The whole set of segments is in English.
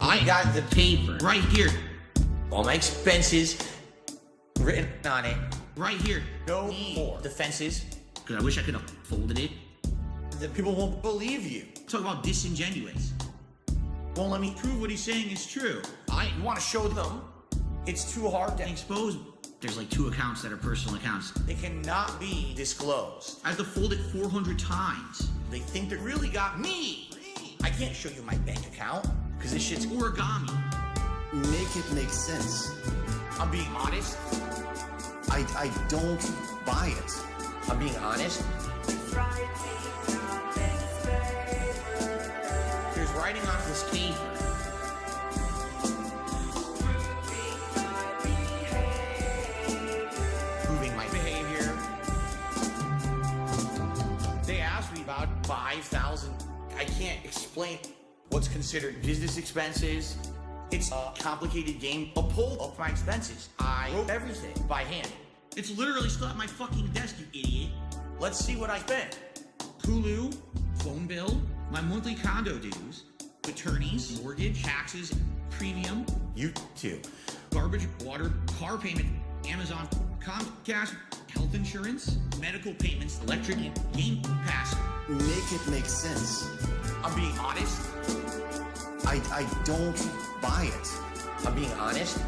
I got the paper right here. All my expenses written on it. Right here. No more defenses. Because I wish I could have folded it. The people won't believe you. Talk about disingenuous. Won't let me prove what he's saying is true. I want to show them it's too hard to expose. There's like 2 accounts that are personal accounts. They cannot be disclosed. I have to fold it 400 times. They think they really got me. I can't show you my bank account because this shit's origami. Make it make sense. I'm being honest. I don't buy it. I'm being honest. There's writing off this paper. Proving my behavior. They asked me about 5,000. I can't explain what's considered business expenses. It's a complicated game. A pull of my expenses. I wrote everything by hand. It's literally still at my fucking desk, you idiot. Let's see what I spent. Hulu, phone bill, my monthly condo dues, attorneys, mortgage, taxes, premium, YouTube, garbage, water, car payment, Amazon, Comcast, health insurance, medical payments, electric, game pass. Make it make sense. I'm being honest. I don't buy it. I'm being honest.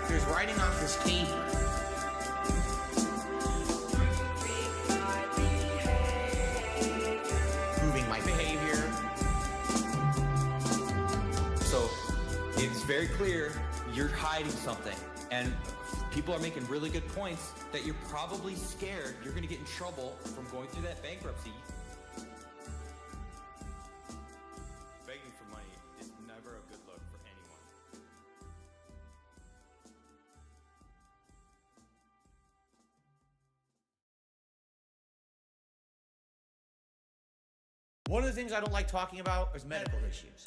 There's writing off this paper. Proving my behavior. So it's very clear you're hiding something, and people are making really good points that you're probably scared you're going to get in trouble from going through that bankruptcy. Begging for money is never a good look for anyone. One of the things I don't like talking about is medical issues.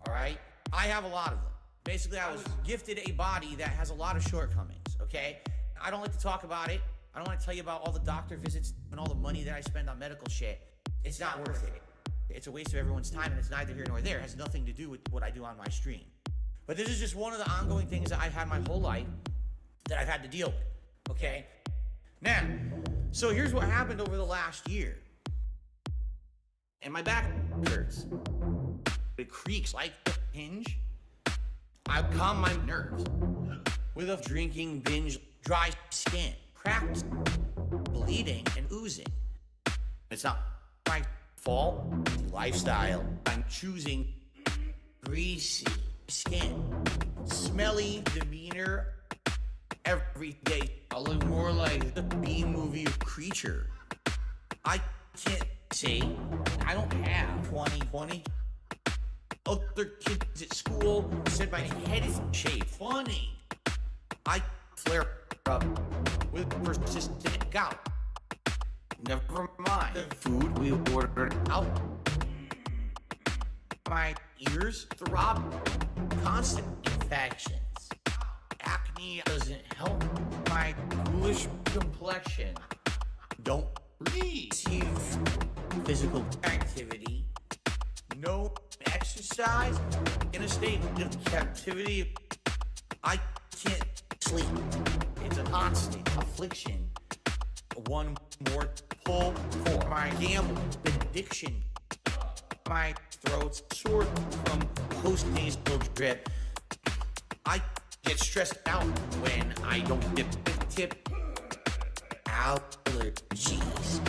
All right? I have a lot of them. Basically, I was gifted a body that has a lot of shortcomings, okay? I don't like to talk about it. I don't want to tell you about all the doctor visits and all the money that I spend on medical shit. It's not worth it. It's a waste of everyone's time, and it's neither here nor there. It has nothing to do with what I do on my stream. But this is just one of the ongoing things that I've had my whole life that I've had to deal with, okay? Now, so here's what happened over the last year. And my back hurts. It creaks like a hinge. I calm my nerves with a drinking binge, dry skin, cracked, bleeding, and oozing. It's not my fault. Lifestyle. I'm choosing greasy skin, smelly demeanor. Every day I look more like the B-movie creature. I can't say I don't have 2020. Other kids at school said my head is shaved. Funny. I flare up with persistent gout. Never mind the food we ordered out. My ears throb. Constant infections. Acne doesn't help. My ghoulish complexion. Don't receive physical activity. No exercise. In a state of captivity. I can't sleep. It's a constant affliction. One more pull for my gambling addiction. My throat's sore from post-nasal drip. I get stressed out when I don't dip the tip. Allergies.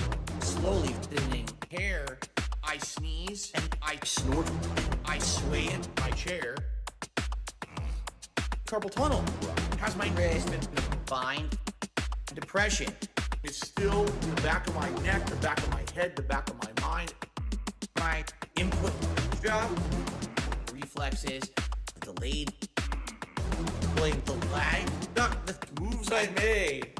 Slowly thinning hair. I sneeze and I snort. I sway in my chair. Carpal tunnel has my wrist been defined. Depression is still in the back of my neck, the back of my head, the back of my mind. My input job, reflexes, delayed, playing the lag, not the moves I made.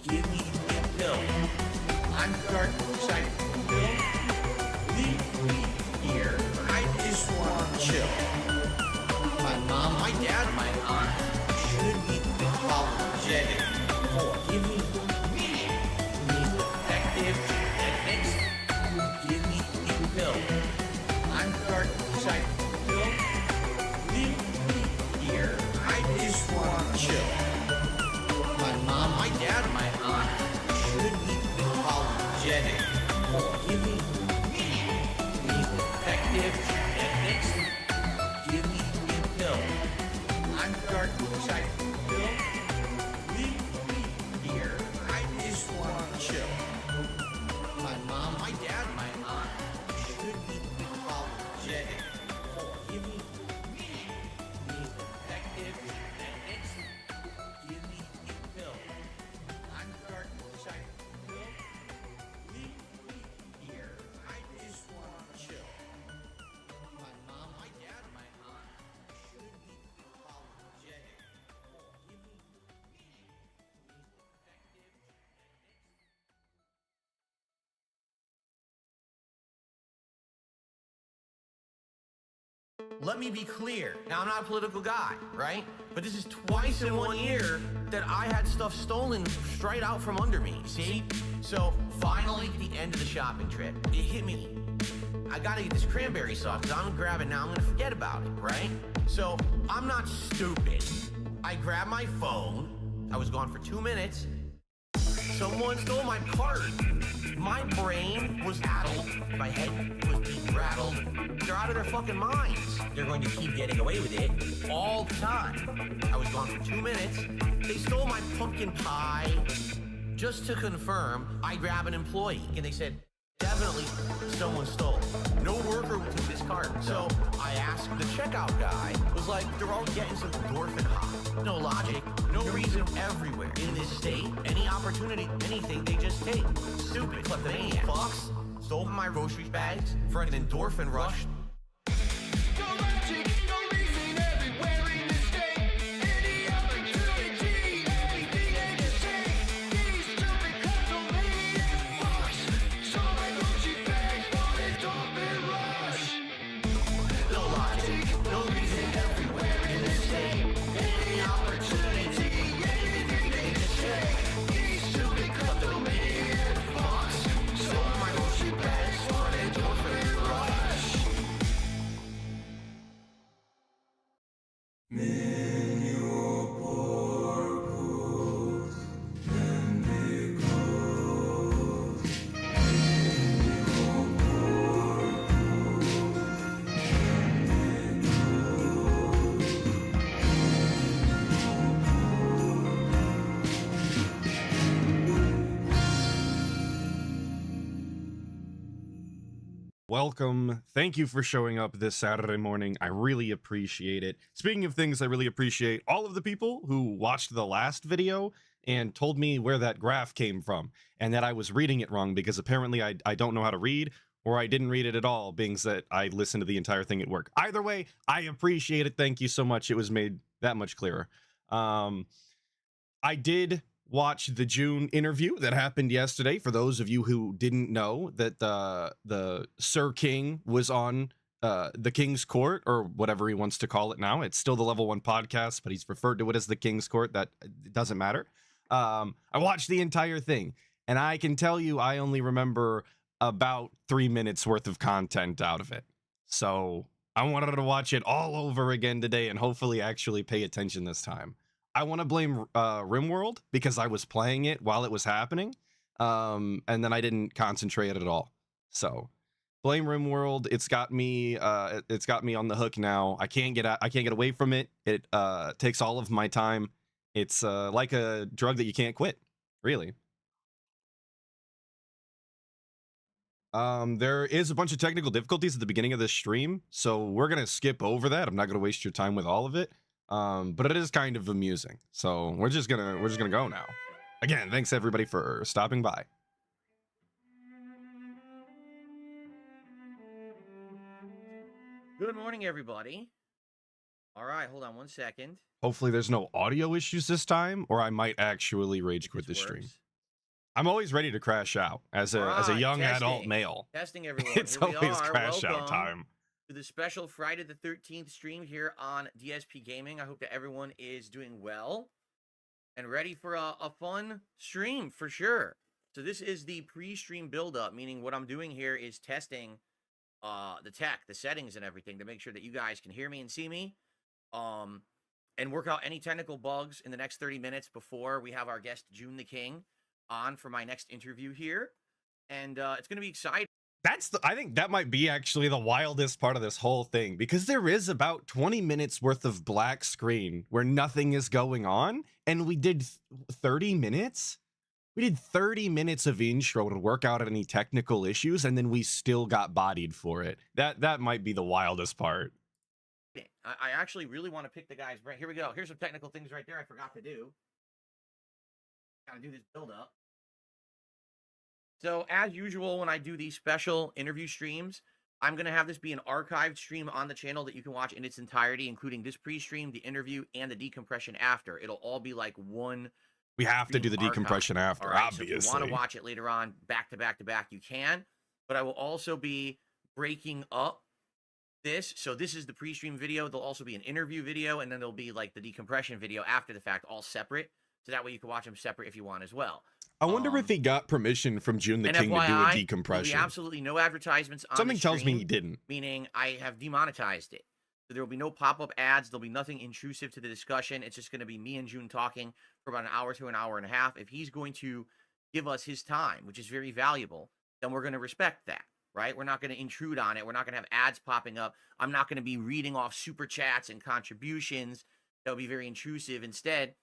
Give me a pill. I'm dark side pill. Leave me here. I just want to chill. My mom, my dad, my aunt should be apologetic. 4. Give me effective techniques. Give me a pill. I'm dark side pill. Leave me here. I just want to chill. My mom, my dad, my aunt should be apologetic. 4. Give me effective techniques. Give me a pill. I'm dark side pill. Leave me here. I just want to chill. My mom, my dad, my aunt should be apologetic. 4. Give me effective techniques. Give me a pill. I'm dark side pill. Leave me here. I just want to chill. My mom, my dad, my aunt should be apologetic. 4. Give me effective techniques. Let me be clear. Now, I'm not a political guy, right? But this is twice in 1 year that I had stuff stolen straight out from under me, see? So, finally, at the end of the shopping trip, it hit me. I gotta get this cranberry sauce, because I'm gonna grab it now, I'm gonna forget about it, right? So, I'm not stupid. I grabbed my phone, I was gone for 2 minutes, someone stole my card. My brain was addled, my head was being rattled. They're out of their fucking minds. They're going to keep getting away with it all the time. I was gone for 2 minutes. They stole my pumpkin pie. Just to confirm, I grabbed an employee and they said, definitely someone stole. No worker took this card. So I asked the checkout guy, was like, they're all getting some endorphin high. No logic, no reason everywhere. In this state, any opportunity, anything, they just take. Stupid kleptomaniac fucks stole my grocery bags for an endorphin rush. Welcome. Thank you for showing up this Saturday morning. I really appreciate it. Speaking of things I really appreciate, all of the people who watched the last video and told me where that graph came from and that I was reading it wrong because apparently I don't know how to read, or I didn't read it at all, being that I listened to the entire thing at work. Either way, I appreciate it. Thank you so much. It was made that much clearer. I did watch the Joon interview that happened yesterday. For those of you who didn't know that the Sir King was on the King's Court, or whatever he wants to call it now. It's still the Level 1 podcast, but he's referred to it as the King's Court. That it doesn't matter. I watched the entire thing, and I can tell you I only remember about 3 minutes worth of content out of it. So I wanted to watch it all over again today and hopefully actually pay attention this time. I want to blame RimWorld because I was playing it while it was happening, and then I didn't concentrate at all. So blame RimWorld. It's got me on the hook now. I can't get away from it. It takes all of my time. It's like a drug that you can't quit, really. There is a bunch of technical difficulties at the beginning of this stream, so we're gonna skip over that. I'm not gonna waste your time with all of it. But it is kind of amusing. So we're just gonna go now. Again, thanks everybody for stopping by. Good morning, everybody. All right, hold on 1 second. Hopefully there's no audio issues this time, or I might actually rage quit this stream. I'm always ready to crash out as a young adult male. Testing everyone. It's always crash out time. To the special Friday the 13th stream here on DSP Gaming. I hope that everyone is doing well. and ready for a fun stream for sure. So this is the pre-stream build-up, meaning what I'm doing here is testing the tech, the settings, and everything to make sure that you guys can hear me and see me, and work out any technical bugs in the next 30 minutes before we have our guest Joon the King on for my next interview here, and it's going to be exciting. I think that might be actually the wildest part of this whole thing, because there is about 20 minutes worth of black screen where nothing is going on, and we did 30 minutes. We did 30 minutes of intro to work out any technical issues, and then we still got bodied for it. That might be the wildest part. I actually really want to pick the guy's brain. Here we go. Here's some technical things right there I forgot to do. Gotta do this build up. So as usual, when I do these special interview streams, I'm going to have this be an archived stream on the channel that you can watch in its entirety, including this pre-stream, the interview, and the decompression after. It'll all be like one. We have to do the decompression after, right, obviously. So if you want to watch it later on, back to back to back, you can. But I will also be breaking up this. So this is the pre-stream video. There'll also be an interview video, and then there'll be like the decompression video after the fact, all separate. So that way you can watch them separate if you want as well. I wonder if he got permission from Joon the King FYI, to do a there'll be decompression. absolutely no advertisements on Something the tells me stream, he didn't. meaning I have demonetized it. So there will be no pop-up ads. There'll be nothing intrusive to the discussion. It's just going to be me and Joon talking for about an hour to an hour and a half. If he's going to give us his time, which is very valuable, then we're going to respect that, right? We're not going to intrude on it. We're not going to have ads popping up. I'm not going to be reading off super chats and contributions. That would be very intrusive. Instead,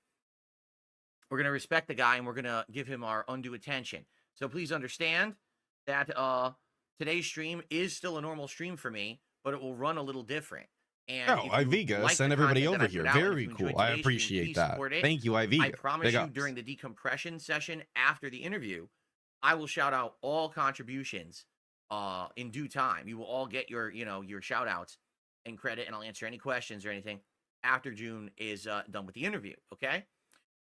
we're going to respect the guy, and we're going to give him our undue attention. So please understand that today's stream is still a normal stream for me, but it will run a little different. And Iviga, send everybody over here. Very cool. I appreciate that. Thank you, Iviga. I promise you, during the decompression session after the interview, I will shout out all contributions in due time. You will all get your, your shout outs and credit, and I'll answer any questions or anything after Joon is done with the interview. Okay?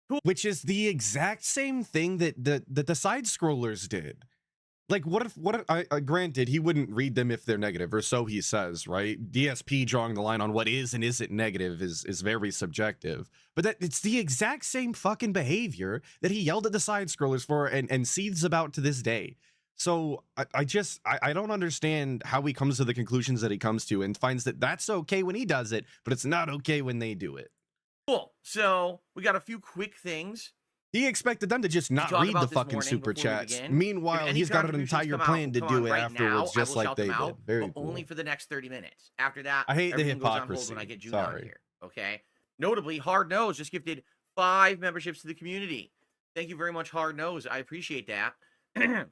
Cool. Which is the exact same thing that the side scrollers did. Like, what if granted, he wouldn't read them if they're negative, or so he says, right? DSP drawing the line on what is and isn't negative is very subjective. But it's the exact same fucking behavior that he yelled at the side scrollers for and seethes about to this day. So I don't understand how he comes to the conclusions that he comes to and finds that that's okay when he does it, but it's not okay when they do it. Cool. So we got a few quick things. He expected them to just not read the fucking super chats. Meanwhile, he's got an entire plan to do it afterwards, just like they did. Very cool. Only for the next 30 minutes. After that, I hate the everything goes on hold hypocrisy. when I get Joon on here. Okay. Notably, Hard Nose just gifted 5 memberships to the community. Thank you very much, Hard Nose. I appreciate that. Thank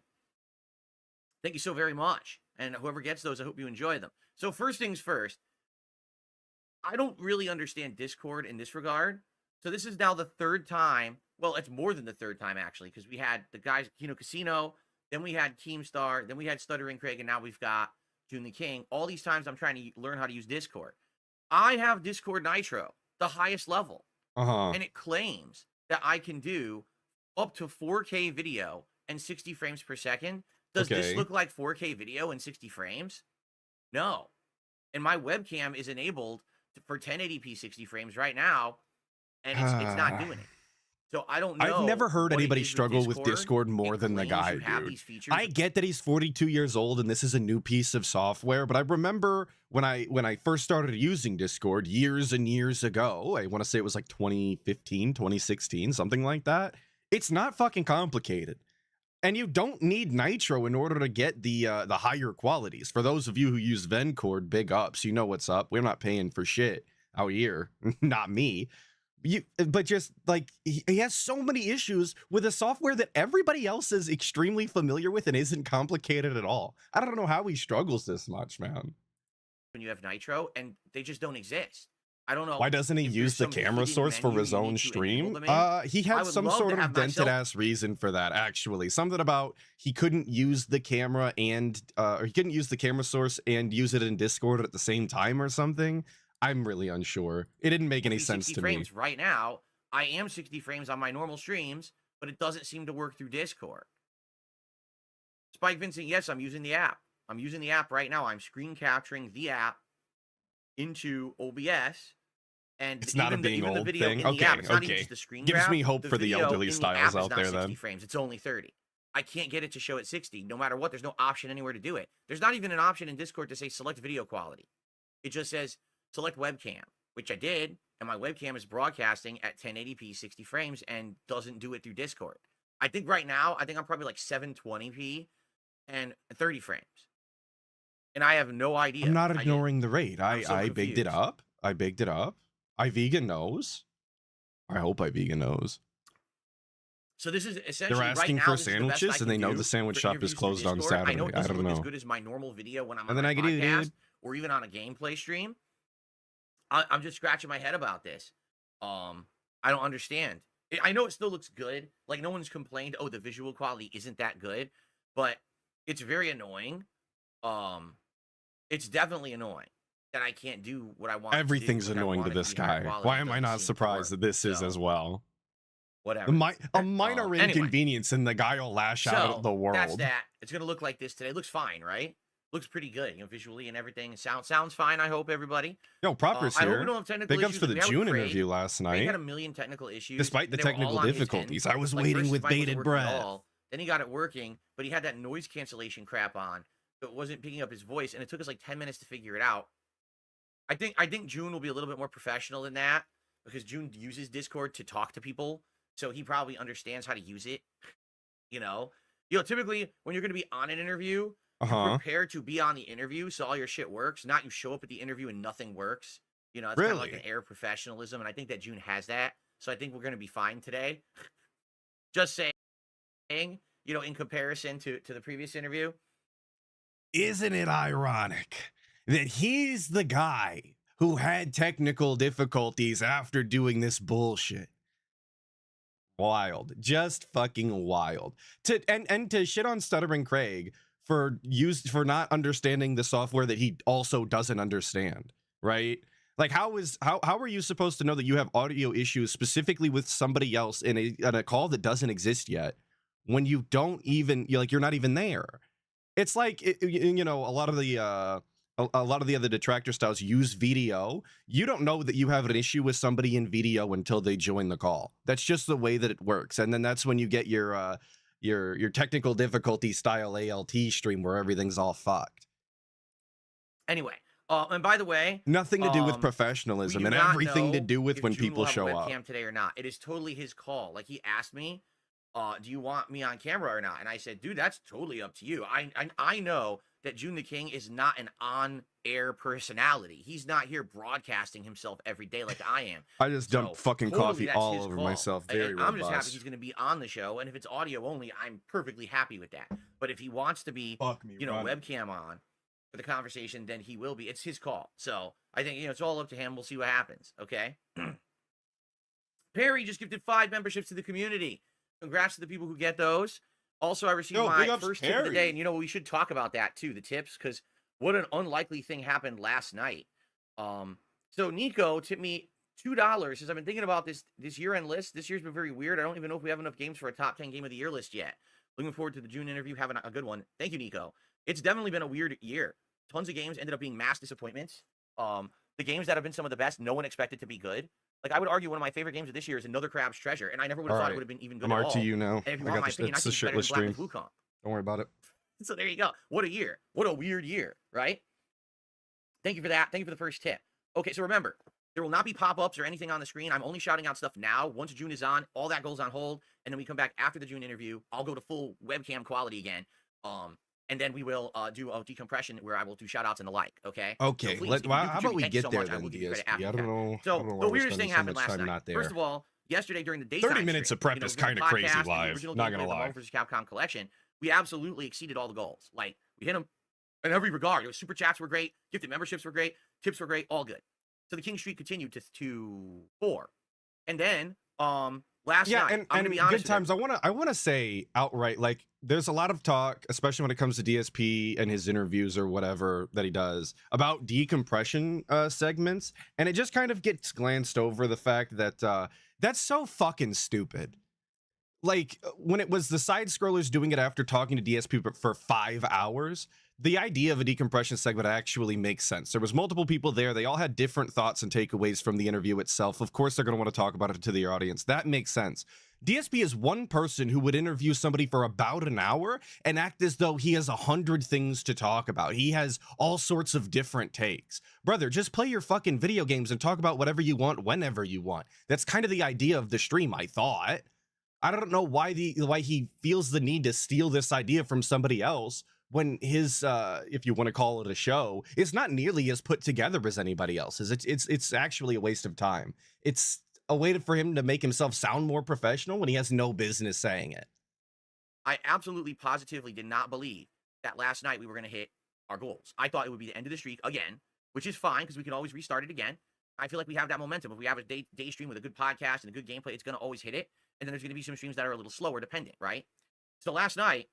you so very much. And whoever gets those, I hope you enjoy them. So first things first, I don't really understand Discord in this regard. So this is now the 3rd time. Well, it's more than the 3rd time, actually, because we had the guys, Kino Casino, then we had Keemstar, then we had Stuttering Craig, and now we've got Joon the King. All these times I'm trying to learn how to use Discord. I have Discord Nitro, the highest level, and it claims that I can do up to 4K video and 60 frames per second. Does this look like 4K video and 60 frames? No. And my webcam is enabled for 1080p 60 frames right now, and it's not doing it. So I don't know. I've never heard anybody struggle with Discord more than the guy, dude. I get that he's 42 years old and this is a new piece of software, but I remember when I first started using Discord years and years ago, I want to say it was like 2015, 2016, something like that. It's not fucking complicated. And you don't need Nitro in order to get the higher qualities. For those of you who use Vencord, big ups, you know what's up. We're not paying for shit out here. Not me. But just like he has so many issues with a software that everybody else is extremely familiar with and isn't complicated at all. I don't know how he struggles this much, man. When you have Nitro, and they just don't exist. I don't know. Why doesn't he use the camera source for his own stream? He had some sort of dented ass reason for that, actually. Something about he couldn't use the camera and or he couldn't use the camera source and use it in Discord at the same time or something. I'm really unsure. It didn't make any sense to me. Right now, I am 60 frames on my normal streams, but it doesn't seem to work through Discord. Spike Vincent, yes, I'm using the app. I'm using the app right now. I'm screen capturing the app into OBS, And It's not a being even the old video thing? in the app, Okay, it's not even okay. just the screen Gives grab. me hope for the video elderly in the styles app is out not there 60 then. frames. It's only 30. I can't get it to show at 60 no matter what. There's no option anywhere to do it. There's not even an option in Discord to say select video quality. It just says select webcam, which I did, and my webcam is broadcasting at 1080p 60 frames and doesn't do it through Discord. I think right now, I'm probably like 720p and 30 frames. And I have no idea. I'm not ignoring the rate. I'm so I bigged it confused. up. I bigged it up. I vegan knows. I hope I vegan knows. So this is essentially They're asking right now, for sandwiches, and they know the sandwich shop is closed on Saturday. I know it I doesn't don't look as know. good as my normal video when I'm on And then my I get it, podcast dude. or even on a gameplay stream. I'm just scratching my head about this. I don't understand. I know it still looks good. Like, no one's complained, oh, the visual quality isn't that good, but it's very annoying. It's definitely annoying that I can't do what I want. Everything's to do, annoying to this guy. Why am I not surprised that this is as well? Whatever. A minor Anyway. inconvenience, and the guy will lash out at the world. That's that. It's gonna look like this today. Looks fine, right? Looks pretty good, visually and everything. Sounds fine. I hope everybody. Yo, Proper's I hope we here. don't have technical Big ups issues. for the We had with June Craig. interview last Craig night. had a million technical issues. Despite the and they were all technical on his difficulties, end. I was Like, waiting first with his mic wasn't bated working at breath. all. Then he got it working, but he had that noise cancellation crap on. So it wasn't picking up his voice, and it took us like 10 minutes to figure it out. I think June will be a little bit more professional than that because June uses Discord to talk to people, so he probably understands how to use it. Typically when you're going to be on an interview, you're prepared to be on the interview, so all your shit works. Not you show up at the interview and nothing works. It's kind of like an air of professionalism, and I think that June has that. So I think we're going to be fine today. Just saying, in comparison to the previous interview. Isn't it ironic that he's the guy who had technical difficulties after doing this bullshit? Wild. Just fucking wild. To shit on Stuttering Craig for not understanding the software that he also doesn't understand, right? Like, how are you supposed to know that you have audio issues specifically with somebody else in a call that doesn't exist yet when you don't even, you're not even there? It's like, a lot of the other detractor styles use video. You don't know that you have an issue with somebody in video until they join the call. That's just the way that it works. And then that's when you get your technical difficulty style ALT stream where everything's all fucked. Anyway, and by the way, nothing to do with professionalism and everything to do with when people show up. Webcam today or not? It is totally his call. Like, he asked me, do you want me on camera or not? And I said, dude, that's totally up to you. I know that June the King is not an on-air personality. He's not here broadcasting himself every day like I am. I just dumped fucking coffee that's all his over call. myself. Very I'm robust. just happy he's going to be on the show, and if it's audio only, I'm perfectly happy with that. But if he wants to be, webcam on for the conversation, then he will be. It's his call. So I think, it's all up to him. We'll see what happens. Okay. Perry just gifted 5 memberships to the community. Congrats to the people who get those. Also, I received my first tip of the day, and we should talk about that too, the tips, because what an unlikely thing happened last night. So Nico tipped me $2. Says, I've been thinking about this year-end list. This year's been very weird. I don't even know if we have enough games for a top 10 game of the year list yet. Looking forward to the June interview, having a good one. Thank you, Nico. It's definitely been a weird year. Tons of games ended up being mass disappointments. The games that have been some of the best, no one expected to be good. Like, I would argue one of my favorite games of this year is Another Crab's Treasure, and I never would have thought it would have been even good at all. I'm RTU now. And if you I want got my opinion, I it's the think it's better than shitless Black stream. Wukong. Don't worry about it. So there you go. What a year. What a weird year, right? Thank you for that. Thank you for the first tip. Okay, so remember, there will not be pop-ups or anything on the screen. I'm only shouting out stuff now. Once June is on, all that goes on hold, and then we come back after the June interview. I'll go to full webcam quality again. And then we will do a decompression where I will do shout outs and the like. Okay. Okay. So please, How about we thank you get so there much. I then, will give you credit DSP? after I the don't fact. know. So I don't know the why we're weirdest thing spending so happened much last time night. not there. First of all, yesterday during the daytime 30 minutes stream, of prep is during the kinda crazy podcast and the live, original not gameplay gonna of the lie. Marvel vs. Capcom collection, we absolutely exceeded all the goals. Like, we hit them in every regard. It was super chats were great, gifted memberships were great, tips were great, all good. So the King Streak continued to 4. And then last night, I'm gonna be honest good times. I want to say outright, like, there's a lot of talk, especially when it comes to DSP and his interviews or whatever that he does, about decompression segments, and it just kind of gets glanced over the fact that that's so fucking stupid. Like, when it was the side scrollers doing it after talking to DSP for 5 hours, the idea of a decompression segment actually makes sense. There was multiple people there. They all had different thoughts and takeaways from the interview itself. Of course, they're going to want to talk about it to their audience. That makes sense. DSP is one person who would interview somebody for about an hour and act as though he has 100 things to talk about. He has all sorts of different takes. Brother, just play your fucking video games and talk about whatever you want, whenever you want. That's kind of the idea of the stream, I thought. I don't know why he feels the need to steal this idea from somebody else when his if you want to call it a show, is not nearly as put together as anybody else's. It's actually a waste of time. It's a way for him to make himself sound more professional when he has no business saying it. I absolutely positively did not believe that last night we were going to hit our goals. I thought it would be the end of the streak again, which is fine because we can always restart it again. I feel like we have that momentum. If we have a day stream with a good podcast and a good gameplay, it's going to always hit it. And then there's going to be some streams that are a little slower dependent, right? So last night,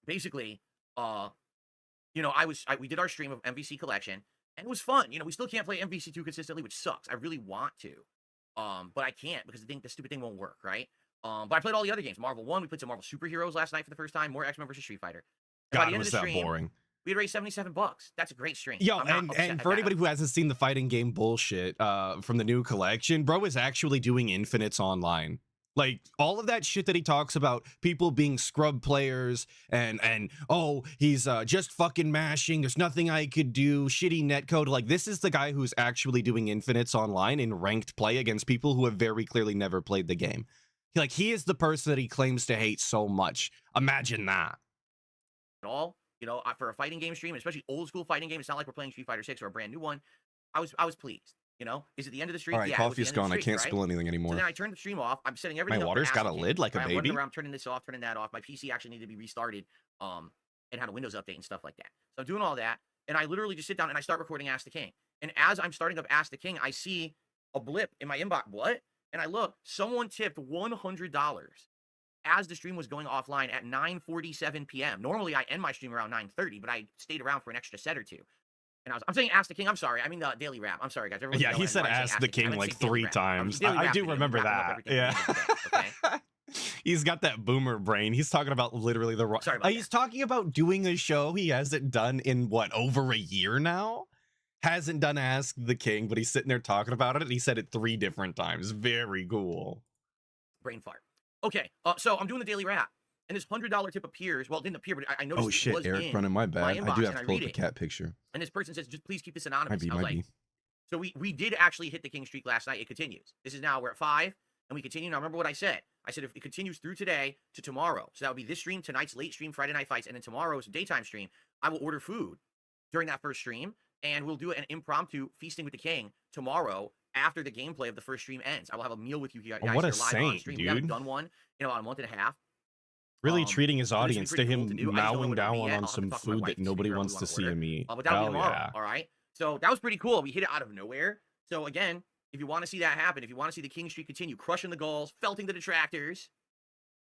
basically, you know, we did our stream of MVC collection and it was fun. You know, we still can't play MVC2 consistently, which sucks. I really want to. But I can't because the stupid thing won't work, right? But I played all the other games. Marvel 1, we played some Marvel Superheroes last night for the first time, more X-Men versus Street Fighter. And by God, the end was of the that stream, boring. we had raised $77. That's a great stream. Yo, and for anybody who hasn't seen the fighting game bullshit from the new collection, bro is actually doing infinites online. Like, all of that shit that he talks about, people being scrub players and oh, he's just fucking mashing, there's nothing I could do, shitty netcode. Like, this is the guy who's actually doing infinites online in ranked play against people who have very clearly never played the game. Like, he is the person that he claims to hate so much. Imagine that. At all, you know, for a fighting game stream, especially old school fighting game, it's not like we're playing Street Fighter 6 or a brand new one. I was pleased. You know, is it the end of the streak? All right, yeah, coffee's gone. I can't spill anything anymore. So then I turned the stream off. I'm setting everything My up. water's got a lid like a baby. I'm running around turning this off, turning that off. My PC actually needed to be restarted, and had a Windows update and stuff like that. So I'm doing all that, and I literally just sit down and I start recording Ask the King. And as I'm starting up Ask the King, I see a blip in my inbox. What? And I look, someone tipped $100 as the stream was going offline at 9:47 p.m. Normally, I end my stream around 9:30, but I stayed around for an extra set or two. And I'm saying Ask the King. I'm sorry. I mean the Daily Rap. I'm sorry, guys. Yeah, he said Ask the King like 3 times. I do remember that. Yeah. Okay? He's got that boomer brain. He's talking about literally the wrong. Sorry about He's talking about doing a show he hasn't done in what, over a year now? Hasn't done Ask the King, but he's sitting there talking about it. And he said it 3 different times. Very cool. Brain fart. Okay, so I'm doing the Daily Rap. And this $100 tip appears. Well, it didn't appear, but I noticed. Oh shit, it was Eric running my bad. I do have to pull up the cat picture. And this person says, just please keep this anonymous. Might be. So we did actually hit the king streak last night. It continues. This is now, we're at 5, and we continue. Now, remember what I said. I said if it continues through today to tomorrow, so that would be this stream, tonight's late stream, Friday Night Fights, and then tomorrow's daytime stream, I will order food during that first stream, and we'll do an impromptu feasting with the king tomorrow after the gameplay of the first stream ends. I will have a meal with you guys. What a live saint, on stream. dude. We haven't done one in about a month and a half. Really treating his audience to him cool to mowing down on some food that nobody wants to see him eat. But that'll be tomorrow, all right? So that was pretty cool. We hit it out of nowhere. So again, if you want to see that happen, if you want to see the king streak continue, crushing the goals, felting the detractors,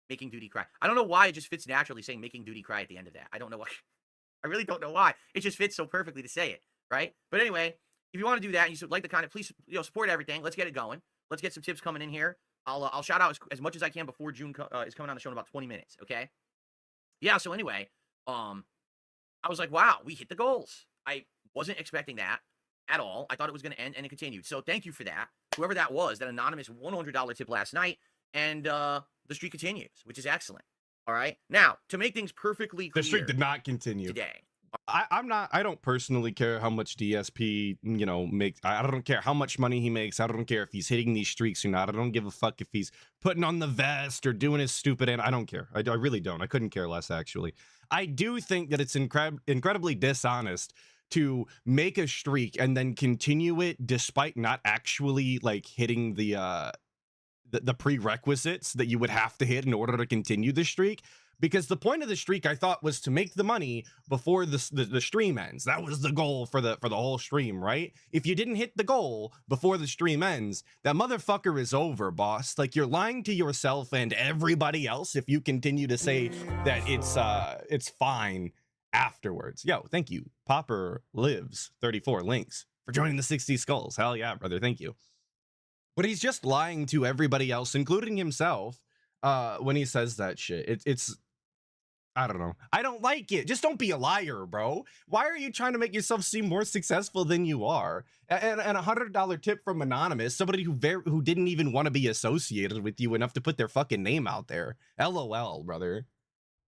making Duty cry. I don't know why it just fits naturally saying making Duty cry at the end of that. I don't know why. I really don't know why. It just fits so perfectly to say it, right? But anyway, if you want to do that and you like the content, please support everything. Let's get it going. Let's get some tips coming in here. I'll shout out as much as I can before Joon is coming on the show in about 20 minutes, okay? Yeah, so anyway, I was like, wow, we hit the goals. I wasn't expecting that at all. I thought it was going to end, and it continued. So thank you for that. Whoever that was, that anonymous $100 tip last night, and the streak continues, which is excellent. All right? Now, to make things perfectly clear. The streak did not continue. Today. I don't personally care how much DSP, makes. I don't care how much money he makes. I don't care if he's hitting these streaks or not. I don't give a fuck if he's putting on the vest or doing his stupid I don't care. I really don't. I couldn't care less, actually. I do think that it's incredibly dishonest to make a streak and then continue it despite not actually hitting the prerequisites that you would have to hit in order to continue the streak. Because the point of the streak, I thought, was to make the money before the stream ends. That was the goal for the whole stream, right? If you didn't hit the goal before the stream ends, that motherfucker is over, boss. Like, you're lying to yourself and everybody else if you continue to say that it's fine afterwards. Yo, thank you. Popper Lives 34 links for joining the 60 Skulls. Hell yeah, brother. Thank you. But he's just lying to everybody else, including himself, when he says that shit. I don't know. I don't like it. Just don't be a liar, bro. Why are you trying to make yourself seem more successful than you are? And a $100 tip from Anonymous, somebody who didn't even want to be associated with you enough to put their fucking name out there. LOL, brother.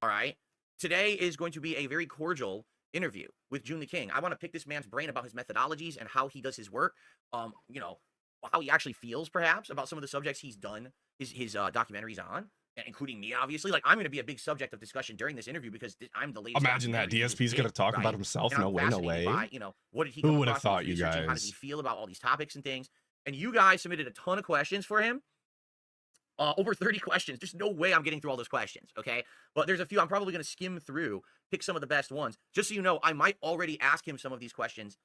All right. Today is going to be a very cordial interview with Joon the King. I want to pick this man's brain about his methodologies and how he does his work. You know, how he actually feels, perhaps, about some of the subjects he's done his documentaries on, including me, obviously. Like, I'm going to be a big subject of discussion during this interview because I'm the latest. Imagine that DSP's going to talk about himself. No way, no way. By, you know, what did he? Who would have thought, you guys? How does he feel about all these topics and things? And you guys submitted a ton of questions for him. Over 30 questions. There's no way I'm getting through all those questions, okay? But there's a few I'm probably going to skim through, pick some of the best ones. Just so you know, I might already ask him some of these questions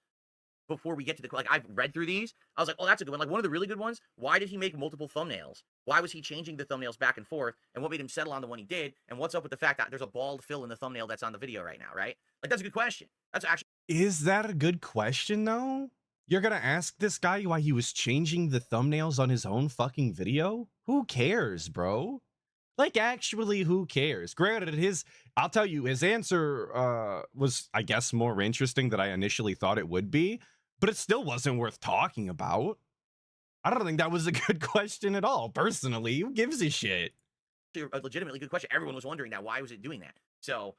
before we get to the, like, I've read through these. I was like, oh, that's a good one. Like, one of the really good ones, why did he make multiple thumbnails? Why was he changing the thumbnails back and forth? And what made him settle on the one he did? And what's up with the fact that there's a bald fill in the thumbnail that's on the video right now, right? Like, that's a good question. That's actually... Is that a good question, though? You're gonna ask this guy why he was changing the thumbnails on his own fucking video? Who cares, bro? Like, actually, who cares? Granted, I'll tell you, his answer was, I guess, more interesting than I initially thought it would be, but it still wasn't worth talking about. I don't think that was a good question at all, personally. Who gives a shit? A legitimately good question. Everyone was wondering that. Why was it doing that? So,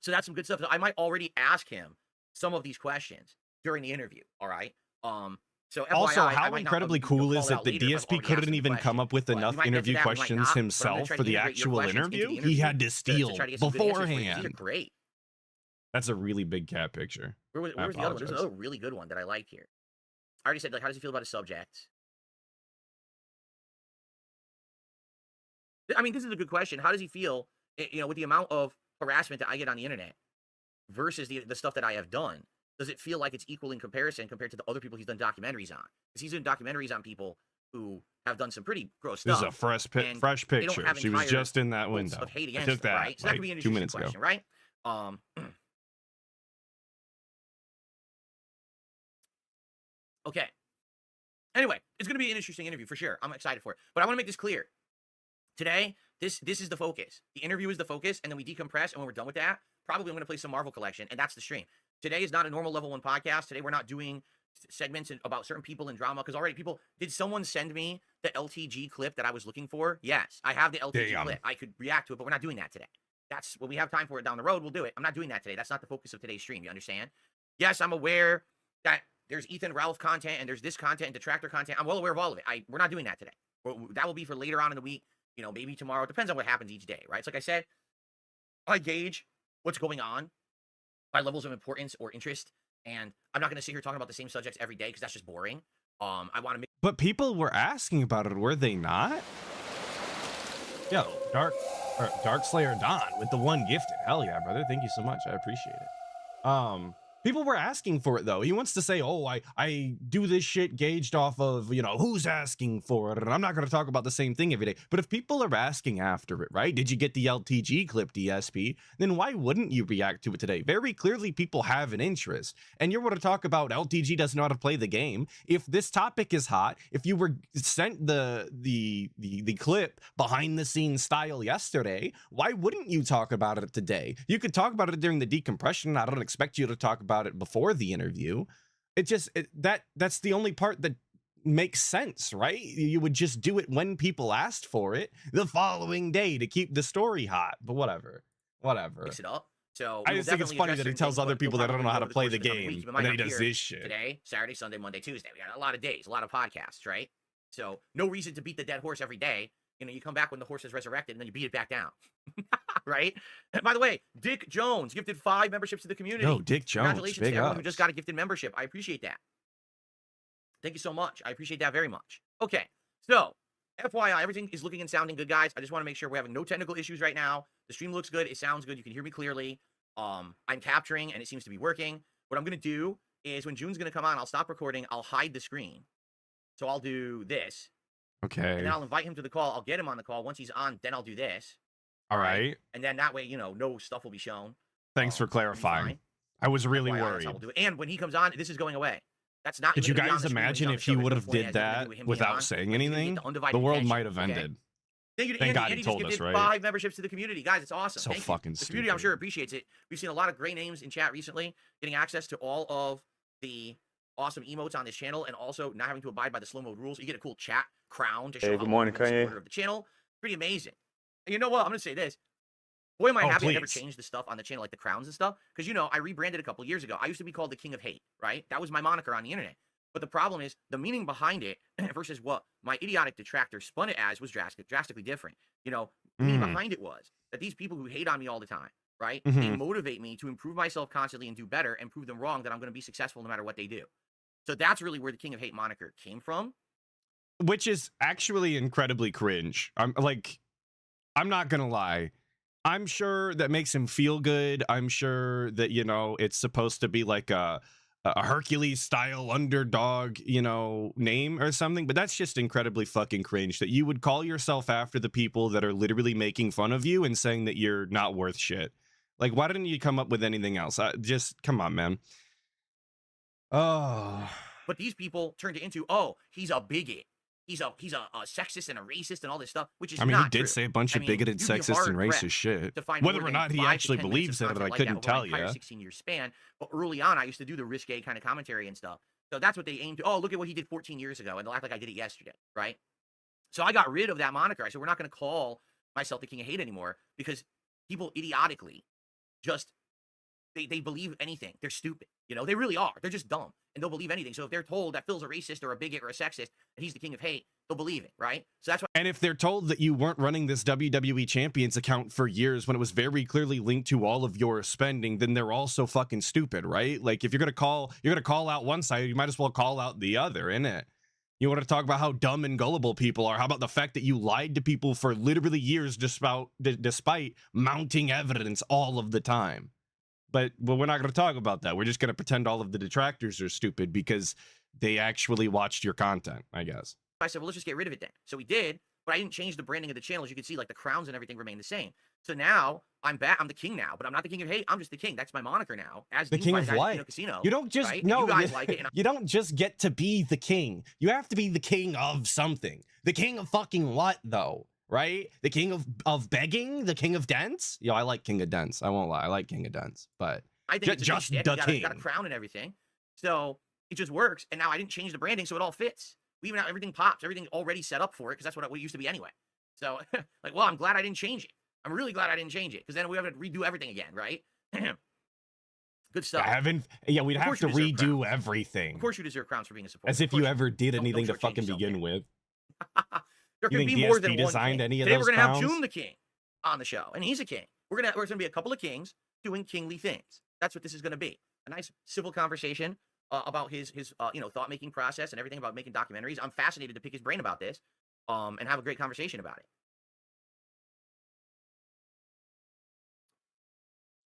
so that's some good stuff. So I might already ask him some of these questions during the interview, all right? So FYI, also, how incredibly cool is it that DSP couldn't even come up with enough interview questions himself for the actual interview? He had to steal beforehand. These are great. That's a really big cat picture. Where's the other one? There's another really good one that I like here. I already said, like, how does he feel about his subjects? I mean, this is a good question. How does he feel, you know, with the amount of harassment that I get on the internet versus the stuff that I have done? Does it feel like it's equal in comparison compared to the other people he's done documentaries on? Because he's done documentaries on people who have done some pretty gross stuff. This is a fresh picture. She was just in that window. Of hate I against took that, them, right? So that could be an 2 interesting minutes question, ago. right? Okay. Anyway, it's going to be an interesting interview for sure. I'm excited for it. But I want to make this clear. Today, this is the focus. The interview is the focus, and then we decompress, and when we're done with that, probably I'm going to play some Marvel Collection, and that's the stream. Today is not a normal level 1 podcast. Today, we're not doing segments about certain people and drama, because already people... Did someone send me the LTG clip that I was looking for? Yes, I have the LTG clip. I could react to it, but we're not doing that today. That's when we have time for it down the road, we'll do it. I'm not doing that today. That's not the focus of today's stream, you understand? Yes, I'm aware that there's Ethan Ralph content, and there's this content, and detractor content. I'm well aware of all of it. We're not doing that today. That will be for later on in the week, you know, maybe tomorrow. It depends on what happens each day, right? It's like I said, I gauge what's going on by levels of importance or interest, and I'm not going to sit here talking about the same subjects every day because that's just boring. I want to make... But people were asking about it, were they not? Yo, Dark Slayer Don with the 1 gifted. Hell yeah, brother. Thank you so much. I appreciate it. People were asking for it, though. He wants to say, oh, I do this shit gauged off of, you know, who's asking for it. And I'm not going to talk about the same thing every day. But if people are asking after it, right? Did you get the LTG clip, DSP? Then why wouldn't you react to it today? Very clearly, people have an interest. And you're going to talk about LTG doesn't know how to play the game. If this topic is hot, if you were sent the clip behind the scenes style yesterday, why wouldn't you talk about it today? You could talk about it during the decompression. I don't expect you to talk about it before the interview. That's the only part that makes sense, right? You would just do it when people asked for it the following day to keep the story hot. But whatever. Mix it up. So I just think it's funny that he tells other people that don't know how to play the game, and then he does this shit. Today, Saturday, Sunday, Monday, Tuesday. We got a lot of days, a lot of podcasts, right? So no reason to beat the dead horse every day. You know, you come back when the horse is resurrected, and then you beat it back down. Right? And by the way, Dick Jones gifted 5 memberships to the community. No, Dick Jones. Congratulations to everyone who just got a gifted membership. I appreciate that. Thank you so much. I appreciate that very much. Okay, so FYI, everything is looking and sounding good, guys. I just want to make sure we're having no technical issues right now. The stream looks good. It sounds good. You can hear me clearly. I'm capturing, and it seems to be working. What I'm going to do is when Joon's going to come on, I'll stop recording. I'll hide the screen. So I'll do this. Okay. And then I'll invite him to the call. I'll get him on the call. Once he's on, then I'll do this. All right. And then that way, you know, no stuff will be shown. Thanks for clarifying. I was really worried. We'll do it. And when he comes on, this is going away. That's not. Did you guys imagine if he would have did that without saying anything? The world might have ended. Thank you to Thank Andy. God he Andy told just us, gifted right? 5 memberships to the community. Guys, it's awesome. So Thank fucking you. The community, I'm stupid. sure, appreciates it. We've seen a lot of great names in chat recently, getting access to all of the awesome emotes on this channel, and also not having to abide by the slow mode rules. You get a cool chat crown to show Hey, how good long morning, you've been a Kanye. supporter of the channel. Pretty amazing. And you know what? I'm going to say this. Boy, am I Oh, happy I never please. changed the stuff on the channel, like the crowns and stuff. Because, you know, I rebranded a couple years ago. I used to be called the King of Hate, right? That was my moniker on the internet. But the problem is the meaning behind it versus what my idiotic detractor spun it as was drastically different. You know, the meaning behind it was that these people who hate on me all the time, right? They motivate me to improve myself constantly and do better and prove them wrong that I'm going to be successful no matter what they do. So that's really where the King of Hate moniker came from. Which is actually incredibly cringe. I'm not gonna lie. I'm sure that makes him feel good. I'm sure that, you know, it's supposed to be like a Hercules style underdog, you know, name or something, but that's just incredibly fucking cringe that you would call yourself after the people that are literally making fun of you and saying that you're not worth shit. Like, why didn't you come up with anything else? Just come on, man. Oh, But these people turned it into, oh, he's a bigot. He's a sexist and a racist and all this stuff, which is I mean, not he did true. say a bunch I of mean, bigoted, you'd be sexist, and hard-pressed racist shit. to find Whether more or than not he 5 to actually 10 minutes believes of it, I content like couldn't that tell over my entire you. 16-year span. But early on, I used to do the risque kind of commentary and stuff. So that's what they aimed to. Oh, look at what he did 14 years ago, and they'll act like I did it yesterday, right? So I got rid of that moniker. I said, we're not going to call myself the King of Hate anymore because people idiotically just, they believe anything. They're stupid. You know, they really are. They're just dumb, and they'll believe anything. So if they're told that Phil's a racist or a bigot or a sexist, and he's the King of Hate, they'll believe it, right? So that's why. And if they're told that you weren't running this WWE Champions account for years when it was very clearly linked to all of your spending, then they're also fucking stupid, right? Like, if you're gonna call out one side, you might as well call out the other, innit? You want to talk about how dumb and gullible people are? How about the fact that you lied to people for literally years despite mounting evidence all of the time? But we're not going to talk about that. We're just going to pretend all of the detractors are stupid because they actually watched your content, I guess. I said, well, let's just get rid of it then. So we did, but I didn't change the branding of the channel. As you can see, like the crowns and everything remain the same. So now I'm back. I'm the king now, but I'm not the King of Hate. I'm just the king. That's my moniker now. As The king of what? Casino, You don't just right? no. You guys like it. And you don't just get to be the king. You have to be the king of something. The king of fucking what though? Right? The king of begging. The king of dents. Yo, I like King of Dents. I won't lie. I like King of Dents, but I think it's just the king. got a crown and everything. So it just works. And now I didn't change the branding, so it all fits. We even have everything pops, everything already set up for it, because that's what it used to be anyway. So, like, well, I'm glad I didn't change it. I'm really glad I didn't change it, because then we have to redo everything again, right? Good stuff. We'd have to redo everything. Of course you deserve crowns for being a supporter. As if you ever did anything to fucking begin with. There You can think be more DSP than one designed king. any of Today those we're gonna have crowns? Joon the king on the show, and he's a king. There's gonna be a couple of kings doing kingly things. That's what this is gonna be. A nice civil conversation about his thought making process and everything about making documentaries. I'm fascinated to pick his brain about this, and have a great conversation about it.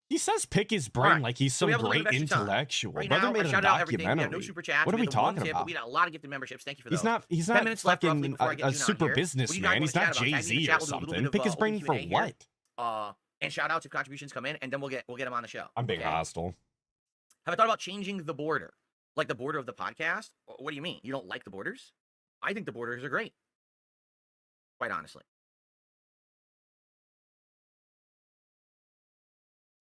He says pick his brain Right. like he's So some we have a little great bit of extra time. intellectual. Right Brother now, made I a shout out everything. We documentary. have no super chats. What are we talking Tip, about? but we had a lot of gifted memberships. Thank you for those. He's 10 not minutes left roughly fucking before I get a Joon on super here. What do you businessman. guys He's wanna not chat about? Tag me in the Jay-Z or chat. We'll do a little something. bit of, Pick his brain for Q&A here. what? And shout outs if contributions come in, and then we'll get him on the show. I'm being okay? hostile. Have I thought about changing the border? Like the border of the podcast? What do you mean? You don't like the borders? I think the borders are great. Quite honestly.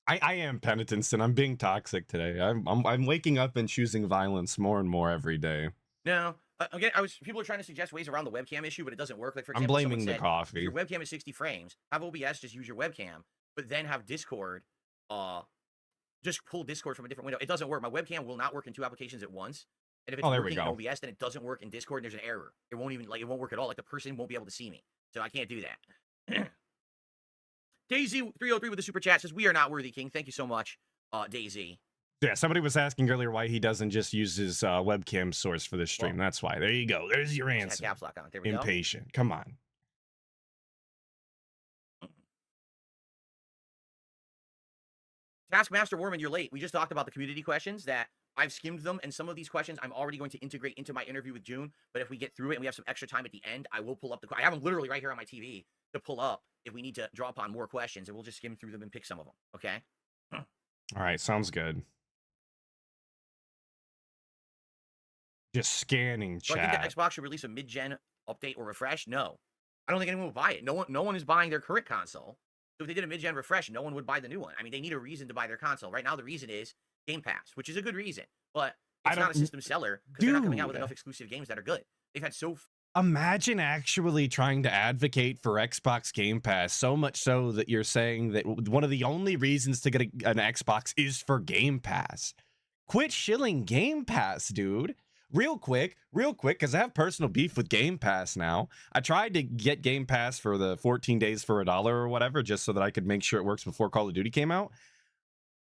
I am penitent, and I'm being toxic today. I'm waking up and choosing violence more and more every day. No. Again, people are trying to suggest ways around the webcam issue, but it doesn't work. Like, for I'm example, blaming someone the said, coffee. if your webcam is 60 frames, have OBS just use your webcam, but then have Discord, just pull Discord from a different window. It doesn't work. My webcam will not work in 2 applications at once. And if it's there we working in go. OBS, then it doesn't work in Discord, and there's an error. It won't work at all. Like, the person won't be able to see me. So I can't do that. Daisy303 with the super chat says, we are not worthy, King. Thank you so much, Daisy. Yeah, somebody was asking earlier why he doesn't just use his webcam source for this stream. That's why. There you go. There's your answer. Caps lock on. There we go. Impatient. Come on. Taskmaster Warman, you're late. We just talked about the community questions that I've skimmed them, and some of these questions I'm already going to integrate into my interview with Joon. But if we get through it and we have some extra time at the end, I will pull up I have them literally right here on my TV to pull up if we need to draw upon more questions, and we'll just skim through them and pick some of them. Okay? All right, sounds good. Just scanning So chat. I think that Xbox should release a mid-gen update or refresh. No. I don't think anyone would buy it. No one is buying their current console. So if they did a mid-gen refresh, no one would buy the new one. I mean, they need a reason to buy their console. Right now, the reason is Game Pass, which is a good reason, but it's not a system seller because they're not coming out with enough exclusive games that are good. They've had Imagine actually trying to advocate for Xbox Game Pass, so much so that you're saying that one of the only reasons to get an Xbox is for Game Pass. Quit shilling Game Pass, dude. Real quick, because I have personal beef with Game Pass now. I tried to get Game Pass for the 14 days for $1 or whatever, just so that I could make sure it works before Call of Duty came out.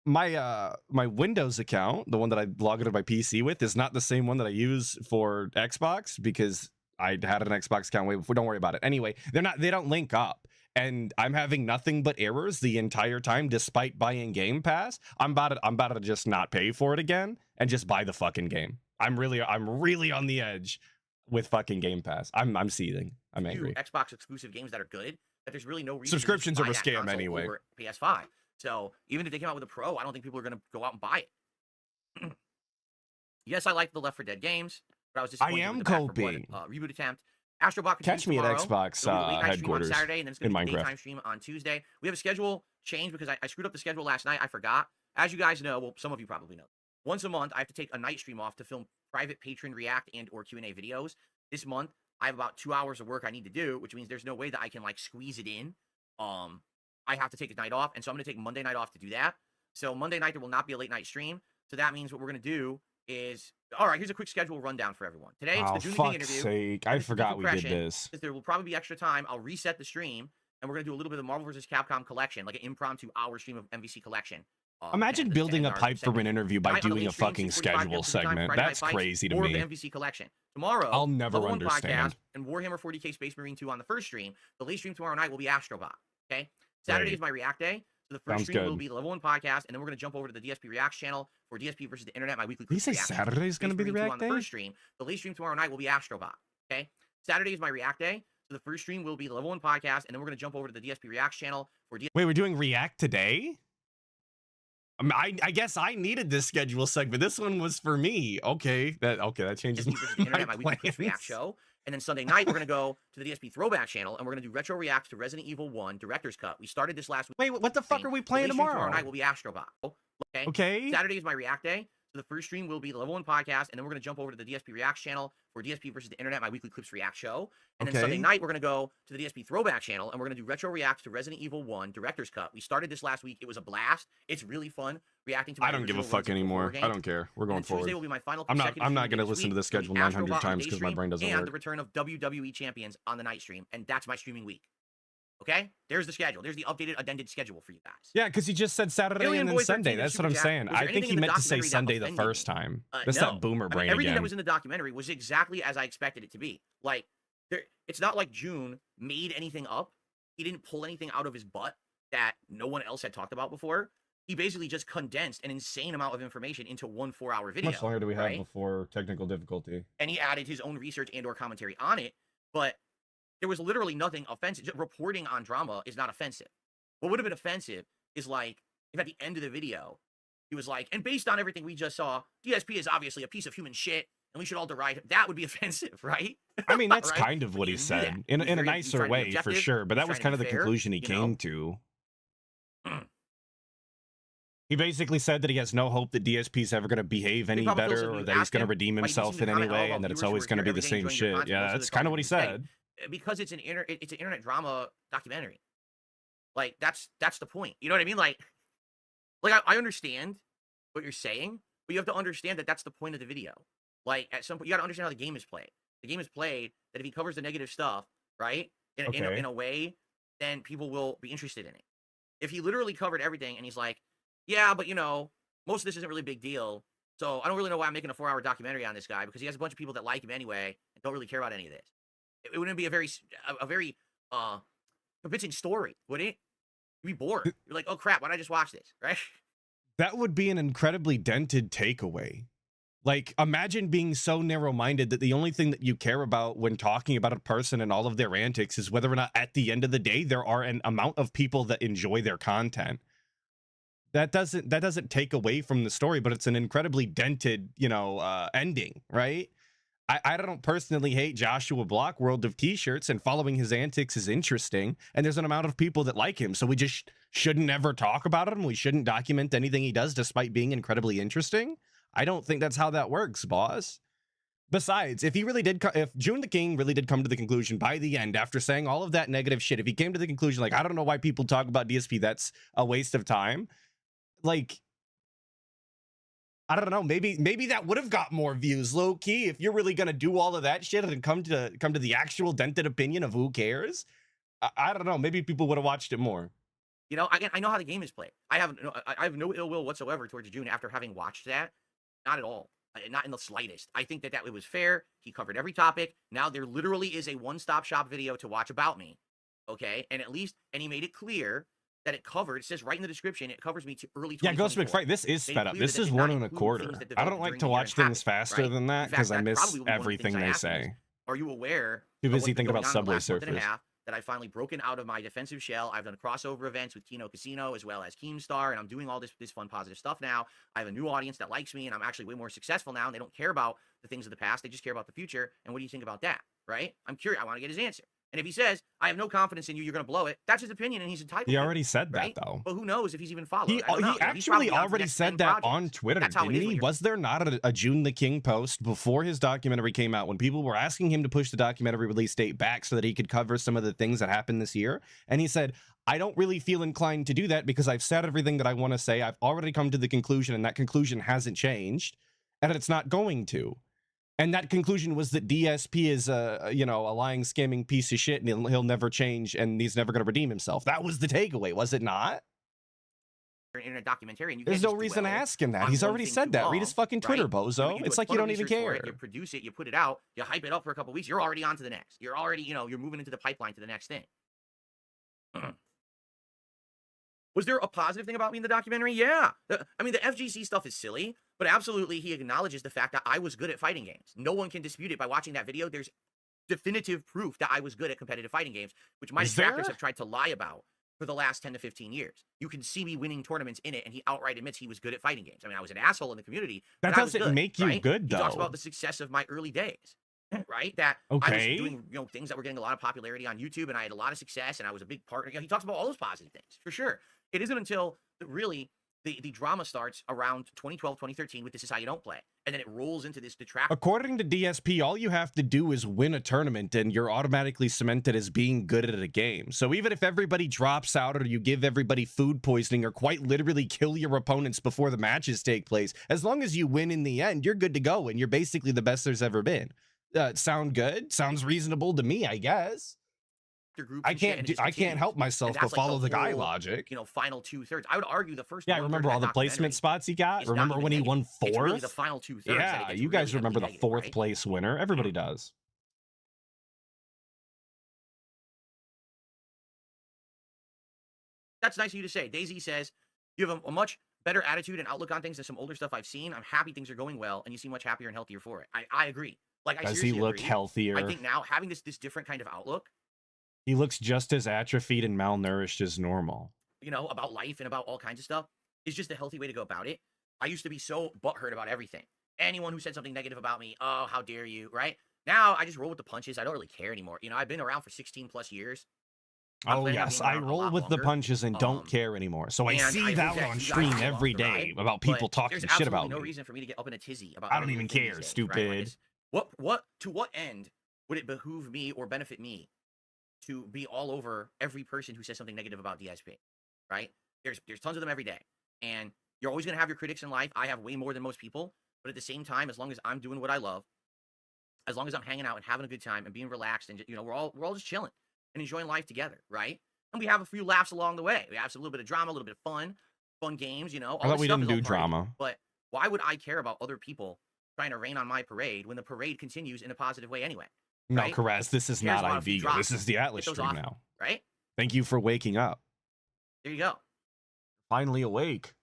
My Windows account, the one that I log into my PC with, is not the same one that I use for Xbox because I had an Xbox account way before. Don't worry about it. Anyway, they don't link up. And I'm having nothing but errors the entire time, despite buying Game Pass. I'm about to just not pay for it again and just buy the fucking game. I'm really on the edge with fucking Game Pass. I'm seething. I'm angry. Xbox exclusive games that are good, that there's really no reason. Subscriptions are a scam anyway. Over PS5. So even if they came out with a Pro, I don't think people are going to go out and buy it. Yes, I like the Left 4 Dead games, but I was disappointed. I am with the coping. Reboot attempt. Astrobot Catch me tomorrow. at Xbox headquarters on Saturday, and then it's going to be a Minecraft. daytime stream on Tuesday. We have a schedule change because I screwed up the schedule last night. I forgot. As you guys know, well, some of you probably know, once a month I have to take a night stream off to film private patron react and or Q&A videos. This month I have about 2 hours of work I need to do, which means there's no way that I can like squeeze it in. I have to take a night off, and so I'm going to take Monday night off to do that. So Monday night there will not be a late night stream. So that means what we're going to do is, all right, here's a quick schedule rundown for everyone. Today it's the Joon King interview. Sake. I forgot we did this. There will probably be extra time. I'll reset the stream, and we're going to do a little bit of Marvel vs. Capcom collection, like an impromptu hour stream of MVC collection. Imagine building up hype for an interview by doing a fucking schedule segment. That's crazy to me. The MVC collection. Tomorrow, I'll never Level 1 understand. Podcast and Warhammer 40k Space Marine 2 on the first stream. The late stream tomorrow night will be Astrobot. Okay? Saturday is my React day. So the first stream will be the Level 1 podcast, and then we're going to jump over to the DSP Reacts channel for DSP versus the Internet, my weekly. Did you say Saturday is going to be the React on day? The first stream. The late stream tomorrow night will be Astrobot. Okay? Saturday is my React day. So the first stream will be the Level 1 podcast, and then we're going to jump over to the DSP Reacts channel for DSP. Wait, we're doing React today? I guess I needed this schedule segment. This one was for me. Okay, that changes my weekly React show. And then Sunday night, we're going to go to the DSP Throwback channel, and we're going to do retro reacts to Resident Evil 1 Director's Cut. We started this last week. Wait, what the fuck are we playing tomorrow? Tomorrow night will be Astrobot. Okay. Saturday is my React day. So the first stream will be the Level 1 podcast, and then we're going to jump over to the DSP Reacts channel for DSP versus the Internet, my weekly Clips React show. And then Sunday night, we're going to go to the DSP Throwback channel, and we're going to do retro reacts to Resident Evil 1 Director's Cut. We started this last week. It was a blast. It's really fun reacting to my I don't give a fuck anymore. I don't care. We're going forward. Tuesday will be my final I'm not going to listen to the schedule 900 times because my brain doesn't work. And the return of WWE champions on the night stream, and that's my streaming week. Okay, there's the schedule. There's the updated, addended schedule for you guys. Yeah, because he just said Saturday and then Sunday. That's what I'm saying. I think he meant to say Sunday the first time. That's that boomer brain everything again. that was in the documentary was exactly as I expected it to be. Like, it's not like Joon made anything up. He didn't pull anything out of his butt that no one else had talked about before. He basically just condensed an insane amount of information into one 4-hour video. How much longer do we have before technical difficulty? And he added his own research and or commentary on it, but there was literally nothing offensive. Just reporting on drama is not offensive. What would have been offensive is like, if at the end of the video, he was like, and based on everything we just saw, DSP is obviously a piece of human shit, and we should all deride him. That would be offensive, right? I mean, that's kind of what he said, in a nicer way, for sure, but that was kind of the conclusion he came to. He basically said that he has no hope that DSP is ever going to behave any better, or that he's going to redeem himself in any way, and that it's always going to be the same shit. Yeah, that's kind of what he said. Because it's an internet drama documentary. Like, that's the point. You know what I mean? Like I understand what you're saying, but you have to understand that that's the point of the video. Like, at some point, you got to understand how the game is played. The game is played that if he covers the negative stuff, right, in a way, then people will be interested in it. If he literally covered everything and he's like, yeah, but, you know, most of this isn't really a big deal, so I don't really know why I'm making a 4-hour documentary on this guy, because he has a bunch of people that like him anyway and don't really care about any of this. It wouldn't be a very convincing story, would it? You'd be bored. You're like, oh crap, why did I just watch this, right? That would be an incredibly dented takeaway. Like, imagine being so narrow-minded that the only thing that you care about when talking about a person and all of their antics is whether or not at the end of the day there are an amount of people that enjoy their content. That doesn't take away from the story, but it's an incredibly dented, ending, right? I don't personally hate Joshua Block World of T-shirts, and following his antics is interesting, and there's an amount of people that like him, so we just shouldn't ever talk about him. We shouldn't document anything he does despite being incredibly interesting. I don't think that's how that works, boss. Besides, if he really did, if Joon the King really did come to the conclusion by the end, after saying all of that negative shit, if he came to the conclusion, like, I don't know why people talk about DSP, that's a waste of time, like, I don't know, maybe that would have got more views, low key. If you're really gonna do all of that shit and come to the actual dented opinion of who cares, I don't know, maybe people would have watched it more. You know, again, I know how the game is played. I have no ill will whatsoever towards Joon after having watched that. Not at all. Not in the slightest. I think that it was fair. He covered every topic. Now there literally is a one-stop shop video to watch about me. Okay? And he made it clear that it covered, it says right in the description, it covers me to early 2024. Yeah, Ghost McFright, this is sped up. This is 1 1/4. I don't like to watch things faster than that because I miss everything they say. Are you aware? Too busy thinking about Subway Surfers. That I've finally broken out of my defensive shell. I've done crossover events with Kino Casino as well as Keemstar, and I'm doing all this fun, positive stuff now. I have a new audience that likes me, and I'm actually way more successful now, and they don't care about the things of the past. They just care about the future. And what do you think about that, right? I'm curious. I want to get his answer. And if he says, I have no confidence in you, you're going to blow it, that's his opinion, and he's entitled to it. He already said that, right? though. But who knows if he's even followed. He actually already said that on Twitter, didn't he? Was there not a Joon the King post before his documentary came out when people were asking him to push the documentary release date back so that he could cover some of the things that happened this year? And he said, I don't really feel inclined to do that because I've said everything that I want to say. I've already come to the conclusion, and that conclusion hasn't changed, and it's not going to. And that conclusion was that DSP is a lying, scamming piece of shit, and he'll never change, and he's never going to redeem himself. That was the takeaway, was it not? In a documentary, and you there's no reason to ask him that. He's already said that. Read his fucking Twitter, bozo. It's like you don't even care. You produce it, you put it out, you hype it up for a couple weeks, you're already on to the next. You're already, you're moving into the pipeline to the next thing. Was there a positive thing about me in the documentary? Yeah. I mean, the FGC stuff is silly, but absolutely he acknowledges the fact that I was good at fighting games. No one can dispute it. By watching that video, there's definitive proof that I was good at competitive fighting games, which my detractors have tried to lie about for the last 10 to 15 years. You can see me winning tournaments in it, and he outright admits he was good at fighting games. I mean, I was an asshole in the community. That doesn't make you good, though. He talks about the success of my early days. Right? That I was doing, things that were getting a lot of popularity on YouTube, and I had a lot of success, and I was a big partner. He talks about all those positive things, for sure. It isn't until really the drama starts around 2012, 2013 with This Is How You Don't Play. And then it rolls into this detraction. According to DSP, all you have to do is win a tournament and you're automatically cemented as being good at a game. So even if everybody drops out or you give everybody food poisoning or quite literally kill your opponents before the matches take place, as long as you win in the end, you're good to go and you're basically the best there's ever been. Sound good? Sounds reasonable to me, I guess. I can't help myself but follow the guy logic. Final 2/3. I would argue the first. Yeah, remember all the placement spots he got? Remember when he won 4th? It's really the final 2/3. Yeah, you guys remember the 4th place winner. Everybody does. That's nice of you to say. Daisy says, you have a much better attitude and outlook on things than some older stuff I've seen. I'm happy things are going well, and you seem much happier and healthier for it. I agree. Like, does he look healthier? I think now having this different kind of outlook. He looks just as atrophied and malnourished as normal. About life and about all kinds of stuff. Is just a healthy way to go about it. I used to be so butthurt about everything. Anyone who said something negative about me, oh, how dare you, right? Now, I just roll with the punches. I don't really care anymore. I've been around for 16 plus years. Oh, yes, I roll with the punches and don't care anymore. So I see that on stream every day about people talking shit about me. There's no reason for me to get up in a tizzy about I don't even care, stupid. Right? To what end would it behoove me or benefit me to be all over every person who says something negative about DSP, right? There's tons of them every day. And you're always going to have your critics in life. I have way more than most people. But at the same time, as long as I'm doing what I love, as long as I'm hanging out and having a good time and being relaxed and, we're all just chilling and enjoying life together, right? And we have a few laughs along the way. We have a little bit of drama, a little bit of fun games, all I thought we didn't do drama. But why would I care about other people trying to rain on my parade when the parade continues in a positive way anyway? No, Caress, this is not iVegan. This is the Atlas stream now. Right? Thank you for waking up. There you go. Finally awake.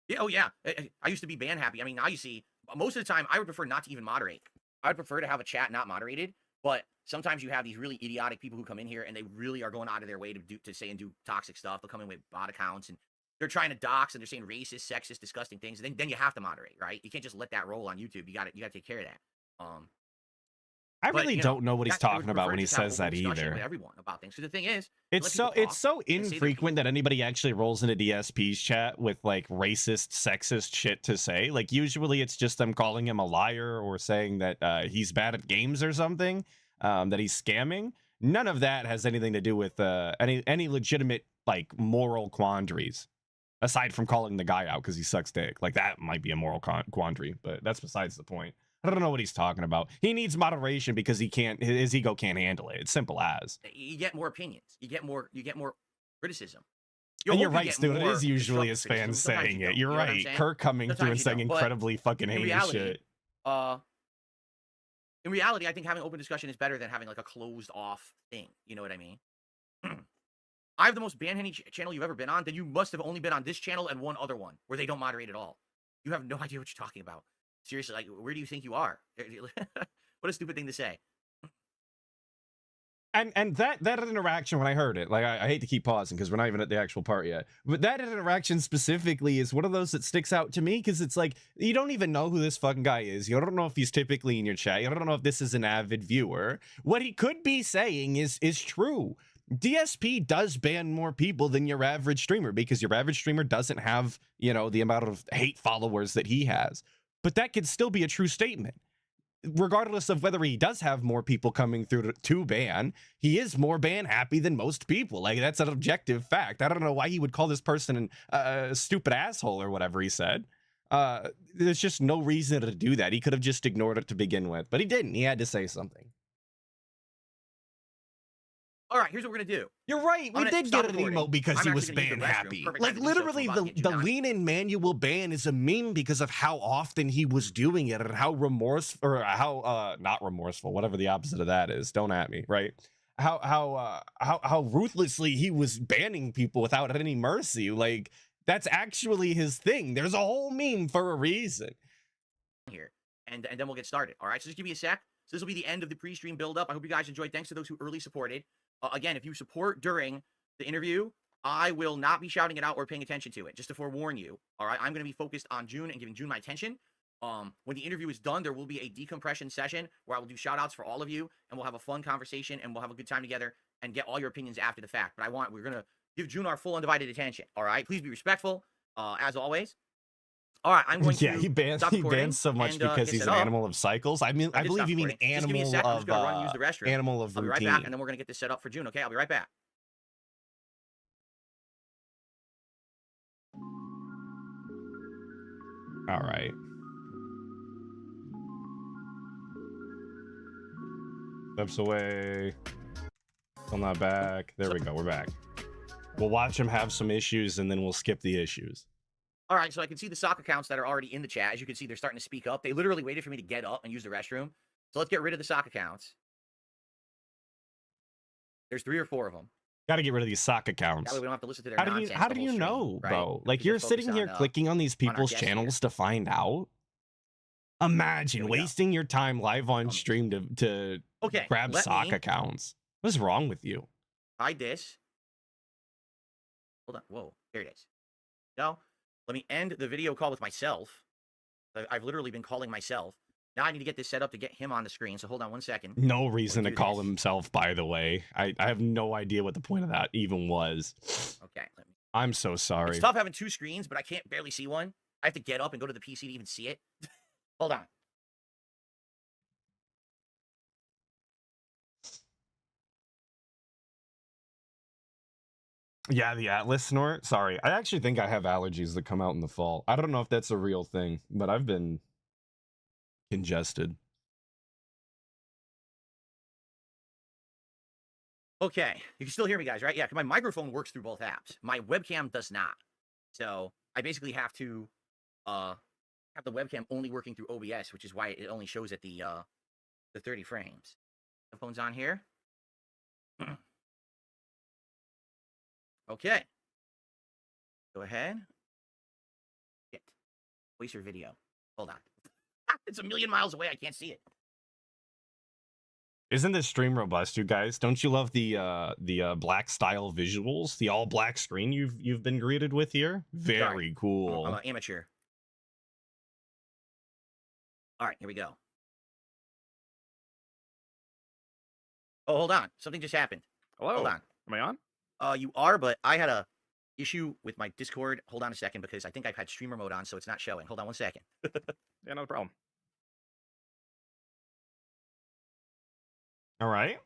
Yeah, oh yeah. I used to be ban happy. I mean, now you see, most of the time, I would prefer not to even moderate. I would prefer to have a chat not moderated. But sometimes you have these really idiotic people who come in here and they really are going out of their way to say and do toxic stuff. They'll come in with bot accounts and they're trying to dox and they're saying racist, sexist, disgusting things, then you have to moderate, right? You can't just let that roll on YouTube. You got to take care of that. I But, really you don't know what he's I would talking about prefer when he just have says open that discussion either. with everyone about things. So the thing is, It's let so people talk and say their infrequent piece. that anybody actually rolls into DSP's chat with like racist, sexist shit to say. Like usually it's just them calling him a liar or saying that he's bad at games or something, that he's scamming. None of that has anything to do with any legitimate like moral quandaries, aside from calling the guy out because he sucks dick. Like that might be a moral quandary, but that's besides the point. I don't know what he's talking about. He needs moderation because his ego can't handle it. It's simple as. You get more opinions. You get more criticism. And you're right, Stu. It is usually his fans saying it. You're right. Kirk coming through and saying incredibly fucking heinous shit. In reality, I think having open discussion is better than having like a closed off thing. You know what I mean? I have the most ban-handing channel you've ever been on. Then you must have only been on this channel and one other one where they don't moderate at all. You have no idea what you're talking about. Seriously, like, where do you think you are? What a stupid thing to say. And that interaction, when I heard it, like I hate to keep pausing because we're not even at the actual part yet, but that interaction specifically is one of those that sticks out to me because it's like you don't even know who this fucking guy is. You don't know if he's typically in your chat. You don't know if this is an avid viewer. What he could be saying is true. DSP does ban more people than your average streamer because your average streamer doesn't have, you know, the amount of hate followers that he has. But that could still be a true statement. Regardless of whether he does have more people coming through to ban, he is more ban happy than most people. Like, that's an objective fact. I don't know why he would call this person a stupid asshole or whatever he said. There's just no reason to do that. He could have just ignored it to begin with, but he didn't. He had to say something. All right, here's what we're gonna do. You're right. We did get an emote because he was ban happy. Like literally, the lean in manual ban is a meme because of how often he was doing it and how remorseful, or how not remorseful, whatever the opposite of that is. Don't at me, right? How ruthlessly he was banning people without any mercy. Like that's actually his thing. There's a whole meme for a reason. Here, and then we'll get started. All right, so just give me a sec. So this will be the end of the pre-stream build-up. I hope you guys enjoyed. Thanks to those who early supported. Again, if you support during the interview, I will not be shouting it out or paying attention to it, just to forewarn you. All right, I'm going to be focused on Joon and giving Joon my attention. When the interview is done, there will be a decompression session where I will do shout-outs for all of you, and we'll have a fun conversation, and we'll have a good time together and get all your opinions after the fact. But we're going to give Joon our full undivided attention. All right, please be respectful, as always. All right, I'm going to he bans so much because he's an animal of cycles. I mean, I believe you mean animal of I'm just gonna run and use the restroom. Animal of routine. I'll be right back, and then we're gonna get this set up for Joon. Okay, I'll be right back. All right. Steps away. Still not back. There we go. We're back. We'll watch him have some issues, and then we'll skip the issues. All right, so I can see the sock accounts that are already in the chat. As you can see, they're starting to speak up. They literally waited for me to get up and use the restroom. So let's get rid of the sock accounts. There's 3 or 4 of them. Got to get rid of these sock accounts. That way we don't have to listen to their nonsense. How do you know, right? bro? Like, you're sitting here clicking on these people's channels to find out? Imagine wasting your time live on stream to grab sock accounts. What's wrong with you? Hide this. Hold on. Whoa. There it is. No. Let me end the video call with myself. I've literally been calling myself. Now I need to get this set up to get him on the screen. So hold on one second. No reason to call himself, by the way. I have no idea what the point of that even was. Okay. I'm so sorry. It's tough having 2 screens, but I can't barely see one. I have to get up and go to the PC to even see it. Hold on. Yeah, the Atlas snort. Sorry. I actually think I have allergies that come out in the fall. I don't know if that's a real thing, but I've been congested. Okay. You can still hear me, guys, right? Yeah, because my microphone works through both apps. My webcam does not. So I basically have to have the webcam only working through OBS, which is why it only shows at the 30 frames. The phone's on here. Okay. Go ahead. Shit. Waste your video. Hold on. It's a million miles away. I can't see it. Isn't this stream robust, you guys? Don't you love the black style visuals, the all black screen you've been greeted with here? Very Sorry. cool. I'm an amateur. All right, here we go. Oh, hold on. Something just happened. Hello. Hold on. Am I on? You are, but I had a issue with my Discord. Hold on a second, because I think I've had streamer mode on, so it's not showing. Hold on one second. Yeah, no problem. All right.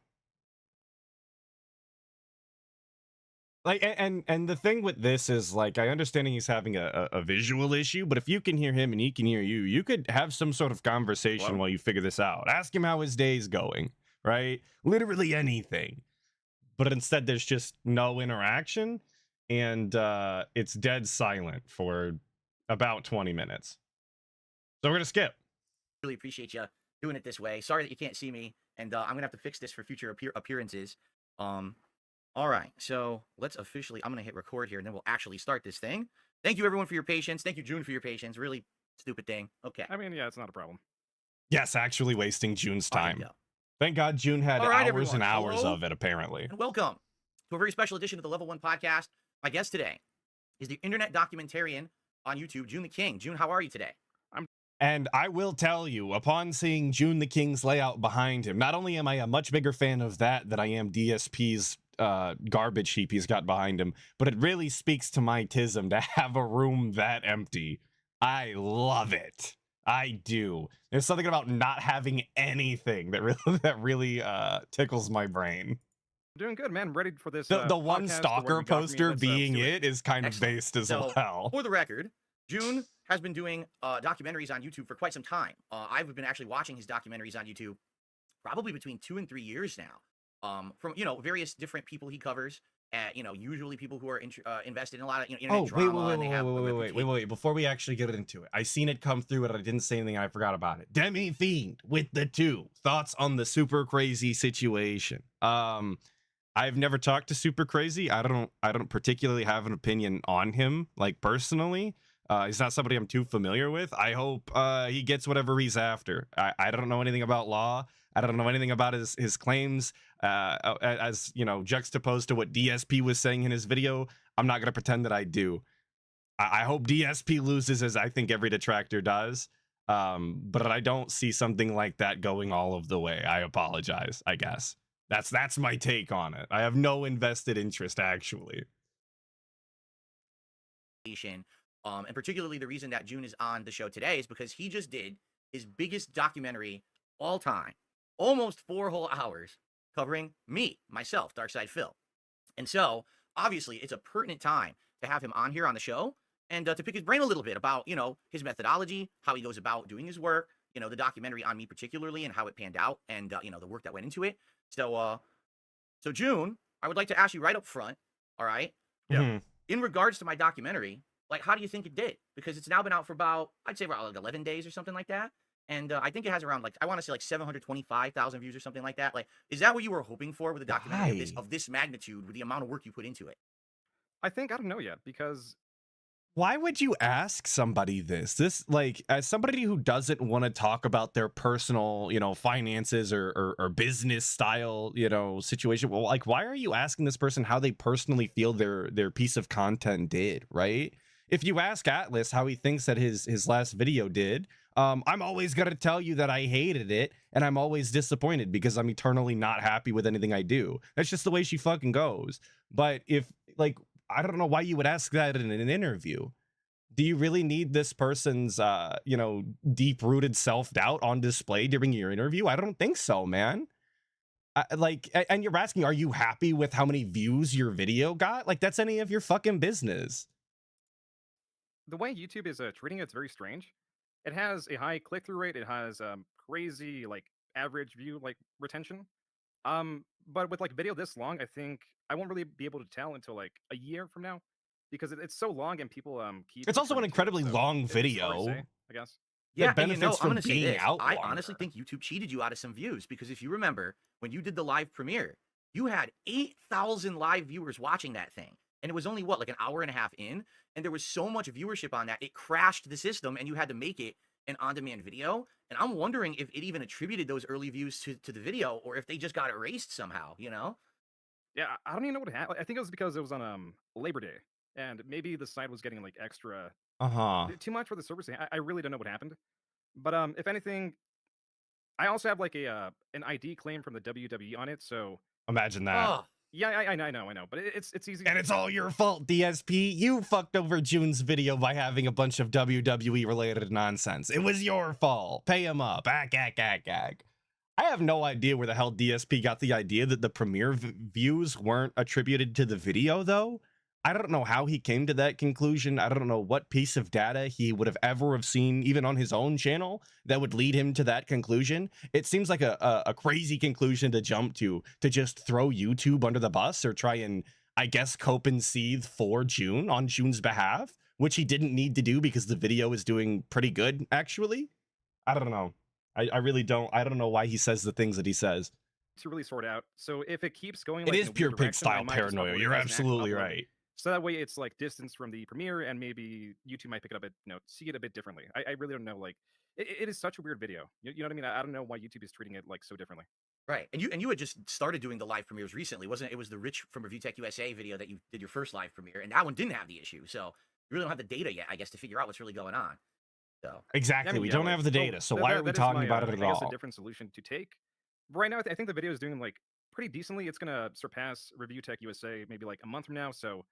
Like, and the thing with this is, like, I understand he's having a visual issue, but if you can hear him and he can hear you, you could have some sort of conversation Hello? while you figure this out. Ask him how his day's going, right? Literally anything. But instead, there's just no interaction, and it's dead silent for about 20 minutes. So we're gonna skip. Really appreciate you doing it this way. Sorry that you can't see me, and I'm gonna have to fix this for future appearances. All right, so let's officially. I'm gonna hit record here, and then we'll actually start this thing. Thank you, everyone, for your patience. Thank you, Joon, for your patience. Really stupid thing. Okay. I mean, yeah, it's not a problem. Yes, actually wasting June's There you time. go. Thank God June had All right, hours everyone. and hours Hello? of it, apparently. And welcome to a very special edition of the Level 1 podcast. My guest today is the internet documentarian on YouTube, Joon the King. Joon, how are you today? And I will tell you, upon seeing Joon the King's layout behind him, not only am I a much bigger fan of that than I am DSP's garbage heap he's got behind him, but it really speaks to my tism to have a room that empty. I love it. I do. There's something about not having anything that really tickles my brain. Doing good, man. I'm ready for this. The one podcast, the stalker where you got me. poster Let's being do it is kind of Excellent. based as So, well. For the record, Joon has been doing documentaries on YouTube for quite some time. I've been actually watching his documentaries on YouTube probably between 2 and 3 years now. From various different people he covers. Usually people who are invested in a lot of internet drama. And they have wait. Before we actually get into it, I seen it come through and I didn't say anything. I forgot about it. Demi Fiend with the 2 thoughts on the Super Crazy situation. I've never talked to Super Crazy. I don't particularly have an opinion on him, like, personally. He's not somebody I'm too familiar with. I hope he gets whatever he's after. I don't know anything about law. I don't know anything about his claims, as juxtaposed to what DSP was saying in his video. I'm not going to pretend that I do. I hope DSP loses, as I think every detractor does. But I don't see something like that going all of the way. I apologize, I guess. That's my take on it. I have no invested interest, actually. And particularly the reason that Joon is on the show today is because he just did his biggest documentary all time, almost 4 whole hours, covering me, myself, Darkside Phil. And so, obviously, it's a pertinent time to have him on here on the show and to pick his brain a little bit about, his methodology, how he goes about doing his work, the documentary on me particularly and how it panned out and, the work that went into it. So Joon, I would like to ask you right up front, all right? Yeah. In regards to my documentary, like, how do you think it did? Because it's now been out for about, I'd say around like 11 days or something like that. And I think it has around, like, I want to say like 725,000 views or something like that. Like, is that what you were hoping for with a documentary of this magnitude, with the amount of work you put into it? I don't know yet, because Why would you ask somebody this, like, as somebody who doesn't want to talk about their personal, finances or business style, situation? Well, like, why are you asking this person how they personally feel their piece of content did, right? If you ask Atlas how he thinks that his last video did, I'm always going to tell you that I hated it, and I'm always disappointed because I'm eternally not happy with anything I do. That's just the way she fucking goes. But if, like, I don't know why you would ask that in an interview. Do you really need this person's, deep-rooted self-doubt on display during your interview? I don't think so, man. And you're asking, are you happy with how many views your video got? Like, that's any of your fucking business. the way YouTube is treating it's very strange. It has a high click-through rate. It has crazy, like, average view, like, retention. But with, like, video this long, I think I won't really be able to tell until, like, a year from now, because it's so long and people keep. It's also an returning to it, incredibly so long it's hard to video. say, I guess. Yeah, and benefits I'm from gonna say being this. out I longer. honestly think YouTube cheated you out of some views, because if you remember when you did the live premiere, you had 8,000 live viewers watching that thing, and it was only like an hour and a half in, and there was so much viewership on that it crashed the system, and you had to make it an on-demand video, and I'm wondering if it even attributed those early views to the video, or if they just got erased somehow, you know? Yeah, I don't even know what happened. I think it was because it was on Labor Day, and maybe the site was getting like extra Uh-huh. too much for the servers. I really don't know what happened. But if anything, I also have like a an ID claim from the WWE on it. So Imagine that. Oh, yeah, I know. But it's easy. And it's all your fault, DSP. You fucked over Joon's video by having a bunch of WWE related nonsense. It was your fault. Pay him up. Ack. I have no idea where the hell DSP got the idea that the premiere views weren't attributed to the video, though. I don't know how he came to that conclusion. I don't know what piece of data he would have ever have seen, even on his own channel, that would lead him to that conclusion. It seems like a crazy conclusion to jump to just throw YouTube under the bus or try and, I guess, cope and seethe for Joon on Joon's behalf, which he didn't need to do because the video is doing pretty good, actually. I don't know. I really don't. I don't know why he says the things that he says. To really sort out. So if it keeps going, It like, is in a pure weird pig direction, I style might just paranoia. upload it You're as an actual absolutely upload. right. So that way it's like distance from the premiere, and maybe YouTube might pick it up, see it a bit differently. I really don't know. Like, it is such a weird video. You know what I mean? I don't know why YouTube is treating it like so differently. right. And you had just started doing the live premieres recently, wasn't it? It was the Rich from Review Tech USA video that you did your first live premiere, and that one didn't have the issue. So you really don't have the data yet, I guess, to figure out what's really going on. So Exactly. I mean, we yeah, don't like, have the data. So why are we that is talking my, about it I at guess a all? different solution to take. Right now, I think the video is doing like pretty decently. It's gonna surpass Review Tech USA maybe like a month from now. So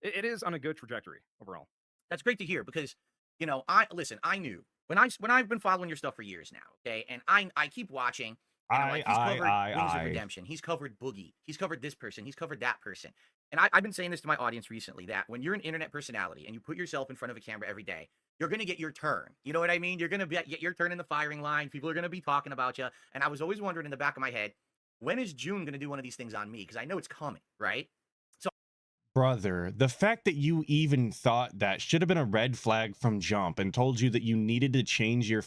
it is on a good trajectory overall. that's great to hear because, I knew when I've been following your stuff for years now, okay, and I keep watching. And I'm like, he's covered Wings of Redemption. He's covered Boogie. He's covered this person. He's covered that person. And I've been saying this to my audience recently, that when you're an internet personality and you put yourself in front of a camera every day, you're going to get your turn. You know what I mean? You're going to get your turn in the firing line. People are going to be talking about you. And I was always wondering in the back of my head, when is Joon going to do one of these things on me? Because I know it's coming, right? Brother, the fact that you even thought that should have been a red flag from jump and told you that you needed to change your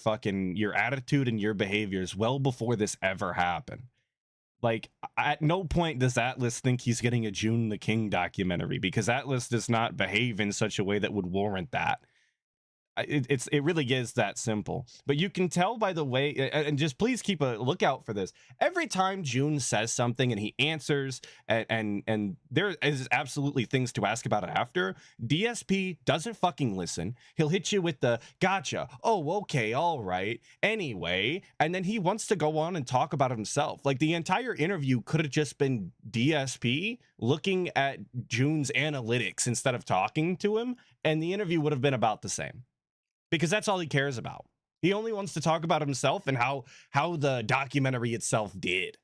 attitude and your behaviors well before this ever happened. Like, at no point does Atlas think he's getting a Joon the King documentary, because Atlas does not behave in such a way that would warrant that. It really is that simple. But you can tell by the way, and just please keep a lookout for this. Every time Joon says something and he answers, and there is absolutely things to ask about it after, DSP doesn't fucking listen. He'll hit you with the gotcha. Oh, okay, all right. Anyway, and then he wants to go on and talk about himself. Like, the entire interview could have just been DSP looking at Joon's analytics instead of talking to him, and the interview would have been about the same. Because that's all he cares about. He only wants to talk about himself and how the documentary itself did.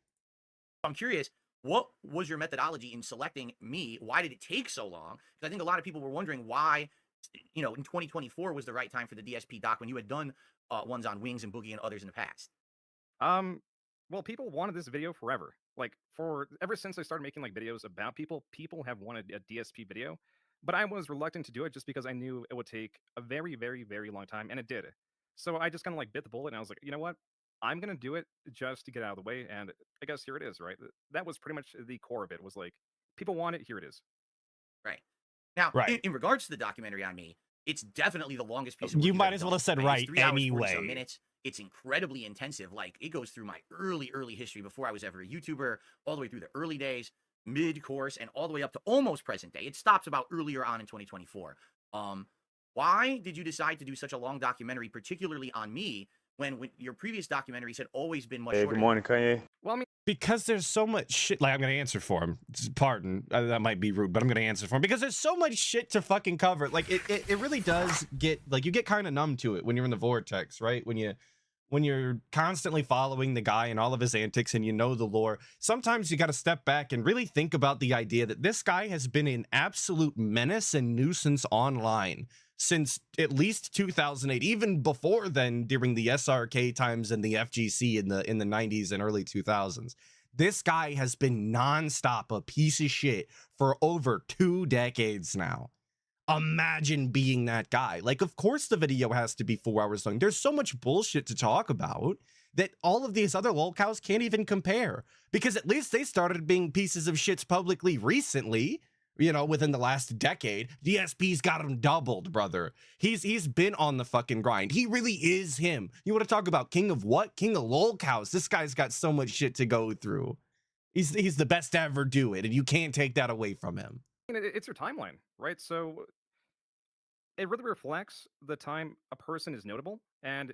I'm curious, what was your methodology in selecting me? Why did it take so long? Because I think a lot of people were wondering why, in 2024 was the right time for the DSP doc when you had done ones on Wings and Boogie and others in the past. Well, people wanted this video forever. Like, ever since I started making like videos about people have wanted a DSP video. But I was reluctant to do it just because I knew it would take a very, very, very long time, and it did. So I just kind of like bit the bullet, and I was like, you know what? I'm gonna do it just to get out of the way, and I guess here it is, right? That was pretty much the core of it. Was like, people want it, here it is. Right. Now, Right. In regards to the documentary on me, it's definitely the longest piece of work You you've might ever as well done, have said It's right 3 hours, 40 anyway. some minutes. It's incredibly intensive. Like, it goes through my early history before I was ever a YouTuber, all the way through the early days, mid-course, and all the way up to almost present day. It stops about earlier on in 2024. Why did you decide to do such a long documentary, particularly on me, when your previous documentaries had always been much shorter? Good morning, Kanye. Well, I mean, Because there's so much shit. Like, I'm going to answer for him. Pardon. That might be rude, but I'm going to answer for him. Because there's so much shit to fucking cover. Like, it really does get, like, you get kind of numb to it when you're in the vortex, right? When you're constantly following the guy and all of his antics and you know the lore, sometimes you got to step back and really think about the idea that this guy has been an absolute menace and nuisance online since at least 2008, even before then, during the SRK times and the FGC in the 90s and early 2000s. This guy has been nonstop a piece of shit for over 2 decades now. Imagine being that guy. Like, of course the video has to be 4 hours long. There's so much bullshit to talk about that all of these other lolcows can't even compare, because at least they started being pieces of shits publicly recently. you know, within the last decade. DSP's got him doubled, brother. He's been on the fucking grind. He really is him. You want to talk about king of what? King of lol cows. This guy's got so much shit to go through. He's the best to ever do it, and you can't take that away from him. It's your timeline, right? So it really reflects the time a person is notable. And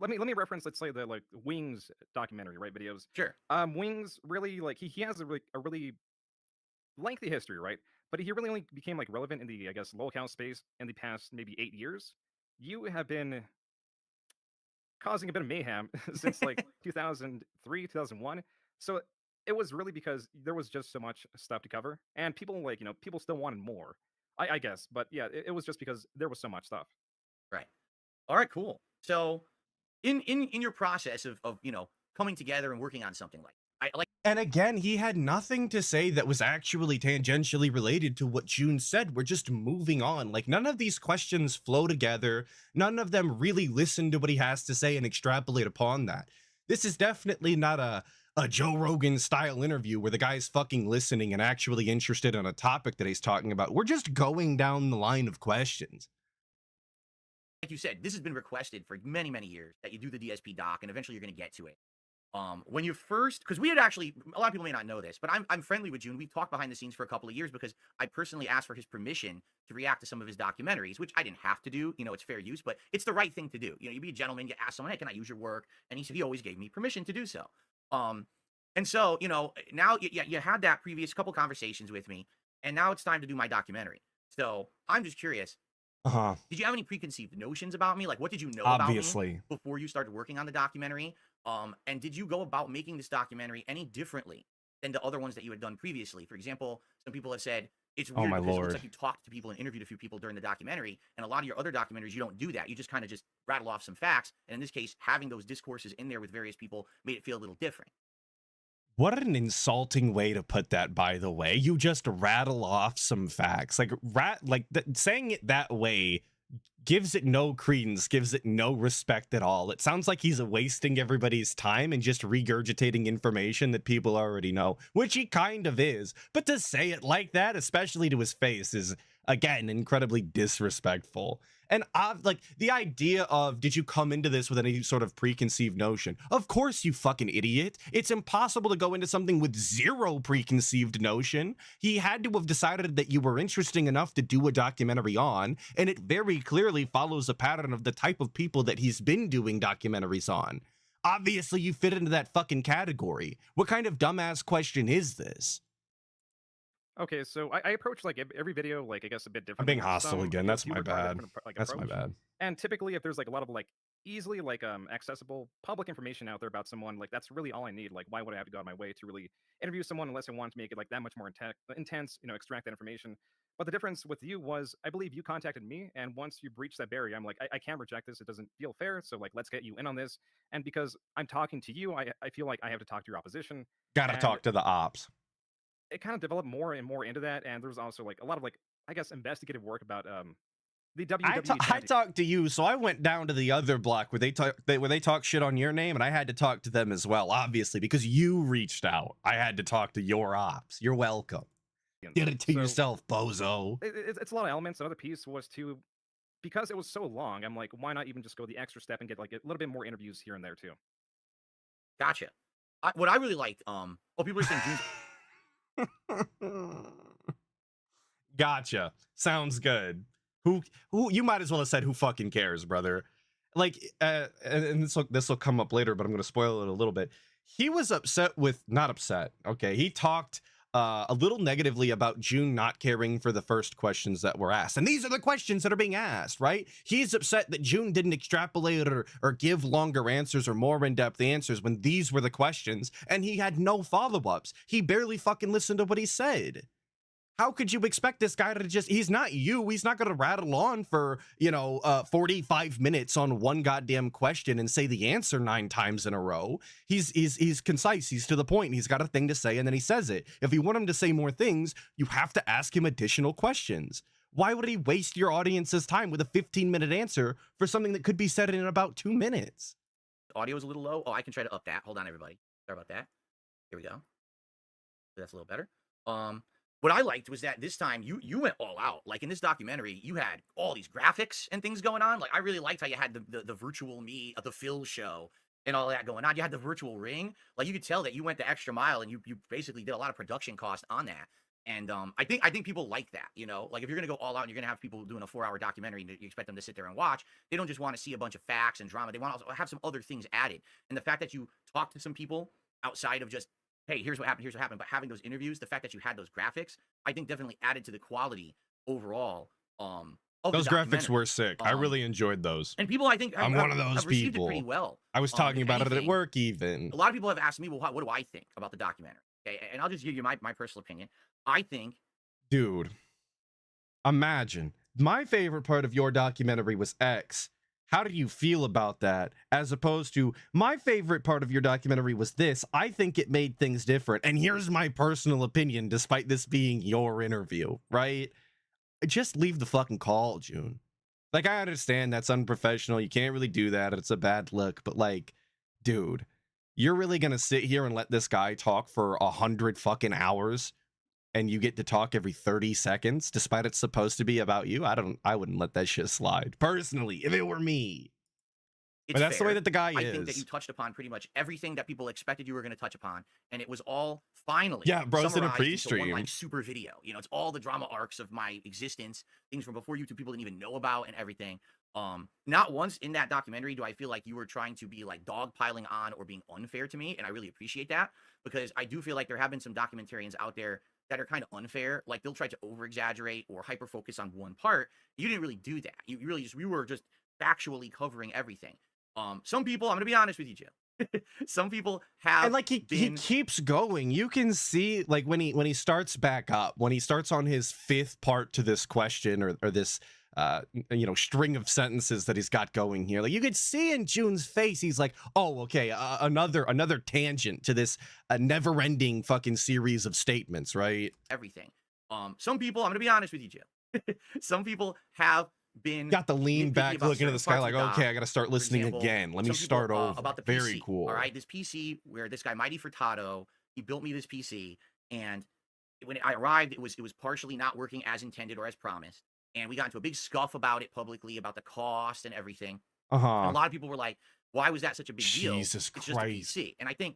let me reference, let's say, the like Wings documentary, right? Videos. Sure. Wings really, like, he has a really lengthy history, right? But he really only became like relevant in the, I guess, low account space in the past maybe 8 years. You have been causing a bit of mayhem since like 2003, 2001. So it was really because there was just so much stuff to cover, and people, like, people still wanted more. I guess, but yeah, it was just because there was so much stuff. Right. All right, cool. So in your process of coming together and working on something like And again, he had nothing to say that was actually tangentially related to what Joon said. We're just moving on. Like, none of these questions flow together. None of them really listen to what he has to say and extrapolate upon that. This is definitely not a Joe Rogan style interview where the guy's fucking listening and actually interested in a topic that he's talking about. We're just going down the line of questions. like you said, this has been requested for many, many years that you do the DSP doc, and eventually you're going to get to it. When you first, because we had actually, a lot of people may not know this, but I'm friendly with Joon. We've talked behind the scenes for a couple of years because I personally asked for his permission to react to some of his documentaries, which I didn't have to do. It's fair use, but it's the right thing to do. You be a gentleman, you ask someone, hey, can I use your work? And he always gave me permission to do so. And so, now you had that previous couple conversations with me, and now it's time to do my documentary. So I'm just curious. Did you have any preconceived notions about me? Like, what did you know about me before you started working on the documentary? And did you go about making this documentary any differently than the other ones that you had done previously? For example, some people have said it's weird because it looks like you talked to people and interviewed a few people during the documentary, and a lot of your other documentaries, you don't do that. You just kind of just rattle off some facts. And in this case, having those discourses in there with various people made it feel a little different. What an insulting way to put that, by the way. You just rattle off some facts. Saying it that way gives it no credence, gives it no respect at all. It sounds like he's wasting everybody's time and just regurgitating information that people already know, which he kind of is. But to say it like that, especially to his face, is, again, incredibly disrespectful. And like, the idea of, did you come into this with any sort of preconceived notion? Of course, you fucking idiot. It's impossible to go into something with zero preconceived notion. He had to have decided that you were interesting enough to do a documentary on, and it very clearly follows a pattern of the type of people that he's been doing documentaries on. Obviously, you fit into that fucking category. What kind of dumbass question is this? Okay, so I approach like every video, like, I guess, a bit different. I'm being hostile again. That's my bad. That's my approach. bad. And typically, if there's like a lot of like easily like accessible public information out there about someone, like, that's really all I need. Like, why would I have to go out of my way to really interview someone unless I want to make it like that much more intense, extract that information? But the difference with you was, I believe you contacted me, and once you breached that barrier, I'm like, I can't reject this. It doesn't feel fair. So, like, let's get you in on this. And because I'm talking to you, I feel like I have to talk to your opposition. Gotta talk to the ops. It kind of developed more and more into that, and there's also like a lot of, like, I guess, investigative work about the WWE. I talked to you, so I went down to the other block where they talk shit on your name, and I had to talk to them as well, obviously, because you reached out. I had to talk to your ops. You're welcome. Get it to yourself, bozo. It's a lot of elements. Another piece was to, because it was so long, I'm like, why not even just go the extra step and get like a little bit more interviews here and there too? Gotcha. What I really liked, people are saying Joon's Gotcha. Sounds good. Who you might as well have said who fucking cares, brother. Like, and this will come up later, but I'm going to spoil it a little bit. He was not upset. Okay. He talked a little negatively about Joon not caring for the first questions that were asked. And these are the questions that are being asked, right? He's upset that Joon didn't extrapolate or give longer answers or more in-depth answers when these were the questions, and he had no follow-ups. He barely fucking listened to what he said. How could you expect this guy to just, he's not you. He's not going to rattle on for, 45 minutes on one goddamn question and say the answer 9 times in a row. He's concise. He's to the point. He's got a thing to say, and then he says it. If you want him to say more things, you have to ask him additional questions. Why would he waste your audience's time with a 15-minute answer for something that could be said in about 2 minutes? Audio is a little low. Oh, I can try to up that. Hold on, everybody. Sorry about that. Here we go. That's a little better. what I liked was that this time you went all out. Like in this documentary, you had all these graphics and things going on. Like I really liked how you had the virtual me of the Phil show and all that going on. You had the virtual ring. Like you could tell that you went the extra mile and you basically did a lot of production cost on that. And I think people like that, you know, like if you're gonna go all out and you're gonna have people doing a 4-hour documentary and you expect them to sit there and watch, they don't just want to see a bunch of facts and drama. They want to also have some other things added. And the fact that you talk to some people outside of just, hey, here's what happened, but having those interviews, the fact that you had those graphics, I think definitely added to the quality overall. Of Those the graphics documentary. were sick. I really enjoyed those. And people, I think, I'm one of those have received people. it pretty well. I was talking If about it at anything, work even. a lot of people have asked me, well, what do I think about the documentary? Okay, and I'll just give you my personal opinion. I think, Dude, imagine my favorite part of your documentary was X. How do you feel about that? As opposed to my favorite part of your documentary was this. I think it made things different. And here's my personal opinion, despite this being your interview, right? Just leave the fucking call, Joon. Like, I understand that's unprofessional. You can't really do that. It's a bad look. But like, dude, you're really gonna sit here and let this guy talk for 100 fucking hours and you get to talk every 30 seconds despite it's supposed to be about you? I wouldn't let that shit slide personally if it were me. it's But that's the way fair. that the guy I think that you is. touched upon pretty much everything that people expected you were going to touch upon, and it was all finally Yeah, bro, it's in a summarized into one, pre-stream. like, super video. You know, it's all the drama arcs of my existence, things from before YouTube people didn't even know about, and everything. Not once in that documentary do I feel like you were trying to be like dogpiling on or being unfair to me, and I really appreciate that, because I do feel like there have been some documentarians out there that are kind of unfair. Like they'll try to over exaggerate or hyper focus on one part. You didn't really do that. You really just, we were just factually covering everything. Some people, I'm gonna be honest with you, Jim. Some people have, And like he keeps going. You can see like when he starts back up, when he starts on his 5th part to this question or this you know, string of sentences that he's got going here. Like you could see in Joon's face, he's like, oh, okay, another tangent to this never-ending fucking series of statements, right? everything. Some people, I'm gonna be honest with you, Jim. Some people have been Got the lean nitpicky back, about looking at the certain sky parts like, of the okay, doc. I gotta start For listening example, again. Let me some people, start over. about the Very PC. cool. All right, this PC where this guy Mighty Furtado, he built me this PC, and when I arrived, it was partially not working as intended or as promised, and we got into a big scuff about it publicly, about the cost and everything. And a lot of people were like, "Why was that such a big deal? Jesus It's just a Christ. PC." And I think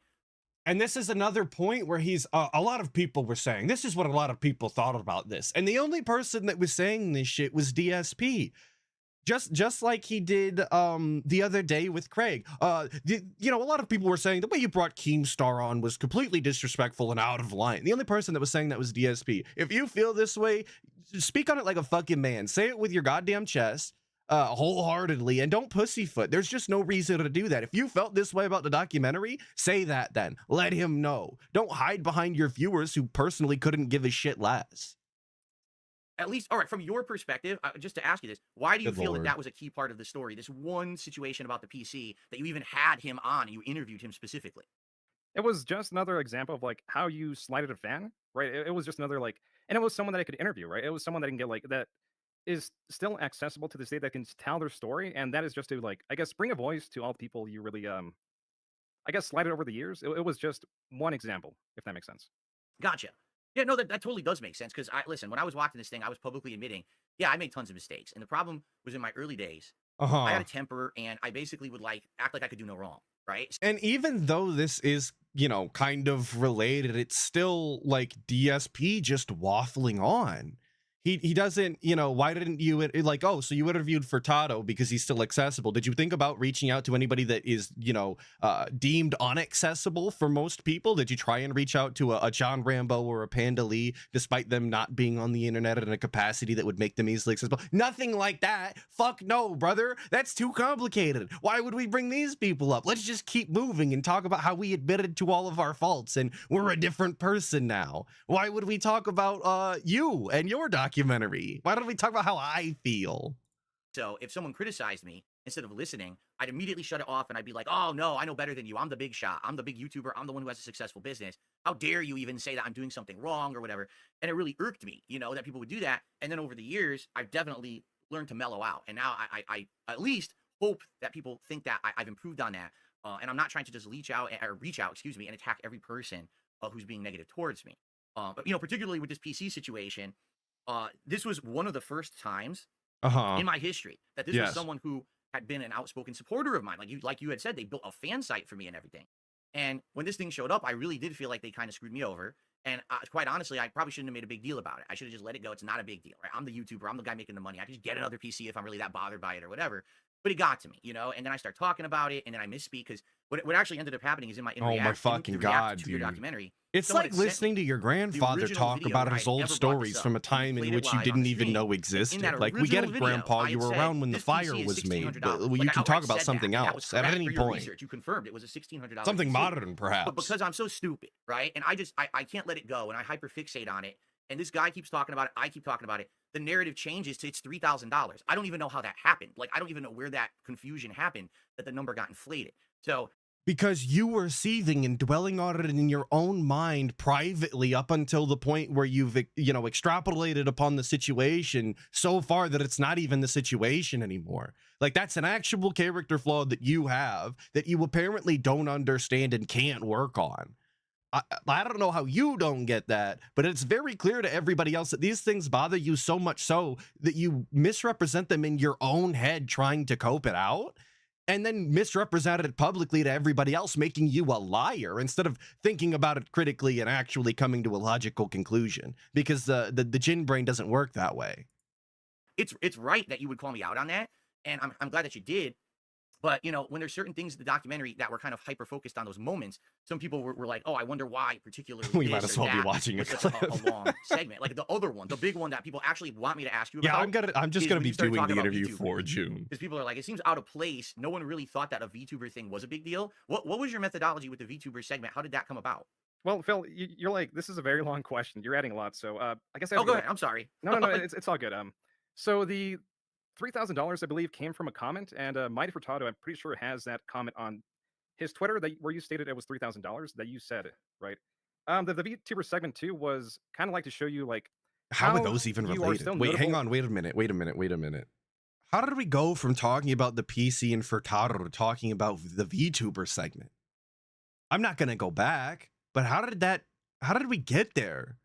And this is another point where he's a lot of people were saying this is what a lot of people thought about this, and the only person that was saying this shit was DSP, just like he did the other day with Craig. You know, a lot of people were saying the way you brought Keemstar on was completely disrespectful and out of line. The only person that was saying that was DSP. If you feel this way, speak on it like a fucking man. Say it with your goddamn chest. Wholeheartedly, and don't pussyfoot. There's just no reason to do that. If you felt this way about the documentary, say that then. Let him know. Don't hide behind your viewers who personally couldn't give a shit less. at least, all right, from your perspective, just to ask you this, why do you Good feel Lord. that that was a key part of the story? This one situation about the PC that you even had him on and you interviewed him specifically. It was just another example of like how you slighted a fan, right? It was just another like, and it was someone that I could interview, right? It was someone that I can get like that is still accessible to this day that can tell their story, and that is just to like, I guess, bring a voice to all the people you really, I guess, slighted over the years. It was just one example, if that makes sense. Gotcha. Yeah, no, that totally does make sense. Because listen, when I was watching this thing, I was publicly admitting, yeah, I made tons of mistakes, and the problem was in my early days. I had a temper, and I basically would like act like I could do no wrong, right? And even though this is, you know, kind of related, it's still like DSP just waffling on. He doesn't, you know, why didn't you, like, oh, so you interviewed Furtado because he's still accessible. Did you think about reaching out to anybody that is, you know, deemed unaccessible for most people? Did you try and reach out to a John Rambo or a Panda Lee, despite them not being on the internet in a capacity that would make them easily accessible? Nothing like that. Fuck no, brother. That's too complicated. Why would we bring these people up? Let's just keep moving and talk about how we admitted to all of our faults and we're a different person now. Why would we talk about you and your documentary? Why don't we talk about how I feel? So if someone criticized me, instead of listening, I'd immediately shut it off and I'd be like, oh no, I know better than you. I'm the big shot. I'm the big YouTuber. I'm the one who has a successful business. How dare you even say that I'm doing something wrong or whatever? And it really irked me, you know, that people would do that. And then over the years, I've definitely learned to mellow out. And now I at least hope that people think that I've improved on that. And I'm not trying to just reach out, excuse me, and attack every person who's being negative towards me. You know, particularly with this PC situation, this was one of the first times Uh-huh. in my history that this Yes. was someone who had been an outspoken supporter of mine. Like you had said, they built a fan site for me and everything. And when this thing showed up, I really did feel like they kind of screwed me over. And quite honestly, I probably shouldn't have made a big deal about it. I should have just let it go. It's not a big deal, right? I'm the YouTuber. I'm the guy making the money. I can just get another PC if I'm really that bothered by it or whatever. But it got to me, you know? And then I start talking about it, and then I misspeak because what actually ended up happening is in Oh my fucking God, to your dude. documentary. It's someone like had sent listening to your grandfather original talk video about where his I old never brought this stories up. from a He time in played it which you live on didn't the even stream. know In existed. that Like, we get it, original video, Grandpa. I You were said, around when the "This fire PC is was made. $1,600." But Like, you I can talk outright about said something that. That was else at correct any for your point. research. You confirmed it was a $1,600 Something PC. modern, perhaps. But because I'm so stupid, right? And I can't let it go, and I hyperfixate on it. And this guy keeps talking about it. I keep talking about it. The narrative changes to it's $3,000. I don't even know how that happened. Like, I don't even know where that confusion happened, that the number got inflated. So Because you were seething and dwelling on it in your own mind privately up until the point where you've, you know, extrapolated upon the situation so far that it's not even the situation anymore. Like, that's an actual character flaw that you have that you apparently don't understand and can't work on. I don't know how you don't get that, but it's very clear to everybody else that these things bother you so much so that you misrepresent them in your own head trying to cope it out, and then misrepresent it publicly to everybody else, making you a liar instead of thinking about it critically and actually coming to a logical conclusion, because the Jin brain doesn't work that way. it's right that you would call me out on that, and I'm glad that you did. But, you know, when there's certain things in the documentary that were kind of hyper-focused on those moments, some people were like, oh, I wonder why particularly We this might as or well be that watching a was such clip. a long segment. Like the other one, the big one that people actually want me to ask you Yeah, about. I'm just is gonna when be you started doing talking the about interview VTubers. for June. Because people are like, it seems out of place. No one really thought that a VTuber thing was a big deal. What was your methodology with the VTuber segment? How did that come about? Well, Phil, you're like, this is a very long question. You're adding a lot, so I guess I Oh, have to go go. ahead. I'm sorry. No, it's all good. So the $3,000, I believe, came from a comment, and Mighty Furtado, I'm pretty sure, has that comment on his Twitter where you stated it was $3,000 that you said, right? The VTuber segment too was kind of like to show you like How are those even you are related? still Wait, hang notable- on. Wait a minute. How did we go from talking about the PC and Furtado to talking about the VTuber segment? I'm not going to go back, but how did we get there?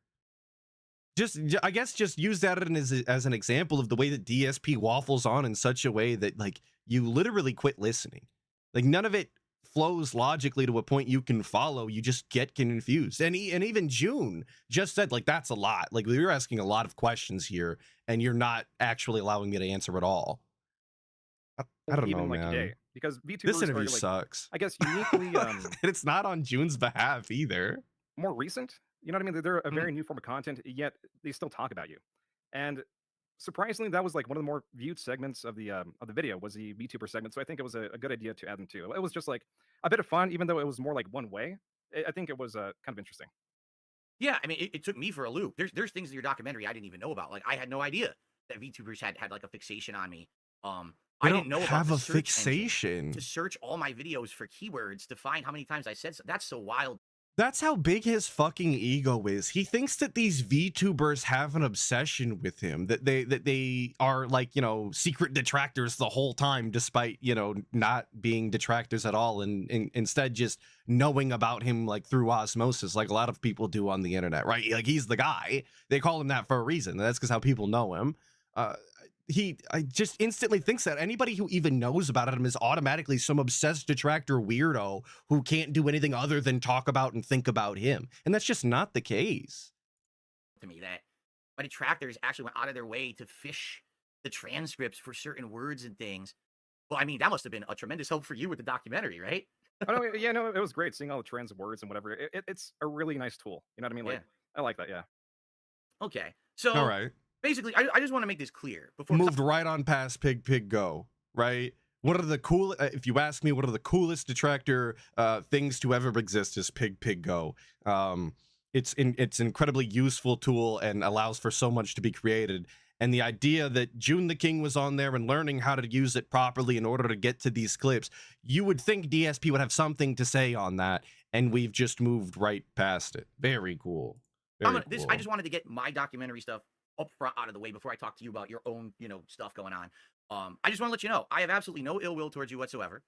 I guess just use that as an example of the way that DSP waffles on in such a way that, like, you literally quit listening. Like, none of it flows logically to a point you can follow. You just get confused. And even Joon just said, like, that's a lot. Like, you're asking a lot of questions here, and you're not actually allowing me to answer at all. I don't even know, like man. today, because VTubers This interview are, like, sucks. I guess uniquely And it's not on Joon's behalf either. more recent. You know what I mean? They're a Mhm. very new form of content, yet they still talk about you. And surprisingly, that was like one of the more viewed segments of the video was the VTuber segment. So I think it was a good idea to add them too. It was just like a bit of fun, even though it was more like one way. I think it was kind of interesting. Yeah, I mean, it took me for a loop. There's things in your documentary I didn't even know about. Like, I had no idea that VTubers had like a fixation on me. They I didn't know don't about have the a search engine fixation. to search all my videos for keywords to find how many times I said so. That's so wild. That's how big his fucking ego is. He thinks that these VTubers have an obsession with him, that they are, like, you know, secret detractors the whole time, despite, you know, not being detractors at all, and instead just knowing about him, like, through osmosis, like a lot of people do on the internet, right? Like, he's the guy. They call him that for a reason. That's because how people know him. I just instantly thinks that anybody who even knows about him is automatically some obsessed detractor weirdo who can't do anything other than talk about and think about him. And that's just not the case. To me, that my detractors actually went out of their way to fish the transcripts for certain words and things. Well, I mean, that must have been a tremendous help for you with the documentary, right? Oh, no, yeah, no, it was great seeing all the trans words and whatever. It's a really nice tool. You know what I mean? Like, Yeah. I like that. Yeah. Okay. So All right. basically, I just want to make this clear before Moved right on past Pig Go, right? What are the cool, if you ask me, what are the coolest detractor things to ever exist is Pig Go. It's an incredibly useful tool and allows for so much to be created. And the idea that Joon the King was on there and learning how to use it properly in order to get to these clips, you would think DSP would have something to say on that, and we've just moved right past it. Very cool. Very cool. I just wanted to get my documentary stuff up front out of the way before I talk to you about your own, you know, stuff going on. I just want to let you know I have absolutely no ill will towards you whatsoever.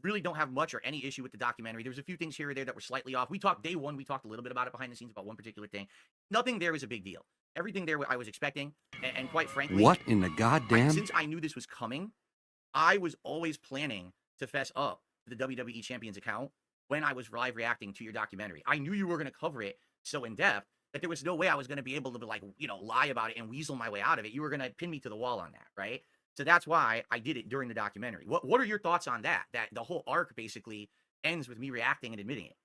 really don't have much or any issue with the documentary. There was a few things here or there that were slightly off. We talked day one. We talked a little bit about it behind the scenes about one particular thing. Nothing there was a big deal. Everything there I was expecting, and quite frankly, What in the goddamn? since I knew this was coming, I was always planning to fess up the WWE Champions account when I was live reacting to your documentary. I knew you were going to cover it so in depth that there was no way I was going to be able to like, lie about it and weasel my way out of it. You were going to pin me to the wall on that, right? So that's why I did it during the documentary. What are your thoughts on that? That the whole arc basically ends with me reacting and admitting it.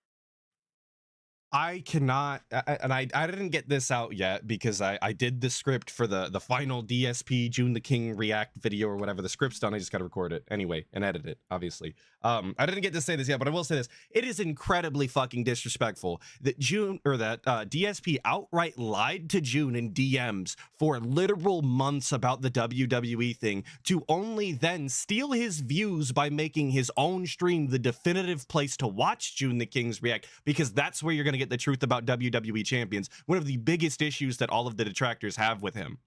I cannot, and I didn't get this out yet because I did the script for the final DSP Joon the King react video or whatever. The script's done. I just got to record it anyway and edit it, obviously. I didn't get to say this yet, but I will say this. It is incredibly fucking disrespectful that DSP outright lied to Joon in DMs for literal months about the WWE thing to only then steal his views by making his own stream the definitive place to watch Joon the King's react, because that's where you're going to get the truth about WWE champions, one of the biggest issues that all of the detractors have with him.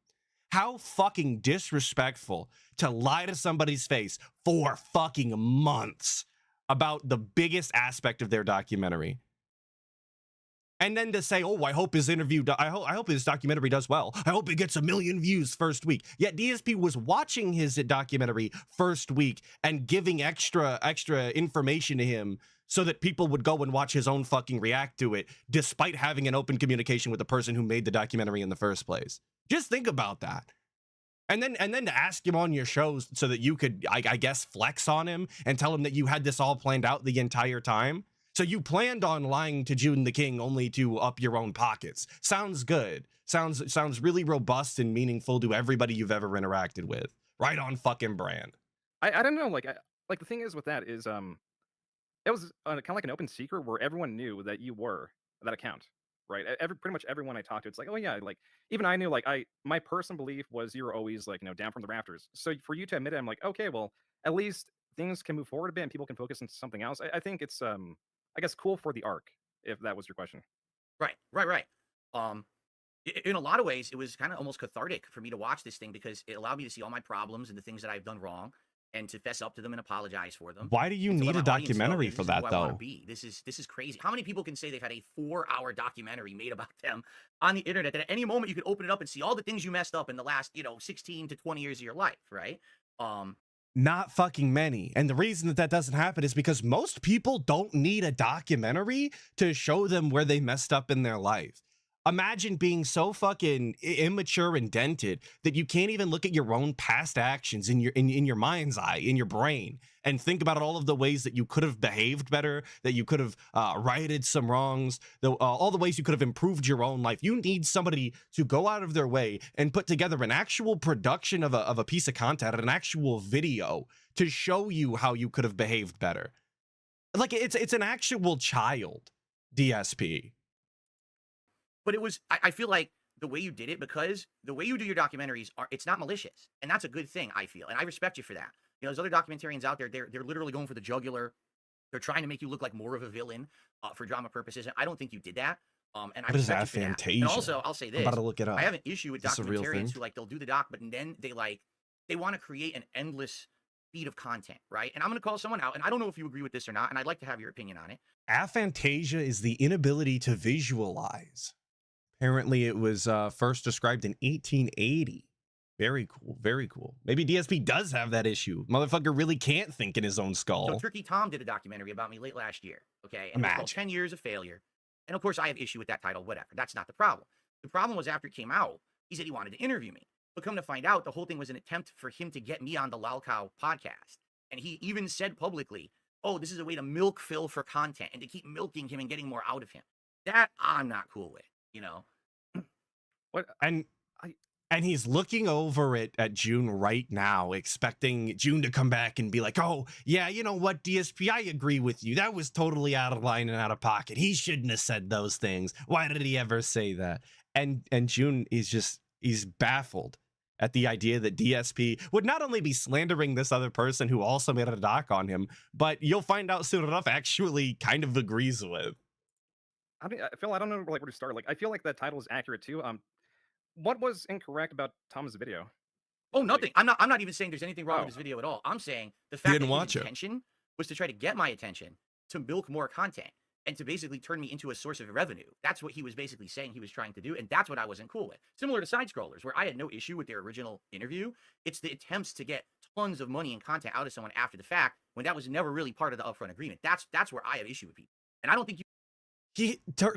How fucking disrespectful to lie to somebody's face for fucking months about the biggest aspect of their documentary. And then to say, oh, I hope his interview, I hope his documentary does well. I hope it gets 1 million views first week. Yet DSP was watching his documentary first week and giving extra information to him so that people would go and watch his own fucking react to it, despite having an open communication with the person who made the documentary in the first place. Just think about that. And then to ask him on your shows so that you could, I guess, flex on him and tell him that you had this all planned out the entire time. So you planned on lying to Joon the King only to up your own pockets. Sounds good. Sounds really robust and meaningful to everybody you've ever interacted with. Right on fucking brand. I don't know, like the thing is with that is it was kind of like an open secret where everyone knew that you were that account, right? Pretty much everyone I talked to, it's like, oh yeah, like even I knew, like my personal belief was you were always like, down from the rafters. So for you to admit it, I'm like, okay, well, at least things can move forward a bit and people can focus on something else. I think it's I guess cool for the arc, if that was your question. Right. In a lot of ways, it was kind of almost cathartic for me to watch this thing because it allowed me to see all my problems and the things that I've done wrong, and to fess up to them and apologize for them. Why do you need a documentary for that, though? This is crazy. How many people can say they've had a 4-hour documentary made about them on the internet that at any moment you could open it up and see all the things you messed up in the last, 16 to 20 years of your life, right? Not fucking many. And the reason that doesn't happen is because most people don't need a documentary to show them where they messed up in their life. Imagine being so fucking immature and dented that you can't even look at your own past actions in your mind's eye, in your brain, and think about all of the ways that you could have behaved better, that you could have righted some wrongs, all the ways you could have improved your own life. You need somebody to go out of their way and put together an actual production of a piece of content, an actual video to show you how you could have behaved better. Like it's an actual child, DSP. But it was, I feel like the way you did it, because the way you do your documentaries, it's not malicious. And that's a good thing, I feel. And I respect you for that. There's other documentarians out there, they're literally going for the jugular. They're trying to make you look like more of a villain for drama purposes. And I don't think you did that. And I respect you for that. And also, I'll say this. I'm about to look it up. I have an issue with documentarians who, like, they'll do the doc, but then they want to create an endless feed of content, right? And I'm going to call someone out, and I don't know if you agree with this or not, and I'd like to have your opinion on it. Aphantasia is the inability to visualize. Apparently, it was first described in 1880. Very cool. Very cool. Maybe DSP does have that issue. Motherfucker really can't think in his own skull. So Turkey Tom did a documentary about me late last year, okay? And it's called 10 Years of Failure. And of course, I have issue with that title, whatever. That's not the problem. The problem was after it came out, he said he wanted to interview me. But come to find out, the whole thing was an attempt for him to get me on the Lal Cow podcast. And he even said publicly, oh, this is a way to milk Phil for content and to keep milking him and getting more out of him. That I'm not cool with. What? And he's looking over at Joon right now, expecting Joon to come back and be like, oh, yeah, you know what, DSP, I agree with you. That was totally out of line and out of pocket. He shouldn't have said those things. Why did he ever say that? And Joon is he's baffled at the idea that DSP would not only be slandering this other person who also made a doc on him, but you'll find out soon enough actually kind of agrees with. I mean, Phil, I don't know where to start. Like, I feel like that title is accurate too. What was incorrect about Tom's video? Oh, nothing. I'm not even saying there's anything wrong with his video at all. I'm saying the fact that his intention was to try to get my attention, to milk more content, and to basically turn me into a source of revenue. That's what he was basically saying he was trying to do, and that's what I wasn't cool with. Similar to side scrollers, where I had no issue with their original interview. It's the attempts to get tons of money and content out of someone after the fact, when that was never really part of the upfront agreement. That's where I have issue with people. And I don't think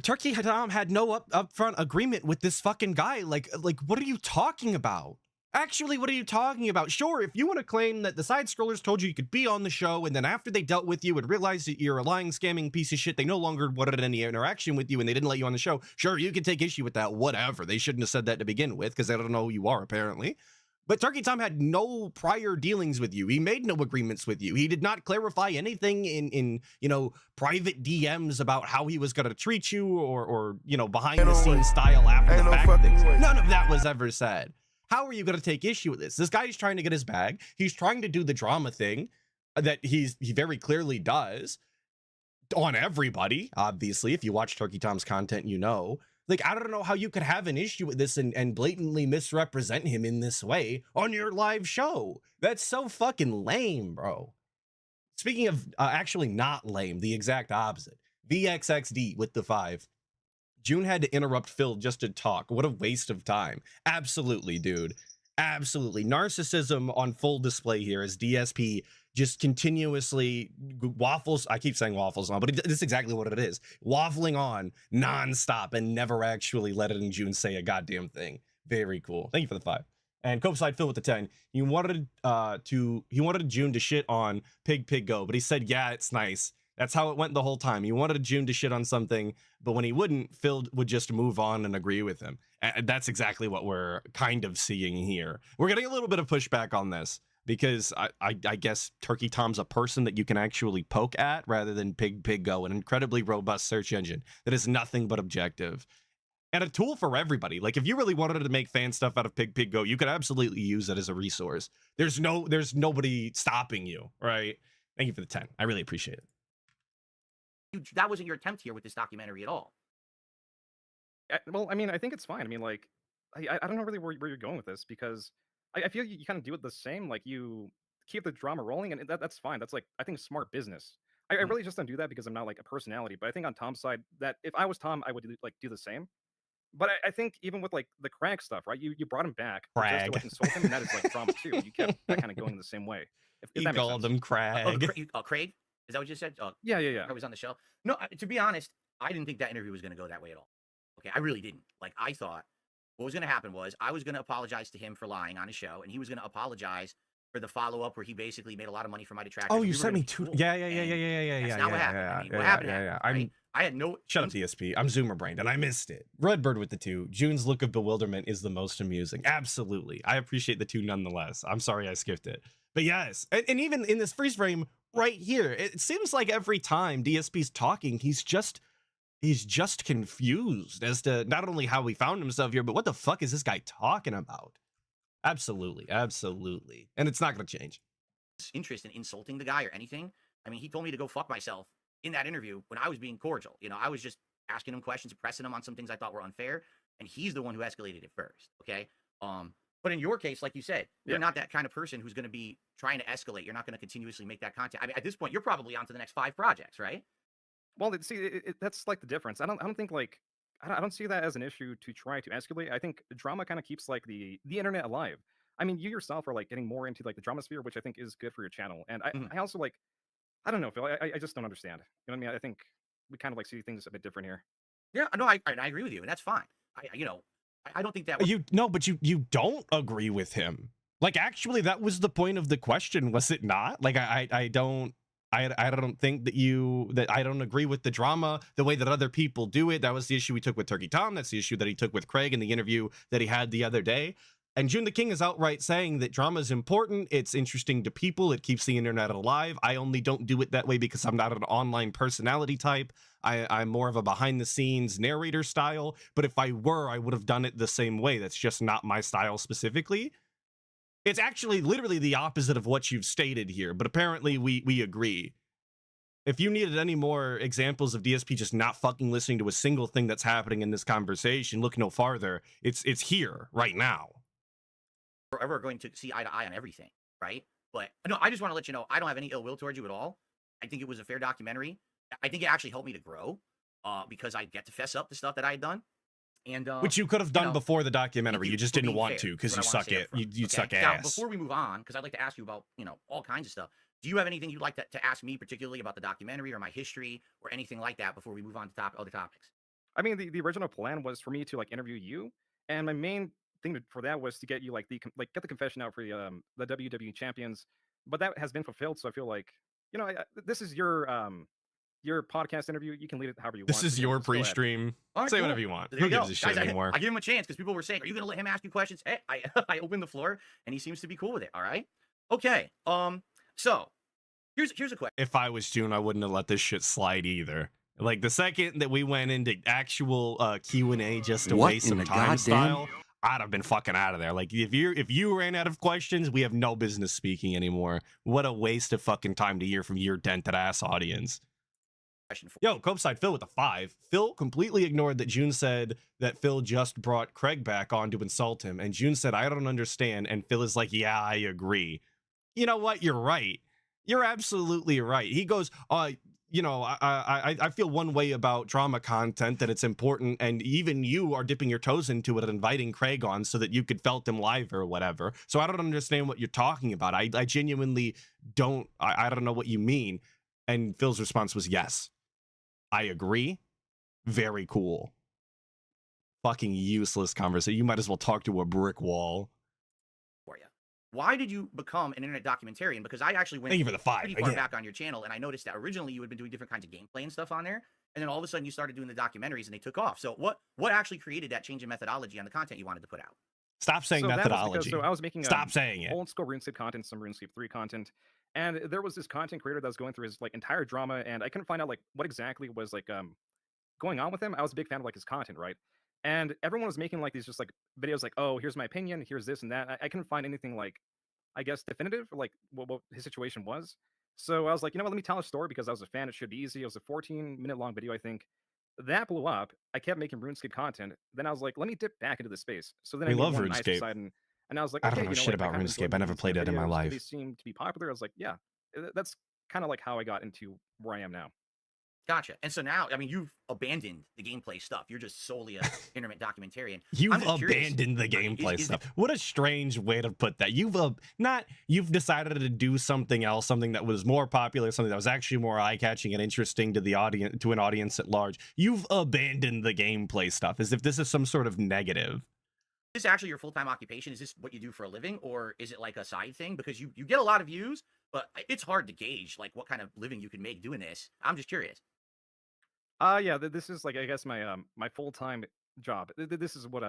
Turkey Tom had no upfront agreement with this fucking guy. Like, what are you talking about? Actually, what are you talking about? Sure, if you want to claim that the side scrollers told you could be on the show, and then after they dealt with you and realized that you're a lying, scamming piece of shit, they no longer wanted any interaction with you and they didn't let you on the show. Sure, you can take issue with that, whatever. They shouldn't have said that to begin with, because they don't know who you are, apparently. But Turkey Tom had no prior dealings with you. He made no agreements with you. He did not clarify anything in you know, private DMs about how he was going to treat you or you know, behind the scenes style after the fact things. None of that was ever said. How are you going to take issue with this? This guy's trying to get his bag. He's trying to do the drama thing that he very clearly does on everybody, obviously. If you watch Turkey Tom's content, you know. Like, I don't know how you could have an issue with this and blatantly misrepresent him in this way on your live show. That's so fucking lame, bro. Speaking of actually not lame, the exact opposite. VXXD with the 5. Joon had to interrupt Phil just to talk. What a waste of time. Absolutely, dude. Absolutely. Narcissism on full display here as DSP just continuously waffles. I keep saying waffles on, but it's exactly what it is. Waffling on nonstop and never actually letting Joon say a goddamn thing. Very cool. Thank you for the 5. And Copeside Phil with the 10. He wanted Joon to shit on Pig Go, but he said, yeah, it's nice. That's how it went the whole time. He wanted Joon to shit on something, but when he wouldn't, Phil would just move on and agree with him. And that's exactly what we're kind of seeing here. We're getting a little bit of pushback on this because I guess Turkey Tom's a person that you can actually poke at rather than Pig Go, an incredibly robust search engine that is nothing but objective. And a tool for everybody. Like, if you really wanted to make fan stuff out of Pig Go, you could absolutely use it as a resource. There's nobody stopping you, right? Thank you for the 10. I really appreciate it. that wasn't your attempt here with this documentary at all. Well, I mean, I think it's fine. I mean, like, I don't know really where you're going with this, because I feel you kind of do it the same. Like, you keep the drama rolling, and that's fine. That's, like, I think, smart business. I really just don't do that because I'm not, like, a personality. But I think on Tom's side, that if I was Tom, I would do the same. But I think even with, like, the Crag stuff, right? You brought him back just to, like, insult him, and that is, like, drama too. You kept that kind of going the same way. If He that makes called sense. him Crag. Craig? Is that what you said? Yeah. I was on the show. No, to be honest, I didn't think that interview was going to go that way at all. Okay, I really didn't. Like, I thought what was going to happen was I was going to apologize to him for lying on his show, and he was going to apologize for the follow-up where he basically made a lot of money from my detractors. Oh, you sent me two. Cool. Yeah. That's not what happened. I mean, what happened? Right? I had no. Shut up, DSP. I'm Zoomer brained, and I missed it. Redbird with the 2. Joon's look of bewilderment is the most amusing. Absolutely. I appreciate the 2 nonetheless. I'm sorry I skipped it. But yes, and even in this freeze frame right here, it seems like every time DSP's talking, he's just confused as to not only how he found himself here, but what the fuck is this guy talking about? Absolutely. And it's not going to change. Interest in insulting the guy or anything. I mean, he told me to go fuck myself in that interview when I was being cordial. You know, I was just asking him questions, pressing him on some things I thought were unfair, and he's the one who escalated it first. Okay. But in your case, like you said, you're not that kind of person who's going to be trying to escalate. You're not going to continuously make that content. I mean, at this point, you're probably on to the next 5 projects, right? Well, see, that's like the difference. I don't think, like, I don't see that as an issue to try to escalate. I think drama kind of keeps, like, the internet alive. I mean, you yourself are, like, getting more into, like, the drama sphere, which I think is good for your channel. And I also, like, I don't know, Phil. I just don't understand. You know what I mean? I think we kind of, like, see things a bit different here. Yeah, no, I agree with you, and that's fine. I don't think that was... But you don't agree with him. Like, actually, that was the point of the question, was it not? Like, I don't think that I don't agree with the drama the way that other people do it. That was the issue we took with Turkey Tom. That's the issue that he took with Craig in the interview that he had the other day. And Joon the King is outright saying that drama is important. It's interesting to people. It keeps the internet alive. I only don't do it that way because I'm not an online personality type. I'm more of a behind the scenes narrator style. But if I were, I would have done it the same way. That's just not my style specifically. It's actually literally the opposite of what you've stated here, but apparently we agree. If you needed any more examples of DSP just not fucking listening to a single thing that's happening in this conversation, look no farther. It's here right now. We're ever going to see eye to eye on everything, right? But no, I just want to let you know, I don't have any ill will towards you at all. I think it was a fair documentary. I think it actually helped me to grow because I get to fess up the stuff that I had done. And Which you could have done before the documentary. You just for didn't being want fair, to because is you what I wanna suck say it. up front, You okay? suck Now, ass. before we move on, because I'd like to ask you about, all kinds of stuff. Do you have anything you'd like to ask me, particularly about the documentary or my history or anything like that before we move on to other topics? I mean, the original plan was for me to like interview you, and my main thing for that was to get you like get the confession out for the WWE champions, but that has been fulfilled. So I feel like this is your podcast interview. You can lead it however you want. This is so, your let's go ahead. pre-stream. All right, Say cool. whatever you want. So Who there you gives go. a shit Guys, anymore? I give him a chance because people were saying, "Are you going to let him ask you questions?" Hey, I opened the floor, and he seems to be cool with it. All right. Okay. So here's a question. If I was Joon, I wouldn't have let this shit slide either. Like the second that we went into actual Q&A just to waste some time style, I'd have been fucking out of there. Like if you ran out of questions, we have no business speaking anymore. What a waste of fucking time to hear from your dented ass audience. Yo, Copeside Phil with a 5. Phil completely ignored that Joon said that Phil just brought Craig back on to insult him, and Joon said, "I don't understand," and Phil is like, "Yeah, I agree." You know what? You're right. You're absolutely right. He goes, I feel one way about drama content, that it's important, and even you are dipping your toes into it and inviting Craig on so that you could felt him live or whatever. So I don't understand what you're talking about. I genuinely don't. I don't know what you mean. And Phil's response was, yes, I agree. Very cool. Fucking useless conversation. You might as well talk to a brick wall. For you. Why did you become an internet documentarian? Because I actually went Thank you for the 5 pretty far again. back on your channel, and I noticed that originally you had been doing different kinds of gameplay and stuff on there, and then all of a sudden you started doing the documentaries and they took off. So what actually created that change in methodology on the content you wanted to put out? Stop saying So that was because- methodology. So I was making Stop saying it. old school RuneScape content, some RuneScape 3 content, and there was this content creator that was going through his like entire drama, and I couldn't find out like what exactly was like going on with him. I was a big fan of like his content, right? And everyone was making like these just like videos like, oh, here's my opinion, here's this and that. I couldn't find anything like, I guess, definitive, like what his situation was. So I was like, you know what, let me tell a story because I was a fan. It should be easy. It was a 14-minute long video, I think. That blew up. I kept making RuneScape content. Then I was like, let me dip back into the space. So then We I made love one on RuneScape. Side, and I was like, I okay, don't know you shit like, about kinda enjoy RuneScape. I never these played it in my videos. life. They seem to be popular. I was like, yeah, that's kind of like how I got into where I am now. Gotcha. And so now, I mean, you've abandoned the gameplay stuff. You're just solely a internet documentarian. You've I'm just curious, abandoned the I mean, gameplay is stuff. What a strange way to put that. You've decided to do something else, something that was more popular, something that was actually more eye-catching and interesting to the audience, to an audience at large. You've abandoned the gameplay stuff, as if this is some sort of negative. Is this actually your full-time occupation? Is this what you do for a living, or is it like a side thing? Because you get a lot of views, but it's hard to gauge like what kind of living you can make doing this. I'm just curious. Yeah, this is like, I guess, my my full-time job. This is what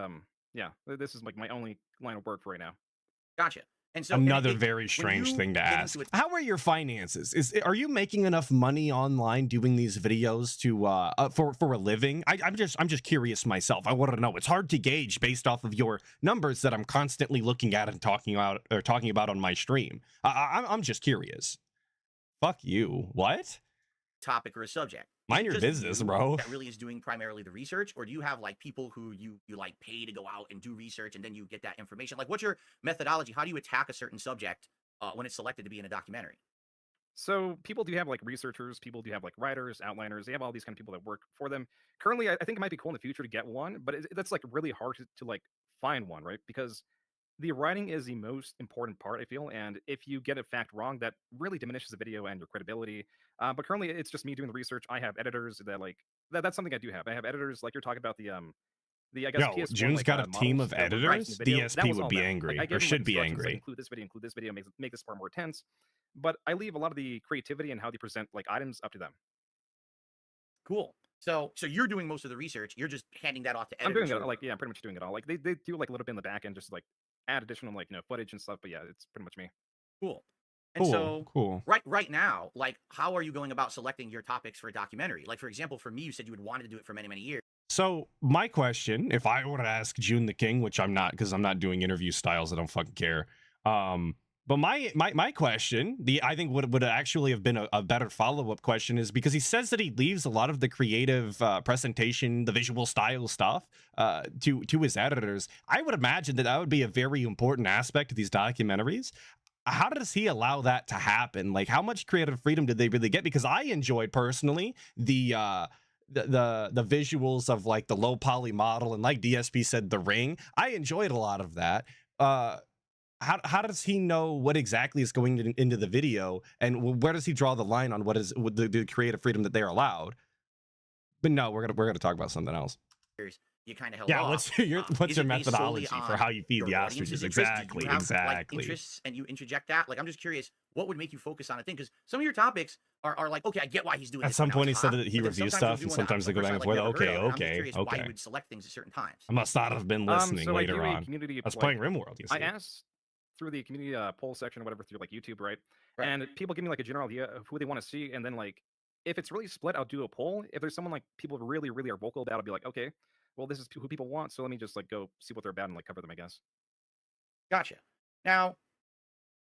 this is like my only line of work for right now. Gotcha. And so Another very when strange you thing to get ask. into it- How are your finances? Are you making enough money online doing these videos to for a living? I'm just curious myself. I want to know. It's hard to gauge based off of your numbers that I'm constantly looking at and talking about on my stream. I'm just curious. Fuck you. What? topic or a subject. Mind your Just business, you bro. That really is doing primarily the research, or do you have like people who you like pay to go out and do research and then you get that information? Like, what's your methodology? How do you attack a certain subject when it's selected to be in a documentary? So people do have like researchers, people do have like writers, outliners. They have all these kind of people that work for them. Currently, I think it might be cool in the future to get one, but that's like really hard to like find one, right? Because the writing is the most important part, I feel, and if you get a fact wrong, that really diminishes the video and your credibility. But currently, it's just me doing the research. I have editors that like that's something I do have. I have editors like you're talking about the I guess Yo, PS1, June's like, got a team models of that were writing editors. the video. That DSP was would all be them. angry, I or give them, should like, be instructions, like, angry. include this video, make this part more tense. But I leave a lot of the creativity and how they present like items up to them. Cool. So you're doing most of the research. You're just handing that off to I'm editors. doing it like I'm pretty much doing it all. Like they do like a little bit in the back end, just like add additional like footage and stuff. But yeah, it's pretty much me. Cool. And so Cool. right now, like, how are you going about selecting your topics for a documentary? Like, for example, for me, you said you had wanted to do it for many, many years. So my question, if I were to ask Joon the King, which I'm not, because I'm not doing interview styles, I don't fucking care. But my question, I think would actually have been a better follow-up question, is because he says that he leaves a lot of the creative presentation, the visual style stuff to his editors. I would imagine that would be a very important aspect of these documentaries. how does he allow that to happen? Like, how much creative freedom did they really get? Because I enjoyed personally the visuals of like the low poly model, and like DSP said, the ring. I enjoyed a lot of that. How does he know what exactly is going into the video, and where does he draw the line on what is the creative freedom that they're allowed? But no, we're gonna talk about something else. You kind of held Yeah, off. what's your Is it based methodology solely for on how you feed your the audience's ostriches? interest? Do Exactly, you have, like, exactly. interests and you interject that? Like, I'm just curious, what would make you focus on a thing? Because some of your topics are like, okay, I get why he's doing At this. some but now point, he it's said hot. that he But then reviews sometimes stuff, you'll and do one sometimes they go where back it's and like, forth. I've never Okay, heard of it. I'm just okay, curious why you okay. would select things at certain times. I must not have been listening So I later do a on. community, I was like, playing RimWorld. You see. I asked through the community poll section or whatever through like YouTube, right? Right. And people give me like a general idea of who they want to see, and then like if it's really split, I'll do a poll. If there's someone like people really are vocal about, I'll be like, okay, well this is who people want, so let me just like go see what they're about and like cover them, I guess. Gotcha. Now,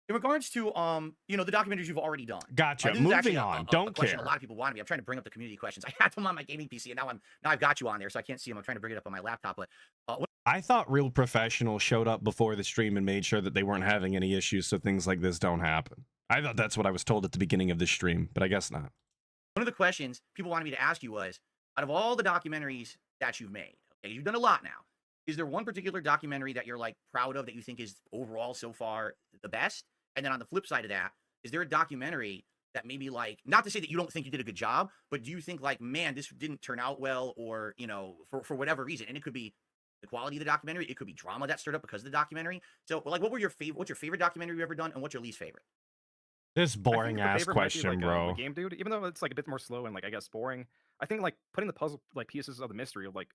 in regards to you know, the documentaries you've already done. Gotcha. This is actually Moving on. Don't a question care. a lot of people wanted me. I'm trying to bring up the community questions. I had them on my gaming PC, and now I've got you on there, so I can't see them. I'm trying to bring it up on my laptop. But I thought Real Professional showed up before the stream and made sure that they weren't having any issues, so things like this don't happen. I thought that's what I was told at the beginning of the stream, but I guess not. one of the questions people wanted me to ask you was, out of all the documentaries that you've made, okay, you've done a lot now. Is there one particular documentary that you're like proud of that you think is overall so far the best? And then on the flip side of that, is there a documentary that maybe, like, not to say that you don't think you did a good job, but do you think like, man, this didn't turn out well, or, you know, for whatever reason? And it could be the quality of the documentary, it could be drama that stirred up because of the documentary. So like, what's your favorite documentary you've ever done, and what's your least favorite? This I think boring the ass favorite might be, question, like, bro. The Game Dude, even though it's like a bit more slow and like I guess boring. I think like putting the puzzle like pieces of the mystery of like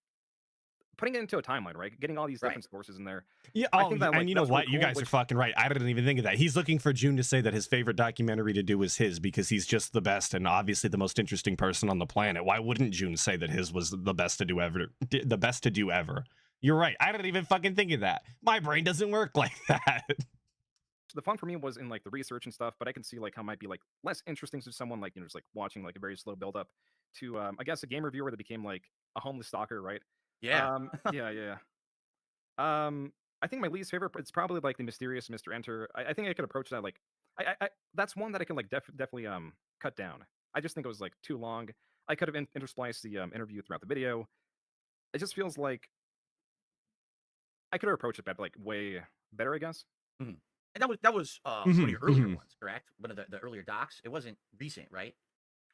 putting it into a timeline, right? Getting all these Right. different sources in there. Yeah, I oh, think that, like, and you know that's really what? You cool, guys are which- fucking right. I didn't even think of that. He's looking for Joon to say that his favorite documentary to do is his because he's just the best and obviously the most interesting person on the planet. Why wouldn't Joon say that his was the best to do ever? The best to do ever. You're right. I didn't even fucking think of that. My brain doesn't work like that. The fun for me was in like the research and stuff, but I can see like how it might be like less interesting to someone like, you know, just like watching like a very slow build up to I guess a game reviewer that became like a homeless stalker, right? Yeah. Yeah. I think my least favorite, it's probably like the mysterious Mr. Enter. I think I could approach that like I that's one that I can like definitely cut down. I just think it was like too long. I could have interspliced the interview throughout the video. It just feels like I could have approached it like way better, I guess. And that was one of your earlier ones, correct? One of the earlier docs. It wasn't recent, right?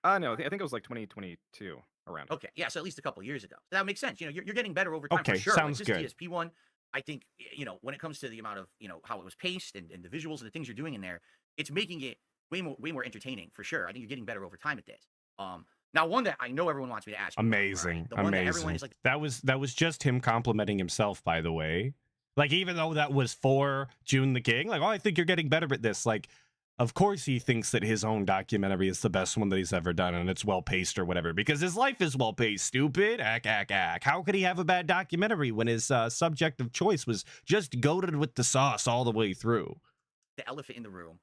No, I think it was like 2022 around. Okay, yeah, so at least a couple years ago. So that makes sense. You know, you're getting better over time Okay, for sure. sounds like good. this DSP one, I think, you know, when it comes to the amount of, you know, how it was paced and the visuals and the things you're doing in there, it's making it way more entertaining for sure. I think you're getting better over time at this. Now one that I know everyone wants me to ask you about, Amazing. right? The one that everyone is like, that was just him complimenting himself, by the way. Like, even though that was for Joon the King, like, oh, I think you're getting better at this. Like, of course he thinks that his own documentary is the best one that he's ever done, and it's well paced or whatever, because his life is well paced. Stupid. Ack. How could he have a bad documentary when his subject of choice was just goated with the sauce all the way through? the elephant in the room,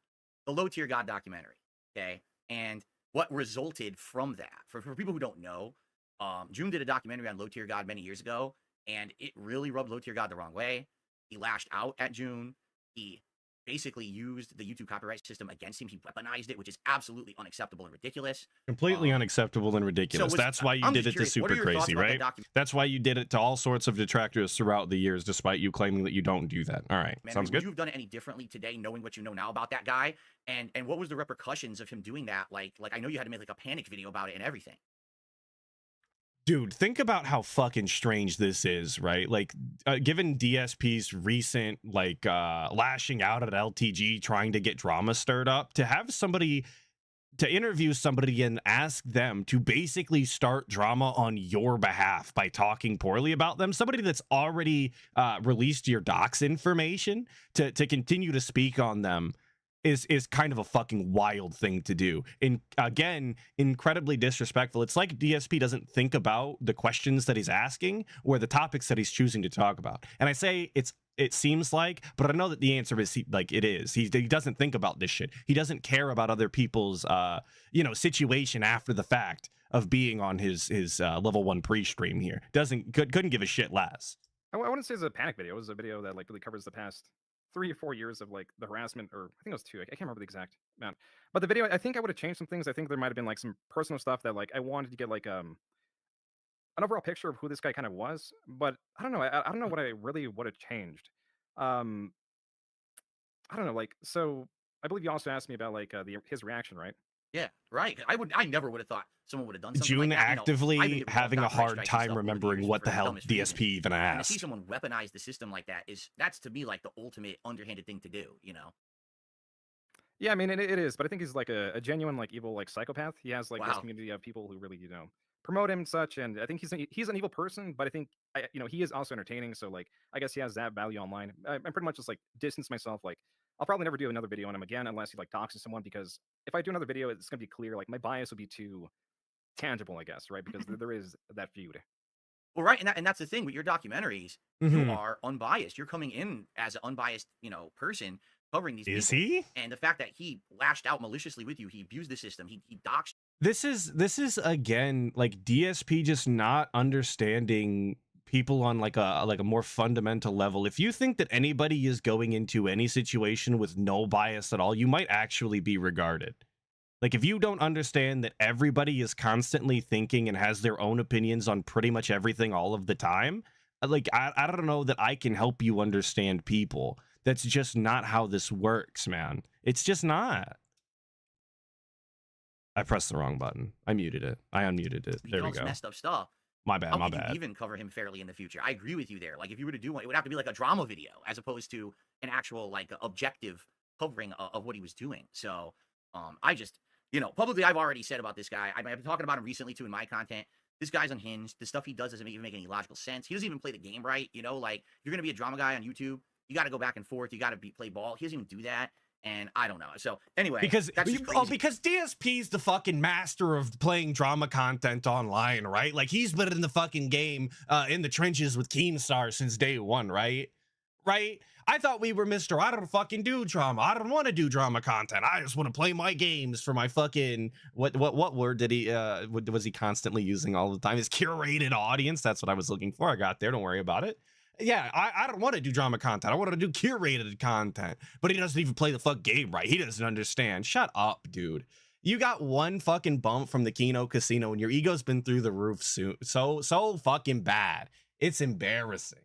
the Low Tier God documentary. Okay, and what resulted from that? For people who don't know, Joon did a documentary on Low Tier God many years ago, and it really rubbed Low Tier God the wrong way. He lashed out at Joon. He basically used the YouTube copyright system against him. He weaponized it, which is absolutely unacceptable and ridiculous. Completely unacceptable and ridiculous. That's why you did it to Super Crazy, right? That's why you did it to all sorts of detractors throughout the years, despite you claiming that you don't do that. All right, Man, sounds would good. you have done it any differently today, knowing what you know now about that guy? And what was the repercussions of him doing that? Like I know you had to make like a panic video about it and everything. Dude, think about how fucking strange this is, right? Like, given DSP's recent, like, lashing out at LTG, trying to get drama stirred up, to have somebody, to interview somebody and ask them to basically start drama on your behalf by talking poorly about them, somebody that's already released your docs information, to continue to speak on them, is kind of a fucking wild thing to do. And again, incredibly disrespectful. It's like DSP doesn't think about the questions that he's asking or the topics that he's choosing to talk about. And I say it seems like, but I know that the answer is it is. He doesn't think about this shit. He doesn't care about other people's situation after the fact of being on his level 1 pre-stream here. Couldn't give a shit less. I wouldn't say it's a panic video. It was a video that like really covers the past 3 or 4 years of like the harassment, or I think it was 2. I can't remember the exact amount. But the video, I think I would have changed some things. I think there might have been like some personal stuff that like I wanted to get like an overall picture of who this guy kind of was. But I don't know. I don't know what I really would have changed. Um, I don't know. Like, so I believe you also asked me about like his reaction, right? Yeah, right. I never would have thought someone would have done something June like that. actively I've been getting having a copyright hard strikes and time stuff over the remembering years what for the hell dumbest reasons. DSP even And to see asked. someone weaponize the system like that that's to me like the ultimate underhanded thing to do, you know? Yeah, I mean, it is, but I think he's like a genuine, like evil, like psychopath. He has like this Wow. community of people who really, promote him and such. And I think he's an evil person, but I think he is also entertaining. So like, I guess he has that value online. I'm pretty much just like distance myself. Like, I'll probably never do another video on him again unless he like doxes someone, because if I do another video, it's gonna be clear. Like my bias would be too tangible, I guess, right? Because there is that feud. Well, right, and that's the thing with your documentaries. Mhm. You are unbiased. You're coming in as an unbiased, person covering these Is people. he? And the fact that he lashed out maliciously with you, he abused the system, he doxed. This is again like DSP just not understanding people on like a more fundamental level. If you think that anybody is going into any situation with no bias at all, you might actually be regarded. Like if you don't understand that everybody is constantly thinking and has their own opinions on pretty much everything all of the time, like I don't know that I can help you understand people. That's just not how this works, man. It's just not. I pressed the wrong button. I muted it. I unmuted it. He There we does go. messed up stuff. My bad, How my could you bad. even cover him fairly in the future? I agree with you there. Like if you were to do one, it would have to be like a drama video as opposed to an actual like objective covering of what he was doing. So I just, publicly I've already said about this guy. I've been talking about him recently too in my content. This guy's unhinged. The stuff he does doesn't even make any logical sense. He doesn't even play the game right. Like if you're gonna be a drama guy on YouTube, you got to go back and forth. You got to play ball. He doesn't even do that. And I don't know. So anyway, Because that's just crazy. because DSP's the fucking master of playing drama content online, right? Like he's been in the fucking game in the trenches with Keemstar since day one, right? Right? I thought we were Mr. I don't fucking do drama. I don't want to do drama content. I just want to play my games for my fucking what word did he was he constantly using all the time? His curated audience. That's what I was looking for. I got there. Don't worry about it. Yeah, I don't want to do drama content. I want to do curated content. But he doesn't even play the fuck game right. He doesn't understand. Shut up, dude. You got one fucking bump from the Keno Casino and your ego's been through the roof soon. So fucking bad. It's embarrassing.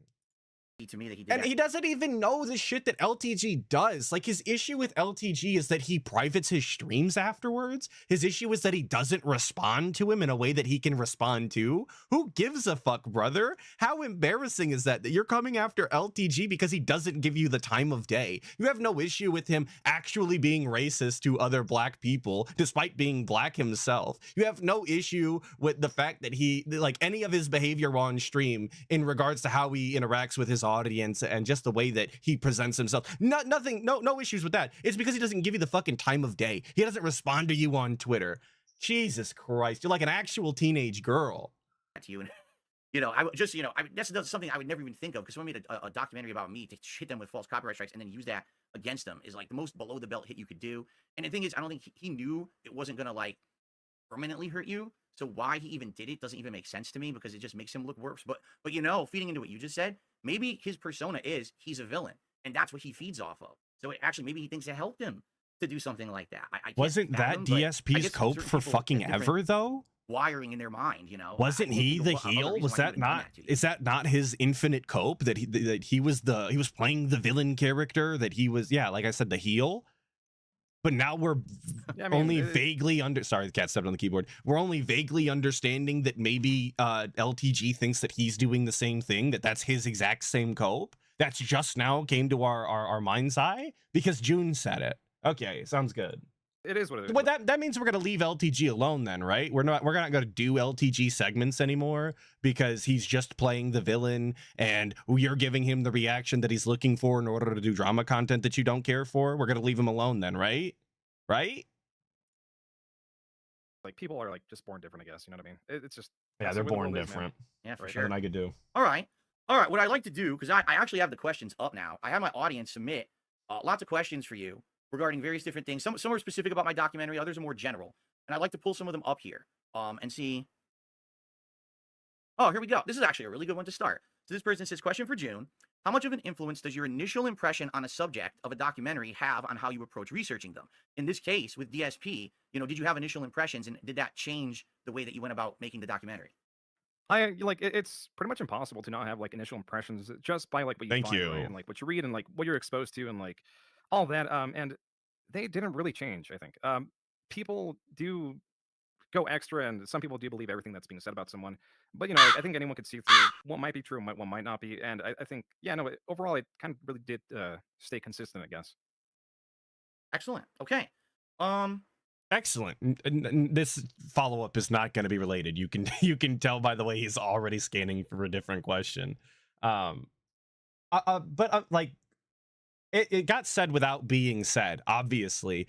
To me that he did And that. he doesn't even know the shit that LTG does. Like his issue with LTG is that he privates his streams afterwards. His issue is that he doesn't respond to him in a way that he can respond to. Who gives a fuck, brother? How embarrassing is that you're coming after LTG because he doesn't give you the time of day? You have no issue with him actually being racist to other black people, despite being black himself. You have no issue with the fact that he, like any of his behavior on stream in regards to how he interacts with his audience and just the way that he presents himself. No issues with that. It's because he doesn't give you the fucking time of day. He doesn't respond to you on Twitter. Jesus Christ, you're like an actual teenage girl. To you. And I would just, that's something I would never even think of, because someone made a documentary about me to hit them with false copyright strikes and then use that against them is like the most below the belt hit you could do. And the thing is, I don't think he knew it wasn't gonna like permanently hurt you. So why he even did it doesn't even make sense to me, because it just makes him look worse. But feeding into what you just said, maybe his persona is he's a villain, and that's what he feeds off of. So maybe he thinks it helped him to do something like that. I can't Wasn't that fathom, but I DSP's guess cope certain for people fucking have different ever though? wiring in their mind, Wasn't he the heel? Was that not? Is that not his infinite cope that he was playing the villain character, that he was, yeah, like I said, the heel? But now we're only vaguely sorry, the cat stepped on the keyboard. We're only vaguely understanding that maybe LTG thinks that he's doing the same thing, that's his exact same cope. That's just now came to our mind's eye because Joon said it. Okay, sounds good. It is what it is. But that means we're gonna leave LTG alone then, right? We're not gonna do LTG segments anymore because he's just playing the villain and you're giving him the reaction that he's looking for in order to do drama content that you don't care for. We're gonna leave him alone then, right? Right? Like people are like just born different, I guess. You know what I mean? It's just, Yeah, that's they're the way the born world is, man. different. Yeah, for Right. sure. Nothing I could do. All right. What I'd like to do, because I actually have the questions up now. I have my audience submit lots of questions for you regarding various different things. Some are specific about my documentary, others are more general. And I'd like to pull some of them up here and see. Oh, here we go. This is actually a really good one to start. So this person says, question for Joon. how much of an influence does your initial impression on a subject of a documentary have on how you approach researching them? In this case, with DSP, did you have initial impressions, and did that change the way that you went about making the documentary? It's pretty much impossible to not have like initial impressions just by like what you Thank find, you. right? And like what you read and like what you're exposed to and like all that. And they didn't really change, I think. People do go extra, and some people do believe everything that's being said about someone. But I think anyone could see through what might be true and what might not be. And I think, yeah, no, overall, it kind of really did stay consistent, I guess. Excellent. Okay. Excellent. This follow-up is not going to be related. You can tell by the way he's already scanning for a different question. But like it got said without being said, obviously.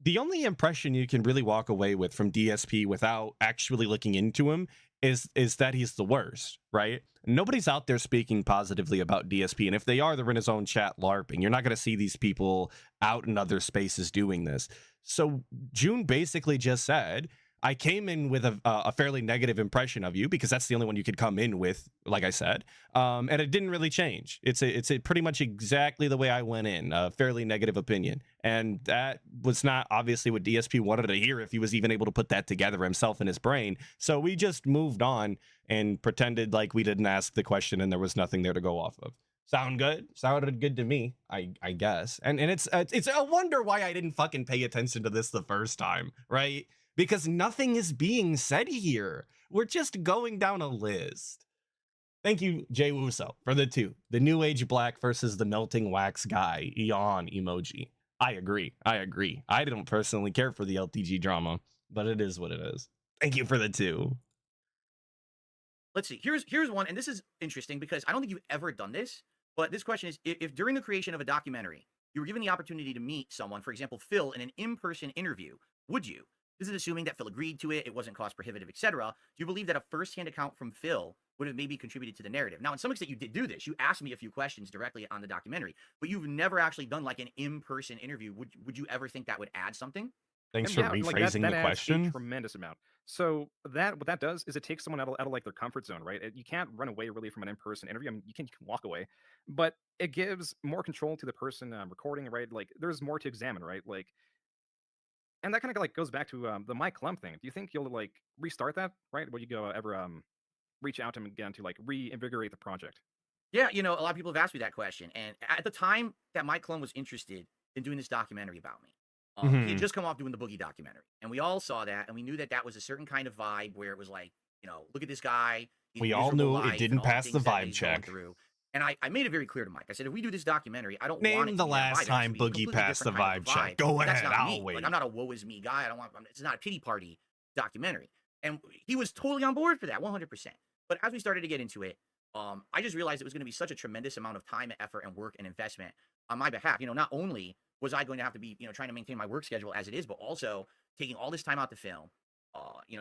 The only impression you can really walk away with from DSP without actually looking into him is that he's the worst, right? Nobody's out there speaking positively about DSP, and if they are, they're in his own chat LARPing. You're not going to see these people out in other spaces doing this. So Joon basically just said, I came in with a fairly negative impression of you because that's the only one you could come in with, like I said, and it didn't really change. It's a pretty much exactly the way I went in, a fairly negative opinion, and that was not obviously what DSP wanted to hear if he was even able to put that together himself in his brain. So we just moved on and pretended like we didn't ask the question and there was nothing there to go off of. Sound good? Sounded good to me, I guess. And it's a wonder why I didn't fucking pay attention to this the first time, right? Because nothing is being said here. We're just going down a list. Thank you, Jay Wuso, for the 2. The New Age Black versus the Melting Wax guy, yawn emoji. I agree. I don't personally care for the LTG drama, but it is what it is. Thank you for the 2. Let's see. Here's one, and this is interesting because I don't think you've ever done this, but this question is, if during the creation of a documentary, you were given the opportunity to meet someone, for example, Phil, in an in-person interview, would you? This is assuming that Phil agreed to it, it wasn't cost prohibitive, etc. Do you believe that a first-hand account from Phil would have maybe contributed to the narrative? Now, in some extent, you did do this. You asked me a few questions directly on the documentary, but you've never actually done like an in-person interview. Would you ever think that would add something? Thanks for rephrasing the question. A tremendous amount. So what that does is it takes someone out of like their comfort zone, right? You can't run away really from an in-person interview. I mean, you can walk away, but it gives more control to the person recording, right? Like there's more to examine, right? Like. And that kind of like goes back to the Mike Klum thing. Do you think you'll like restart that, right? Will you go ever reach out to him again to like reinvigorate the project? Yeah, a lot of people have asked me that question. And at the time that Mike Klum was interested in doing this documentary about me, he had just come off doing the Boogie documentary. And we all saw that, and we knew that that was a certain kind of vibe where it was like, look at this guy. We all knew it didn't pass the vibe check. And I made it very clear to Mike. I said, if we do this documentary, I don't want it to to the last time Boogie passed the vibe check. Go ahead, I'll wait. Like, I'm not a woe is me guy. It's not a pity party documentary. And he was totally on board for that, 100%. But as we started to get into it, I just realized it was going to be such a tremendous amount of time, effort, and work and investment on my behalf. Not only was I going to have to be, trying to maintain my work schedule as it is, but also taking all this time out to film,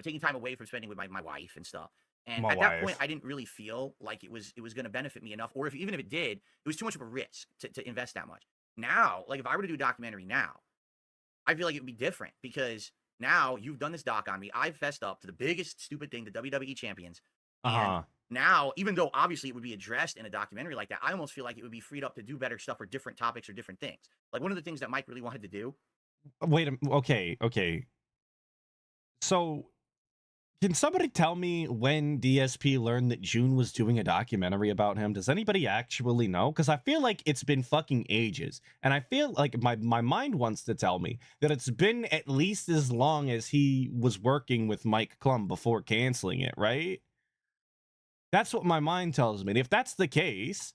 taking time away from spending with my wife and stuff. And at that point, I didn't really feel like it was going to benefit me enough, or even if it did, it was too much of a risk to invest that much. Now, like if I were to do a documentary now, I feel like it would be different because now you've done this doc on me. I've fessed up to the biggest stupid thing, the WWE champions. And now, even though obviously it would be addressed in a documentary like that, I almost feel like it would be freed up to do better stuff for different topics or different things. Like one of the things that Mike really wanted to do. Wait, okay. So can somebody tell me when DSP learned that Joon was doing a documentary about him? Does anybody actually know? Because I feel like it's been fucking ages. And I feel like my mind wants to tell me that it's been at least as long as he was working with Mike Klum before canceling it, right? That's what my mind tells me. And if that's the case,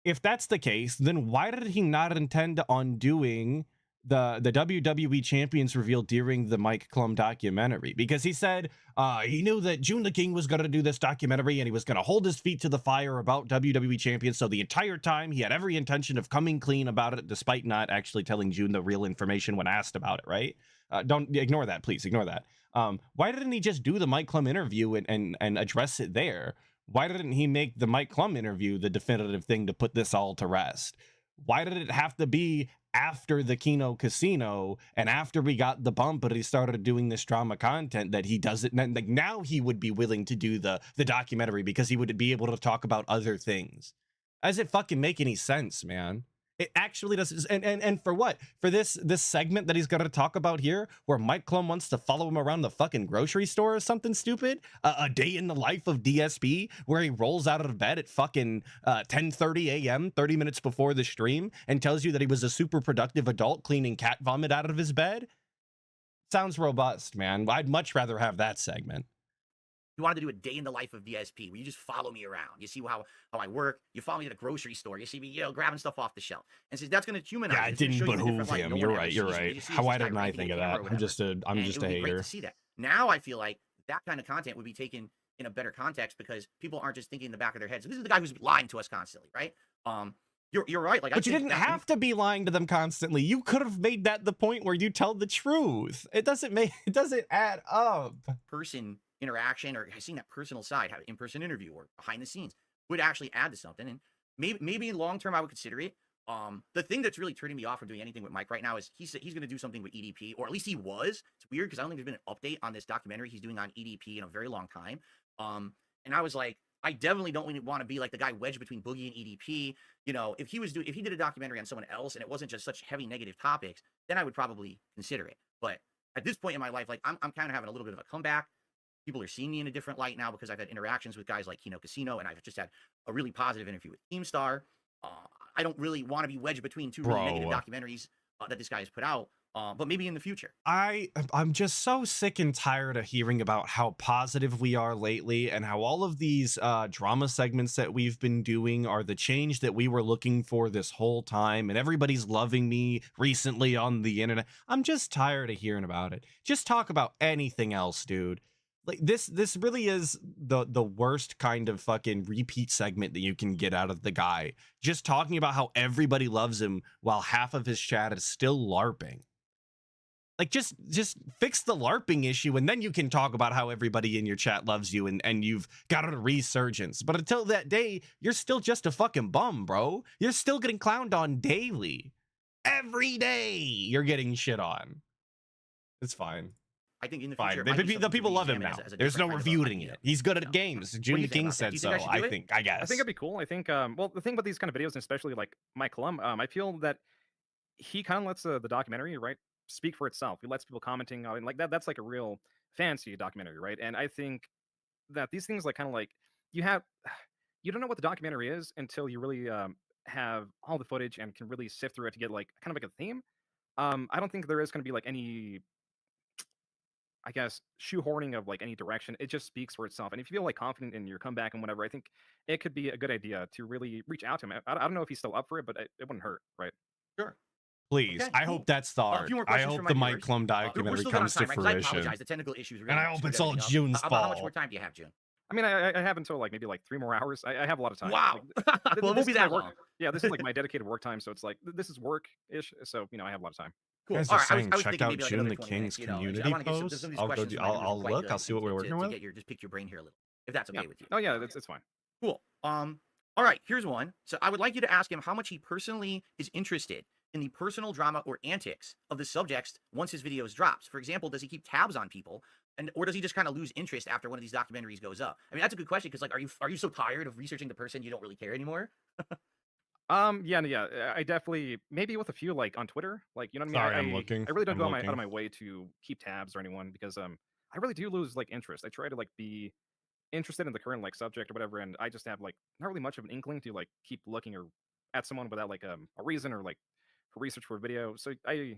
then why did he not intend on doing the WWE Champions reveal during the Mike Klum documentary? Because he said he knew that Joon the King was going to do this documentary and he was going to hold his feet to the fire about WWE Champions. So the entire time he had every intention of coming clean about it, despite not actually telling Joon the real information when asked about it, right? Don't ignore that, please. Ignore that. Why didn't he just do the Mike Klum interview and address it there? Why didn't he make the Mike Klum interview the definitive thing to put this all to rest? Why did it have to be after the Kino Casino and after we got the bump, but he started doing this drama content that he doesn't, like, now he would be willing to do the documentary because he would be able to talk about other things. Does it fucking make any sense, man? It actually does. And for what? For this segment that he's going to talk about here, where Mike Klum wants to follow him around the fucking grocery store or something stupid? A day in the life of DSP, where he rolls out of bed at fucking 10:30 a.m., 30 minutes before the stream, and tells you that he was a super productive adult cleaning cat vomit out of his bed? Sounds robust, man. I'd much rather have that segment. You wanted to do a day in the life of DSP where you just follow me around. You see how I work. You follow me to the grocery store. You see me, grabbing stuff off the shelf. And says that's going to humanize. Yeah, it didn't behoove him. You're right. You're right. Why didn't I think of that? I'm just a hater. Great to see that. Now I feel like that kind of content would be taken in a better context because people aren't just thinking in the back of their heads. So this is the guy who's lying to us constantly, right? You're right. Like, but you didn't have to be lying to them constantly. You could have made that the point where you tell the truth. It doesn't add up. Person interaction or seeing that personal side, have an in-person interview or behind the scenes would actually add to something. And maybe in long term I would consider it. The thing that's really turning me off from doing anything with Mike right now is he's going to do something with EDP, or at least he was. It's weird because I don't think there's been an update on this documentary he's doing on EDP in a very long time. And I was like, I definitely don't want to be like the guy wedged between Boogie and EDP. If he did a documentary on someone else and it wasn't just such heavy negative topics, then I would probably consider it. But at this point in my life, like I'm kind of having a little bit of a comeback. People are seeing me in a different light now because I've had interactions with guys like Kino Casino, and I've just had a really positive interview with Keemstar. I don't really want to be wedged between two really negative documentaries that this guy has put out, but maybe in the future. I'm just so sick and tired of hearing about how positive we are lately and how all of these drama segments that we've been doing are the change that we were looking for this whole time, and everybody's loving me recently on the internet. I'm just tired of hearing about it. Just talk about anything else, dude. Like this really is the worst kind of fucking repeat segment that you can get out of the guy. Just talking about how everybody loves him while half of his chat is still LARPing. Like just fix the LARPing issue and then you can talk about how everybody in your chat loves you and you've got a resurgence. But until that day, you're still just a fucking bum, bro. You're still getting clowned on daily. Every day you're getting shit on. It's fine. I think in the future, the people love him now. There's no refuting it. He's good at games. Joon the King said so. I guess. I think it'd be cool. I think, well, the thing about these kind of videos, and especially like Mike Klum, I feel that he kind of lets the documentary, right, speak for itself. He lets people commenting on it. Like that's like a real fancy documentary, right? And I think that these things, like, kind of like you don't know what the documentary is until you really have all the footage and can really sift through it to get like kind of like a theme. I don't think there is going to be like any, I guess, shoehorning of like any direction. It just speaks for itself. And if you feel like confident in your comeback and whatever, I think it could be a good idea to really reach out to him. I don't know if he's still up for it, but it wouldn't hurt, right? Sure. Please. Okay, I hope that's the art. I hope the Mike Klum documentary comes to fruition. I apologize. The technical issues. And I hope it's all Joon's fault. How much more time do you have, Joon? I mean, I have until like maybe like 3 more hours. I have a lot of time. Wow. Like, well, it won't be that long. Yeah, this is like my dedicated work time. So it's like, this is work-ish. So, I have a lot of time. Cool. You guys are saying, check out Joon the King's community post. I'll look. I'll see what we're working with. Just pick your brain here a little, if that's okay with you. Oh yeah, it's fine. Cool. All right, here's one. So I would like you to ask him how much he personally is interested in the personal drama or antics of the subjects once his videos drops. For example, does he keep tabs on people, or does he just kind of lose interest after one of these documentaries goes up? I mean, that's a good question because, like, are you so tired of researching the person you don't really care anymore? Yeah. I definitely, maybe with a few, like on Twitter, like, you know what I mean? Sorry, I'm looking. I really don't go out of my way to keep tabs or anyone because I really do lose like interest. I try to like be interested in the current like subject or whatever, and I just have like not really much of an inkling to like keep looking or at someone without like a reason or like for research for a video. So I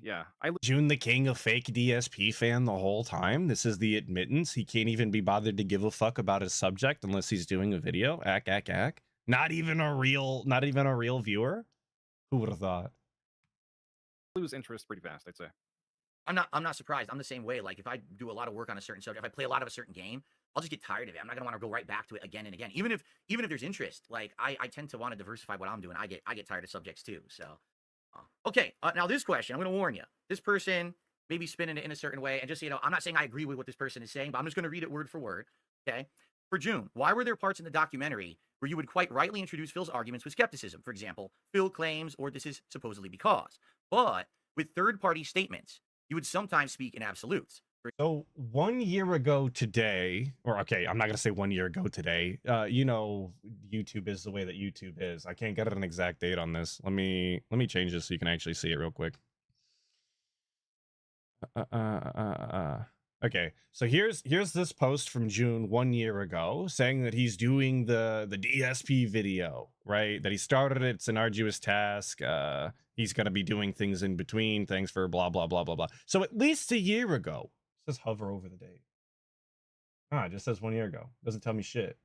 Joon the King, a fake DSP fan the whole time. This is the admittance. He can't even be bothered to give a fuck about his subject unless he's doing a video. Ack. Not even a real viewer. Who would have thought? Lose interest pretty fast, I'd say. I'm not surprised. I'm the same way. Like, if I do a lot of work on a certain subject, if I play a lot of a certain game, I'll just get tired of it. I'm not gonna want to go right back to it again and again. Even if there's interest, like I tend to want to diversify what I'm doing. I get tired of subjects too. So, okay. Now this question, I'm gonna warn you. This person may be spinning it in a certain way, and just so you know, I'm not saying I agree with what this person is saying, but I'm just gonna read it word for word. Okay. For Joon, why were there parts in the documentary where you would quite rightly introduce Phil's arguments with skepticism? For example, Phil claims, or this is supposedly because. But with third-party statements, you would sometimes speak in absolutes. So 1 year ago today, or okay, I'm not gonna say 1 year ago today. You know, YouTube is the way that YouTube is. I can't get an exact date on this. Let me change this so you can actually see it real quick. Okay, so here's this post from June 1 year ago saying that he's doing the DSP video, right? That he started it. It's an arduous task. He's gonna be doing things in between. Thanks for blah blah blah blah blah. So at least a year ago. It says hover over the date. Ah, it just says 1 year ago. Doesn't tell me shit.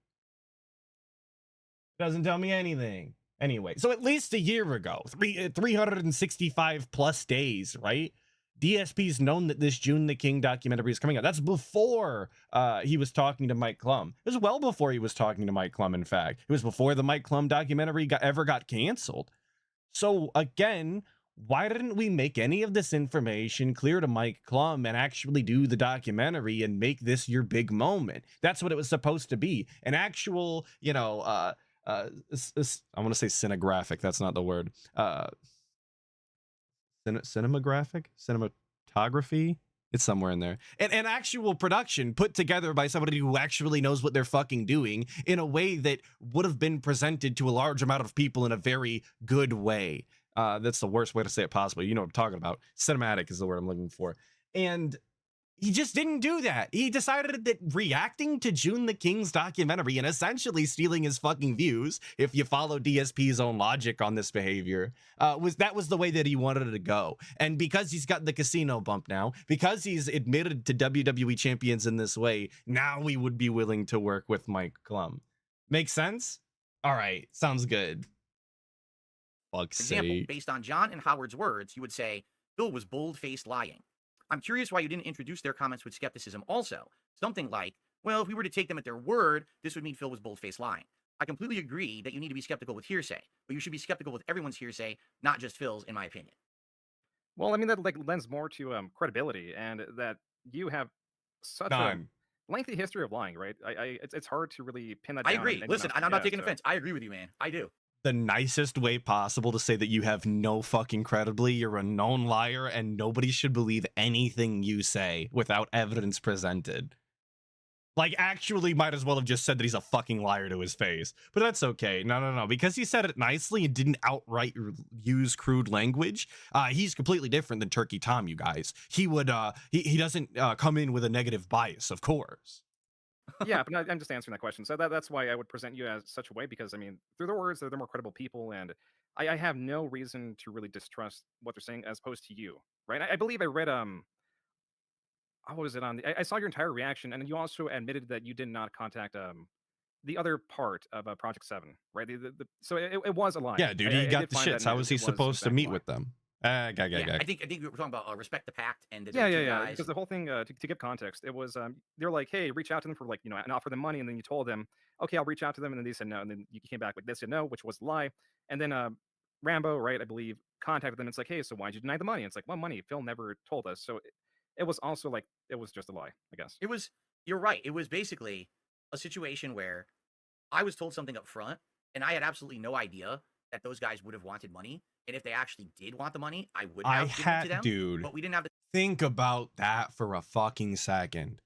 Doesn't tell me anything. Anyway, so at least a year ago, 365 plus days, right? DSP's known that this Joon the King documentary is coming out. That's before he was talking to Mike Klum. It was well before he was talking to Mike Klum, in fact. It was before the Mike Klum documentary ever got canceled. So again, why didn't we make any of this information clear to Mike Klum and actually do the documentary and make this your big moment? That's what it was supposed to be. An actual, you know, I want to say cinegraphic. That's not the word. Cinematography. It's somewhere in there. An actual production put together by somebody who actually knows what they're fucking doing in a way that would have been presented to a large amount of people in a very good way. That's the worst way to say it possible. You know what I'm talking about. Cinematic is the word I'm looking for. And he just didn't do that. He decided that reacting to Joon the King's documentary and essentially stealing his fucking views, if you follow DSP's own logic on this behavior, was the way that he wanted it to go. And because he's got the casino bump now, because he's admitted to WWE champions in this way, now we would be willing to work with Mike Klum. Make sense? All right, sounds good. Fuck's example, sake. based on John and Howard's words, you would say, Phil was bold-faced lying. I'm curious why you didn't introduce their comments with skepticism also. Something like, well, if we were to take them at their word, this would mean Phil was bold-faced lying. I completely agree that you need to be skeptical with hearsay, but you should be skeptical with everyone's hearsay, not just Phil's, in my opinion. Well, I mean, that like lends more to credibility, and that you have such a lengthy history of lying, right? It's hard to really pin that down. I agree. Listen, I'm not taking offense. I agree with you, man. I do. The nicest way possible to say that you have no fucking credibility, you're a known liar, and nobody should believe anything you say without evidence presented. Like, actually might as well have just said that he's a fucking liar to his face. But that's okay. No. Because he said it nicely and didn't outright use crude language, he's completely different than Turkey Tom, you guys. He would, he doesn't come in with a negative bias, of course. Yeah, but I'm just answering that question. So that's why I would present you as such a way, because I mean, through their words, they're more credible people, and I have no reason to really distrust what they're saying as opposed to you, right? I believe I read what was it on? I saw your entire reaction, and then you also admitted that you did not contact the other part of Project 7, right? So it was a lie. Yeah, dude, he got the shits. How was he supposed to meet with them? I think we were talking about respect the pact and yeah. Because the whole thing, to give context, it was they're like, hey, reach out to them for like, you know, and offer them money, and then you told them, okay, I'll reach out to them, and then they said no, and then you came back like they said no, which was a lie, and then Rambo, right, I believe, contacted them. It's like, hey, so why'd you deny the money? And it's like, well, money. Phil never told us, so it was also like it was just a lie, I guess. It was. You're right. It was basically a situation where I was told something up front, and I had absolutely no idea that those guys would have wanted money. And if they actually did want the money, I would have given it to them. Dude, but we didn't have to think about that for a fucking second.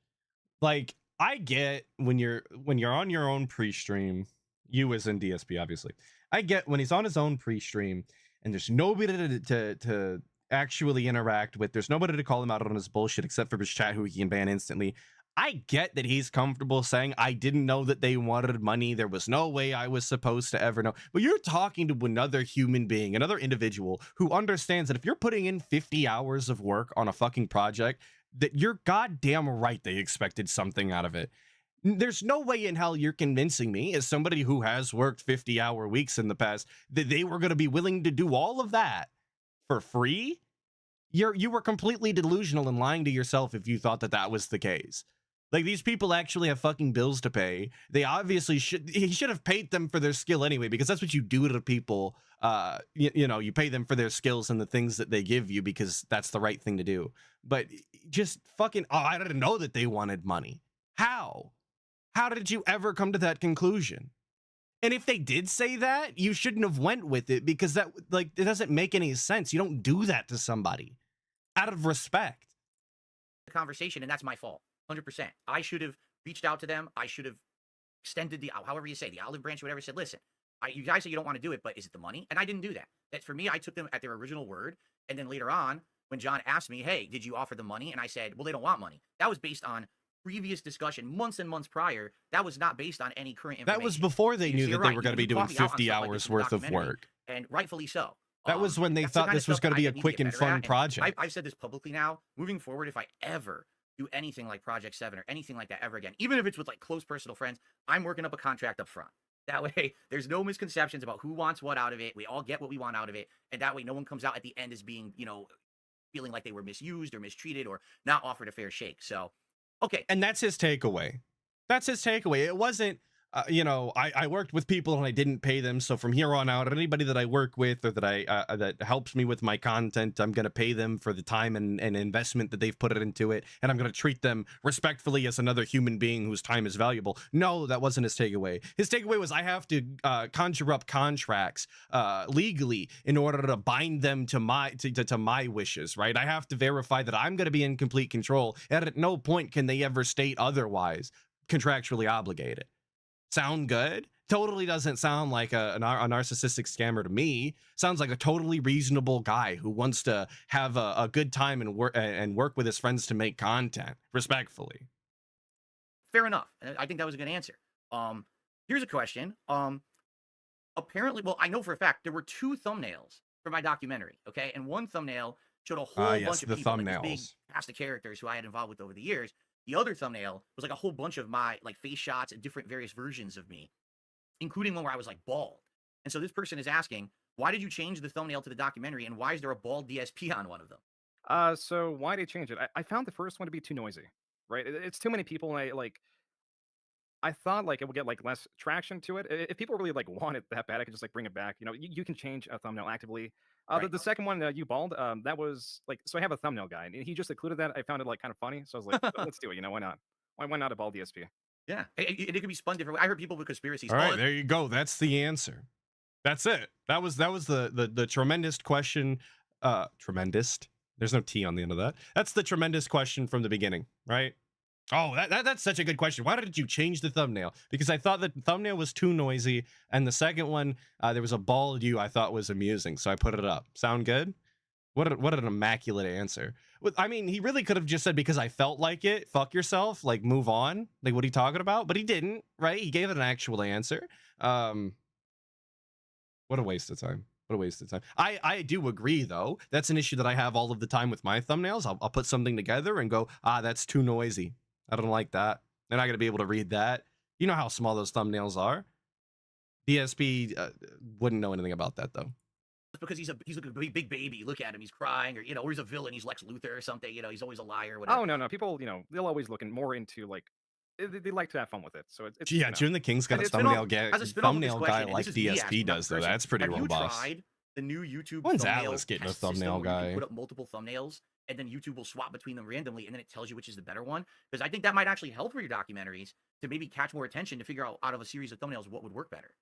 Like, I get when you're on your own pre-stream, you as in DSP, obviously. I get when he's on his own pre-stream and there's nobody to actually interact with. There's nobody to call him out on his bullshit except for his chat, who he can ban instantly. I get that he's comfortable saying, I didn't know that they wanted money. There was no way I was supposed to ever know. But you're talking to another human being, another individual who understands that if you're putting in 50 hours of work on a fucking project, that you're goddamn right they expected something out of it. There's no way in hell you're convincing me, as somebody who has worked 50-hour weeks in the past, that they were going to be willing to do all of that for free. You were completely delusional and lying to yourself if you thought that that was the case. Like, these people actually have fucking bills to pay. They obviously he should have paid them for their skill anyway, because that's what you do to people. You know, you pay them for their skills and the things that they give you, because that's the right thing to do. But just fucking, I didn't know that they wanted money. How did you ever come to that conclusion? And if they did say that, you shouldn't have went with it, because that, like, it doesn't make any sense. You don't do that to somebody out of respect. The conversation, and that's my fault, 100%. I should have reached out to them. I should have extended the, however you say, the olive branch, whatever. Said, listen, you guys say you don't want to do it, but is it the money? And I didn't do that. That's for me. I took them at their original word, and then later on, when John asked me, hey, did you offer the money? And I said, well, they don't want money. That was based on previous discussion months and months prior. That was not based on any current information. That was before they knew that they were going to be doing caught me out on 50 stuff like hours this in the worth of documentary, work. and rightfully so. That was when they That's the thought kind of this was stuff going to that be I a need quick get and better at, fun and project. I've said this publicly now. Moving forward, if I ever do anything like Project 7 or anything like that ever again, even if it's with like close personal friends, I'm working up a contract up front. That way, there's no misconceptions about who wants what out of it. We all get what we want out of it. And that way, no one comes out at the end as being, you know, feeling like they were misused or mistreated or not offered a fair shake. So, okay. And that's his takeaway. That's his takeaway. It wasn't, you know, I worked with people and I didn't pay them. So from here on out, anybody that I work with or that that helps me with my content, I'm going to pay them for the time and investment that they've put it into it. And I'm going to treat them respectfully as another human being whose time is valuable. No, that wasn't his takeaway. His takeaway was, I have to conjure up contracts legally in order to bind them to my wishes, right? I have to verify that I'm going to be in complete control. And at no point can they ever state otherwise, contractually obligated. Sound good? Totally doesn't sound like a narcissistic scammer to me. Sounds like a totally reasonable guy who wants to have a good time and work with his friends to make content, respectfully. Fair enough. I think that was a good answer. Here's a question. Apparently, well, I know for a fact there were 2 thumbnails for my documentary, okay? And one thumbnail showed a whole bunch of people, like these big cast of characters who I had involved with over the years. The other thumbnail was like a whole bunch of my like face shots and different various versions of me, including one where I was like bald. And so this person is asking, why did you change the thumbnail to the documentary, and why is there a bald DSP on one of them? So why did they change it? I found the first one to be too noisy, right? It's too many people, and I thought like it would get like less traction to it. If people really like want it that bad, I could just like bring it back. You know, you can change a thumbnail actively. Right. The second one, you bald, that was like, so I have a thumbnail guy, and he just included that. I found it like kind of funny, so I was like, let's do it. You know, why not? Why not a bald DSP? Yeah, it could be spun different. I heard people with conspiracies. All right, there you go. That's the answer. That's it. That was the tremendous question. Tremendous. There's no T on the end of that. That's the tremendous question from the beginning, right? Oh, that's such a good question. Why did you change the thumbnail? Because I thought the thumbnail was too noisy, and the second one, there was a bald you I thought was amusing, so I put it up. Sound good? What an immaculate answer. I mean, he really could have just said, because I felt like it, fuck yourself, like move on. Like, what are you talking about? But he didn't, right? He gave it an actual answer. What a waste of time. What a waste of time. I do agree, though. That's an issue that I have all of the time with my thumbnails. I'll put something together and go, that's too noisy. I don't like that. They're not going to be able to read that. You know how small those thumbnails are. DSP wouldn't know anything about that, though. It's because he's a big baby. Look at him. He's crying, or, you know, or he's a villain. He's Lex Luthor or something. You know, he's always a liar. Or whatever. Oh, no. People, you know, they'll always look more into like, they like to have fun with it. So it's yeah, June the King's got a thumbnail guy like DSP does, though. That's pretty robust. Have you tried the new YouTube? When's Atlas getting a thumbnail guy? You can put up multiple thumbnails, and then YouTube will swap between them randomly, and then it tells you which is the better one. Because I think that might actually help for your documentaries to maybe catch more attention, to figure out of a series of thumbnails what would work better.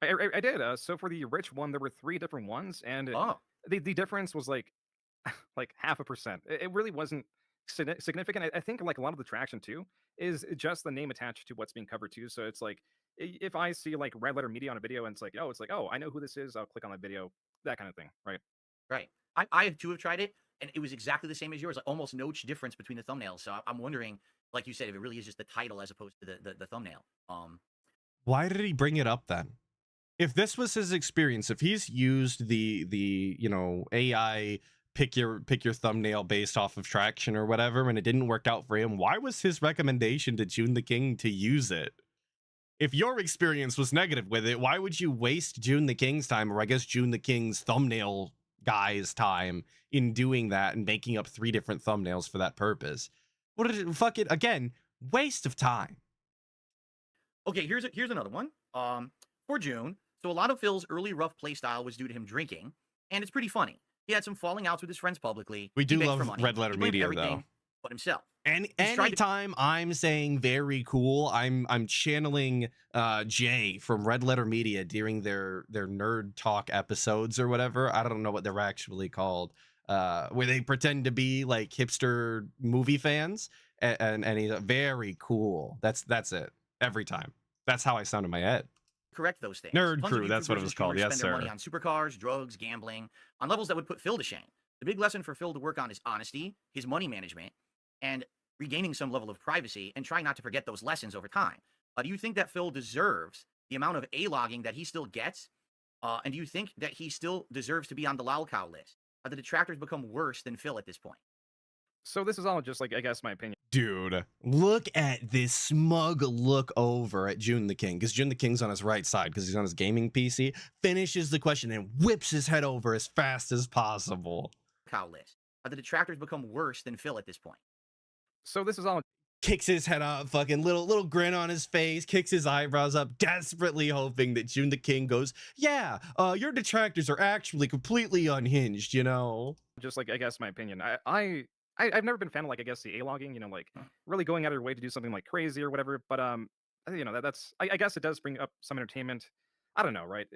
I did. So for the rich one, there were 3 different ones, and the difference was like like 0.5%. It really wasn't significant. I think like a lot of the traction too is just the name attached to what's being covered too. So it's like, if I see like red letter media on a video, and it's like, oh, I know who this is, I'll click on that video, that kind of thing, right? Right. I too have tried it, and it was exactly the same as yours, like almost no difference between the thumbnails. So I'm wondering, like you said, if it really is just the title as opposed to the thumbnail. Why did he bring it up then? If this was his experience, if he's used the you know, AI pick your thumbnail based off of traction or whatever, and it didn't work out for him, why was his recommendation to Joon the King to use it? If your experience was negative with it, why would you waste Joon the King's time, or I guess Joon the King's thumbnail guy's time, in doing that and making up 3 different thumbnails for that purpose? What did it, fuck it, again, waste of time. Okay, here's another one. For Joon, so a lot of Phil's early rough playstyle was due to him drinking, and it's pretty funny. He had some falling outs with his friends publicly. We do love red letter media, though. But himself. And He's tried to- anytime I'm saying very cool, I'm channeling Jay from Red Letter Media during their nerd talk episodes or whatever. I don't know what they're actually called, where they pretend to be like hipster movie fans, and he's very cool. That's it every time. That's how I sound in my head. correct those things. Nerd Tons of Crew, that's what it YouTubers was and called. streamers Yes, spend their money sir. on supercars, drugs, gambling, on levels that would put Phil to shame. The big lesson for Phil to work on is honesty, his money management, and regaining some level of privacy, and try not to forget those lessons over time. Do you think that Phil deserves the amount of A-logging that he still gets? And do you think that he still deserves to be on the lolcow list? Have the detractors become worse than Phil at this point? So this is all just like, I guess, my opinion. Dude, look at this smug look over at Joon the King, because Joon the King's on his right side because he's on his gaming PC, finishes the question and whips his head over as fast as possible. Cow list. Have the detractors become worse than Phil at this point? So this is all Kicks his head up, fucking little grin on his face, kicks his eyebrows up, desperately hoping that Joon the King goes, yeah, your detractors are actually completely unhinged, you know? just like, I guess, my opinion. I've never been a fan of, like, I guess, the A-logging, you know, like really going out of your way to do something like crazy or whatever. But you know, that's I guess it does bring up some entertainment. I don't know, right?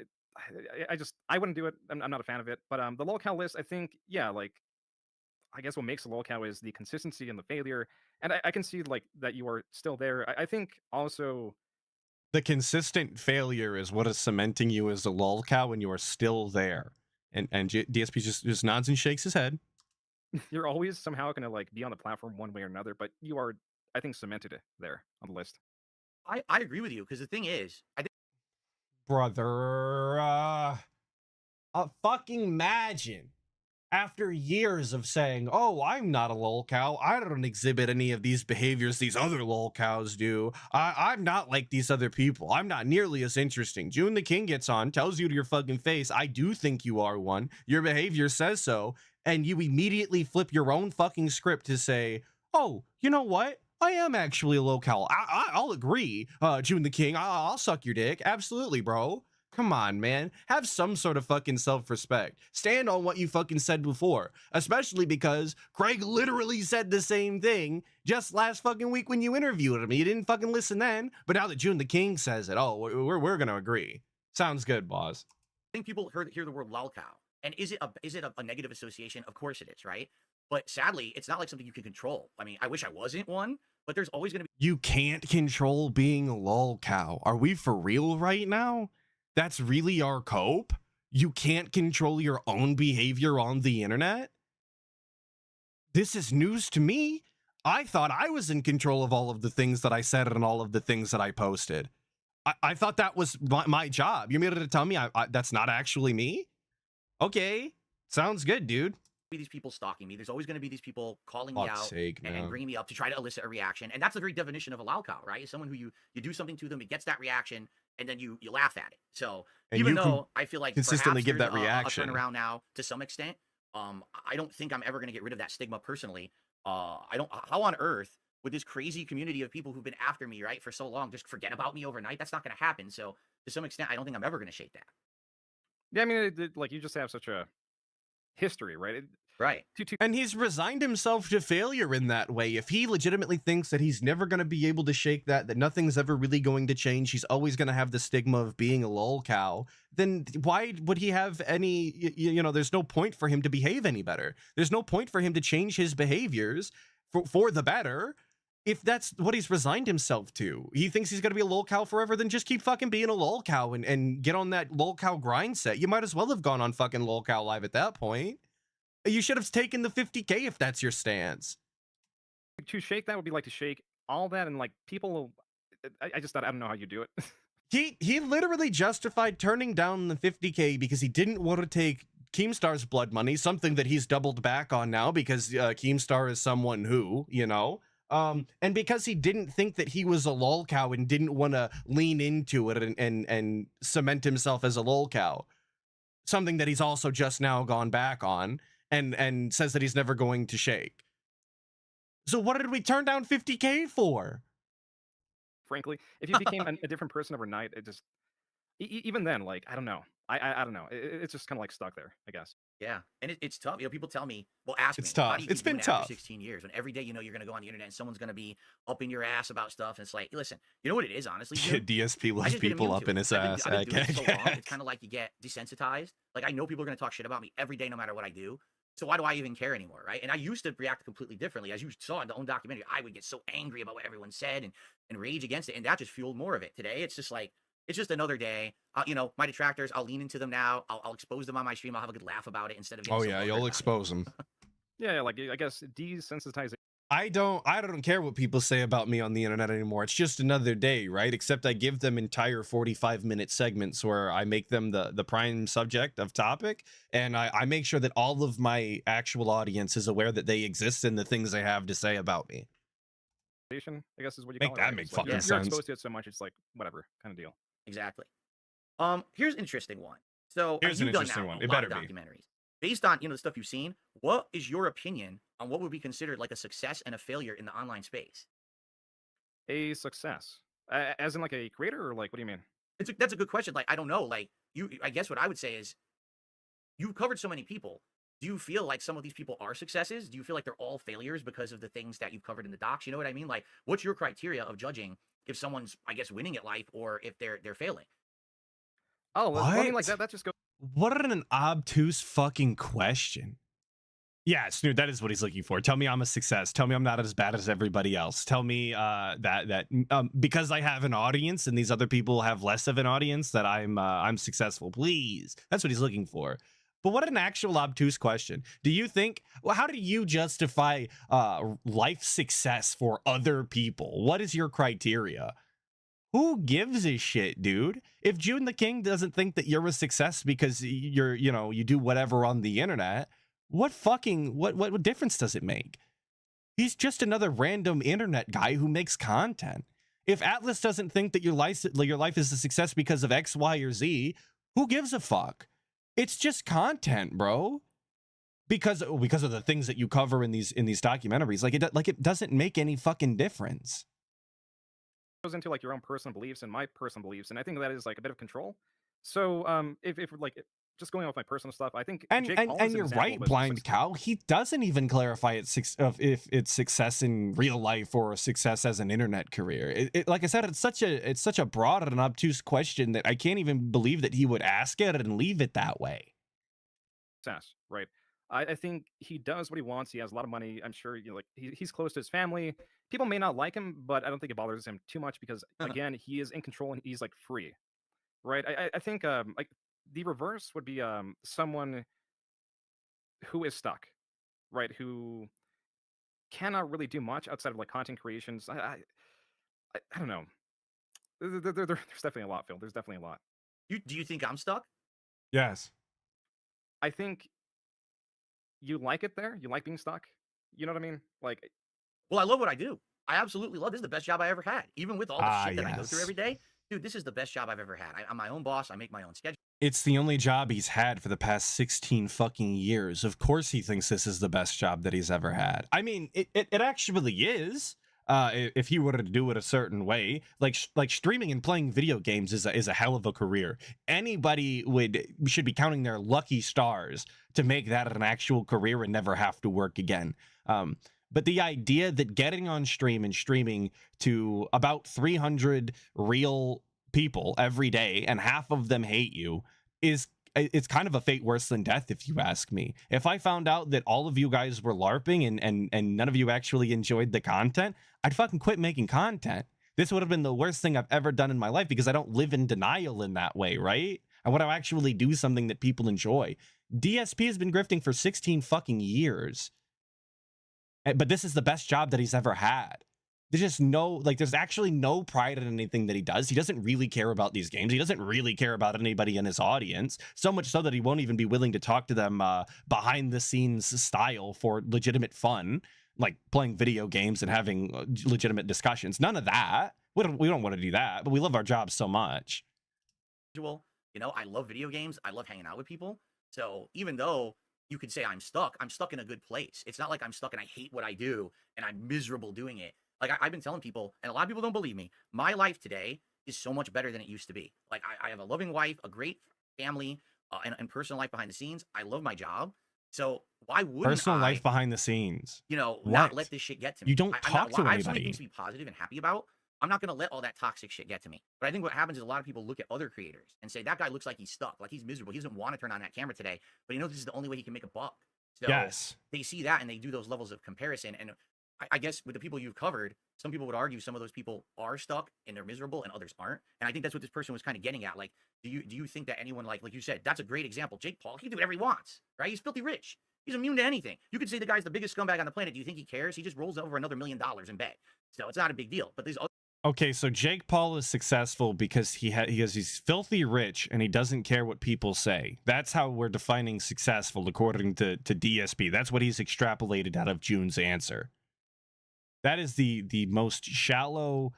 I wouldn't do it. I'm not a fan of it. But the lolcow list, I think, yeah, like, I guess what makes a lolcow is the consistency and the failure. And I can see like that you are still there. I think also The consistent failure is what is cementing you as a lolcow when you are still there. And DSP just nods and shakes his head. you're always somehow going to like be on the platform one way or another, but you are, I think, cemented there on the list. I agree with you, because the thing is, I think Brother, fucking imagine after years of saying, oh, I'm not a lolcow, I don't exhibit any of these behaviors these other lolcows do, I'm not like these other people, I'm not nearly as interesting. Joon the King gets on, tells you to your fucking face, I do think you are one, your behavior says so, and you immediately flip your own fucking script to say, oh, you know what? I am actually a lolcow. I'll agree, Joon the King. I'll suck your dick. Absolutely, bro. Come on, man. Have some sort of fucking self-respect. Stand on what you fucking said before. Especially because Craig literally said the same thing just last fucking week when you interviewed him. You didn't fucking listen then. But now that Joon the King says it, oh, we're gonna agree. Sounds good, boss. people hear the word lolcow, and is it a negative association? Of course it is, right? But sadly, it's not like something you can control. I mean, I wish I wasn't one, but there's always going to be. You can't control being a lolcow. Are we for real right now? That's really our cope? You can't control your own behavior on the internet? This is news to me. I thought I was in control of all of the things that I said and all of the things that I posted. I thought that was my job. You mean to tell me that's not actually me? Okay, sounds good, dude. Be these people stalking me. There's always going to be these people calling me Fuck's out sake, and man. bringing me up to try to elicit a reaction. And that's the very definition of a lolcow, right? It's someone who you do something to them, it gets that reaction, and then you laugh at it. So And even you can though I feel like consistently perhaps give there's that reaction. a turnaround now to some extent, I don't think I'm ever going to get rid of that stigma personally. How on earth would this crazy community of people who've been after me, right, for so long just forget about me overnight? That's not going to happen. So to some extent, I don't think I'm ever going to shake that. Yeah, I mean, like, you just have such a history, right? Right. And he's resigned himself to failure in that way. If he legitimately thinks that he's never going to be able to shake that nothing's ever really going to change, he's always going to have the stigma of being a lolcow, then why would he have any, you know, there's no point for him to behave any better. There's no point for him to change his behaviors for the better. If that's what he's resigned himself to, he thinks he's going to be a lolcow forever, then just keep fucking being a lolcow and get on that lolcow grind set. You might as well have gone on fucking lolcow live at that point. You should have taken the 50K if that's your stance. To shake that would be like to shake all that, and like people, I just thought, I don't know how you do it. He literally justified turning down the 50K because he didn't want to take Keemstar's blood money, something that he's doubled back on now because Keemstar is someone who, you know, and because he didn't think that he was a lolcow and didn't want to lean into it and cement himself as a lolcow, something that he's also just now gone back on and says that he's never going to shake. So what did we turn down 50K for? Frankly, if you became a different person overnight, it just, even then, like, I don't know. I don't know. It's just kind of like stuck there, I guess. Yeah, and it's tough. You know, people tell me, well, ask It's me, how tough. do you It's keep doing been it after tough. 16 years when every day you know you're going to go on the internet and someone's going to be up in your ass about stuff? And it's like, listen, you know what it is, honestly, Joon? DSP I loves just get people immune up to in it. his I've ass. been doing it so long. ACK. It's kind of like you get desensitized. Like, I know people are going to talk shit about me every day, no matter what I do. So why do I even care anymore, right? And I used to react completely differently. As you saw in the own documentary, I would get so angry about what everyone said and rage against it. And that just fueled more of it. Today, it's just like, it's just another day. You know, my detractors, I'll lean into them now. I'll expose them on my stream. I'll have a good laugh about it instead of getting Oh so yeah, butthurt you'll about it. expose them. Yeah, like I guess desensitizing. I don't care what people say about me on the internet anymore. It's just another day, right? Except I give them entire 45-minute segments where I make them the prime subject of topic, and I make sure that all of my actual audience is aware that they exist and the things they have to say about me. I guess is what you Make call it. that Right? make It's like fucking you're sense. exposed to it so much, it's like whatever kind of deal. Exactly. Here's an interesting one. So Here's an you've done interesting now one. a It lot of better be. documentaries. Based on the stuff you've seen, what is your opinion on what would be considered like a success and a failure in the online space? A success, as in like a creator, or like what do you mean? That's a good question. Like, I don't know. Like, I guess what I would say is, you've covered so many people. Do you feel like some of these people are successes? Do you feel like they're all failures because of the things that you've covered in the docs? You know what I mean? Like, what's your criteria of judging if someone's, I guess, winning at life or if they're failing? Oh, well, I mean, like What? that just goes. What an obtuse fucking question. Yeah, Snood, that is what he's looking for. Tell me I'm a success. Tell me I'm not as bad as everybody else. Tell me that because I have an audience and these other people have less of an audience, that I'm successful. Please, that's what he's looking for. But what an actual obtuse question. Do you think? Well, how do you justify life success for other people? What is your criteria? Who gives a shit, dude? If Joon the King doesn't think that you're a success because you do whatever on the internet, what difference does it make? He's just another random internet guy who makes content. If Atlas doesn't think that your life is a success because of X, Y, or Z, who gives a fuck? It's just content, bro. Because of the things that you cover in these documentaries, it doesn't make any fucking difference. Goes into like your own personal beliefs and my personal beliefs, and I think that is like a bit of control. So if just going off my personal stuff, I think And Jake Paul is an you're example right, of a Blind success. Cow. He doesn't even clarify if it's success in real life or a success as an internet career. Like I said, it's such a broad and obtuse question that I can't even believe that he would ask it and leave it that way. Success, right? I think he does what he wants. He has a lot of money. I'm sure he's close to his family. People may not like him, but I don't think it bothers him too much because again, he is in control and he's like free, right? I think like the reverse would be someone who is stuck, right? Who cannot really do much outside of like content creations. I don't know. There's definitely a lot, Phil. There's definitely a lot. Do you think I'm stuck? Yes. I think you like it there. You like being stuck. You know what I mean? Like, Well, I love what I do. I absolutely love. This is the best job I ever had. Even with all the shit that I go through yes. every day, dude, this is the best job I've ever had. I'm my own boss. I make my own schedule. It's the only job he's had for the past 16 fucking years. Of course he thinks this is the best job that he's ever had. I mean, it actually is. If he were to do it a certain way, like streaming and playing video games is a hell of a career. Anybody should be counting their lucky stars to make that an actual career and never have to work again. But the idea that getting on stream and streaming to about 300 real people every day and half of them hate you it's kind of a fate worse than death, if you ask me. If I found out that all of you guys were LARPing and none of you actually enjoyed the content, I'd fucking quit making content. This would have been the worst thing I've ever done in my life because I don't live in denial in that way, right? I want to actually do something that people enjoy. DSP has been grifting for 16 fucking years. But this is the best job that he's ever had. There's actually no pride in anything that he does. He doesn't really care about these games. He doesn't really care about anybody in his audience, so much so that he won't even be willing to talk to them behind the scenes style for legitimate fun, like playing video games and having legitimate discussions. None of that. We don't want to do that, but we love our jobs so much. I love video games. I love hanging out with people. So even though you could say I'm stuck in a good place. It's not like I'm stuck and I hate what I do and I'm miserable doing it. Like I've been telling people, and a lot of people don't believe me, my life today is so much better than it used to be. Like I have a loving wife, a great family and personal life behind the scenes. I love my job. So why wouldn't Personal I, life behind the scenes. not What? let this shit get to me? You don't I'm talk not, to I have so many anybody. things to be positive and happy about. I'm not going to let all that toxic shit get to me. But I think what happens is a lot of people look at other creators and say, that guy looks like he's stuck, like he's miserable. He doesn't want to turn on that camera today, but he knows this is the only way he can make a buck. So Yes. they see that and they do those levels of comparison. And I guess with the people you've covered, some people would argue some of those people are stuck and they're miserable and others aren't. And I think that's what this person was kind of getting at. Like, do you think that anyone, like you said, that's a great example. Jake Paul, he can do whatever he wants, right? He's filthy rich. He's immune to anything. You could say the guy's the biggest scumbag on the planet. Do you think he cares? He just rolls over another $1 million in bed. So it's not a big deal. But there's other Okay, so Jake Paul is successful because he's filthy rich and he doesn't care what people say. That's how we're defining successful according to DSP. That's what he's extrapolated out of Joon's answer. That is the most shallow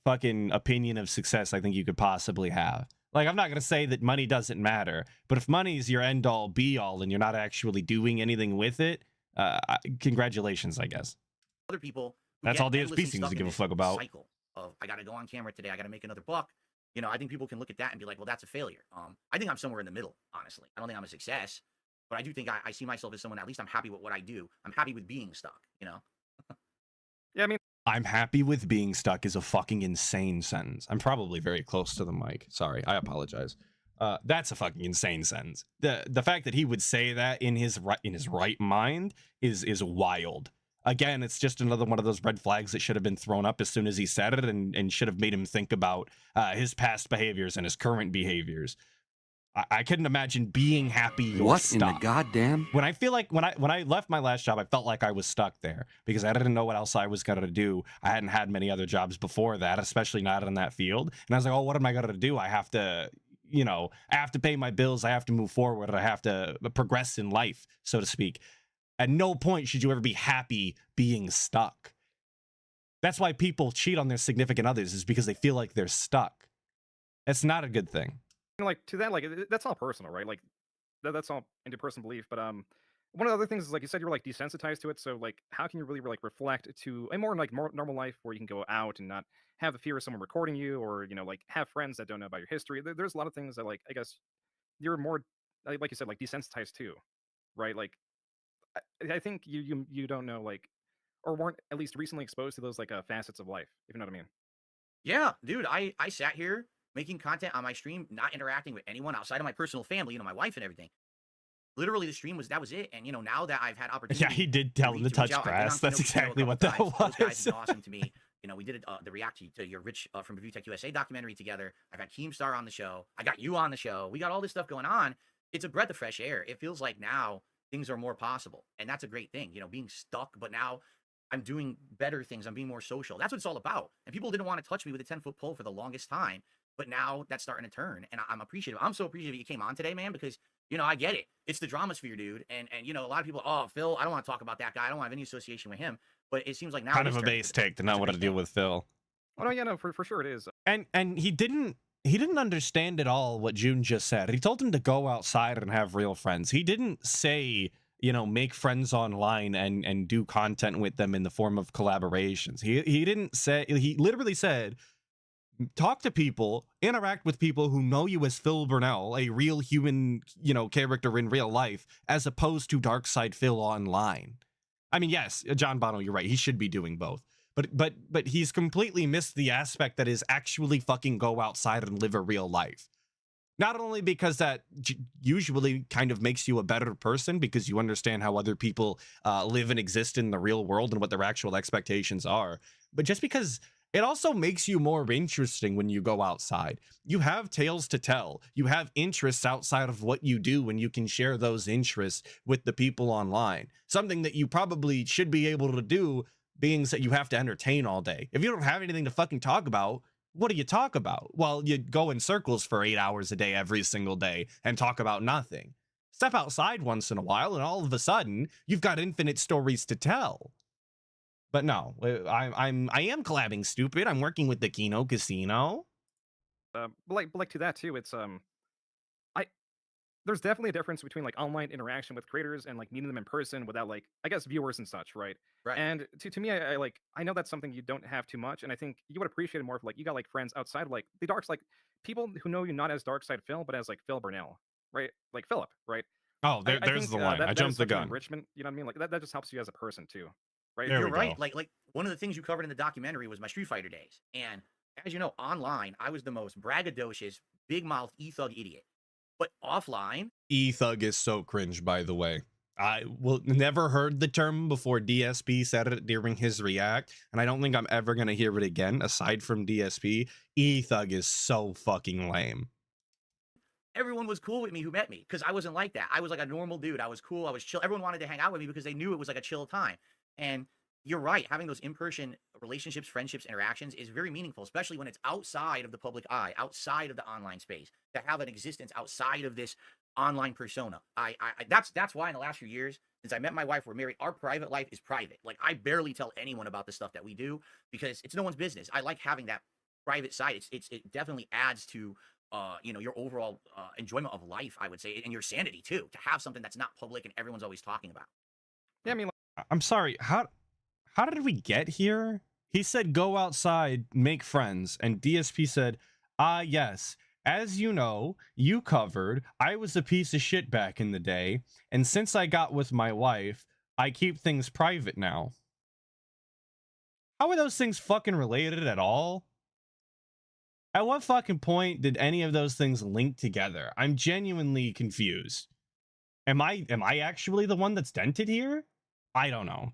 fucking opinion of success I think you could possibly have. Like, I'm not going to say that money doesn't matter, but if money's your end all be all and you're not actually doing anything with it, congratulations, I guess. other people. That's all DSP seems to give a fuck about. Cycle of, I got to go on camera today. I got to make another buck. I think people can look at that and be like, well, that's a failure. I think I'm somewhere in the middle, honestly. I don't think I'm a success, but I do think I see myself as someone, at least I'm happy with what I do. I'm happy with being stuck, Yeah, I mean, I'm happy with being stuck is a fucking insane sentence. I'm probably very close to the mic. Sorry, I apologize. That's a fucking insane sentence. The fact that he would say that in his right mind is wild. Again, it's just another one of those red flags that should have been thrown up as soon as he said it and should have made him think about his past behaviors and his current behaviors. I couldn't imagine being happy you're What stuck. in the goddamn? When I feel like when I left my last job, I felt like I was stuck there because I didn't know what else I was going to do. I hadn't had many other jobs before that, especially not in that field. And I was like, oh, what am I going to do? I have to, I have to pay my bills. I have to move forward. I have to progress in life, so to speak. At no point should you ever be happy being stuck. That's why people cheat on their significant others, is because they feel like they're stuck. That's not a good thing. like to that, like that's all personal, right? Like that's all into personal belief. But one of the other things is, like you said, you're like desensitized to it. So like, how can you really like reflect to a more normal life where you can go out and not have the fear of someone recording you, or like have friends that don't know about your history? There's a lot of things that, like, I guess you're more like you said, like desensitized to, right? Like I think you don't know, like, or weren't at least recently exposed to those like facets of life, if you know what I mean. Yeah, dude, I sat here making content on my stream, not interacting with anyone outside of my personal family, my wife and everything. Literally, the stream was it. And now that I've had opportunity, Yeah, he did tell him to touch grass. That's exactly what that was. Those guys have been awesome to me. We did the react to your Rich from Review Tech USA documentary together. I've had Keemstar on the show. I got you on the show. We got all this stuff going on. It's a breath of fresh air. It feels like now things are more possible, and that's a great thing. Being stuck, but now I'm doing better things. I'm being more social. That's what it's all about. And people didn't want to touch me with a 10-foot pole for the longest time, but now that's starting to turn, and I'm appreciative. I'm so appreciative you came on today, man, because I get it. It's the dramasphere, dude. And a lot of people, oh, Phil, I don't want to talk about that guy. I don't want to have any association with him. But it seems like now Kind of a base take to not want to deal with Phil. Oh no, yeah, no, for sure it is. And he didn't understand at all what Joon just said. He told him to go outside and have real friends. He didn't say, make friends online and do content with them in the form of collaborations. He didn't say, he literally said, talk to people, interact with people who know you as Phil Burnell, a real human, character in real life, as opposed to Darkside Phil online. I mean, yes, John Bono, you're right. He should be doing both. But he's completely missed the aspect that is actually fucking go outside and live a real life. Not only because that usually kind of makes you a better person because you understand how other people live and exist in the real world and what their actual expectations are, but just because it also makes you more interesting when you go outside. You have tales to tell. You have interests outside of what you do, and you can share those interests with the people online. Something that you probably should be able to do, being that you have to entertain all day. If you don't have anything to fucking talk about, what do you talk about? Well, you go in circles for 8 hours a day every single day and talk about nothing. Step outside once in a while, and all of a sudden, you've got infinite stories to tell. But no, I am collabing, stupid. I'm working with the Kino Casino. But like to that too, it's there's definitely a difference between like online interaction with creators and like meeting them in person without like I guess viewers and such, right? Right. And to me, I like I know that's something you don't have too much, and I think you would appreciate it more if like you got like friends outside of like the dark like people who know you not as Dark Side Phil, but as like Phil Burnell, right? Like Philip, right? Oh, I there's think the line. I that is jumped the such an gun. enrichment. You know what I mean? Like that just helps you as a person too, right? There You're we right. go. Like one of the things you covered in the documentary was my Street Fighter days. And as you know, online, I was the most braggadocious, big mouth e-thug idiot. But offline, E-Thug is so cringe, by the way. I will never heard the term before DSP said it during his react, and I don't think I'm ever gonna hear it again aside from DSP. E-Thug is so fucking lame. everyone was cool with me who met me because I wasn't like that. I was like a normal dude. I was cool. I was chill. Everyone wanted to hang out with me because they knew it was like a chill time. And you're right. Having those in-person relationships, friendships, interactions is very meaningful, especially when it's outside of the public eye, outside of the online space, to have an existence outside of this online persona. That's why in the last few years, since I met my wife, we're married, our private life is private. Like I barely tell anyone about the stuff that we do because it's no one's business. I like having that private side. It definitely adds to you know, your overall enjoyment of life, I would say, and your sanity too, to have something that's not public and everyone's always talking about. Yeah, I mean, I'm sorry. How did we get here? He said go outside, make friends, and DSP said, "Ah, yes. As you know, you covered, I was a piece of shit back in the day, and since I got with my wife, I keep things private now." How are those things fucking related at all? At what fucking point did any of those things link together? I'm genuinely confused. Am I actually the one that's dented here? I don't know.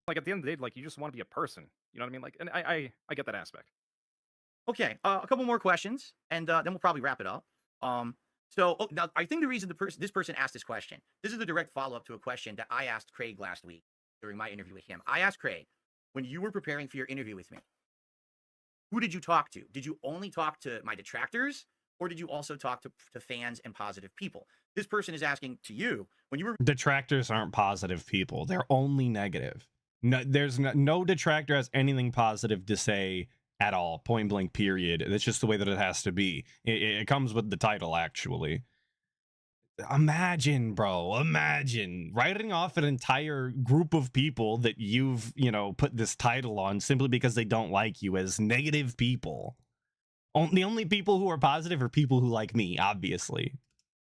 like at the end of the day, like you just want to be a person. You know what I mean? Like, and I get that aspect. Okay, a couple more questions, and then we'll probably wrap it up. So now I think the reason this person asked this question, this is the direct follow-up to a question that I asked Craig last week during my interview with him. I asked Craig, when you were preparing for your interview with me, who did you talk to? Did you only talk to my detractors, or did you also talk to fans and positive people? This person is asking to you, when you were Detractors aren't positive people. They're only negative. No, there's no detractor has anything positive to say at all. Point blank, period. That's just the way that it has to be. It comes with the title, actually. Imagine, bro. Imagine writing off an entire group of people that you've, put this title on simply because they don't like you as negative people. The only people who are positive are people who like me, obviously.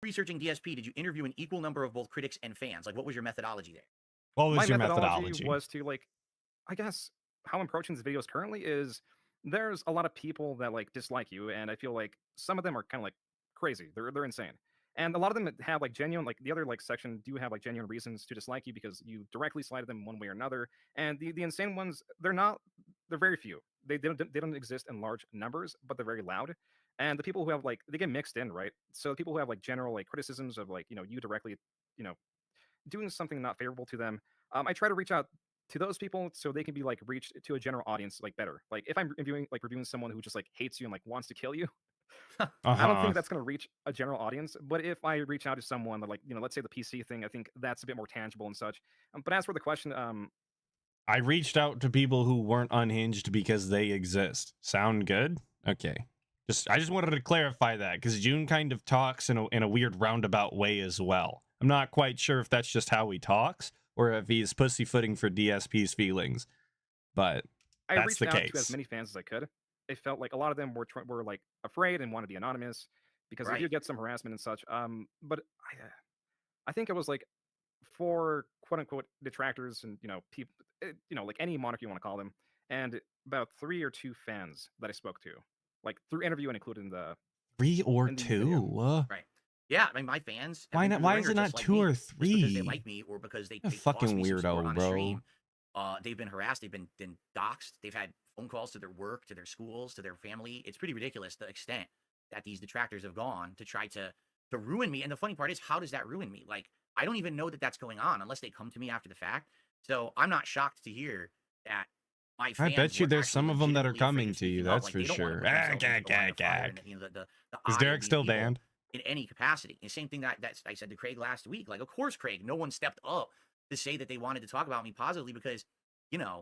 researching DSP, did you interview an equal number of both critics and fans? Like, what was your methodology there? What was My your methodology methodology? was to like, I guess how I'm approaching this videos currently is there's a lot of people that like dislike you, and I feel like some of them are kind of like crazy. They're insane, and a lot of them have like genuine like the other like section do have like genuine reasons to dislike you because you directly slighted them one way or another. And the insane ones, they're very few. They don't exist in large numbers, but they're very loud. And the people who have like they get mixed in, right? So the people who have like general like criticisms of like you directly you know doing something not favorable to them, I try to reach out to those people so they can be like reached to a general audience like better. Like if I'm reviewing someone who just like hates you and like wants to kill you, I don't think that's going to reach a general audience. But if I reach out to someone that like let's say the PC thing, I think that's a bit more tangible and such. But as for the question, I reached out to people who weren't unhinged because they exist. Sound good? Okay. I just wanted to clarify that because Joon kind of talks in a weird roundabout way as well. I'm not quite sure if that's just how he talks or if he's pussyfooting for DSP's feelings, but I that's reached the out case. to as many fans as I could. It felt like a lot of them were like afraid and wanted to be anonymous because they Right. do get some harassment and such. But I think it was like for quote unquote detractors and people, like any monarch you want to call them, and about 3 or 2 fans that I spoke to, like through interview and included in the 3 or in the video. 2? Right. Yeah, I mean, my fans. have Why been not? through the Why ringer is it just not like 2 me, or just because they 3? like me or because they A toss fucking me some weirdo, support on a bro. stream. They've been harassed. They've been doxxed. They've had phone calls to their work, to their schools, to their family. It's pretty ridiculous the extent that these detractors have gone to try to ruin me. And the funny part is, how does that ruin me? Like, I don't even know that that's going on unless they come to me after the fact. So I'm not shocked to hear that my I fans bet you were there's actually some of them that are legitimately afraid coming of to you. speaking up. That's Like, for they don't want to sure. put themselves into the line of fire and, the Is eye of Derek these still people banned? in any capacity. And the same thing that I said to Craig last week. Like, of course, Craig, no one stepped up to say that they wanted to talk about me positively because, they don't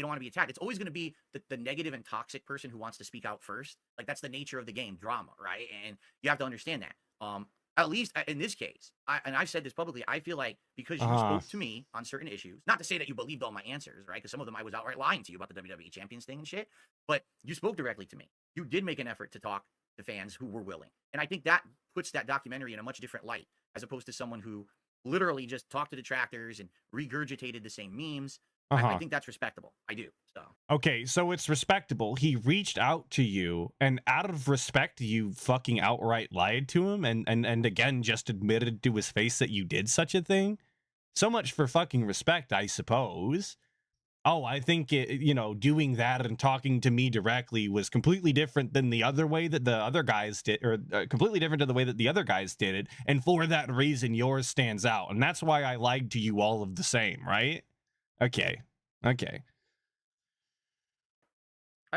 want to be attacked. It's always going to be the negative and toxic person who wants to speak out first. Like, that's the nature of the game, drama, right? And you have to understand that. at least in this case, and I've said this publicly, I feel like because you spoke to me on certain issues, not to say that you believed all my answers, right? Because some of them I was outright lying to you about the WWE Champions thing and shit, but you spoke directly to me. You did make an effort to talk to fans who were willing. And I think that puts that documentary in a much different light, as opposed to someone who literally just talked to detractors and regurgitated the same memes. I think that's respectable. I do. So okay, so it's respectable. He reached out to you, and out of respect, you fucking outright lied to him, and again just admitted to his face that you did such a thing. So much for fucking respect, I suppose. Oh, I think doing that and talking to me directly was completely different than the other way that the other guys did, or completely different to the way that the other guys did it, and for that reason, yours stands out, and that's why I lied to you all of the same, right? Okay. I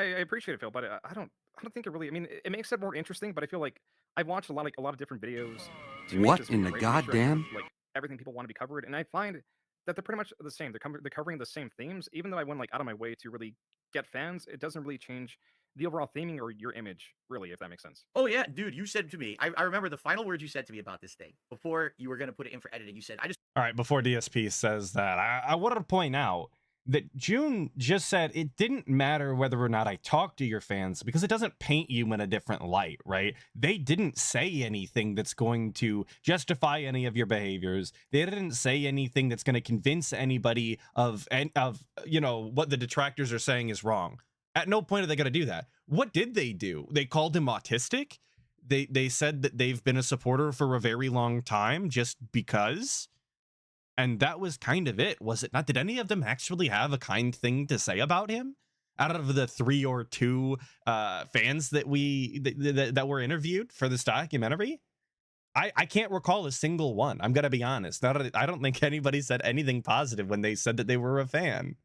appreciate it, Phil, but I don't think it really. I mean, it makes it more interesting, but I feel like I've watched a lot of different videos. To me, What just in the right, make sure I goddamn? cover, like everything people want to be covered, and I find that they're pretty much the same. They're covering the same themes, even though I went like out of my way to really get fans. It doesn't really change the overall theming or your image, really, if that makes sense. oh yeah, dude, you said to me, I remember the final words you said to me about this thing before you were going to put it in for editing. You said, I just All right, before DSP says that, I wanted to point out that Joon just said it didn't matter whether or not I talked to your fans because it doesn't paint you in a different light, right? They didn't say anything that's going to justify any of your behaviors. They didn't say anything that's going to convince anybody of what the detractors are saying is wrong. At no point are they going to do that. What did they do? They called him autistic. They said that they've been a supporter for a very long time just because. And that was kind of it, was it not? Did any of them actually have a kind thing to say about him? Out of the 3 or 2 fans that that were interviewed for this documentary, I can't recall a single one. I'm gonna be honest. I don't think anybody said anything positive when they said that they were a fan.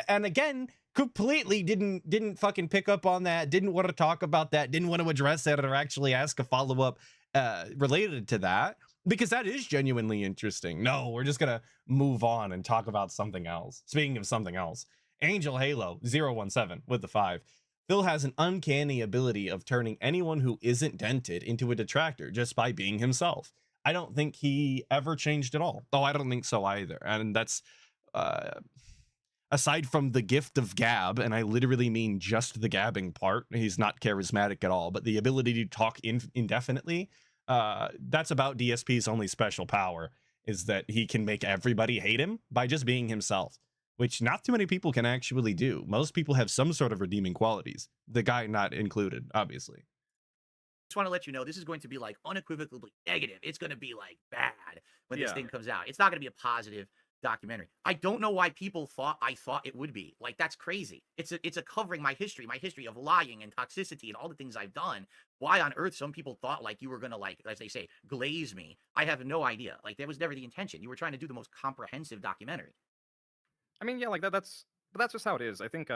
And again, completely didn't fucking pick up on that. Didn't want to talk about that. Didn't want to address that or actually ask a follow-up related to that. Because that is genuinely interesting. No, we're just gonna move on and talk about something else. Speaking of something else, Angel Halo 017 with the 5. Phil has an uncanny ability of turning anyone who isn't dented into a detractor just by being himself. I don't think he ever changed at all. Oh, I don't think so either. And that's aside from the gift of gab, and I literally mean just the gabbing part. He's not charismatic at all, but the ability to talk indefinitely. That's about DSP's only special power, is that he can make everybody hate him by just being himself, which not too many people can actually do. Most people have some sort of redeeming qualities, the guy not included, obviously. just want to let you know this is going to be like unequivocally negative. It's going to be like bad when this thing comes out. It's not going to be a positive documentary. I don't know why people thought I thought it would be. Like, that's crazy. It's a covering my history of lying and toxicity and all the things I've done. Why on earth some people thought like you were gonna, like, as they say, glaze me? I have no idea. Like, that was never the intention. You were trying to do the most comprehensive documentary. I mean, yeah, like that's just how it is. I think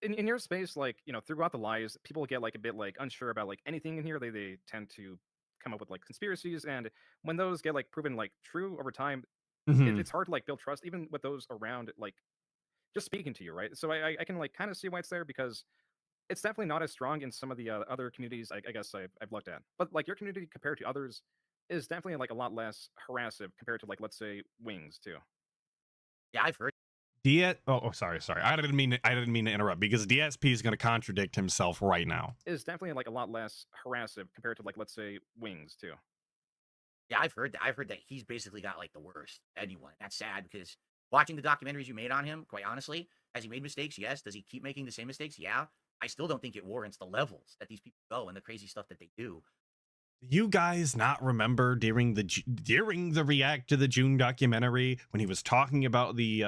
in your space, like, throughout the lies, people get like a bit like unsure about like anything in here. They tend to come up with like conspiracies, and when those get like proven like true over time, it's hard to like build trust even with those around, like just speaking to you, right? So I can like kind of see why it's there, because it's definitely not as strong in some of the other communities I guess I've looked at. But like your community compared to others is definitely like a lot less harassive compared to, like, let's say Wings too. Yeah, I've heard. Sorry. I didn't mean to interrupt, because DSP is going to contradict himself right now. Is definitely like a lot less harassive compared to, like, let's say Wings too. Yeah, I've heard that. I've heard that he's basically got like the worst. Anyone. That's sad, because watching the documentaries you made on him, quite honestly, has he made mistakes? Yes. Does he keep making the same mistakes? Yeah. I still don't think it warrants the levels that these people go and the crazy stuff that they do. You guys not remember during the react to the Joon documentary when he was talking about the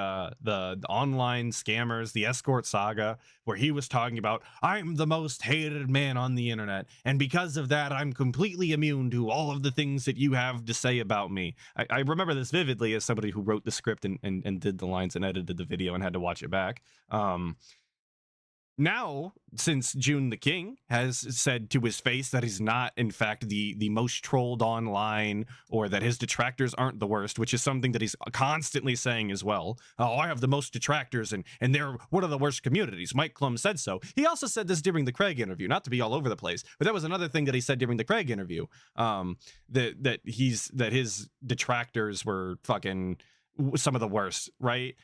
online scammers, the escort saga, where he was talking about, I'm the most hated man on the internet, and because of that I'm completely immune to all of the things that you have to say about me. I remember this vividly as somebody who wrote the script and did the lines and edited the video and had to watch it back. Now, since Joon the King has said to his face that he's not, in fact, the most trolled online, or that his detractors aren't the worst, which is something that he's constantly saying as well. Oh, I have the most detractors, and they're one of the worst communities. Mike Klum said so. He also said this during the Craig interview, not to be all over the place, but that was another thing that he said during the Craig interview. That his detractors were fucking some of the worst, right?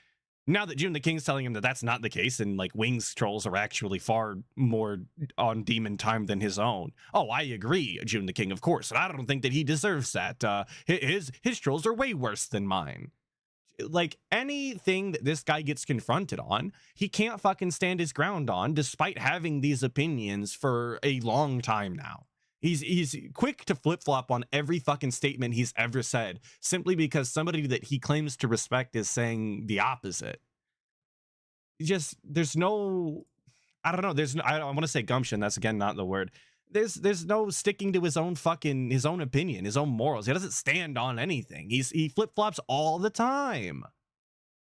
Now that Joon the King's telling him that that's not the case, and like Wings trolls are actually far more on demon time than his own. Oh, I agree, Joon the King, of course, and I don't think that he deserves that. His trolls are way worse than mine. Like, anything that this guy gets confronted on, he can't fucking stand his ground on, despite having these opinions for a long time now. He's quick to flip-flop on every fucking statement he's ever said, simply because somebody that he claims to respect is saying the opposite. Just, there's no, I don't know, I want to say gumption, that's again not the word. There's no sticking to his own opinion, his own morals. He doesn't stand on anything. He flip-flops all the time.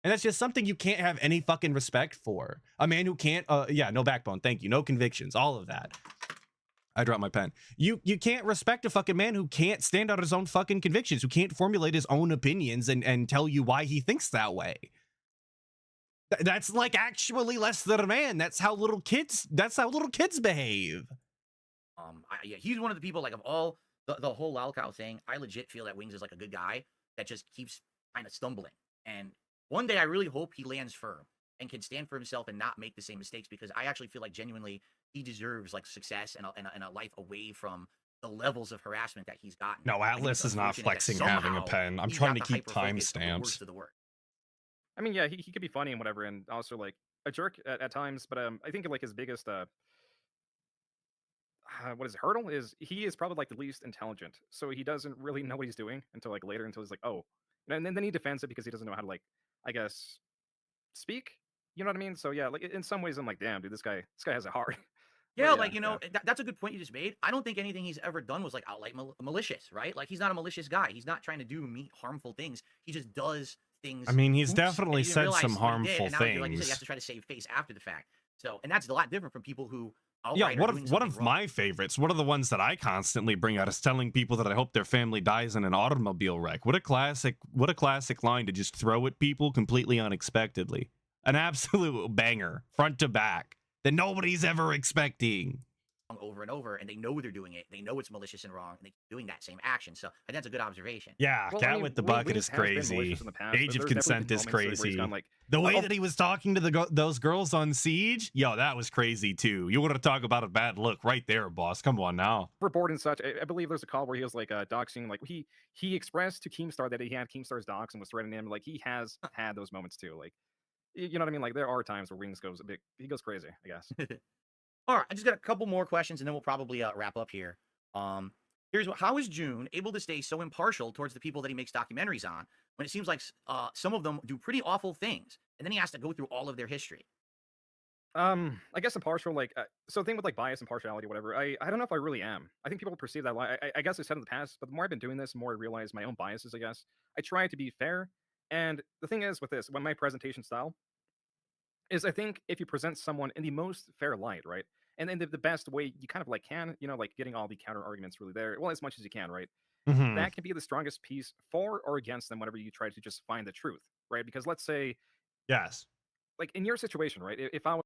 And that's just something you can't have any fucking respect for. A man who can't, no backbone, thank you, no convictions, all of that. I dropped my pen. You can't respect a fucking man who can't stand on his own fucking convictions, who can't formulate his own opinions and tell you why he thinks that way. That's like actually less than a man. That's how little kids behave. Yeah, he's one of the people, like, of all the whole Lalcow thing, I legit feel that Wings is like a good guy that just keeps kind of stumbling. And one day I really hope he lands firm and can stand for himself and not make the same mistakes, because I actually feel like genuinely he deserves like success and a life away from the levels of harassment that he's gotten. No, Atlas is not flexing having a pen. I'm trying to keep timestamps. I mean, yeah, he could be funny and whatever, and also like a jerk at times. But I think like his biggest hurdle is he is probably like the least intelligent, so he doesn't really know what he's doing until like later, until he's like, oh, and then he defends it because he doesn't know how to, like, I guess, speak. You know what I mean? So yeah, like in some ways I'm like, damn, dude, this guy has a heart. Yeah, like, you know, that's a good point you just made. I don't think anything he's ever done was like outright malicious, right? Like, he's not a malicious guy. He's not trying to do harmful things. He just does things. I mean, he's definitely said some harmful things. Like you said, you have to try to save face after the fact. So, and that's a lot different from people who. Yeah, one of my favorites, one of the ones that I constantly bring out, is telling people that I hope their family dies in an automobile wreck. What a classic line to just throw at people completely unexpectedly. An absolute banger, front to back, that nobody's ever expecting. Over and over, and they know they're doing it. They know it's malicious and wrong, and they're doing that same action. So, and that's a good observation. Yeah, well, Cat with the bucket is crazy. Age of Consent is crazy. Like, the way that he was talking to those girls on Siege, yo, that was crazy too. You want to talk about a bad look right there, boss. Come on now. For board and such, I believe there's a call where he was like doxing, like he expressed to Keemstar that he had Keemstar's dox and was threatening him. Like, he has had those moments too. Like, you know what I mean? Like, there are times where Wings goes he goes crazy, I guess. All right, I just got a couple more questions, and then we'll probably wrap up here. How is Joon able to stay so impartial towards the people that he makes documentaries on, when it seems like some of them do pretty awful things, and then he has to go through all of their history? I guess impartial, like, so the thing with like bias and partiality, whatever, I don't know if I really am. I think people perceive that. I guess I said in the past, but the more I've been doing this, the more I realize my own biases, I guess. I try to be fair, and the thing is with this, when my presentation style is, I think if you present someone in the most fair light, right? And then the best way you kind of like can, you know, like getting all the counter arguments really there, well, as much as you can, right? Mm-hmm. That can be the strongest piece for or against them whenever you try to just find the truth, right? Because let's say, yes, like in your situation, right? If I was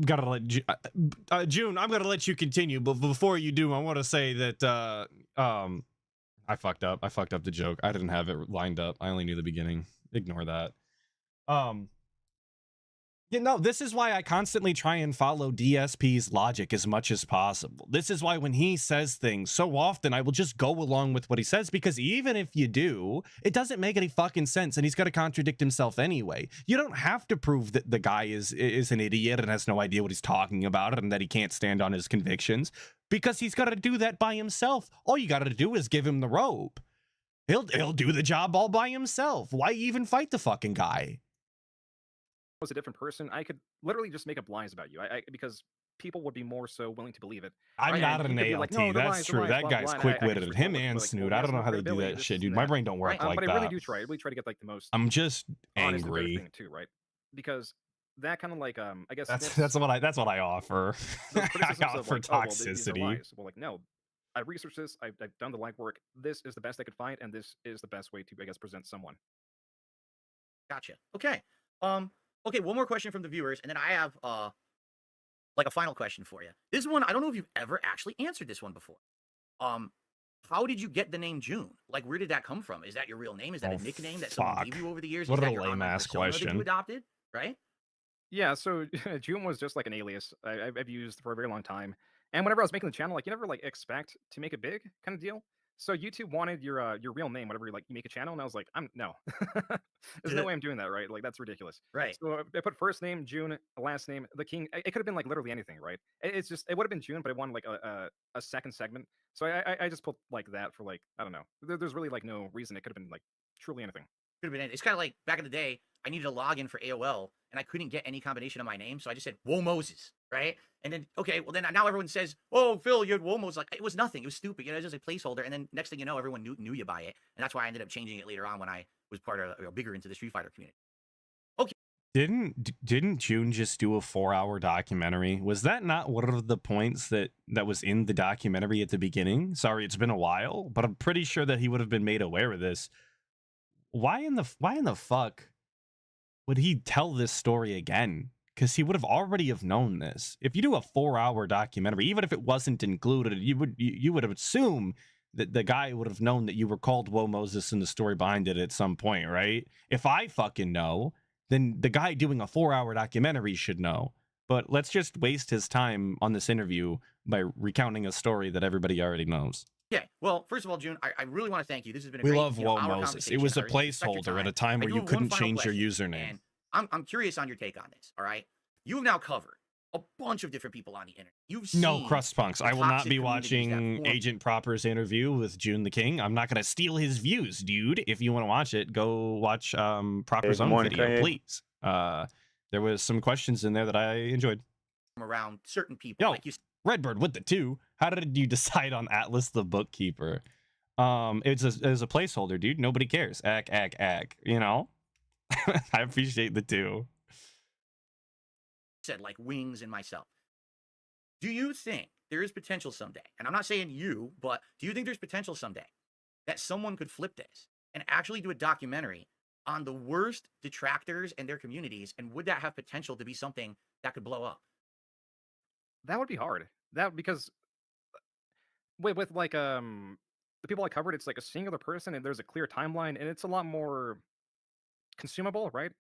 gotta let Joon, I'm gonna let you continue, but before you do, I want to say that I fucked up the joke. I didn't have it lined up. I only knew the beginning. Ignore that. You know, this is why I constantly try and follow DSP's logic as much as possible. This is why when he says things, so often I will just go along with what he says, because even if you do, it doesn't make any fucking sense, and he's got to contradict himself anyway. You don't have to prove that the guy is an idiot and has no idea what he's talking about and that he can't stand on his convictions, because he's got to do that by himself. All you got to do is give him the rope. He'll do the job all by himself. Why even fight the fucking guy? Was a different person, I could literally just make up lies about you. Because people would be more so willing to believe it. I'm not an ALT. Like, no, that's true. That guy's quick-witted. Him and Snoot. I don't know how they do that shit, dude. My brain don't work like that. But I really do try. I really try to get like the most. I'm just angry too, right? Because that kind of like I guess That's what I offer. those I criticisms of offer like, oh well, these are toxicity. lies. Well, like no, I researched this. I've done the legwork. This is the best I could find, and this is the best way to, I guess, present someone. Gotcha. Okay. Okay, one more question from the viewers, and then I have like a final question for you. This one, I don't know if you've ever actually answered this one before. How did you get the name Joon? Like, where did that come from? Is that your real name? Is that a nickname that someone gave you over the years? What Is a that your online lame-ass persona that question. you adopted? Right? Yeah, so Joon was just like an alias I've used for a very long time. And whenever I was making the channel, like you never like expect to make it big kind of deal. So YouTube wanted your real name whenever you make a channel, and I was like, no, there's no way I'm doing that, right? Like that's ridiculous. Right. So I put first name Joon, last name the King. It could have been like literally anything, right? It's just it would have been Joon, but I wanted like a second segment, so I just put like that for like I don't know. There's really like no reason. It could have been like truly anything. Could have been. It's kind of like back in the day. I needed a login for AOL, and I couldn't get any combination of my name, so I just said Whoa Moses, right? And then okay, well then now everyone says, "Oh, Phil, you had Whoa Moses." Like it was nothing. It was stupid. You know, it was just a placeholder. And then next thing you know, everyone knew you by it, and that's why I ended up changing it later on when I was part of bigger into the Street Fighter community. Didn't Joon just do a 4-hour documentary? Was that not one of the points that was in the documentary at the beginning? Sorry, it's been a while, but I'm pretty sure that he would have been made aware of this. Why in the fuck would he tell this story again? Because he would have already have known this. If you do a 4-hour documentary, even if it wasn't included, you would have assumed that the guy would have known that you were called Whoa Moses and the story behind it at some point, right? If I fucking know, then the guy doing a 4-hour documentary should know. But let's just waste his time on this interview by recounting a story that everybody already knows. Yeah. Well, first of all, Joon, I really want to thank you. This has been a We great, love Whoa hour Moses. It was a conversation. I respect your placeholder at a time I where do you have one couldn't final change your question, username. and I'm curious on your take on this. All right, you've now covered a bunch of different people on the internet. You've seen No, Crust Punks. the I will not toxic be communities that watching form- Agent Proper's interview with Joon the King. I'm not going to steal his views, dude. If you want to watch it, go watch Proper's own video, please. There was some questions in there that I enjoyed. around certain people. Yo, Like you Redbird with the 2. How did you decide on Atlas the Bookkeeper? It's a placeholder, dude. Nobody cares. ACK. You know? I appreciate the 2. said, like Wings and myself. Do you think there is potential someday, and I'm not saying you, but do you think there's potential someday that someone could flip this and actually do a documentary on the worst detractors and their communities? And would that have potential to be something that could blow up? That would be hard. That because with like the people I covered, it's like a singular person and there's a clear timeline and it's a lot more consumable, right?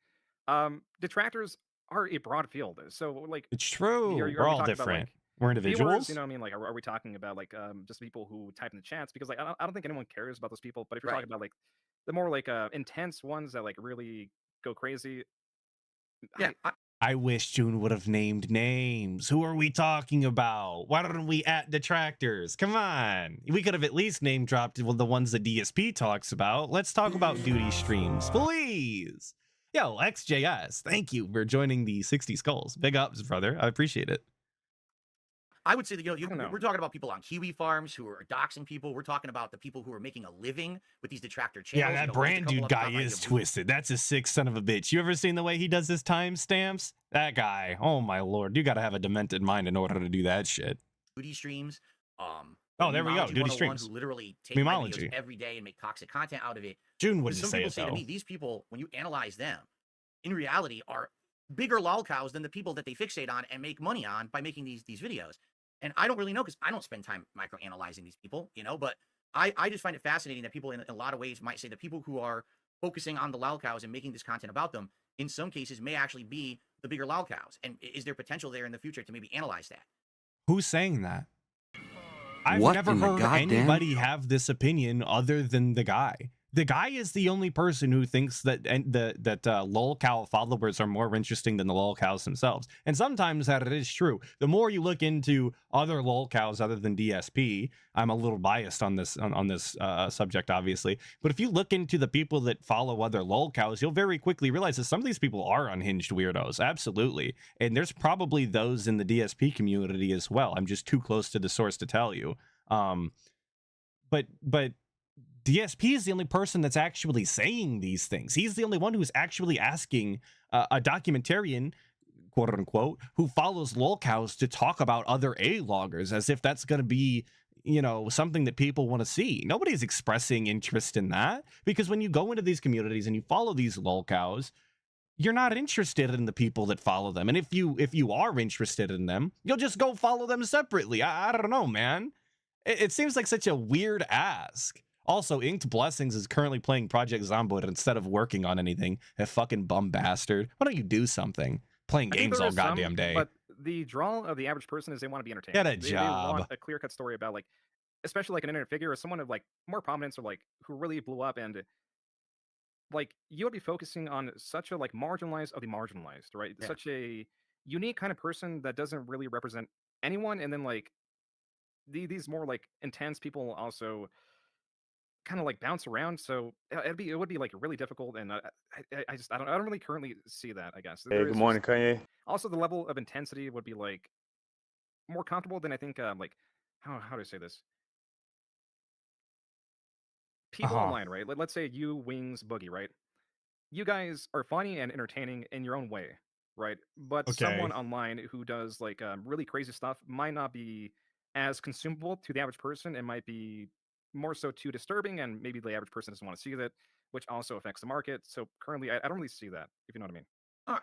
Detractors are a broad field, so like It's true. are We're we all talking about, different. like, We're viewers, individuals. you know what I mean? Like, are we talking about like just people who type in the chats? Because like I don't think anyone cares about those people. But if you're Right. talking about like the more like intense ones that like really go crazy, Yeah, I wish Joon would have named names. Who are we talking about? Why don't we at detractors? Come on. We could have at least name dropped the ones that DSP talks about. Let's talk about duty streams, please. Yo, XJS, thank you for joining the 60 Skulls. Big ups, brother. I appreciate it. I would say that, I don't know. we're talking about people on Kiwi farms who are doxing people. We're talking about the people who are making a living with these detractor channels. Yeah, You that know, there's a brand couple dude of them guy on my is Blue- twisted. That's a sick son of a bitch. You ever seen the way he does his timestamps? That guy, oh my lord, you gotta have a demented mind in order to do that shit. Duty streams. Oh, there we go, Memology duty 101 streams. Who literally take my videos Memology. every day and make toxic content out of it. Joon But wouldn't some say people it say though. to me, these people, when you analyze them, in reality, are bigger lol cows than the people that they fixate on and make money on by making these videos. And I don't really know because I don't spend time micro-analyzing these people, you know, but I just find it fascinating that people in a lot of ways might say the people who are focusing on the lol cows and making this content about them, in some cases may actually be the bigger lol cows. And is there potential there in the future to maybe analyze that? Who's saying that? I've What never in the heard goddamn- anybody have this opinion other than the guy. The guy is the only person who thinks that lolcow followers are more interesting than the lolcows themselves. And sometimes that it is true. The more you look into other lolcows other than DSP, I'm a little biased on this subject, obviously. But if you look into the people that follow other lolcows, you'll very quickly realize that some of these people are unhinged weirdos. Absolutely. And there's probably those in the DSP community as well. I'm just too close to the source to tell you. But DSP is the only person that's actually saying these things. He's the only one who's actually asking a documentarian quote unquote, who follows lolcows to talk about other A-loggers as if that's going to be, you know, something that people want to see. Nobody's expressing interest in that, because when you go into these communities and you follow these lolcows, you're not interested in the people that follow them. And if you are interested in them, you'll just go follow them separately. I don't know, man. It seems like such a weird ask. Also, Inked Blessings is currently playing Project Zomboid instead of working on anything. A fucking bum bastard. Why don't you do something? Playing I think games there all is some, goddamn day. But the draw of the average person is they want to be entertained. Get a They job. want a clear-cut story about, like, especially like an internet figure or someone of like more prominence or like who really blew up, and like you would be focusing on such a like marginalized of the marginalized, right? Yeah. Such a unique kind of person that doesn't really represent anyone, and then like these more like intense people also kind of like bounce around. So it would be like really difficult, and I don't really currently see that. I guess. Hey, good morning, Kanye. Also, the level of intensity would be like more comfortable than I think. Like how do I say this? People online, right? Let's say you, Wings, Boogie, right? You guys are funny and entertaining in your own way, right? But someone online who does like really crazy stuff might not be as consumable to the average person. It might be more so too disturbing, and maybe the average person doesn't want to see that, which also affects the market. So currently, I don't really see that, if you know what I mean.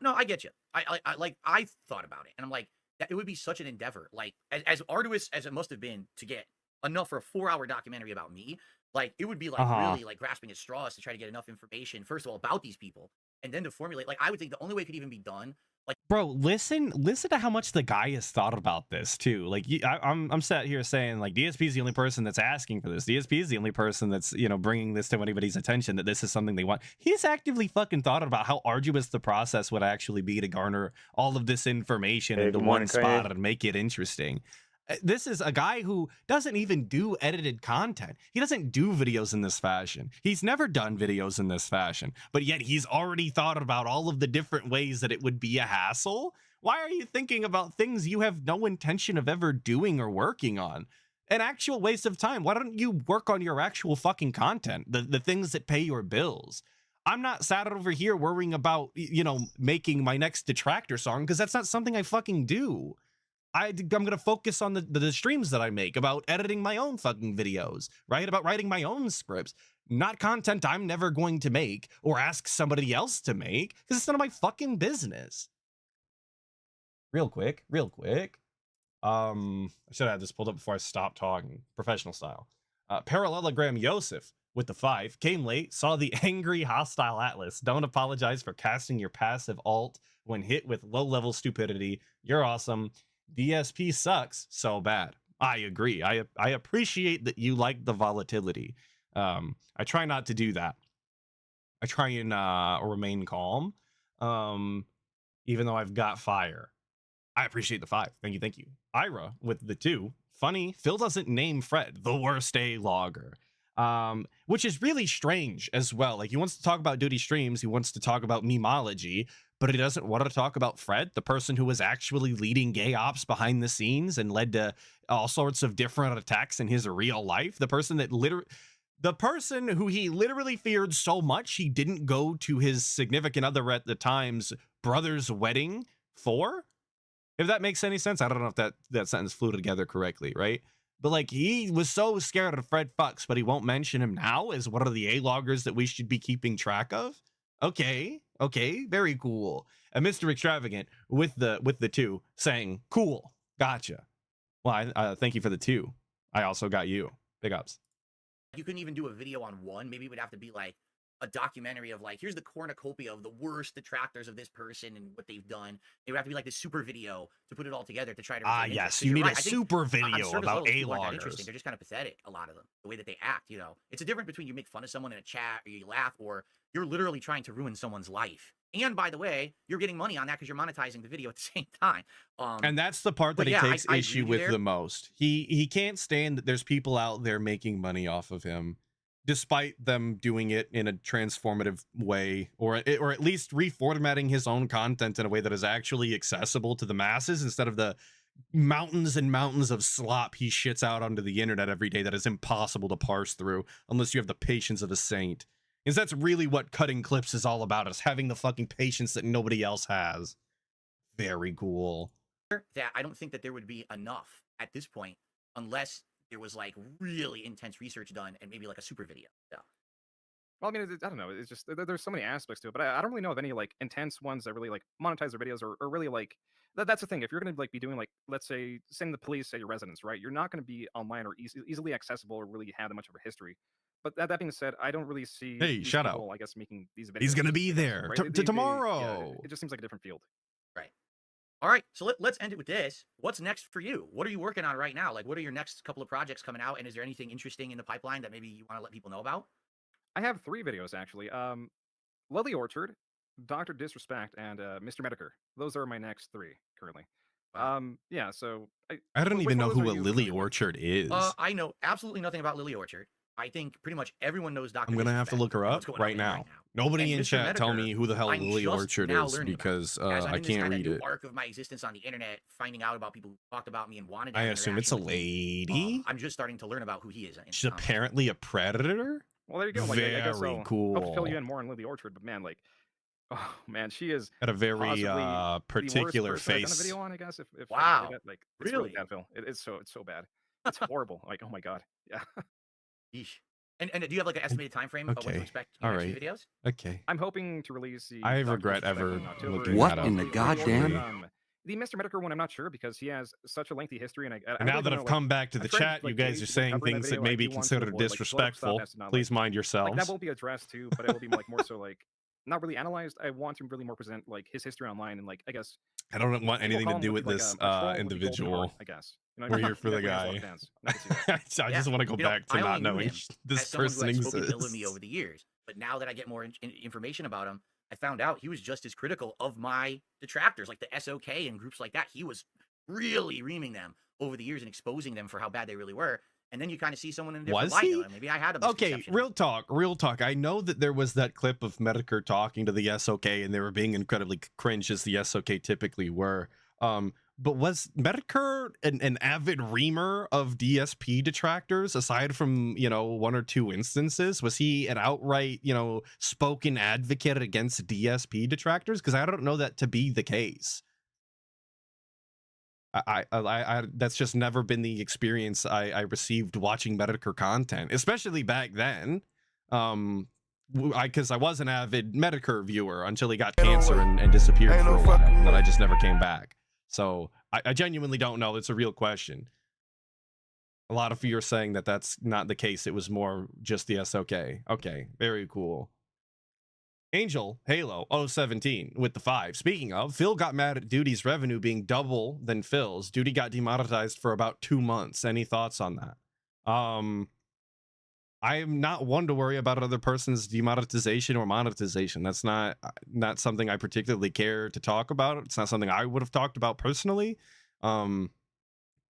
No, I get you. I thought about it, and I'm like, that it would be such an endeavor. Like, as arduous as it must have been to get enough for a 4-hour documentary about me, like, it would be like really like grasping at straws to try to get enough information, first of all, about these people, and then to formulate. Like, I would think the only way it could even be done, like, bro, listen to how much the guy has thought about this too. Like, I'm sat here saying like DSP is the only person that's asking for this. DSP is the only person that's, you know, bringing this to anybody's attention that this is something they want. He's actively fucking thought about how arduous the process would actually be to garner all of this information into one spot and make it interesting. This is a guy who doesn't even do edited content. He doesn't do videos in this fashion. He's never done videos in this fashion, but yet he's already thought about all of the different ways that it would be a hassle. Why are you thinking about things you have no intention of ever doing or working on? An actual waste of time. Why don't you work on your actual fucking content, the things that pay your bills? I'm not sat over here worrying about, you know, making my next detractor song, because that's not something I fucking do. I'm going to focus on the streams that I make about editing my own fucking videos, right? About writing my own scripts, not content I'm never going to make or ask somebody else to make, because it's none of my fucking business. Real quick. I should have had this pulled up before I stopped talking. Professional style. Parallelogram Yosef with the 5 came late, saw the angry hostile Atlas. Don't apologize for casting your passive alt when hit with low-level stupidity. You're awesome. DSP sucks so bad. I agree. I appreciate that you like the volatility. I try not to do that. I try and remain calm, even though I've got fire. I appreciate the 5. Thank you. Ira with the 2. Funny, Phil doesn't name Fred the worst A-logger. Which is really strange as well. Like, he wants to talk about duty streams, he wants to talk about memology, but he doesn't want to talk about Fred, the person who was actually leading gay ops behind the scenes and led to all sorts of different attacks in his real life. The person who he literally feared so much he didn't go to his significant other at the time's brother's wedding for. If that makes any sense. I don't know if that sentence flew together correctly, right? But like, he was so scared of Fred Fucks, but he won't mention him now as one of the A-loggers that we should be keeping track of. Okay, very cool. And Mr. Extravagant with the 2 saying, cool, gotcha. Well, I thank you for the 2. I also got you. Big ups. You couldn't even do a video on one. Maybe it would have to be like a documentary of like, here's the cornucopia of the worst detractors of this person and what they've done. It would have to be like this super video to put it all together to try to. Yes, you need a super video about A-loggers. Interesting. They're just kind of pathetic, a lot of them, the way that they act. You know, it's a difference between you make fun of someone in a chat or you laugh, or you're literally trying to ruin someone's life. And by the way, you're getting money on that because you're monetizing the video at the same time. And that's the part that he takes issue with the most. He can't stand that there's people out there making money off of him, despite them doing it in a transformative way, or at least reformatting his own content in a way that is actually accessible to the masses instead of the mountains and mountains of slop he shits out onto the internet every day that is impossible to parse through unless you have the patience of a saint. Because that's really what cutting clips is all about, is having the fucking patience that nobody else has. very cool. that I don't think that there would be enough at this point unless there was like really intense research done and maybe like a super video. So. Well, I mean, I don't know. It's just there's so many aspects to it, but I don't really know of any like intense ones that really like monetize their videos or really like that's the thing. If you're going to like be doing like, let's say, sending the police at your residence, right? You're not going to be online or easily accessible or really have that much of a history. But that being said, I don't really see Hey, these shout people, out. I guess, making these videos. He's gonna be there right? tomorrow. It just seems like a different field. Right. All right. So let's end it with this. What's next for you? What are you working on right now? Like, what are your next couple of projects coming out? And is there anything interesting in the pipeline that maybe you want to let people know about? I have 3 videos actually. Lily Orchard, Dr. Disrespect, and Mr. Medicare. Those are my next 3 currently. Wow. Yeah, so I don't which even know one of those who are a you Lily familiar with? Orchard is. I know absolutely nothing about Lily Orchard. I think pretty much everyone knows Dr. I'm gonna have to Disrespect look her and up what's going on right with him now. Nobody And in Mr. chat tell Medicare, me who the hell I'm Lily just Orchard now is learning about because As I'm I in this can't kinda read new it. arc of my existence on the internet, finding out about people who talked about me and wanted to I have assume it's a interaction with me, lady. I'm just starting to learn about who he is. in She's comments. apparently a predator. Well, there you go. Like, I guess Very I'll fill cool. you in more on Lily Orchard, but man, like, oh man, she is Got a very possibly the worst particular person I've done a face. video on, I guess. If I could say Wow. that. Like, it's really Really? bad, Phil. It's so bad. It's horrible. Like, oh my god. Yeah. Yeesh. And do you have like an estimated time frame of what to Okay. expect in your All next few videos? Okay. I'm hoping to release the. I Dr. regret Disrespect ever one in October, looking and What that in up. the goddamn? The Mr. Medicare one, I'm not sure because he has such a lengthy history, and I And now really that don't I've know, like, come back to I the tried to, chat, you like, guys gauge are the saying covering things that that video. may I be do want to considered avoid, like, political stuff disrespectful. as to not, Please like, mind like yourselves. that will be addressed too, but it will be like more so like not really analyzed. I want to really more present like his history online and like I guess I don't want people anything call to him do would with be, this like, a troll with the golden individual. heart, I guess. You know what We're I mean? here for the He definitely guy. has a lot of fans. I Yeah. just want to go You know, back to I not only knew knowing him this as someone who person had spoken exists. ill of me over the years. But now that I get more information about him, I found out he was just as critical of my detractors, like the SOK and groups like that. He was really reaming them over the years and exposing them for how bad they really were. And then you kind of see someone in a different Was light. he? Though, and maybe I had a Okay, misconception. real talk. I know that there was that clip of Medicare talking to the SOK and they were being incredibly cringe as the SOK typically were. But was Medicare an avid reamer of DSP detractors aside from, 1 or 2 instances? Was he an outright, spoken advocate against DSP detractors? Because I don't know that to be the case. I that's just never been the experience I received watching Medicare content, especially back then. Because I was an avid Medicare viewer until he got cancer and disappeared for a while, and then I just never came back. So I genuinely don't know. It's a real question. A lot of you are saying that that's not the case. It was more just the SOK. Okay, very cool. Angel Halo 017 with the 5. Speaking of, Phil got mad at Duty's revenue being double than Phil's. Duty got demonetized for about 2 months. Any thoughts on that? I am not one to worry about another person's demonetization or monetization. That's not something I particularly care to talk about. It's not something I would have talked about personally.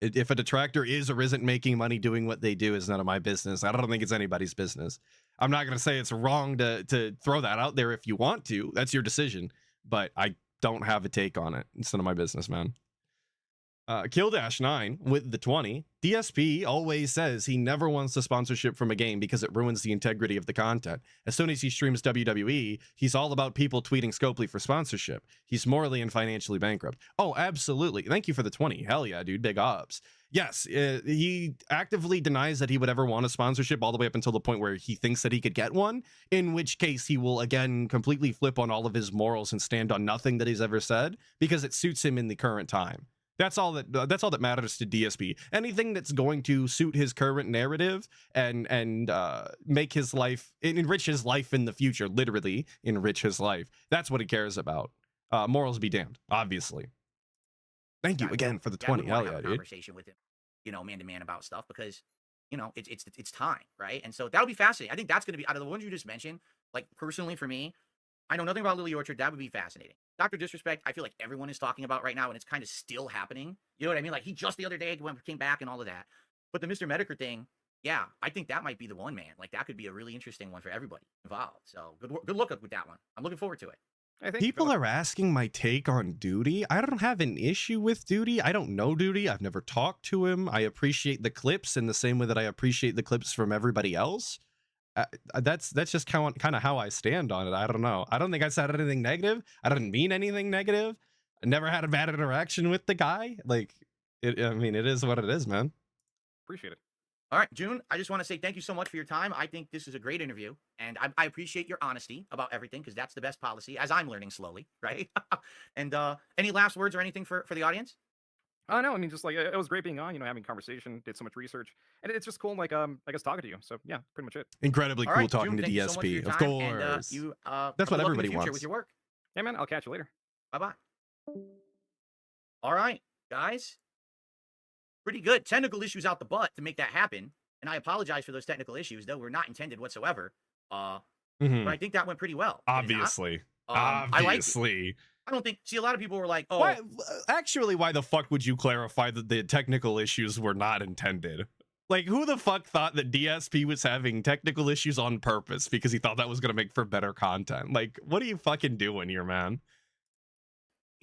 If a detractor is or isn't making money doing what they do is none of my business. I don't think it's anybody's business. I'm not going to say it's wrong to throw that out there if you want to. That's your decision. But I don't have a take on it. It's none of my business, man. Kill-9 with the 20. DSP always says he never wants a sponsorship from a game because it ruins the integrity of the content. As soon as he streams WWE, he's all about people tweeting Scopely for sponsorship. He's morally and financially bankrupt. Oh, absolutely. Thank you for the 20. Hell yeah, dude. Big ups. Yes, he actively denies that he would ever want a sponsorship all the way up until the point where he thinks that he could get one, in which case he will again completely flip on all of his morals and stand on nothing that he's ever said because it suits him in the current time. That's all that matters to DSP. Anything that's going to suit his current narrative and make his life, enrich his life in the future, literally enrich his life. That's what he cares about. Morals be damned, obviously. Thank you again for the 20. Hell yeah, dude. Conversation with him, man to man about stuff because, it's time, right? And so that'll be fascinating. I think that's going to be out of the ones you just mentioned. Like personally for me, I know nothing about Lily Orchard. That would be fascinating. Dr. Disrespect, I feel like everyone is talking about right now, and it's kind of still happening. You know what I mean? Like he just the other day came back and all of that. But the Mr. Medicare thing, yeah, I think that might be the one, man. Like that could be a really interesting one for everybody involved. So good look with that one. I'm looking forward to it. I think People are asking my take on Duty. I don't have an issue with Duty. I don't know Duty. I've never talked to him. I appreciate the clips in the same way that I appreciate the clips from everybody else. That's just kind of how I stand on it. I don't know. I don't think I said anything negative. I didn't mean anything negative. I never had a bad interaction with the guy. Like, I mean, it is what it is, man. Appreciate it. All right, Joon, I just want to say thank you so much for your time. I think this is a great interview, and I appreciate your honesty about everything, because that's the best policy, as I'm learning slowly, right? And any last words or anything for the audience? No, I mean, just like it was great being on, having conversation, did so much research, and it's just cool, like I guess talking to you. So yeah, pretty much it. Incredibly All cool right, talking Joon, to thank you so much for your DSP. Of time, course. And you, That's have what good luck in the everybody future wants. with your work. Hey man, I'll catch you later. Bye-bye. All right, guys. Pretty good. Technical issues out the butt to make that happen. And I apologize for those technical issues, though were not intended whatsoever. But I think that went pretty well. Did it not? Obviously. I like it. Obviously. I don't think. See, a lot of people were like, "Oh, Why, actually, why the fuck would you clarify that the technical issues were not intended? Like, who the fuck thought that DSP was having technical issues on purpose because he thought that was going to make for better content? Like, what are you fucking doing here, man?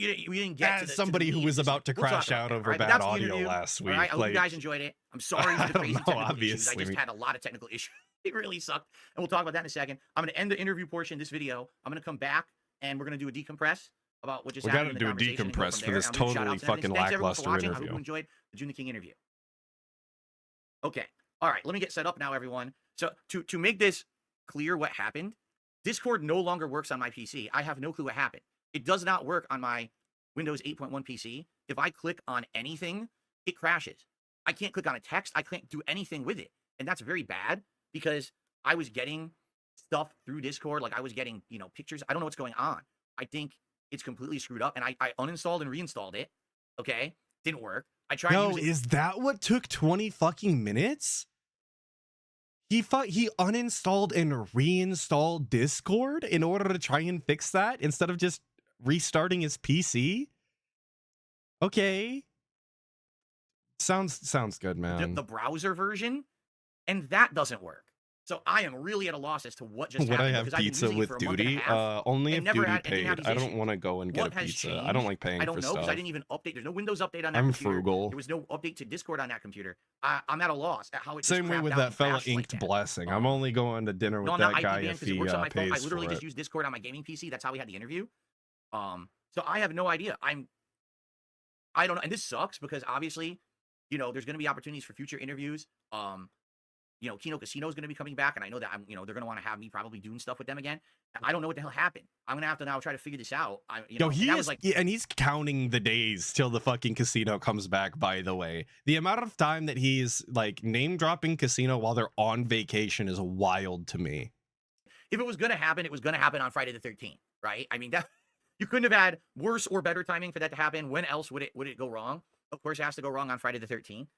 we didn't get to As the, somebody to the who meat. was about to We'll talk crash about out that, over all right? But bad that's the audio interview, last all week. right? I hope Like, you guys enjoyed it. I'm sorry I for the don't crazy know, technical issues. I obviously. just had a lot of technical issues. It really sucked. And we'll talk about that in a second. I'm going to end the interview portion of this video. I'm going to come back, and we're going to do a decompress about what just We happened. gotta in the do a conversation and go decompress from for there. this And I'm gonna shout totally outs and everything. fucking Thanks everyone for lackluster watching. I hope interview. you enjoyed the June the King interview. Okay. All right. Let me get set up now, everyone. So to make this clear what happened, Discord no longer works on my PC. I have no clue what happened. It does not work on my Windows 8.1 PC. If I click on anything, it crashes. I can't click on a text. I can't do anything with it. And that's very bad because I was getting stuff through Discord. Like I was getting, pictures. I don't know what's going on. I think it's completely screwed up. And I uninstalled and reinstalled it. Okay. Didn't work. I tried No, using is that what took 20 fucking minutes? He uninstalled and reinstalled Discord in order to try and fix that instead of just restarting his PC? Okay. Sounds good, man. the browser version, and that doesn't work. So I am really at a loss as to what just Would I happened. have because I've been pizza using it with for a month and a duty? half. Only and if never duty had- and didn't paid. have these I don't issues. want to go and get What a has pizza. I don't like paying I don't for know because stuff. I didn't even update. There's no Windows update on that I'm computer. frugal. There was no update to Discord on that computer. I'm at a loss at how it just Same way crapped with out that and fella crashed like Inked that. Blessing. I'm only going to dinner No, with I'm not that IP guy banned if because it he works on my phone. I pays literally for just it. use Discord on my gaming PC. That's how we had the interview. So I have no idea. I don't know, and this sucks because obviously, there's going to be opportunities for future interviews. Kino Casino is going to be coming back, and I know that they're going to want to have me probably doing stuff with them again. I don't know what the hell happened. I'm going to have to now try to figure this out. Yo, and that was like, and he's counting the days till the fucking casino comes back, by the way. The amount of time that he's like name dropping casino while they're on vacation is wild to me. if it was going to happen, it was going to happen on Friday the 13th, right? I mean, that you couldn't have had worse or better timing for that to happen. When else would it go wrong? Of course, it has to go wrong on Friday the 13th.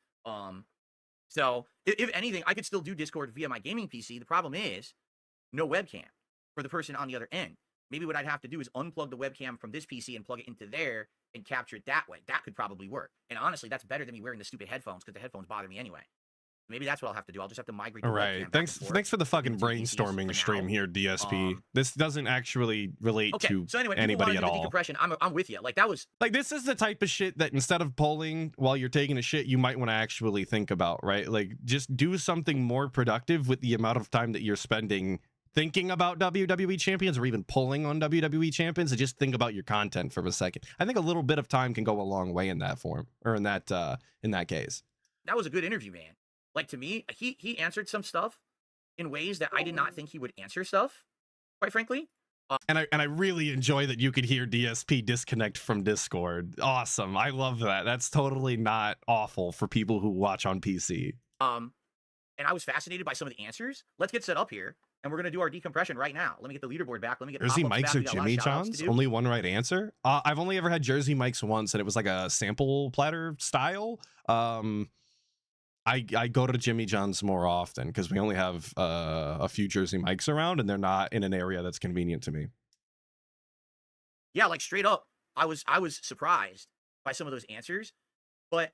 So if anything, I could still do Discord via my gaming PC. The problem is no webcam for the person on the other end. Maybe what I'd have to do is unplug the webcam from this PC and plug it into there and capture it that way. That could probably work. And honestly, that's better than me wearing the stupid headphones because the headphones bother me anyway. Maybe that's what I'll have to do. I'll just have to migrate. All the right. webcam back and Thanks for the forth fucking between the two PCs brainstorming for stream now. here, DSP. This doesn't actually relate Okay, to so anyway, anybody at the all. decompression. I'm with you. Like that was Like, this is the type of shit that instead of polling while you're taking a shit, you might want to actually think about, right? Like, just do something more productive with the amount of time that you're spending thinking about WWE champions or even pulling on WWE champions, and just think about your content for a second. I think a little bit of time can go a long way in that form, or in that case. that was a good interview, man. Like to me, he answered some stuff in ways that I did not think he would answer stuff, quite frankly. And I really enjoy that you could hear DSP disconnect from Discord. Awesome. I love that. That's totally not awful for people who watch on PC. And I was fascinated by some of the answers. Let's get set up here, and we're gonna do our decompression right now. Let me get the leaderboard back. Let me get Jersey pop-ups Mike's back. or We got a lot of Jimmy shout-outs to John's? do. Only one right answer? I've only ever had Jersey Mike's once, and it was like a sample platter style. I go to Jimmy John's more often because we only have a few Jersey Mike's around, and they're not in an area that's convenient to me. Yeah, like straight up, I was surprised by some of those answers, but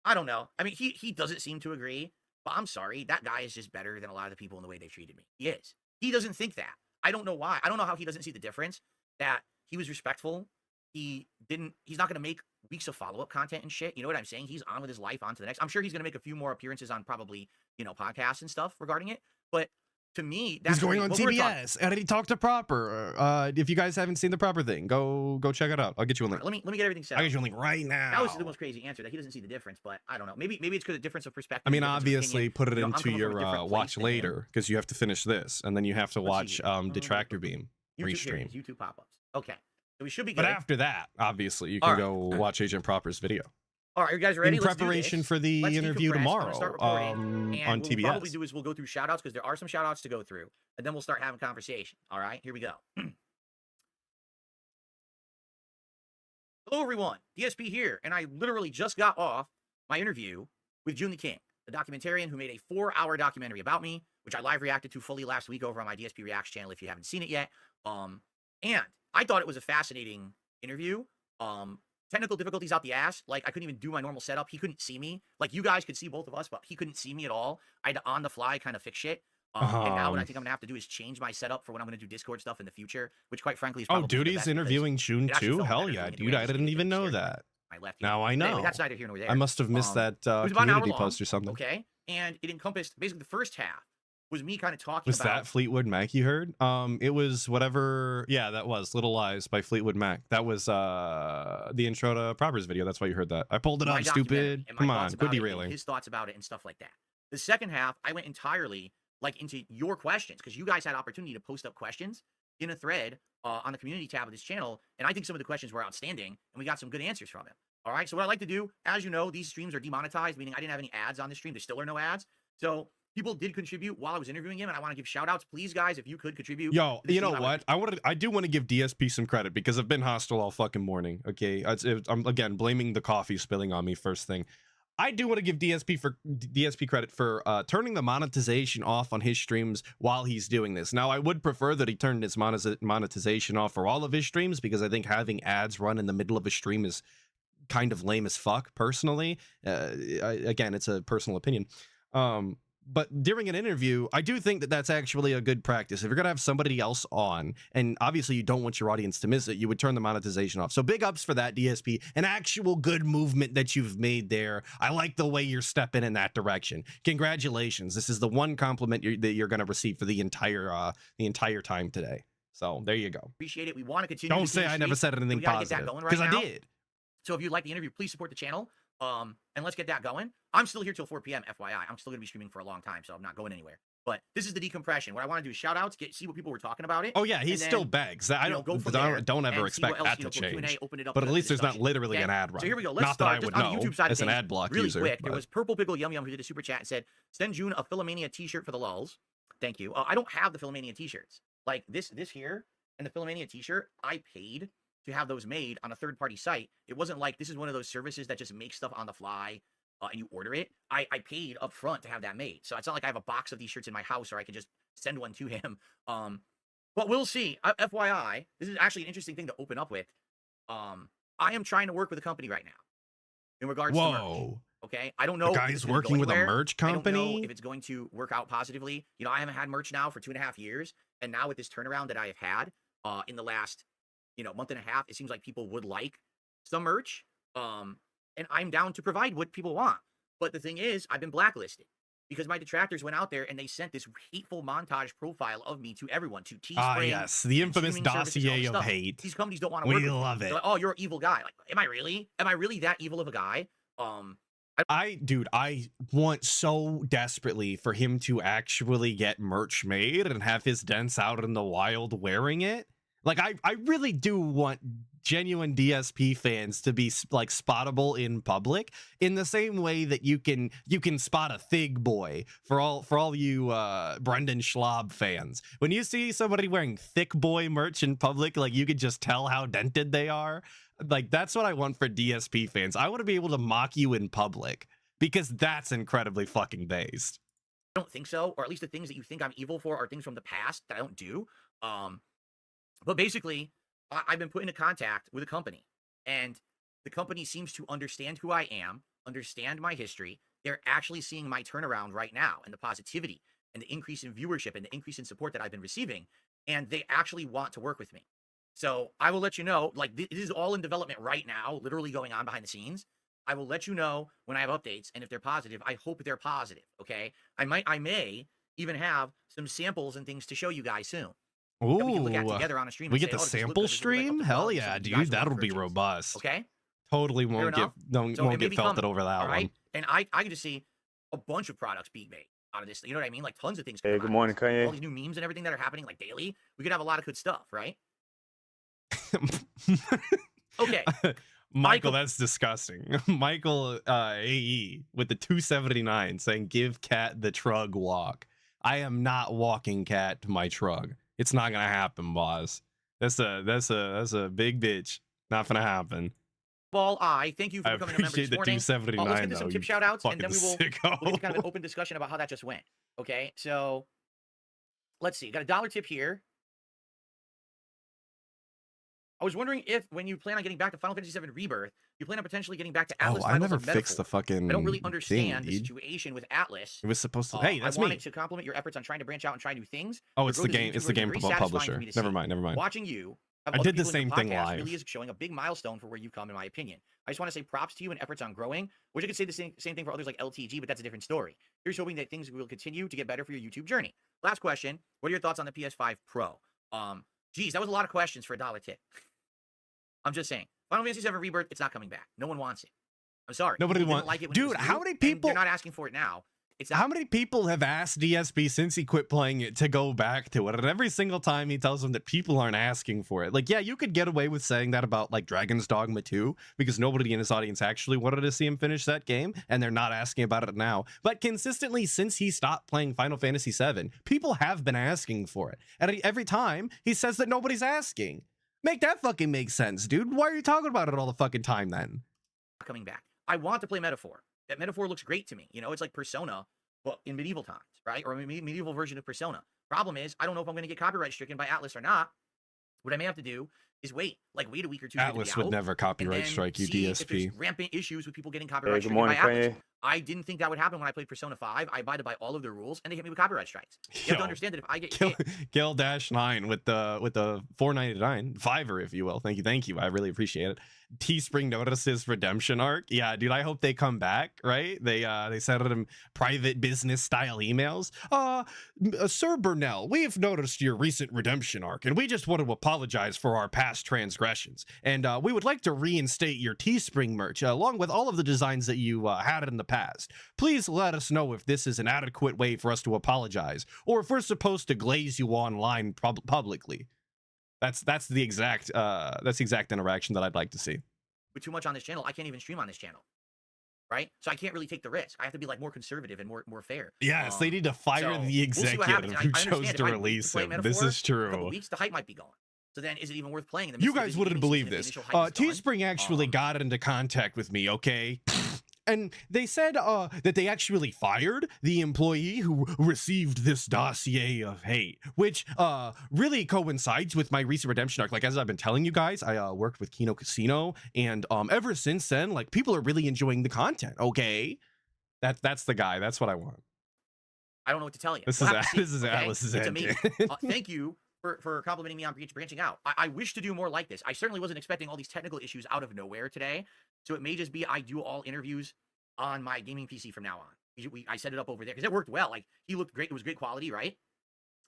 I don't know. I mean, he doesn't seem to agree, but I'm sorry, that guy is just better than a lot of the people in the way they've treated me. He is. He doesn't think that. I don't know why. I don't know how he doesn't see the difference. That he was respectful. He's not going to make weeks of follow-up content and shit. You know what I'm saying? He's on with his life, on to the next. I'm sure he's going to make a few more appearances on probably, podcasts and stuff regarding it. But to me, that's He's going on what we're talking- TBS, and he talked to Proper. If you guys haven't seen the Proper thing, go check it out. I'll get you a link. Let me get everything set I'll up. get you a link right now. That was the most crazy answer, that he doesn't see the difference, but I don't know. Maybe it's because of difference of perspective. I mean, difference of obviously, opinion. put it You know, I'm into coming from a your different place watch than him. later, because you have to finish this, and then you have to Let's see watch here. Detractor Beam YouTube restream. here, YouTube pop-ups. Okay, so we should be good. But after that, obviously, you can All right. go watch Agent Proper's video. All right, you guys ready? In Let's do preparation this. for the Let's interview decompress. I'm gonna tomorrow start recording, and on what TBS. we'll probably do is we'll go through shout-outs, because there are some shout-outs to go through, and then we'll start having conversation. All right, here we go. Hello, everyone. DSP here, and I literally just got off my interview with Joon the King, the documentarian who made a 4-hour documentary about me, which I live reacted to fully last week over on my DSP Reacts channel if you haven't seen it yet. And I thought it was a fascinating interview. Technical difficulties out the ass. Like, I couldn't even do my normal setup. He couldn't see me. Like, you guys could see both of us, but he couldn't see me at all. I had to on the fly kind of fix shit. And now what I think I'm gonna have to do is change my setup for when I'm gonna do Discord stuff in the future, which quite frankly is probably Oh, for the dude, best he's interviewing Joon it actually too? felt Hell better yeah, doing it the dude. way I I just didn't did it even know shared that. my left Now I hand. But know. anyway, that's neither here nor there. I must have missed that it was about an hour community long, post or something. Okay, and it encompassed basically the first half was me kind of talking Was about that Fleetwood Mac you heard? It was whatever. Yeah, that was Little Lies by Fleetwood Mac. That was the intro to Proper's video. That's why you heard that. I pulled it my up, documentary stupid. and my Come on, thoughts quit about it and derailing. his thoughts about it and stuff like that. The second half, I went entirely like into your questions, because you guys had opportunity to post up questions in a thread on the community tab of this channel, and I think some of the questions were outstanding, and we got some good answers from him. All right, so what I like to do, as you know, these streams are demonetized, meaning I didn't have any ads on the stream. There still are no ads. So people did contribute while I was interviewing him, and I want to give shout outs. Please, guys, if you could contribute. Yo, to the you know stream, what? I do want to give DSP some credit, because I've been hostile all fucking morning. Okay, I'm again blaming the coffee spilling on me first thing. I do want to give DSP credit for turning the monetization off on his streams while he's doing this. Now, I would prefer that he turned his monetization off for all of his streams, because I think having ads run in the middle of a stream is kind of lame as fuck, personally. Again, it's a personal opinion. But during an interview, I do think that that's actually a good practice. If you're going to have somebody else on, and obviously you don't want your audience to miss it, you would turn the monetization off. So big ups for that, DSP. An actual good movement that you've made there. I like the way you're stepping in that direction. Congratulations. This is the one compliment that you're going to receive for the entire time today. So there you go. appreciate it. We want to continue. Don't the say team I never streak. said anything We gotta get that positive, going right because I now. did. So if you like the interview, please support the channel. And let's get that going. I'm still here till 4 p.m. FYI. I'm still gonna be streaming for a long time, so I'm not going anywhere. But this is the decompression. What I want to do is shout outs, see what people were talking about it. Oh yeah, he and still then, begs. I go from there don't ever and see what expect else, that to Q&A, change. open it up But to at least there's not discussion, literally okay? an ad run. So here we go. Let's Not start that I would just on know the YouTube side as of an things, ad block really user. quick. There but- was Purple Pickle Yum Yum who did a super chat and said, "Send Joon a Philomania T-shirt for the lulz." Thank you. I don't have the Philomania T-shirts. Like this here and the Philomania T-shirt, I paid to have those made on a third-party site. It wasn't like this is one of those services that just makes stuff on the fly and you order it. I paid up front to have that made. So it's not like I have a box of these shirts in my house or I can just send one to him. But we'll see. FYI, this is actually an interesting thing to open up with. I am trying to work with a company right now in regards to merch. Whoa. Okay, I don't know. The if guy's it's gonna go working with a anywhere. merch I don't know company? if it's going to work out positively. You know, I haven't had merch now for 2.5 years, and now with this turnaround that I have had in the last, month and a half, it seems like people would like some merch. And I'm down to provide what people want. But the thing is, I've been blacklisted because my detractors went out there and they sent this hateful montage profile of me to everyone, to Teespring. Ah, yes, the and infamous streaming services and all dossier this of stuff. hate. These companies don't want to work We with me. love They're it. like, oh, you're an evil guy. Like, am I really? Am I really that evil of a guy? Dude, I want so desperately for him to actually get merch made and have his dents out in the wild wearing it. Like, I really do want genuine DSP fans to be like spottable in public in the same way that you can spot a Thig boy for all you Brendan Schwab fans. When you see somebody wearing Thick Boy merch in public, like you could just tell how dented they are. Like, that's what I want for DSP fans. I want to be able to mock you in public because that's incredibly fucking based. I don't think so, or at least the things that you think I'm evil for are things from the past that I don't do. But basically, I've been put into contact with a company, and the company seems to understand who I am, understand my history. They're actually seeing my turnaround right now and the positivity and the increase in viewership and the increase in support that I've been receiving, and they actually want to work with me. So I will let you know, like, this is all in development right now, literally going on behind the scenes. I will let you know when I have updates, and if they're positive, I hope they're positive, okay? I may even have some samples and things to show you guys soon. Ooh, That we can look at together on a stream. we and get say, the "Oh, does this look sample good? Does it look like stream? up to Hell par?" yeah, Something you dude, guys want that'll for be purchase. robust. Okay. Totally Fair won't get enough. don't So won't it may get be felted coming, over that all right? one. And I can just see a bunch of products being made out of this. You know what I mean? Like tons of things. Hey, coming good out of morning, this. All Kanye. these new memes and everything that are happening like daily. We could have a lot of good stuff, right? Okay. Michael, that's disgusting. Michael AE with the 279 saying, "Give Cat the trug walk." I am not walking Cat to my trug. It's not gonna happen, boss. That's a big bitch. Not gonna happen. Well, thank you for I becoming a member appreciate this the morning. 279 Let's get to some though, tip you shout outs, and fucking then we'll sicko. get kind of an open discussion about how that just went. Okay, so let's see. Got a dollar tip here. I was wondering if, when you plan on getting back to Final Fantasy VII Rebirth, you plan on potentially getting back to Oh, Atlas I titles never or fixed the Metaphor. fucking I don't really understand thing, the dude. situation with Atlas. It was supposed to. Hey, that's I wanted me. to compliment your efforts on trying to branch out and try new things. Oh, Your it's growth the as a game. It's YouTuber the is game very satisfying for publisher. me to Never see. mind. Never mind. Watching you, have I other did the people in same your thing podcast live. really is showing a big milestone for where you've come, in my opinion. I just want to say props to you and efforts on growing. Wish I could say the same thing for others like LTG, but that's a different story. Here's hoping that things will continue to get better for your YouTube journey. Last question: what are your thoughts on the PS5 Pro? Geez, that was a lot of questions for a dollar tip. I'm just saying, Final Fantasy VII Rebirth, it's not coming back. No one wants it. I'm sorry. Nobody People wants. didn't like it when it Dude, was how new, many and people? They're not asking for it now. It's not. How many people have asked DSP since he quit playing it to go back to it? And every single time he tells them that people aren't asking for it. Like, yeah, you could get away with saying that about like Dragon's Dogma 2 because nobody in his audience actually wanted to see him finish that game, and they're not asking about it now. But consistently, since he stopped playing Final Fantasy VII, people have been asking for it. And every time he says that nobody's asking. Make that fucking make sense, dude. Why are you talking about it all the fucking time then? Coming back. I want to play Metaphor. That Metaphor looks great to me. You know, it's like Persona, but in medieval times, right? Or a medieval version of Persona. Problem is, I don't know if I'm going to get copyright stricken by Atlas or not. What I may have to do is wait a week or two. Atlas would never copyright strike you, see if DSP. there's rampant issues with people getting Hey, copyright good stricken morning, by Atlas. Kanye. I didn't think that would happen when I played Persona 5. I abided by all of their rules, and they hit me with copyright strikes. You have to understand that if I get hit, Gil-9 with the 499 fiver, if you will. Thank you. I really appreciate it. Teespring notices redemption arc. Yeah, dude, I hope they come back, right? They sent them private business style emails. Sir Burnell, we have noticed your recent redemption arc, and we just want to apologize for our past transgressions. And we would like to reinstate your Teespring merch, along with all of the designs that you had in the past. Please let us know if this is an adequate way for us to apologize, or if we're supposed to glaze you online publicly. That's the exact interaction that I'd like to see. with too much on this channel, I can't even stream on this channel. Right? So I can't really take the risk. I have to be like more conservative and more fair. Yes, they need to fire so the we'll see what happens. executive who I chose understand to if I release play him. Metaphor, This is a couple true. weeks, the hype might be gone. So then is it even worth playing in the You midst of guys busy wouldn't gaming believe season if this. the initial hype is gone? Teespring actually got into contact with me, okay? And they said that they actually fired the employee who received this dossier of hate, which really coincides with my recent redemption arc. Like, as I've been telling you guys, I worked with Kino Casino, and ever since then, like, people are really enjoying the content, okay? That's the guy. That's what I want. I don't know what to tell you. This We'll is have to see, this is okay? Atlas's It's end. amazing. Thank you for complimenting me on branching out. I wish to do more like this. I certainly wasn't expecting all these technical issues out of nowhere today. So it may just be I do all interviews on my gaming PC from now on. I set it up over there because it worked well. Like, he looked great. It was great quality, right?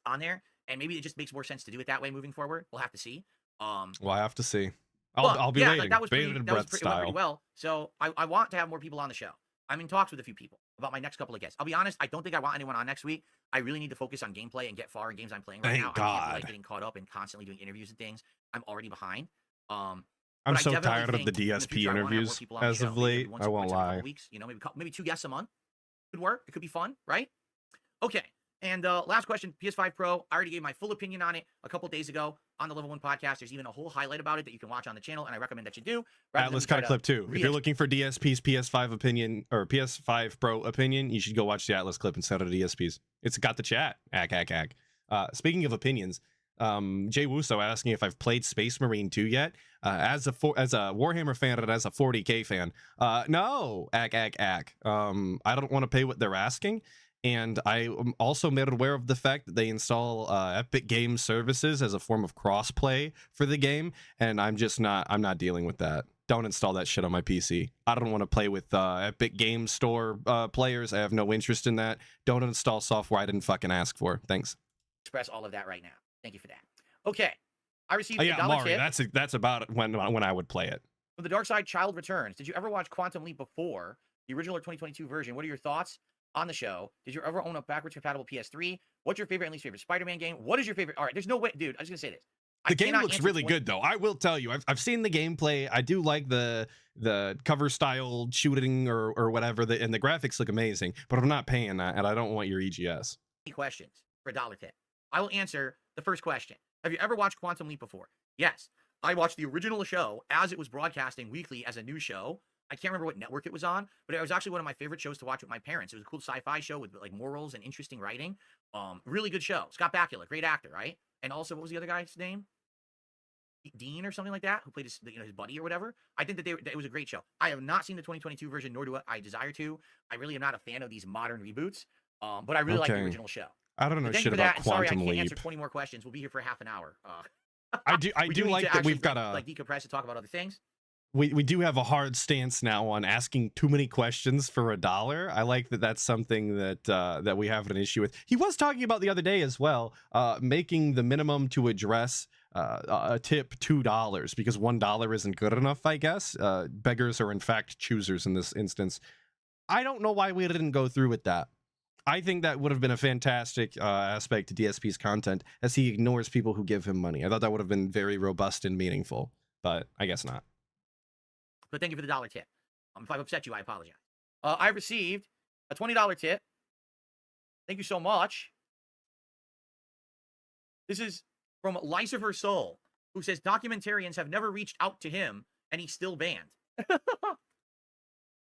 On there. And maybe it just makes more sense to do it that way moving forward. We'll have to see. Well, I have to see. But, I'll be yeah, waiting. like, that was pretty, Bated that was breath pretty, it went pretty style. well. So I want to have more people on the show. I'm in talks with a few people about my next couple of guests. I'll be honest, I don't think I want anyone on next week. I really need to focus on gameplay and get far in games I'm playing right Thank now. I can't be God. like getting caught up and constantly doing interviews and things. I'm already behind. I'm But I so definitely tired of the think in DSP future I wanna have more interviews people on the as show, of maybe late. once I or won't every couple lie. weeks, you know, maybe 2 guests a month could work. It could be fun, right? Okay. And last question, PS5 Pro. I already gave my full opinion on it a couple days ago on the Level 1 podcast. There's even a whole highlight about it that you can watch on the channel, and I recommend that you do. Let's cut a clip too. If you're looking for DSP's PS5 opinion or PS5 Pro opinion, you should go watch the Atlas clip instead of DSP's. It's got the chat. ACK. Speaking of opinions, Jay Wuso asking if I've played Space Marine 2 yet. As a Warhammer fan and as a 40K fan, no. ACK. I don't want to pay what they're asking. And I am also made aware of the fact that they install Epic Game Services as a form of crossplay for the game, and I'm not dealing with that. don't install that shit on my PC. I don't want to play with Epic Game Store players. I have no interest in that. Don't install software I didn't fucking ask for. Thanks. Express all of that right now. Thank you for that. Okay. I received a Yeah, dollar Mari, tip that's about it when I would play it. from the Dark Side Child Returns. Did you ever watch Quantum Leap before the original or 2022 version? What are your thoughts on the show? Did you ever own a backwards compatible PS3? What's your favorite and least favorite Spider-Man game? What is your favorite? All right, there's no way, dude. I was gonna say this. The game looks really good, though. I will tell you, I've seen the gameplay. I do like the cover style shooting or whatever, and the graphics look amazing. But I'm not paying that, and I don't want your EGS. Questions for a dollar tip. I will answer the first question. Have you ever watched Quantum Leap before? Yes. I watched the original show as it was broadcasting weekly as a new show. I can't remember what network it was on, but it was actually one of my favorite shows to watch with my parents. It was a cool sci-fi show with like morals and interesting writing. Really good show. Scott Bakula, great actor, right? And also, what was the other guy's name? Dean or something like that, who played his buddy or whatever. I think that it was a great show. I have not seen the 2022 version, nor do I desire to. I really am not a fan of these modern reboots, but I really like the original show. I don't know So shit for that, about and sorry, I Quantum can't Leap. answer 20 more questions. We'll be here for half an hour. I do we need like to that actually, we've got a like decompress to talk about other things. we do have a hard stance now on asking too many questions for $1. I like that that's something that that we have an issue with. He was talking about the other day as well, making the minimum to address a tip $2 because $1 isn't good enough, I guess. Beggars are in fact choosers in this instance. I don't know why we didn't go through with that. I think that would have been a fantastic aspect to DSP's content as he ignores people who give him money. I thought that would have been very robust and meaningful, but I guess not. But thank you for the dollar tip. If I've upset you, I apologize. I received a $20 tip. Thank you so much. This is from Lycifer Soul, who says documentarians have never reached out to him and he's still banned.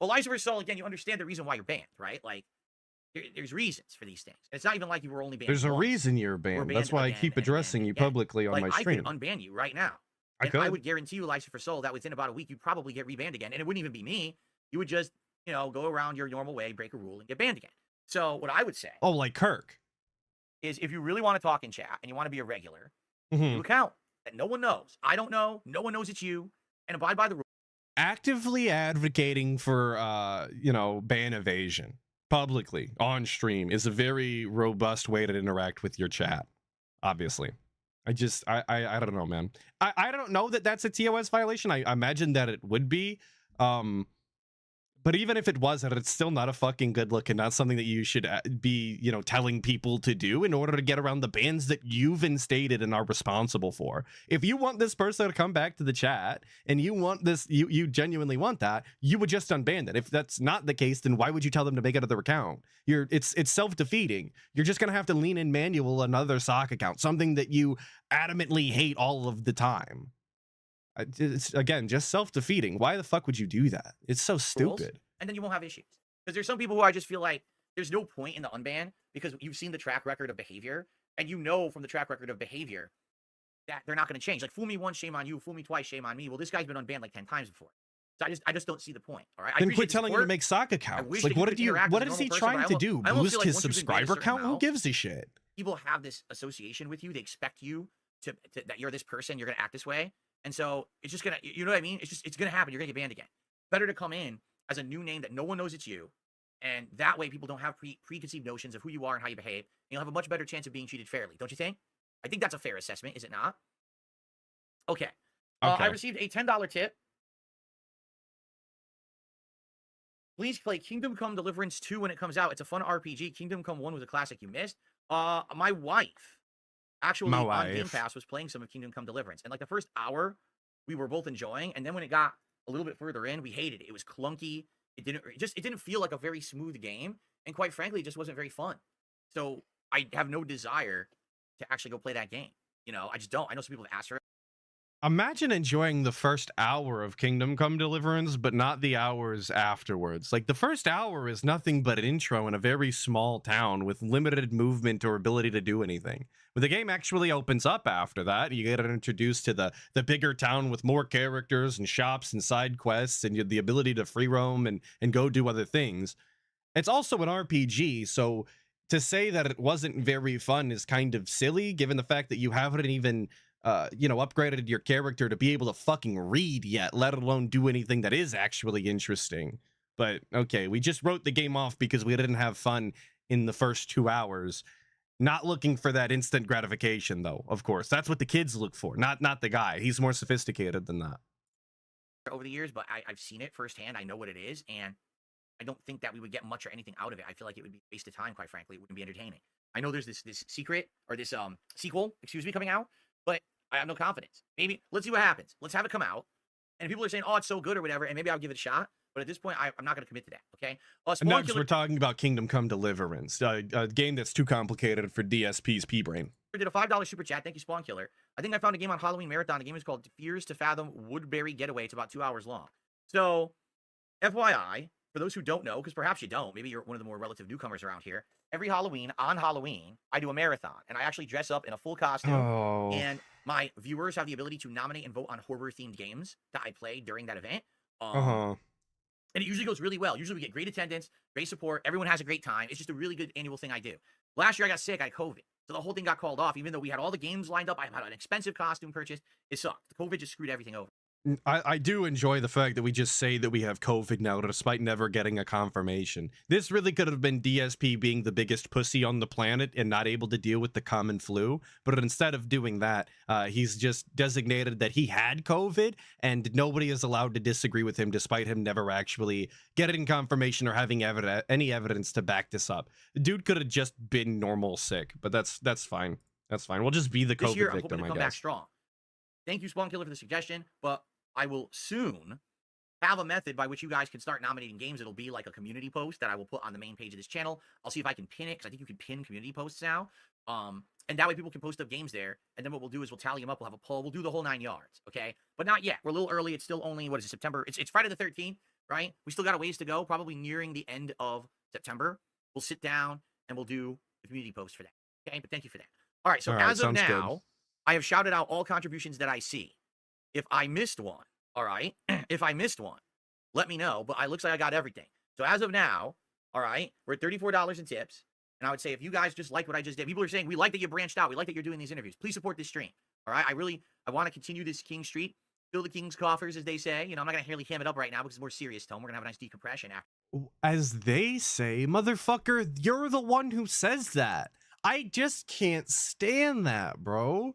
Well, Lycifer Soul, again, you understand the reason why you're banned, right? Like, there's reasons for these things. It's not even like you were only banned. There's a once. reason you're banned. That's why I keep addressing you publicly on my stream. I could unban you right now. I would guarantee you, Lycifer Soul, that within about a week, you'd probably get rebanned again. And it wouldn't even be me. You would just, go around your normal way, break a rule, and get banned again. So what I would say... Oh, like Kirk. ...is if you really want to talk in chat and you want to be a regular, you account that no one knows. I don't know. No one knows it's you. And abide by the rules. Actively advocating for, ban evasion publicly on stream is a very robust way to interact with your chat, obviously. I don't know, man. I don't know that that's a TOS violation. I imagine that it would be. But even if it wasn't, it's still not a fucking good look and not something that you should be, telling people to do in order to get around the bans that you've instated and are responsible for. If you want this person to come back to the chat and you want this, you genuinely want that, you would just unban it. If that's not the case, then why would you tell them to make another account? It's self-defeating. You're just gonna have to lean in manual another sock account, something that you adamantly hate all of the time. It's, again, just self-defeating. Why the fuck would you do that? It's so stupid. And then you won't have issues. Because there's some people who I just feel like there's no point in the unban because you've seen the track record of behavior and you know from the track record of behavior that they're not going to change. Like, fool me once, shame on you. Fool me twice, shame on me. Well, this guy's been unbanned like 10 times before. So I just don't see the point. All right. Then quit telling him to make sock accounts. Like, what is he trying to do? Boost his subscriber count? Who gives a shit? People have this association with you. They expect you to that you're this person. You're going to act this way. And so it's just going to, you know what I mean? It's going to happen. You're going to get banned again. Better to come in as a new name that no one knows it's you. And that way people don't have preconceived notions of who you are and how you behave. And you'll have a much better chance of being treated fairly. Don't you think? I think that's a fair assessment. Is it not? Okay. I received a $10 tip. Please play Kingdom Come Deliverance 2 when it comes out. It's a fun RPG. Kingdom Come 1 was a classic you missed. My wife actually on Game Pass was playing some of Kingdom Come Deliverance. And like the first hour, we were both enjoying. And then when it got a little bit further in, we hated it. It was clunky. It didn't feel like a very smooth game. And quite frankly, it just wasn't very fun. So I have no desire to actually go play that game. I just don't. I know some people have asked for it. Imagine enjoying the first hour of Kingdom Come Deliverance, but not the hours afterwards. Like, the first hour is nothing but an intro in a very small town with limited movement or ability to do anything. When the game actually opens up after that, you get introduced to the bigger town with more characters and shops and side quests and the ability to free roam and go do other things. It's also an RPG, so to say that it wasn't very fun is kind of silly, given the fact that you haven't even upgraded your character to be able to fucking read yet, let alone do anything that is actually interesting. But okay, we just wrote the game off because we didn't have fun in the first 2 hours. Not looking for that instant gratification, though, of course. That's what the kids look for, not the guy. He's more sophisticated than that. Over the years, but I've seen it firsthand. I know what it is, and I don't think that we would get much or anything out of it. I feel like it would be a waste of time, quite frankly. It wouldn't be entertaining. I know there's this secret, or this sequel, coming out, but I have no confidence. Maybe, let's see what happens. Let's have it come out, and people are saying, oh, it's so good or whatever, and maybe I'll give it a shot. But at this point, I'm not going to commit to that, okay? Next, we're talking about Kingdom Come Deliverance, a game that's too complicated for DSP's P-Brain. Did a $5 super chat. Thank you, Spawn Killer. I think I found a game on Halloween Marathon. The game is called Fears to Fathom Woodbury Getaway. It's about 2 hours long. So, FYI, for those who don't know, because perhaps you don't, maybe you're one of the more relative newcomers around here, every Halloween, on Halloween, I do a marathon, and I actually dress up in a full costume, and my viewers have the ability to nominate and vote on horror-themed games that I play during that event. And it usually goes really well. Usually we get great attendance, great support. Everyone has a great time. It's just a really good annual thing I do. Last year I got sick. I had COVID. So the whole thing got called off. Even though we had all the games lined up, I had an expensive costume purchase. It sucked. The COVID just screwed everything over. I do enjoy the fact that we just say that we have COVID now, despite never getting a confirmation. This really could have been DSP being the biggest pussy on the planet and not able to deal with the common flu. But instead of doing that, he's just designated that he had COVID, and nobody is allowed to disagree with him, despite him never actually getting confirmation or having any evidence to back this up. The dude could have just been normal sick, but that's fine. That's fine. We'll just be the this year, COVID victim, I'm hoping to come back strong. Thank you, Spawn Killer, for the suggestion, but I will soon have a method by which you guys can start nominating games. It'll be like a community post that I will put on the main page of this channel. I'll see if I can pin it, because I think you can pin community posts now. And that way people can post up games there. And then what we'll do is we'll tally them up. We'll have a poll. We'll do the whole 9 yards, okay? But not yet. We're a little early. It's still only, what is it, September? It's Friday the 13th, right? We still got a ways to go, probably nearing the end of September. We'll sit down and we'll do the community post for that, okay? But thank you for that. All right, so as of now, I have shouted out all contributions that I see. If I missed one, all right, if I missed one, let me know, but it looks like I got everything. So as of now, all right, we're at $34 in tips, and I would say if you guys just like what I just did, people are saying, we like that you branched out, we like that you're doing these interviews, please support this stream, all right? I want to continue this King Street, fill the King's coffers, as they say. You know, I'm not going to really ham it up right now because it's more serious tone. We're going to have a nice decompression after. As they say, motherfucker, you're the one who says that. I just can't stand that, bro.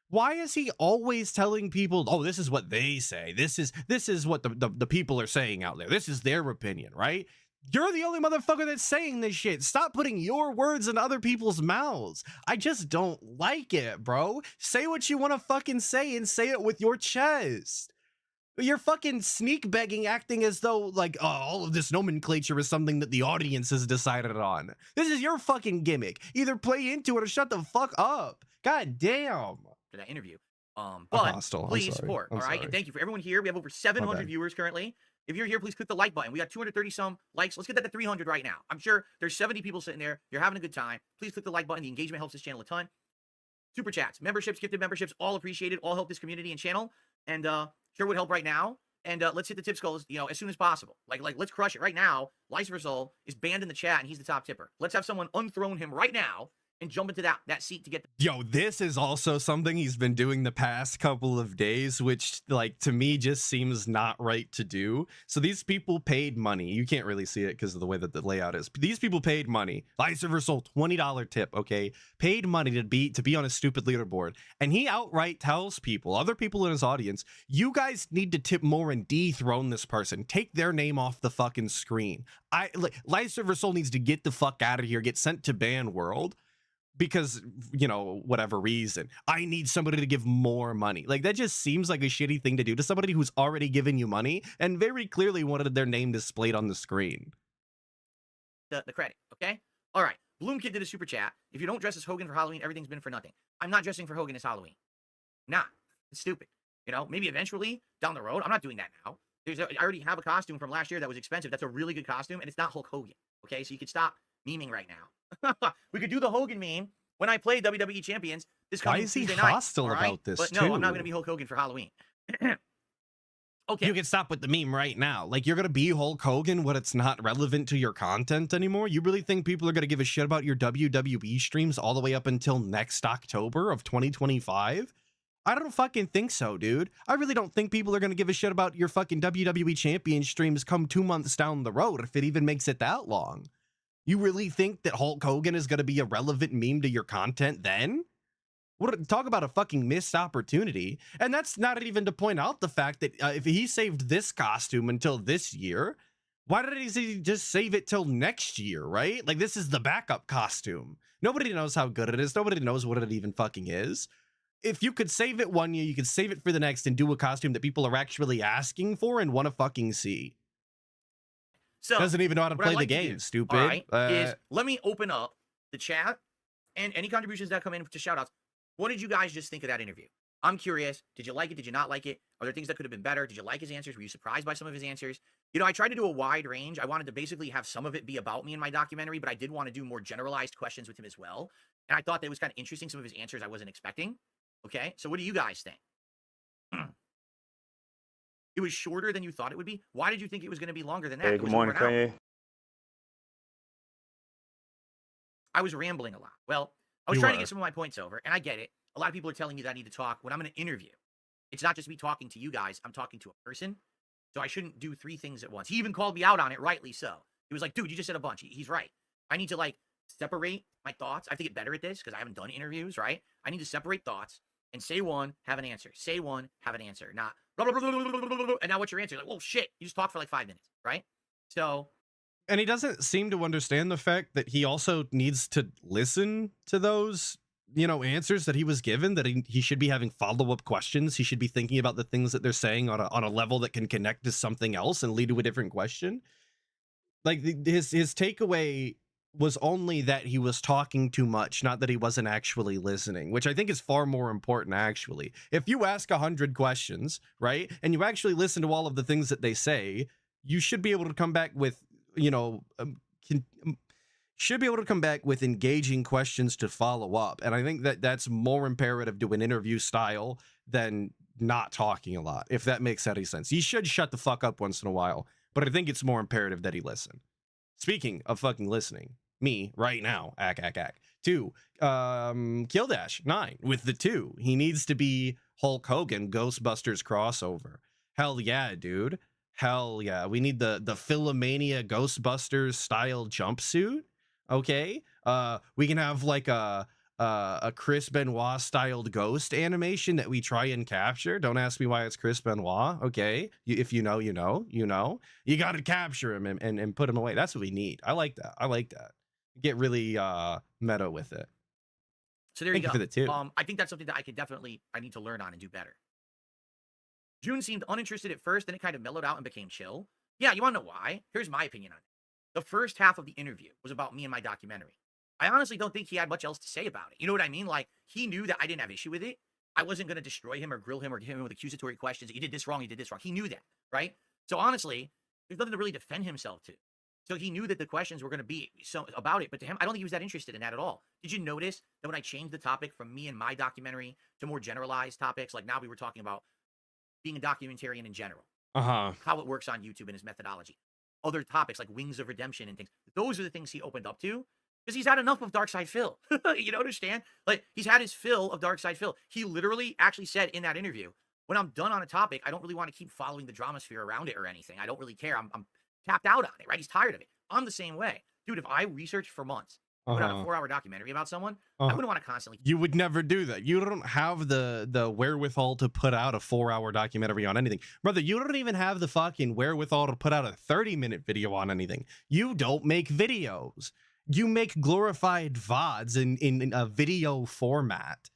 Why is he always telling people, oh, this is what they say. This is what the people are saying out there. This is their opinion, right? You're the only motherfucker that's saying this shit. Stop putting your words in other people's mouths. I just don't like it, bro. Say what you want to fucking say and say it with your chest. You're fucking sneak begging, acting as though, like, oh, all of this nomenclature is something that the audience has decided on. This is your fucking gimmick. Either play into it or shut the fuck up. God damn. For that interview. But hostile. please support, all right? And thank you for everyone here. We have over 700 viewers currently. If you're here, please click the like button. We got 230 some likes. Let's get that to 300 right now. I'm sure there's 70 people sitting there. You're having a good time. Please click the like button. The engagement helps this channel a ton. Super chats, memberships, gifted memberships, all appreciated. All help this community and channel. And sure would help right now. And let's hit the tip skulls, you know, as soon as possible. Like let's crush it right now. Lyserversol is banned in the chat, and he's the top tipper. Let's have someone unthrone him right now and jump into that seat to get Yo, this is also something he's been doing the past couple of days, which, like, to me just seems not right to do. So these people paid money. You can't really see it because of the way that the layout is. But these people paid money. Lyserversol, $20 tip, okay? Paid money to be on a stupid leaderboard. And he outright tells people, other people in his audience, you guys need to tip more and dethrone this person. Take their name off the fucking screen. Lyserversol needs to get the fuck out of here, get sent to ban world. Because, you know, whatever reason, I need somebody to give more money. Like, that just seems like a shitty thing to do to somebody who's already given you money and very clearly wanted their name displayed on the screen. The credit, okay? All right. Bloom Kid did a super chat. If you don't dress as Hogan for Halloween, everything's been for nothing. I'm not dressing for Hogan this Halloween. Nah, it's stupid. You know, maybe eventually down the road. I'm not doing that now. I already have a costume from last year that was expensive. That's a really good costume, and it's not Hulk Hogan. Okay, so you can stop memeing right now. We could do the Hogan meme when I play WWE Champions this coming Tuesday night. Why is he hostile about this, but no, I'm not going to be Hulk Hogan for Halloween. Okay. You can stop with the meme right now. Like, you're going to be Hulk Hogan when it's not relevant to your content anymore? You really think people are going to give a shit about your WWE streams all the way up until next October of 2025? I don't fucking think so, dude. I really don't think people are going to give a shit about your fucking WWE champion streams come 2 months down the road, if it even makes it that long. You really think that Hulk Hogan is going to be a relevant meme to your content then? Talk about a fucking missed opportunity. And that's not even to point out the fact that if he saved this costume until this year, why did he just save it till next year, right? Like, this is the backup costume. Nobody knows how good it is. Nobody knows what it even fucking is. If you could save it one year, you could save it for the next and do a costume that people are actually asking for and want to fucking see. So doesn't even know how to play the like game, do, stupid. All right, is let me open up the chat and any contributions that come in to shout outs. What did you guys just think of that interview? I'm curious. Did you like it? Did you not like it? Are there things that could have been better? Did you like his answers? Were you surprised by some of his answers? You know, I tried to do a wide range. I wanted to basically have some of it be about me in my documentary, but I did want to do more generalized questions with him as well. And I thought that was kind of interesting. Some of his answers I wasn't expecting. Okay, so what do you guys think? It was shorter than you thought it would be. Why did you think it was going to be longer than that? Hey, good morning, Kanye. I was rambling a lot. Well, I was trying to get some of my points over, and I get it. A lot of people are telling me that I need to talk when I'm in an interview. It's not just me talking to you guys. I'm talking to a person. So I shouldn't do 3 things at once. He even called me out on it, rightly so. He was like, dude, you just said a bunch. He's right. I need to, like, separate my thoughts. I have to get better at this because I haven't done interviews, right? I need to separate thoughts and say one, have an answer. Say one, have an answer. Not blah, blah, blah, blah, blah, blah, blah, and now what's your answer? Like, well, shit, you just talked for like 5 minutes, right? So... And he doesn't seem to understand the fact that he also needs to listen to those, you know, answers that he was given, that he should be having follow-up questions. He should be thinking about the things that they're saying on a level that can connect to something else and lead to a different question. Like, his takeaway was only that he was talking too much, not that he wasn't actually listening, which I think is far more important, actually. If you ask 100 questions, right, and you actually listen to all of the things that they say, you should be able to come back with, you know, should be able to come back with engaging questions to follow up. And I think that that's more imperative to an interview style than not talking a lot, if that makes any sense. He should shut the fuck up once in a while, but I think it's more imperative that he listen. Speaking of fucking listening, me right now, ACK. 2, Killdash 9 with the 2. He needs to be Hulk Hogan Ghostbusters crossover. Hell yeah, dude. Hell yeah. We need the Philomania Ghostbusters style jumpsuit. Okay. We can have like a Chris Benoit styled ghost animation that we try and capture. Don't ask me why it's Chris Benoit. Okay. If you know, you know, you know. You got to capture him and put him away. That's what we need. I like that. I like that. Get really meta with it. So there you go. For the 2. I think that's something that I need to learn on and do better. Joon seemed uninterested at first, then it kind of mellowed out and became chill. Yeah, you want to know why? Here's my opinion on it. The first half of the interview was about me and my documentary. I honestly don't think he had much else to say about it. You know what I mean? Like, he knew that I didn't have issue with it. I wasn't going to destroy him or grill him or hit him with accusatory questions. You did this wrong, you did this wrong. He knew that, right? So honestly, there's nothing to really defend himself to. So he knew that the questions were going to be so about it, but to him, I don't think he was that interested in that at all. Did you notice that when I changed the topic from me and my documentary to more generalized topics, like now we were talking about being a documentarian in general, how it works on YouTube and his methodology, other topics like Wings of Redemption and things. Those are the things he opened up to because he's had enough of Dark Side Phil. You don't understand? Like, he's had his fill of Dark Side Phil. He literally actually said in that interview, when I'm done on a topic, I don't really want to keep following the drama sphere around it or anything. I don't really care. I'm tapped out on it, right? He's tired of it. I'm the same way. Dude, if I researched for months, put out a 4-hour documentary about someone, I wouldn't want to constantly... You would never do that. You don't have the wherewithal to put out a 4-hour documentary on anything. Brother, you don't even have the fucking wherewithal to put out a 30-minute video on anything. You don't make videos. You make glorified VODs in a video format.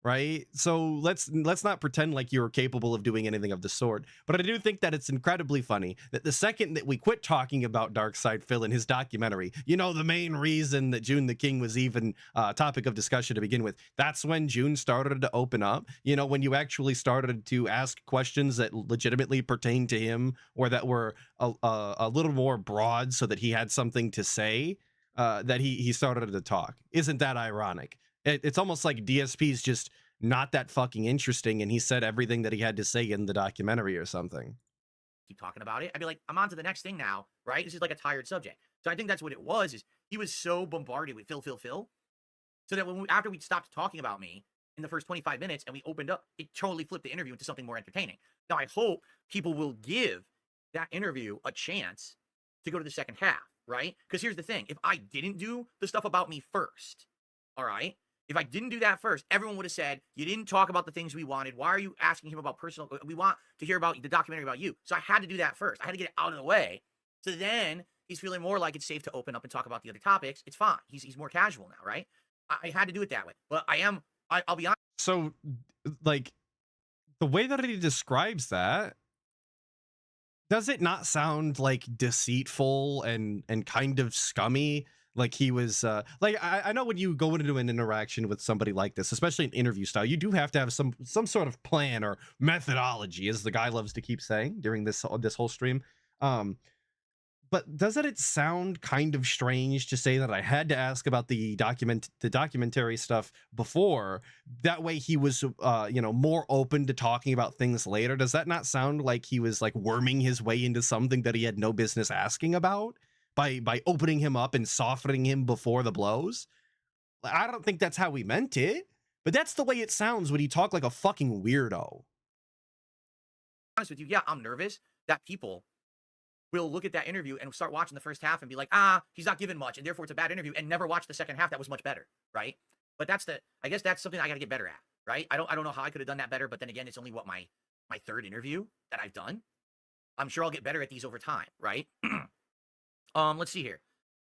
Right? So let's not pretend like you're capable of doing anything of the sort. But I do think that it's incredibly funny that the second that we quit talking about Dark Side Phil in his documentary, you know, the main reason that Joon the King was even a topic of discussion to begin with, that's when Joon started to open up. You know, when you actually started to ask questions that legitimately pertain to him or that were a little more broad so that he had something to say, that he started to talk. Isn't that ironic? It's almost like DSP's just not that fucking interesting, and he said everything that he had to say in the documentary or something. Keep talking about it. I'd be like, I'm on to the next thing now, right? This is like a tired subject. So I think that's what it was, is he was so bombarded with Phil, so that after we stopped talking about me, in the first 25 minutes and we opened up, it totally flipped the interview into something more entertaining. Now, I hope people will give that interview a chance to go to the second half, right? Because here's the thing. If I didn't do the stuff about me first, all right? If I didn't do that first, everyone would have said, you didn't talk about the things we wanted. Why are you asking him about personal? We want to hear about the documentary about you. So I had to do that first. I had to get it out of the way. So then he's feeling more like it's safe to open up and talk about the other topics. It's fine. He's more casual now, right? I had to do it that way. But I'll be honest. So, like, the way that he describes that, does it not sound like deceitful and kind of scummy? Like he was like, I know when you go into an interaction with somebody like this, especially an interview style, you do have to have some sort of plan or methodology, as the guy loves to keep saying during this whole stream. But doesn't it sound kind of strange to say that I had to ask about the documentary stuff before? That way he was, you know, more open to talking about things later. Does that not sound like he was like worming his way into something that he had no business asking about by opening him up and softening him before the blows? I don't think that's how we meant it, but that's the way it sounds when you talk like a fucking weirdo. Honest with you, yeah, I'm nervous that people will look at that interview and start watching the first half and be like, he's not giving much, and therefore it's a bad interview, and never watch the second half that was much better, right? But I guess that's something I got to get better at, right? I don't know how I could have done that better, but then again, it's only what my third interview that I've done. I'm sure I'll get better at these over time, right? Let's see here.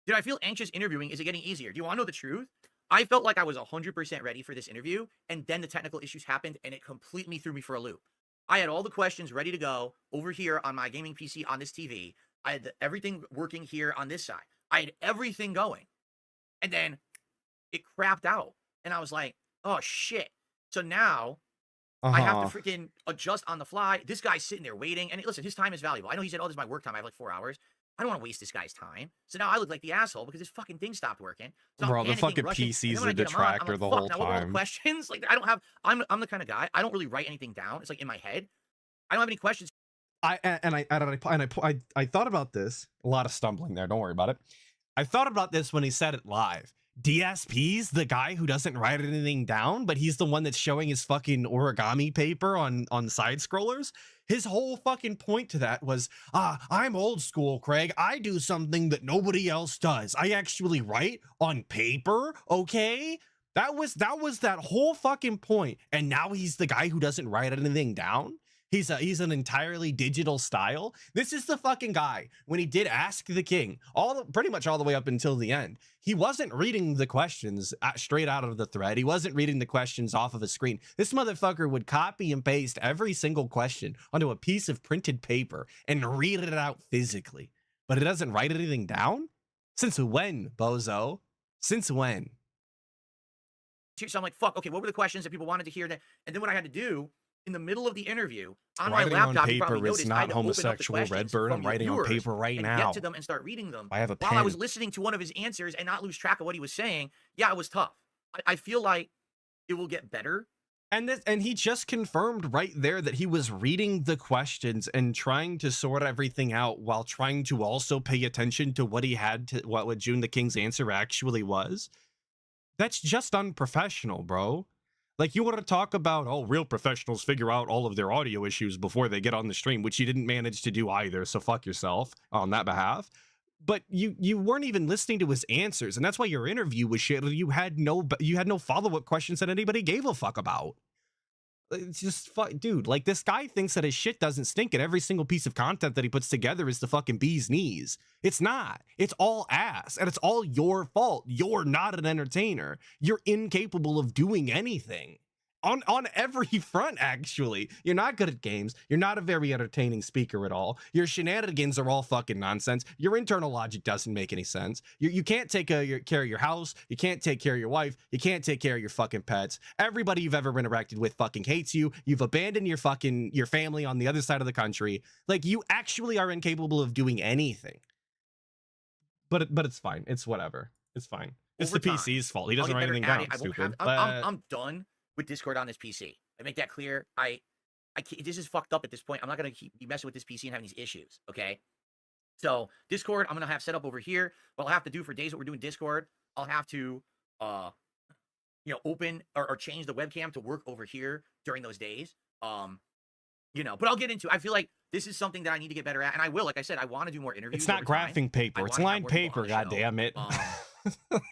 Did I feel anxious interviewing? Is it getting easier? Do you want to know the truth? I felt like I was 100% ready for this interview, and then the technical issues happened, and it completely threw me for a loop. I had all the questions ready to go over here on my gaming PC on this TV. I had everything working here on this side. I had everything going. And then it crapped out. And I was like, oh, shit. So now I have to freaking adjust on the fly. This guy's sitting there waiting. And listen, his time is valuable. I know he said, oh, this is my work time. I have like 4 hours. I don't want to waste this guy's time. So now I look like the asshole because this fucking thing stopped working. So bro, the fucking PC's a detractor the whole time. Now, what are all the questions? Like, I don't have, I'm the kind of guy, I don't really write anything down. It's like in my head. I don't have any questions. I thought about this. A lot of stumbling there. Don't worry about it. I thought about this when he said it live. DSP's the guy who doesn't write anything down, but he's the one that's showing his fucking origami paper on side scrollers. His whole fucking point to that was, I'm old school, Craig. I do something that nobody else does. I actually write on paper, okay? That was that whole fucking point. And now he's the guy who doesn't write anything down. He's an entirely digital style. This is the fucking guy. When he did Ask the King, pretty much all the way up until the end, he wasn't reading the questions straight out of the thread. He wasn't reading the questions off of a screen. This motherfucker would copy and paste every single question onto a piece of printed paper and read it out physically. But it doesn't write anything down? Since when, bozo? Since when? So I'm like, fuck, okay, what were the questions that people wanted to hear? And then what I had to do in the middle of the interview on writing my laptop, on paper you probably noticed, is I had not to open up the homosexual, questions Redbird. from I'm the writing on viewers paper right and now. get to them and start reading them. I have a While pen. I was listening to one of his answers and not lose track of what he was saying, yeah, it was tough. I feel like it will get better. And he just confirmed right there that he was reading the questions and trying to sort everything out while trying to also pay attention to what he had to, what Joon the King's answer actually was. That's just unprofessional, bro. Like, you want to talk about, oh, real professionals figure out all of their audio issues before they get on the stream, which you didn't manage to do either, so fuck yourself on that behalf. But you weren't even listening to his answers, and that's why your interview was shit. You had no follow-up questions that anybody gave a fuck about. It's just dude, like, this guy thinks that his shit doesn't stink and every single piece of content that he puts together is the fucking bee's knees. It's not. It's all ass, and it's all your fault. You're not an entertainer. You're incapable of doing anything. On every front, actually. You're not good at games. You're not a very entertaining speaker at all. Your shenanigans are all fucking nonsense. Your internal logic doesn't make any sense. You can't take care of your house. You can't take care of your wife. You can't take care of your fucking pets. Everybody you've ever interacted with fucking hates you. You've abandoned your family on the other side of the country. Like, you actually are incapable of doing anything. But it's fine. It's whatever. It's fine. It's the PC's fault. He doesn't write anything down. Stupid. I'm done with Discord on this PC. I make that clear. I can't, this is fucked up at this point. I'm not gonna keep messing with this PC and having these issues. Okay. So Discord, I'm gonna have set up over here. What I'll have to do for days that we're doing Discord, I'll have to open or change the webcam to work over here during those days. But I'll get into it. I feel like this is something that I need to get better at, and I will. Like I said, I want to do more interviews. It's not over time. graphing paper. It's lined paper, God damn it.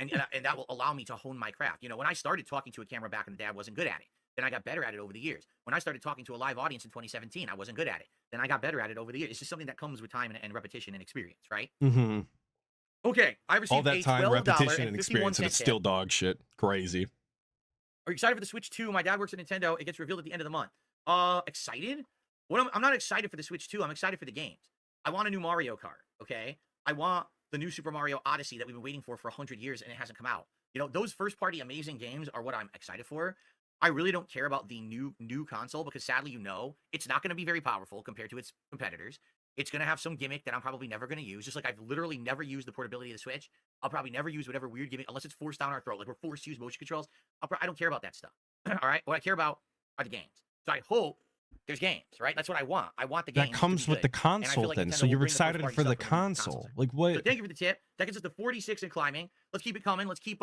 And that will allow me to hone my craft. When I started talking to a camera back in the day, I wasn't good at it. Then I got better at it over the years. When I started talking to a live audience in 2017, I wasn't good at it. Then I got better at it over the years. It's just something that comes with time and repetition and experience, right? Mm-hmm. Okay, I received all that time, repetition, and experience, and it's tip. still dog shit. Crazy. Are you excited for the Switch 2? My dad works at Nintendo. It gets revealed at the end of the month. Excited? I'm not excited for the Switch 2. I'm excited for the games. I want a new Mario Kart, okay? I want the new Super Mario Odyssey that we've been waiting for 100 years and it hasn't come out. Those first-party amazing games are what I'm excited for. I really don't care about the new console because sadly, it's not going to be very powerful compared to its competitors. It's going to have some gimmick that I'm probably never going to use. Just like I've literally never used the portability of the Switch. I'll probably never use whatever weird gimmick unless it's forced down our throat. Like we're forced to use motion controls. I don't care about that stuff. All right. What I care about are the games. So I hope there's games, right? That's what I want. I want the games. That comes with the console, like then. So you're excited for the console. Like what? So thank you for the tip. That gets us to 46 and climbing. Let's keep it coming. Let's keep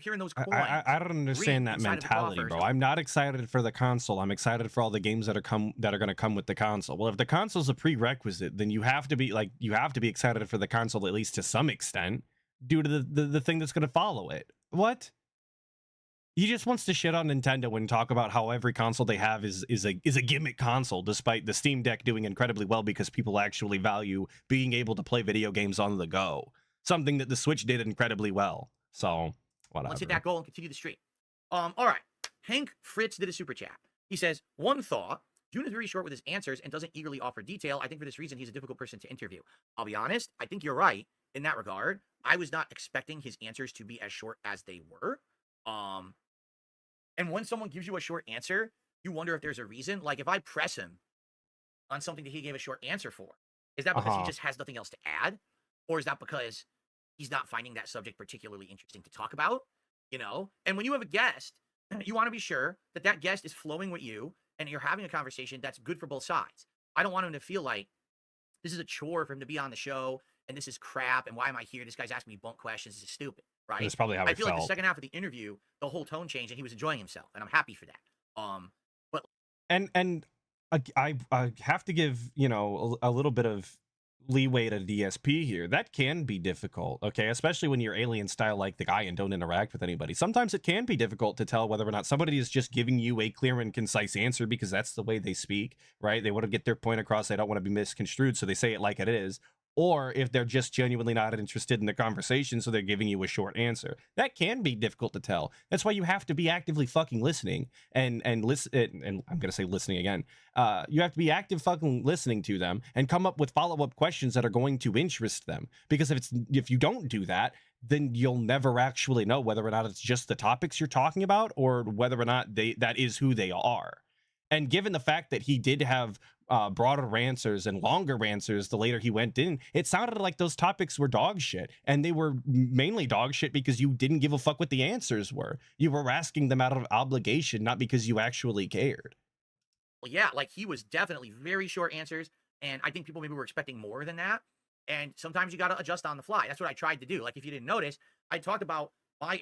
hearing those coins. I don't understand that mentality, bro. I'm not excited for the console. I'm excited for all the games that are going to come with the console. Well, if the console's a prerequisite, then you have to be excited for the console at least to some extent due to the thing that's going to follow it. What? He just wants to shit on Nintendo and talk about how every console they have is a gimmick console, despite the Steam Deck doing incredibly well because people actually value being able to play video games on the go. Something that the Switch did incredibly well. So, whatever. Let's hit that goal and continue the streak. All right. Hank Fritz did a super chat. He says, one thought. Joon is very short with his answers and doesn't eagerly offer detail. I think for this reason, he's a difficult person to interview. I'll be honest. I think you're right in that regard. I was not expecting his answers to be as short as they were. And when someone gives you a short answer, you wonder if there's a reason. Like if I press him on something that he gave a short answer for, is that because he just has nothing else to add? Or is that because he's not finding that subject particularly interesting to talk about? And when you have a guest, you want to be sure that that guest is flowing with you and you're having a conversation that's good for both sides. I don't want him to feel like this is a chore for him to be on the show and this is crap and why am I here? This guy's asking me bunk questions. This is stupid. Right? That's probably how I feel like the second half of the interview, the whole tone changed and he was enjoying himself, and I'm happy for that. But I have to give a little bit of leeway to DSP here. That can be difficult, okay, especially when you're alien style like the guy and don't interact with anybody. Sometimes it can be difficult to tell whether or not somebody is just giving you a clear and concise answer because that's the way they speak, right? They want to get their point across. They don't want to be misconstrued, so they say it like it is. Or if they're just genuinely not interested in the conversation, so they're giving you a short answer. That can be difficult to tell. That's why you have to be actively fucking listening and listen. And I'm gonna say listening again. You have to be active fucking listening to them and come up with follow-up questions that are going to interest them. Because if you don't do that, then you'll never actually know whether or not it's just the topics you're talking about or whether or not that is who they are. And given the fact that he did have broader answers and longer answers the later he went in, it sounded like those topics were dog shit. And they were mainly dog shit because you didn't give a fuck what the answers were. You were asking them out of obligation, not because you actually cared. Well, yeah, like he was definitely very short answers. And I think people maybe were expecting more than that. And sometimes you got to adjust on the fly. That's what I tried to do. Like if you didn't notice, I talked about my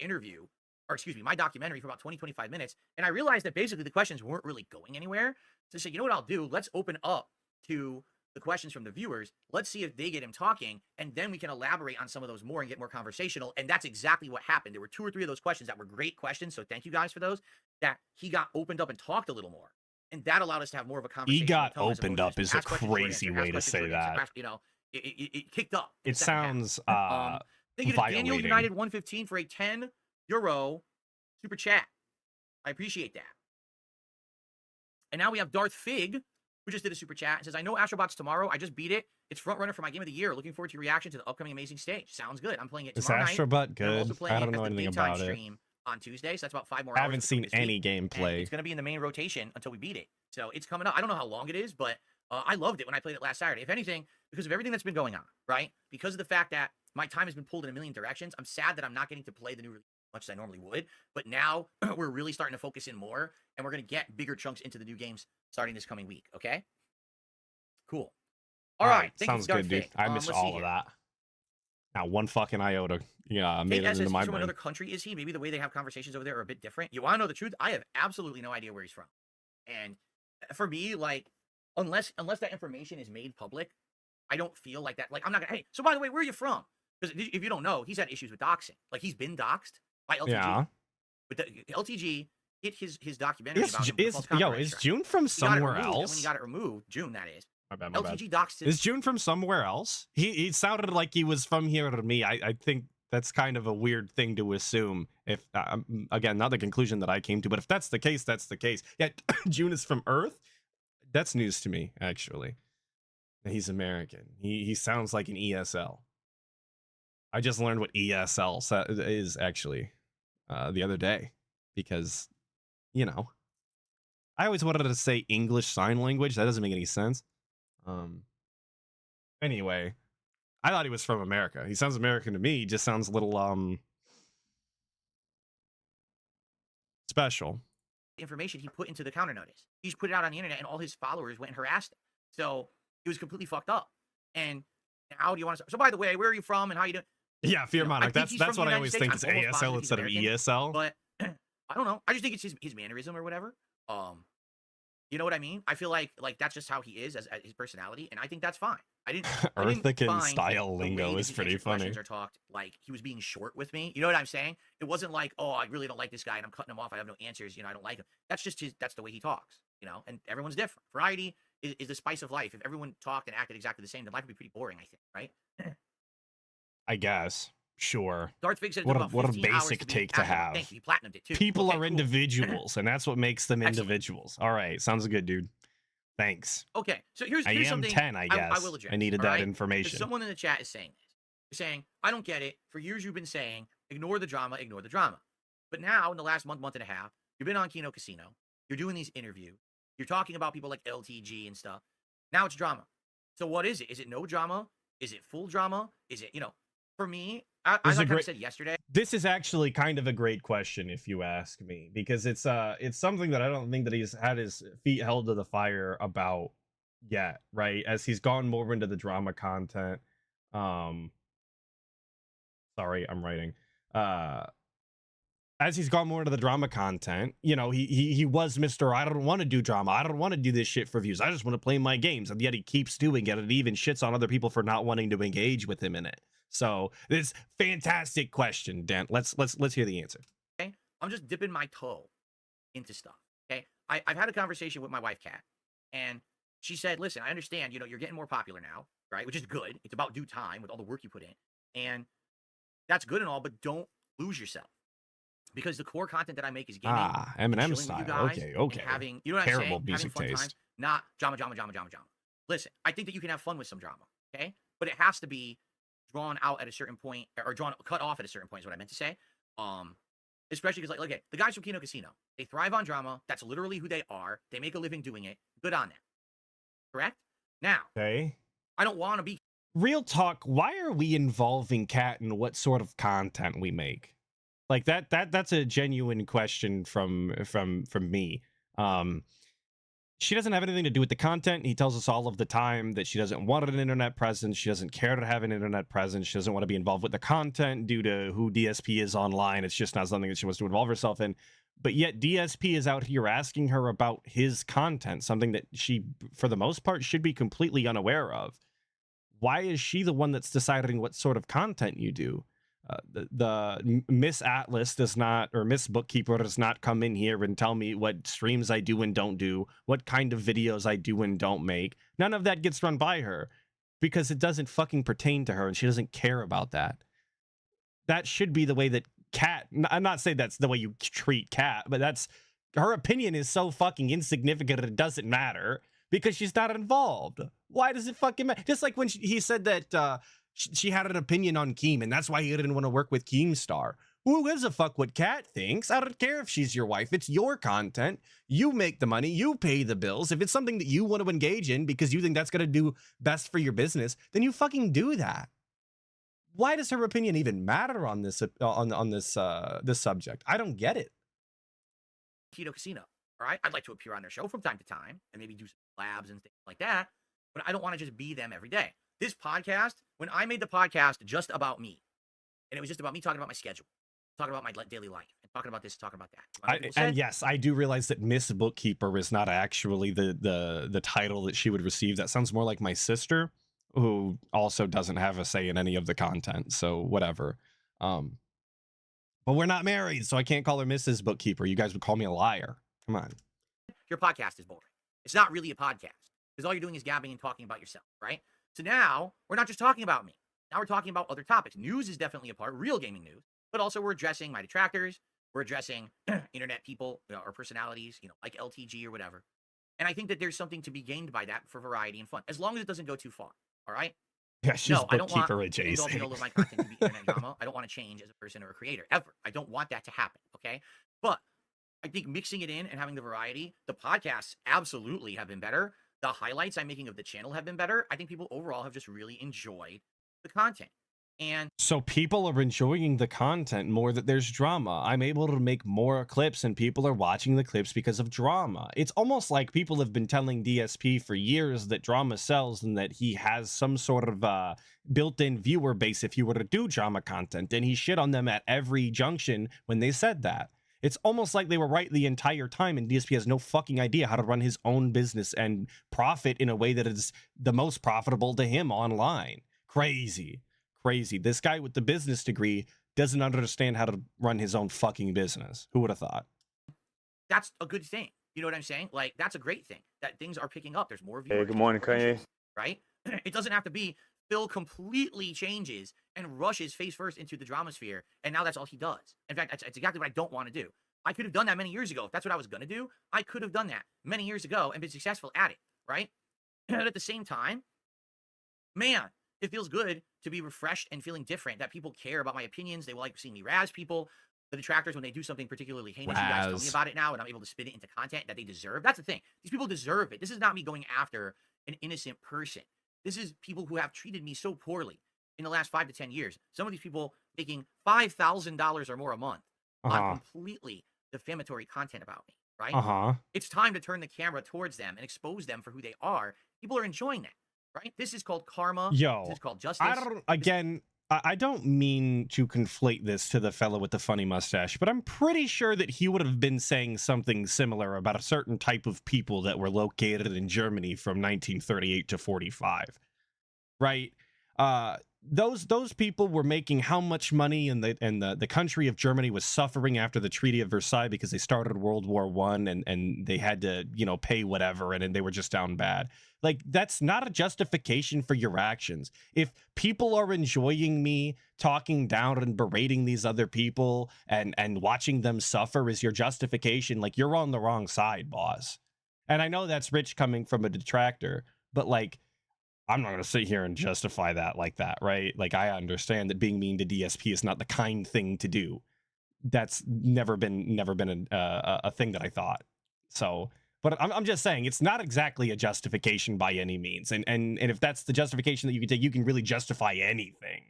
documentary for about 20-25 minutes. And I realized that basically the questions weren't really going anywhere. So I said, you know what I'll do? Let's open up to the questions from the viewers. Let's see if they get him talking. And then we can elaborate on some of those more and get more conversational. And that's exactly what happened. There were 2 or 3 of those questions that were great questions. So thank you guys for those, that he got opened up and talked a little more. And that allowed us to have more of a conversation. He got opened up is a crazy way to say that. It kicked up. It sounds thank you to Daniel United 115 for a €10 super chat. I appreciate that. And now we have Darth Fig, who just did a super chat and says, I know Astrobot's tomorrow. I just beat it. It's front runner for my game of the year. Looking forward to your reaction to the upcoming amazing stage. Sounds good. I'm playing it tomorrow night. Is Astrobot good? I'm also playing I don't know it as the anything daytime about it. stream on Tuesday, so that's about 5 more hours. I haven't seen any gameplay. And it's going to be in the main rotation until we beat it. So it's coming up. I don't know how long it is, but I loved it when I played it last Saturday. If anything, because of everything that's been going on, right? Because of the fact that my time has been pulled in a million directions, I'm sad that I'm not getting to play the new release as much as I normally would. But now we're really starting to focus in more, and we're going to get bigger chunks into the new games starting this coming week, okay? Cool. All right. Sounds good, dude. I missed all of that. Not one fucking iota made it into my He's from brain. another country, is he? Maybe the way they have conversations over there are a bit different. You want to know the truth? I have absolutely no idea where he's from. And for me, like, unless that information is made public, I don't feel like that. Like, I'm not gonna. Hey, so by the way, where are you from? Because if you don't know, he's had issues with doxing. Like, he's been doxed by LTG. Yeah. But the LTG hit his documentary about him. Is Joon from somewhere else? When he got it removed, Joon, that is. My bad. LTG doxed his. Is Joon from somewhere else? He sounded like he was from here to me. I think that's kind of a weird thing to assume. If again, not the conclusion that I came to, but if that's the case, that's the case. Yeah, Joon is from Earth. That's news to me, actually. He's American. He sounds like an ESL. I just learned what ESL is actually the other day because, you know, I always wanted to say English Sign Language. That doesn't make any sense. Anyway, I thought he was from America. He sounds American to me. He just sounds a little special. Information he put into the counter notice. He just put it out on the internet, and all his followers went and harassed him. So he was completely fucked up. And how do you want to? So by the way, where are you from and how you doing? Yeah, Fear Monarch. That's what I always think is I'm almost ASL instead of ESL. But I don't know. I just think it's his mannerism or whatever. You know what I mean? I feel like that's just how he is as his personality, and I think that's fine. I didn't Earthican find style the lingo way that is his pretty answer funny. questions are talked like he was being short with me. You know what I'm saying? It wasn't like, oh, I really don't like this guy and I'm cutting him off. I have no answers. You know, I don't like him. That's just that's the way he talks. You know, and everyone's different. Variety is the spice of life. If everyone talked and acted exactly the same, then life would be pretty boring. I think, right? I guess. Sure. Darth Fig said What a 15 hours basic to be take to accurate. have. Thank you. He platinumed it too. People Okay, are cool. individuals, and that's what makes them Excellent. individuals. All right, sounds good, dude. Thanks. Okay, so here's I am something 10, I guess. I will address. I needed all that right? information. Someone in the chat is saying this. They're saying, I don't get it. For years you've been saying, ignore the drama, ignore the drama. But now, in the last month and a half, you've been on Kino Casino. You're doing these interviews. You're talking about people like LTG and stuff. Now it's drama. So what is it? Is it no drama? Is it full drama? Is it, for me, as I kind of said yesterday. This is actually kind of a great question, if you ask me, because it's something that I don't think that he's had his feet held to the fire about yet, right? As he's gone more into the drama content. Sorry, I'm writing. As he's gone more into the drama content, he was Mr. I don't want to do drama. I don't want to do this shit for views. I just want to play my games. And yet he keeps doing it and even shits on other people for not wanting to engage with him in it. So this fantastic question, Dan. Let's hear the answer. Okay, I'm just dipping my toe into stuff. Okay, I've had a conversation with my wife, Kat, and she said, "Listen, I understand. You're getting more popular now, right? Which is good. It's about due time with all the work you put in, and that's good and all. But don't lose yourself because the core content that I make is gaming, Eminem style. Okay. Having what terrible I'm saying? music Having fun taste. time, not drama. Listen, I think that you can have fun with some drama, okay, but it has to be drawn out at a certain point, or cut off at a certain point is what I meant to say. Especially because, okay, the guys from Kino Casino, they thrive on drama. That's literally who they are. They make a living doing it. Good on them. Correct? Now, okay. I don't want to be. Real talk, why are we involving Kat in what sort of content we make? Like that's a genuine question from me. She doesn't have anything to do with the content. He tells us all of the time that she doesn't want an internet presence. She doesn't care to have an internet presence. She doesn't want to be involved with the content due to who DSP is online. It's just not something that she wants to involve herself in. But yet DSP is out here asking her about his content, something that she, for the most part, should be completely unaware of. Why is she the one that's deciding what sort of content you do? The Miss Atlas does not, or Miss Bookkeeper does not come in here and tell me what streams I do and don't do, what kind of videos I do and don't make. None of that gets run by her because it doesn't fucking pertain to her and she doesn't care about that. That should be the way that Kat, I'm not saying that's the way you treat Kat, but that's, her opinion is so fucking insignificant it doesn't matter because she's not involved. Why does it fucking matter? Just like when he said that, she had an opinion on Keem, and that's why he didn't want to work with Keemstar. Who gives a fuck what Kat thinks? I don't care if she's your wife. It's your content. You make the money. You pay the bills. If it's something that you want to engage in because you think that's going to do best for your business, then you fucking do that. Why does her opinion even matter on this this subject? I don't get it. Kino Casino, all right? I'd like to appear on their show from time to time and maybe do some labs and things like that, but I don't want to just be them every day. This podcast, when I made the podcast just about me, and it was just about me talking about my schedule, talking about my daily life, and talking about this, talking about that. And yes, I do realize that Miss Bookkeeper is not actually the title that she would receive. That sounds more like my sister, who also doesn't have a say in any of the content. So whatever. But we're not married, so I can't call her Mrs. Bookkeeper. You guys would call me a liar. Come on. Your podcast is boring. It's not really a podcast because all you're doing is gabbing and talking about yourself, right? So now we're not just talking about me. Now we're talking about other topics. News is definitely a part, real gaming news, but also we're addressing my detractors. We're addressing internet people or personalities, like LTG or whatever. And I think that there's something to be gained by that for variety and fun, as long as it doesn't go too far. All right. Yeah, she's no, I don't want adjacent. indulging all of my content to be internet drama. I don't want to change as a person or a creator ever. I don't want that to happen. Okay. But I think mixing it in and having the variety, the podcasts absolutely have been better. The highlights I'm making of the channel have been better. I think people overall have just really enjoyed the content. And so people are enjoying the content more that there's drama. I'm able to make more clips and people are watching the clips because of drama. It's almost like people have been telling DSP for years that drama sells and that he has some sort of built-in viewer base if you were to do drama content. And he shit on them at every junction when they said that. It's almost like they were right the entire time and DSP has no fucking idea how to run his own business and profit in a way that is the most profitable to him online. Crazy. This guy with the business degree doesn't understand how to run his own fucking business. Who would have thought? that's a good thing. You know what I'm saying? Like, that's a great thing that things are picking up. There's more viewers. Hey, good morning, Kanye. Right? It doesn't have to be Phil completely changes and rushes face first into the drama sphere, and now that's all he does. In fact, that's exactly what I don't want to do. I could have done that many years ago. If that's what I was going to do, I could have done that many years ago and been successful at it, right? And at the same time, man, it feels good to be refreshed and feeling different, that people care about my opinions. They like seeing me razz people. The detractors, when they do something particularly heinous, you guys tell me about it now, and I'm able to spin it into content that they deserve. That's the thing. These people deserve it. This is not me going after an innocent person. This is people who have treated me so poorly in the last 5 to 10 years. Some of these people making $5,000 or more a month on completely defamatory content about me, right? It's time to turn the camera towards them and expose them for who they are. People are enjoying that, right? This is called karma. This is called justice. I don't mean to conflate this to the fellow with the funny mustache, but I'm pretty sure that he would have been saying something similar about a certain type of people that were located in Germany from 1938 to 45, right? Those people were making how much money, and the country of Germany was suffering after the Treaty of Versailles because they started World War I and they had to, pay whatever, and they were just down bad. Like, that's not a justification for your actions. If people are enjoying me talking down and berating these other people and watching them suffer is your justification, like, you're on the wrong side, boss. And I know that's rich coming from a detractor, but like, I'm not going to sit here and justify that like that, right? Like, I understand that being mean to DSP is not the kind thing to do. That's never been a thing that I thought. So, but I'm just saying it's not exactly a justification by any means. And if that's the justification that you can take, you can really justify anything.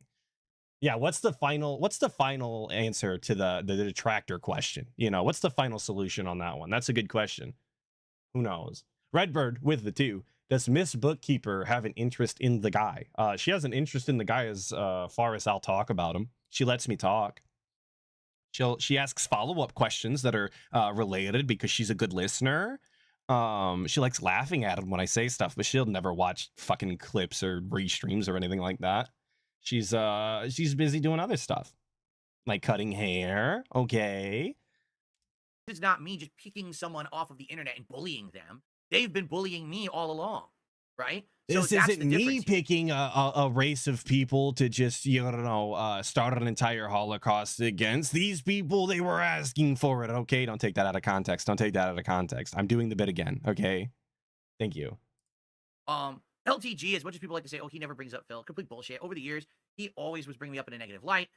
Yeah. What's the final answer to the detractor question? What's the final solution on that one? That's a good question. Who knows? Redbird with the 2. Does Miss Bookkeeper have an interest in the guy? She has an interest in the guy as far as I'll talk about him. She lets me talk. She asks follow-up questions that are related because she's a good listener. She likes laughing at him when I say stuff, but she'll never watch fucking clips or restreams or anything like that. She's busy doing other stuff, like cutting hair. Okay. It's not me just picking someone off of the internet and bullying them. They've been bullying me all along, right? This isn't me picking a race of people to just, start an entire Holocaust against. These people, they were asking for it, okay? Don't take that out of context. Don't take that out of context. I'm doing the bit again, okay? Thank you. LTG, as much as people like to say, oh, he never brings up Phil, complete bullshit. Over the years, he always was bringing me up in a negative light.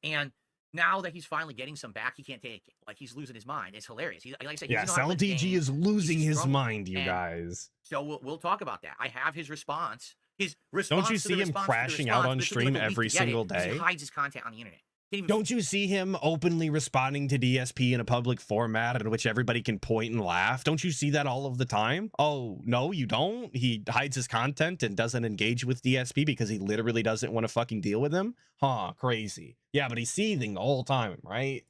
And now that he's finally getting some back, he can't take it. Like, he's losing his mind. It's hilarious. Like I said, yes, LTG is losing his mind, you guys. So we'll talk about that. I have his response. Don't you see him crashing out on stream every single day? He hides his content on the internet. Can't even Don't you see him openly responding to DSP in a public format in which everybody can point and laugh? Don't you see that all of the time? Oh, no, you don't? He hides his content and doesn't engage with DSP because he literally doesn't want to fucking deal with him? Huh, crazy. Yeah, but he's seething the whole time, right?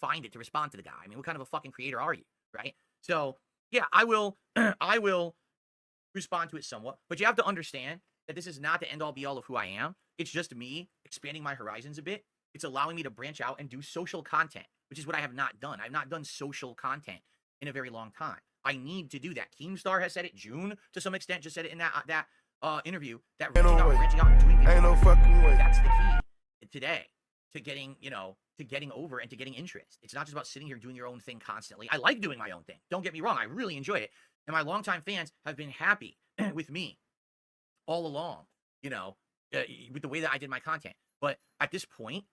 find it to respond to the guy. I mean, what kind of a fucking creator are you, right? So yeah, I will I will respond to it somewhat, but you have to understand that this is not the end all be all of who I am. It's just me expanding my horizons a bit. It's allowing me to branch out and do social content, which is what I have not done. I've not done social content in a very long time. I need to do that. Keemstar has said it. Joon, to some extent, just said it in that interview. That reaching out, branching out, and doing things. Ain't no fucking way. That's the key today to getting, to getting over and to getting interest. It's not just about sitting here doing your own thing constantly. I like doing my own thing. Don't get me wrong. I really enjoy it. And my longtime fans have been happy with me all along, with the way that I did my content. But at this point,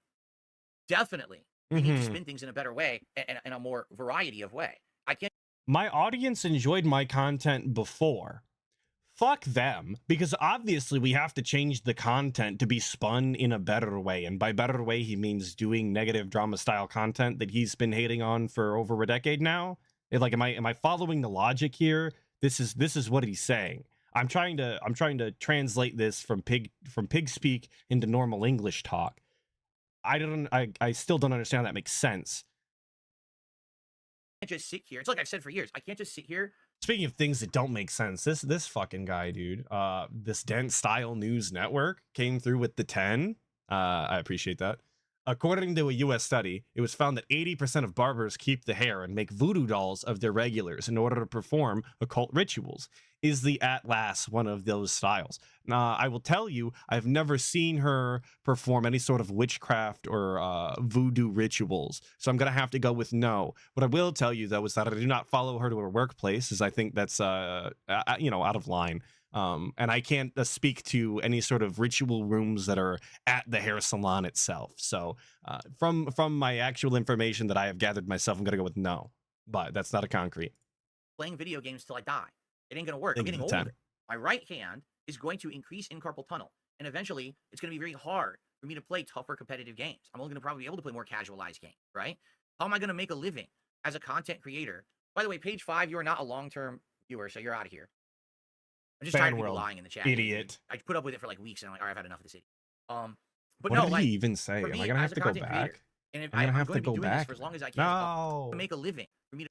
definitely, we need to spin things in a better way and in a more variety of way. I can't. My audience enjoyed my content before. Fuck them, because obviously we have to change the content to be spun in a better way. And by better way, he means doing negative drama style content that he's been hating on for over a decade now. Like, am I following the logic here? This is what he's saying. I'm trying to translate this from pig speak into normal English talk. I still don't understand how that makes sense. I can't just sit here. It's like I've said for years. I can't just sit here. Speaking of things that don't make sense, this fucking guy, dude, this Dent Style News Network came through with the 10. I appreciate that. According to a US study, it was found that 80% of barbers keep the hair and make voodoo dolls of their regulars in order to perform occult rituals. Is the Atlas one of those styles? I will tell you, I've never seen her perform any sort of witchcraft or voodoo rituals, so I'm going to have to go with no. What I will tell you, though, is that I do not follow her to her workplace, as I think that's, out of line. And I can't speak to any sort of ritual rooms that are at the hair salon itself. So from my actual information that I have gathered myself, I'm going to go with no. But that's not a concrete. Playing video games till I die. It ain't going to work. I'm getting older. My right hand is going to increase in carpal tunnel. And eventually, it's going to be very hard for me to play tougher competitive games. I'm only going to probably be able to play more casualized games, right? How am I going to make a living as a content creator? By the way, page 5, you are not a long-term viewer, so you're out of here. I'm just tired of people lying in the chat. Idiot. I put up with it for like weeks, and I'm like, all right, I've had enough of this idiot. But what did he even say? Am I gonna have to go back? Creator, and if I'm gonna have going to go be doing back. this for as long as I can, No. to make a living. For me to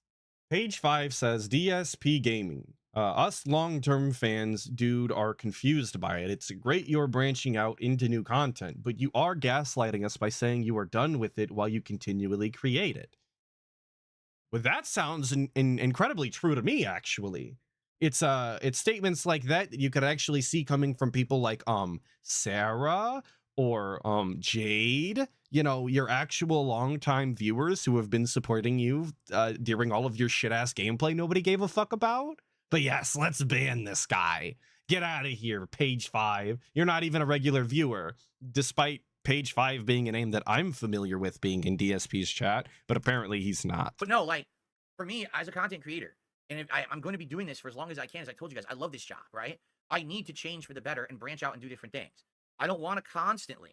Page 5 says DSP Gaming. Us long-term fans, dude, are confused by it. It's great you're branching out into new content, but you are gaslighting us by saying you are done with it while you continually create it. Well, that sounds incredibly true to me, actually. It's statements like that you could actually see coming from people like Sarah or Jade, your actual longtime viewers who have been supporting you during all of your shit-ass gameplay nobody gave a fuck about. But yes, let's ban this guy. Get out of here, page 5. You're not even a regular viewer, despite page 5 being a name that I'm familiar with being in DSP's chat, but apparently he's not. But no, like, for me, as a content creator, and if I'm going to be doing this for as long as I can, as I told you guys, I love this job, right? I need to change for the better and branch out and do different things. I don't want to constantly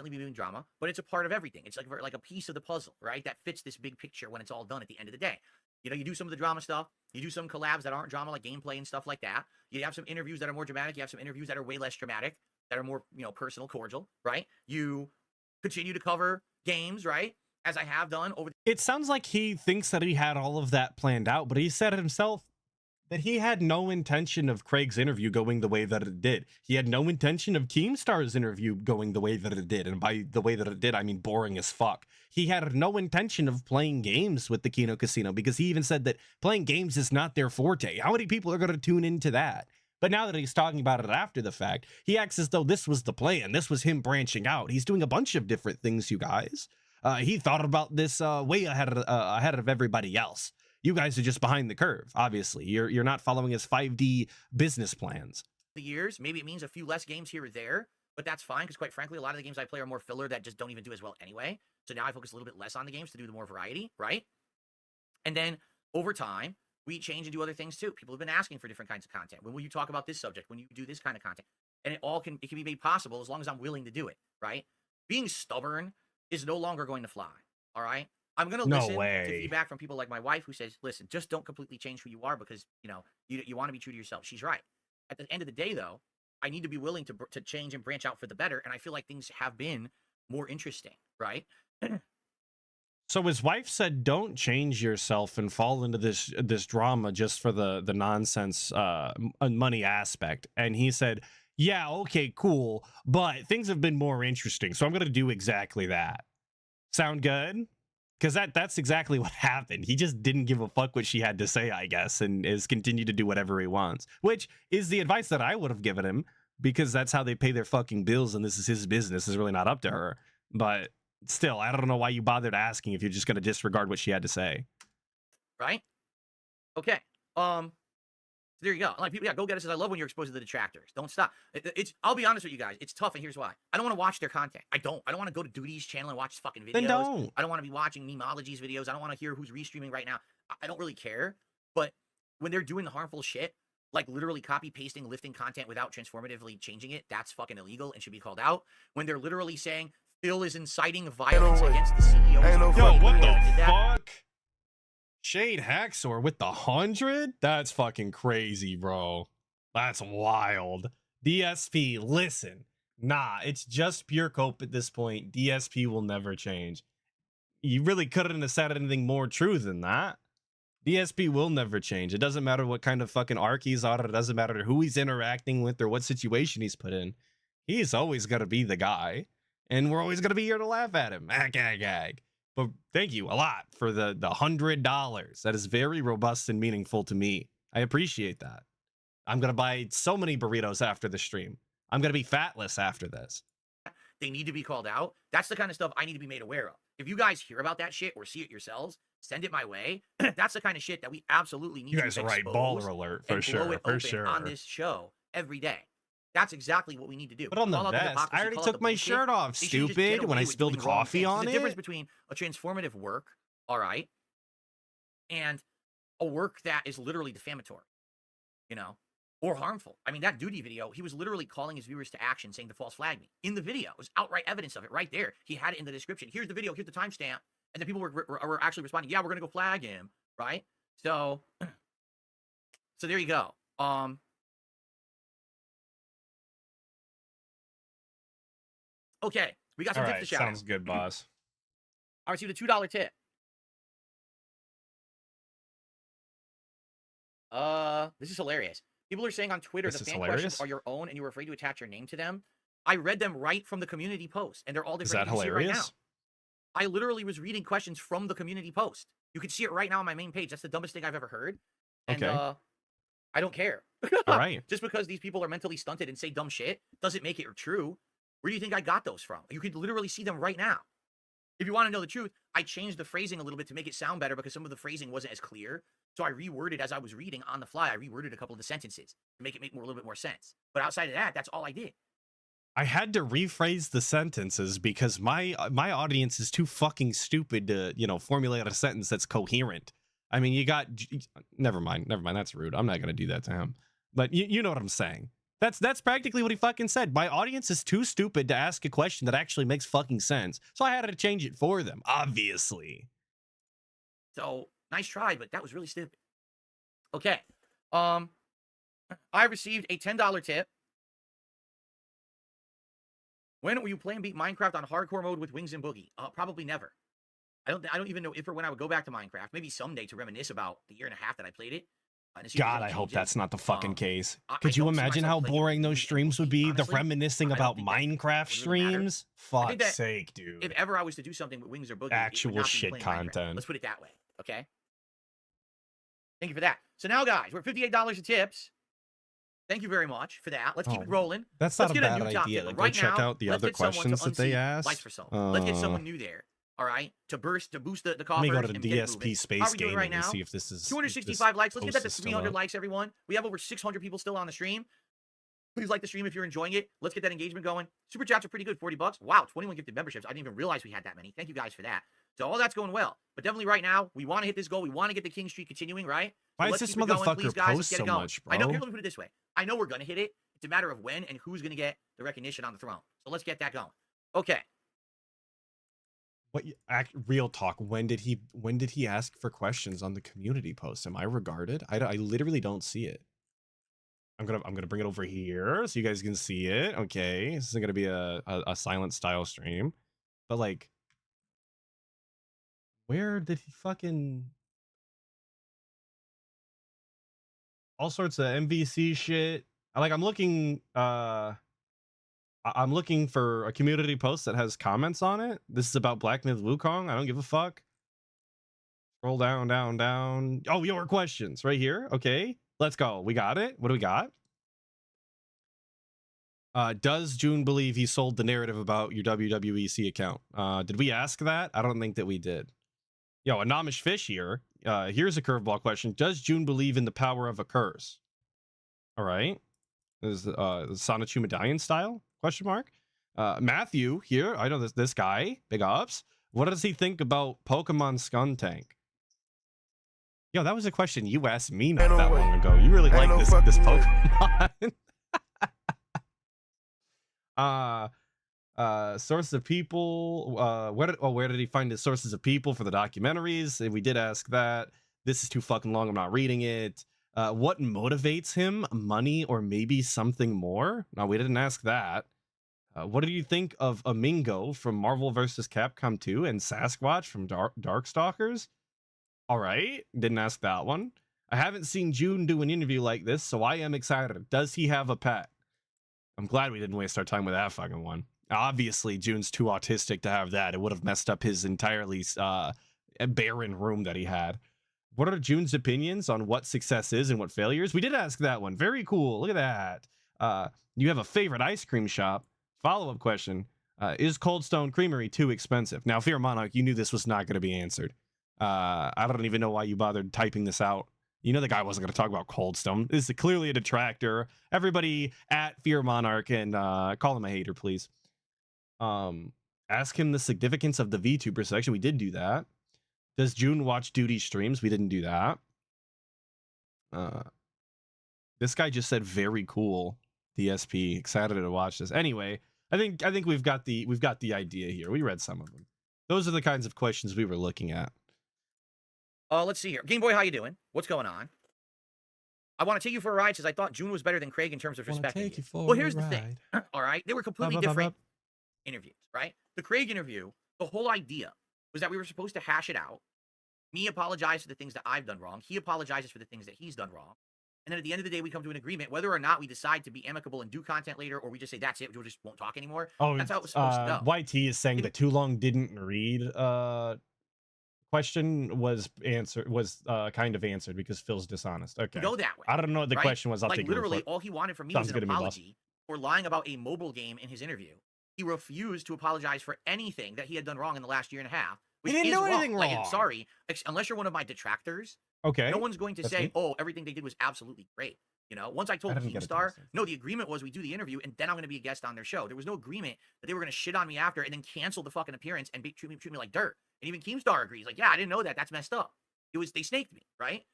be doing drama, but it's a part of everything. It's like a piece of the puzzle, right? That fits this big picture when it's all done at the end of the day. You do some of the drama stuff. You do some collabs that aren't drama, like gameplay and stuff like that. You have some interviews that are more dramatic. You have some interviews that are way less dramatic, that are more, personal, cordial, right? You continue to cover games, right? As I have done over. It sounds like he thinks that he had all of that planned out, but he said himself that he had no intention of Craig's interview going the way that it did. He had no intention of Keemstar's interview going the way that it did. And by the way that it did, I mean boring as fuck. He had no intention of playing games with the Kino Casino, because he even said that playing games is not their forte. How many people are going to tune into that? But now that he's talking about it after the fact, he acts as though this was the plan. This was him branching out. He's doing a bunch of different things, you guys. He thought about this way ahead of everybody else. You guys are just behind the curve, obviously. You're not following his 5D business plans. The years, maybe it means a few less games here or there, but that's fine, because quite frankly, a lot of the games I play are more filler that just don't even do as well anyway. So now I focus a little bit less on the games to do the more variety, right? And then over time, we change and do other things too. People have been asking for different kinds of content. When will you talk about this subject? When you do this kind of content? And it can be made possible as long as I'm willing to do it, right? Being stubborn is no longer going to fly. All right. I'm going to No listen way. to feedback from people like my wife who says, listen, just don't completely change who you are because, you know, you want to be true to yourself. She's right. At the end of the day, though, I need to be willing to change and branch out for the better. And I feel like things have been more interesting, right? So his wife said, "Don't change yourself and fall into this drama just for the nonsense money aspect." And he said, "Yeah, okay, cool, but things have been more interesting, so I'm gonna do exactly that." Sound good? Because that's exactly what happened. He just didn't give a fuck what she had to say, I guess, and has continued to do whatever he wants, which is the advice that I would have given him, because that's how they pay their fucking bills, and this is his business. It's really not up to her, but. Still, I don't know why you bothered asking if you're just going to disregard what she had to say. Right? Okay. There you go. Like people, yeah, go get it. Says I love when you're exposed to the detractors. Don't stop. I'll be honest with you guys. It's tough, and here's why. I don't want to watch their content. I don't want to go to Duty's channel and watch his fucking videos. Then don't. I don't want to be watching Memeology's videos. I don't want to hear who's restreaming right now. I don't really care. But when they're doing harmful shit, like literally copy pasting, lifting content without transformatively changing it, that's fucking illegal and should be called out. When they're literally saying Phil is inciting violence against the CEO. Yo, what the fuck? Shade Haxor with the 100? That's fucking crazy, bro. That's wild. DSP, listen. Nah, it's just pure cope at this point. DSP will never change. You really couldn't have said anything more true than that. DSP will never change. It doesn't matter what kind of fucking arc he's on. It doesn't matter who he's interacting with or what situation he's put in. He's always going to be the guy. And we're always going to be here to laugh at him. Ag. But thank you a lot for the $100. That is very robust and meaningful to me. I appreciate that. I'm going to buy so many burritos after the stream. I'm going to be fatless after this. They need to be called out. That's the kind of stuff I need to be made aware of. If you guys hear about that shit or see it yourselves, send it my way. That's the kind of shit that we absolutely need to expose. You guys are right. Baller alert, for sure. For sure. On this show every day. That's exactly what we need to do. But on the vest, I already took my shirt off, stupid, when I spilled coffee on it. There's a difference between a transformative work, all right, and a work that is literally defamatory, you know, or harmful. I mean, that Duty video, he was literally calling his viewers to action, saying to false flag me. In the video, it was outright evidence of it right there. He had it in the description. Here's the video, here's the timestamp. And then people were actually responding, yeah, we're going to go flag him, right? So there you go. Okay, we got some tips to shout out. Sounds good, boss. I received a $2 tip. This is hilarious. People are saying on Twitter the fan questions are your own and you were afraid to attach your name to them. I read them right from the community post, and they're all different. Is that hilarious? Right now. I literally was reading questions from the community post. You can see it right now on my main page. That's the dumbest thing I've ever heard. And I don't care. All right. Just because these people are mentally stunted and say dumb shit doesn't make it true. Where do you think I got those from? You could literally see them right now. If you want to know the truth, I changed the phrasing a little bit to make it sound better because some of the phrasing wasn't as clear. So I reworded as I was reading on the fly. I reworded a couple of the sentences to make it make a little bit more sense. But outside of that, that's all I did. I had to rephrase the sentences because my audience is too fucking stupid to, you know, formulate a sentence that's coherent. I mean, you got... Never mind. That's rude. I'm not going to do that to him. But you know what I'm saying. That's practically what he fucking said. My audience is too stupid to ask a question that actually makes fucking sense. So I had to change it for them, obviously. So, nice try, but that was really stupid. Okay. I received a $10 tip. When will you play and beat Minecraft on hardcore mode with Wings and Boogie? Probably never. I don't even know if or when I would go back to Minecraft. Maybe someday to reminisce about the year and a half that I played it. God, I hope that's not the fucking case. Could you imagine how boring those streams would be? The reminiscing about Minecraft streams? Fuck's sake, dude. If ever I was to do something with Wings or Boogie, actual shit content. Let's put it that way, okay? Thank you for that. So now, guys, we're $58 of tips. Thank you very much for that. Let's keep it rolling. That's not a bad idea. Go check out the other questions that they asked. Let's get someone new there. All right, to boost the coffers. Let me go to DSP Space Gaming right and see if this is 265 likes. Let's get that to 300 likes, everyone. We have over 600 people still on the stream. Please like the stream if you're enjoying it. Let's get that engagement going. Super chats are pretty good, $40. Wow, 21 gifted memberships. I didn't even realize we had that many. Thank you guys for that. So all that's going well. But definitely right now, we want to hit this goal. We want to get the King Streak continuing, right? Why is this motherfucker post so much, bro? I know. Here, let me put it this way. I know we're going to hit it. It's a matter of when and who's going to get the recognition on the throne. So let's get that going. Okay. What real talk? When did he ask for questions on the community post? Am I regarded? I literally don't see it. I'm gonna bring it over here so you guys can see it. Okay, this is gonna be a silent style stream, but like, where did he fucking all sorts of MVC shit? I'm looking. I'm looking for a community post that has comments on it. This is about Black Myth Wukong. I don't give a fuck. Scroll down, down, down. Oh, your questions right here. Okay, let's go. We got it. What do we got? Does Joon believe he sold the narrative about your WWEC account? Did we ask that? I don't think that we did. Yo, Anamish Fish here. Here's a curveball question. Does Joon believe in the power of a curse? All right. Is the Sonichu Medallion style? Question mark. Matthew here. I know this guy. Big ups. What does he think about Pokemon Skuntank? Yo, that was a question you asked me not that long ago. You really like this Pokemon. Source of people. Where did he find his sources of people for the documentaries? And we did ask that. This is too fucking long. I'm not reading it. What motivates him? Money or maybe something more? No, we didn't ask that. What do you think of Amingo from Marvel vs. Capcom 2 and Sasquatch from Darkstalkers? All right, didn't ask that one. I haven't seen Joon do an interview like this, so I am excited. Does he have a pet? I'm glad we didn't waste our time with that fucking one. Obviously, Joon's too autistic to have that. It would have messed up his entirely barren room that he had. What are Joon's opinions on what success is and what failures? We did ask that one. Very cool. Look at that. You have a favorite ice cream shop? Follow-up question. Is Cold Stone Creamery too expensive? Now, Fear Monarch, you knew this was not going to be answered. I don't even know why you bothered typing this out. You know the guy wasn't going to talk about Cold Stone. This is clearly a detractor. Everybody at Fear Monarch and call him a hater, please. Ask him the significance of the VTuber section. We did do that. Does Joon watch Duty streams? We didn't do that. This guy just said very cool. DSP, excited to watch this. Anyway, I think we've got the idea here. We read some of them. Those are the kinds of questions we were looking at. Let's see here. Game Boy, how you doing? What's going on? I want to take you for a ride because I thought Joon was better than Craig in terms of respecting you. Well, here's the thing. All right, they were completely different interviews, right? The Craig interview, the whole idea was that we were supposed to hash it out. Me apologize for the things that I've done wrong. He apologizes for the things that he's done wrong. And then at the end of the day, we come to an agreement, whether or not we decide to be amicable and do content later, or we just say, that's it, we just won't talk anymore. Oh, that's how it was supposed to go. YT is saying that Too Long didn't read question was kind of answered because Phil's dishonest. Okay. Go that way. I don't know what the question was. I'll like take literally all he wanted from me was an apology for lying about a mobile game in his interview. He refused to apologize for anything that he had done wrong in the last year and a half. He didn't do anything wrong. Like, sorry, unless you're one of my detractors. Okay. No one's going to say, oh, everything they did was absolutely great. You know, once I told Keemstar, no, the agreement was we do the interview and then I'm going to be a guest on their show. There was no agreement that they were going to shit on me after and then cancel the fucking appearance and treat me like dirt. And even Keemstar agrees, like, yeah, I didn't know that. That's messed up. They snaked me, right?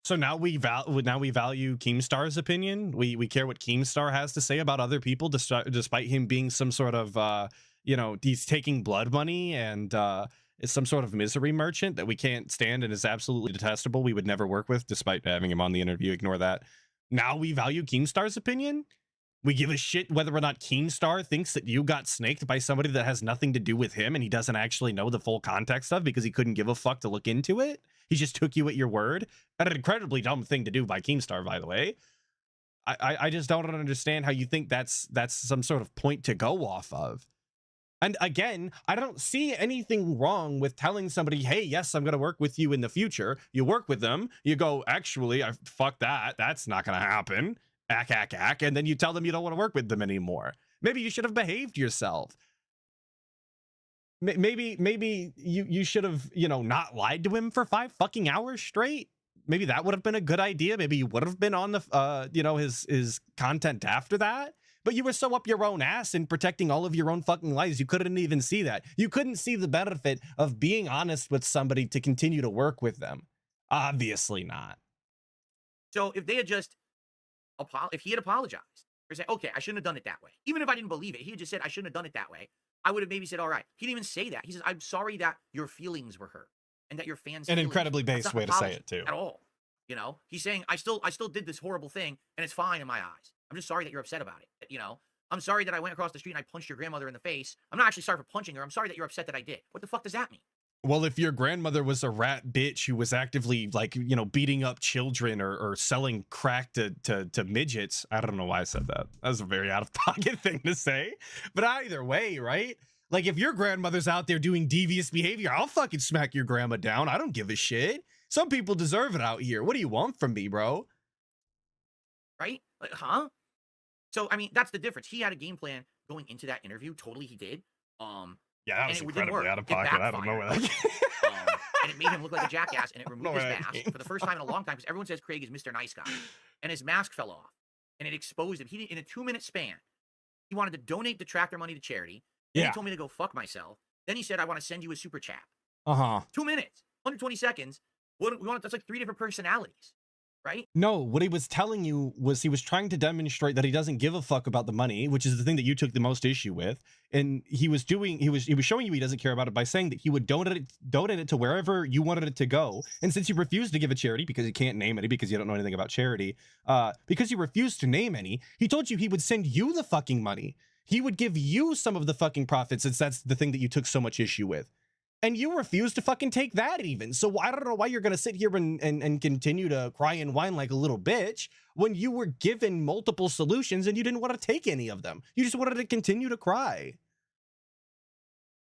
So now we value Keemstar's opinion. We care what Keemstar has to say about other people, despite him being some sort of he's taking blood money and is some sort of misery merchant that we can't stand and is absolutely detestable. We would never work with, despite having him on the interview. Ignore that. Now we value Keemstar's opinion. We give a shit whether or not Keemstar thinks that you got snaked by somebody that has nothing to do with him and he doesn't actually know the full context of because he couldn't give a fuck to look into it. He just took you at your word. An incredibly dumb thing to do by Keemstar, by the way. I just don't understand how you think that's some sort of point to go off of. And again, I don't see anything wrong with telling somebody, hey, yes, I'm going to work with you in the future. You work with them. You go, actually, fuck that. That's not going to happen. Ack. And then you tell them you don't want to work with them anymore. Maybe you should have behaved yourself. Maybe you should have, not lied to him for 5 fucking hours straight. Maybe that would have been a good idea. Maybe you would have been on the, his content after that. But you were so up your own ass in protecting all of your own fucking lies. You couldn't even see that. You couldn't see the benefit of being honest with somebody to continue to work with them. Obviously not. So if they had just, if he had apologized or said, okay, I shouldn't have done it that way. Even if I didn't believe it, he had just said, I shouldn't have done it that way. I would have maybe said, all right. He didn't even say that. He says, I'm sorry that your feelings were hurt and that your fans. An incredibly That's base not way an to say apology it too. at all. You know, he's saying, I still did this horrible thing and it's fine in my eyes. I'm just sorry that you're upset about it. You know, I'm sorry that I went across the street and I punched your grandmother in the face. I'm not actually sorry for punching her. I'm sorry that you're upset that I did. What the fuck does that mean? Well, if your grandmother was a rat bitch who was actively, like, you know, beating up children or selling crack to midgets, I don't know why I said that. That was a very out of pocket thing to say. But either way, right? Like, if your grandmother's out there doing devious behavior, I'll fucking smack your grandma down. I don't give a shit. Some people deserve it out here. What do you want from me, bro? Right? Like, huh? So, I mean, that's the difference. He had a game plan going into that interview. Totally, he did. Yeah, that and was it didn't incredibly work. out of It pocket. I don't know where that and it made him look like a jackass, and it removed his where that mask came for the first time in a long time, because everyone says Craig is Mr. Nice Guy, and his mask fell off, and it exposed him. He in a 2-minute span, he wanted to donate detractor money to charity. Then he told me to go fuck myself. Then he said, I want to send you a super chat. 2 minutes, 120 seconds. That's like 3 different personalities, right? No, what he was telling you was he was trying to demonstrate that he doesn't give a fuck about the money, which is the thing that you took the most issue with. And he was showing you he doesn't care about it by saying that he would donate it to wherever you wanted it to go. And since you refused to give a charity because you can't name any because you don't know anything about charity, because you refused to name any, he told you he would send you the fucking money. He would give you some of the fucking profits, since that's the thing that you took so much issue with. And you refuse to fucking take that even. So I don't know why you're going to sit here and continue to cry and whine like a little bitch when you were given multiple solutions and you didn't want to take any of them. You just wanted to continue to cry.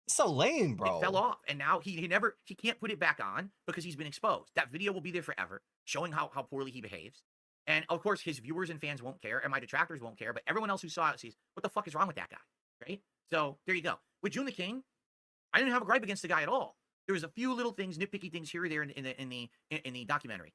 So lame, bro. It fell off, and now he can't put it back on because he's been exposed. That video will be there forever, showing how poorly he behaves. And of course, his viewers and fans won't care, and my detractors won't care, but everyone else who saw it sees, what the fuck is wrong with that guy, right? So there you go. With Joon the King, I didn't have a gripe against the guy at all. There was a few little things, nitpicky things here or there in the documentary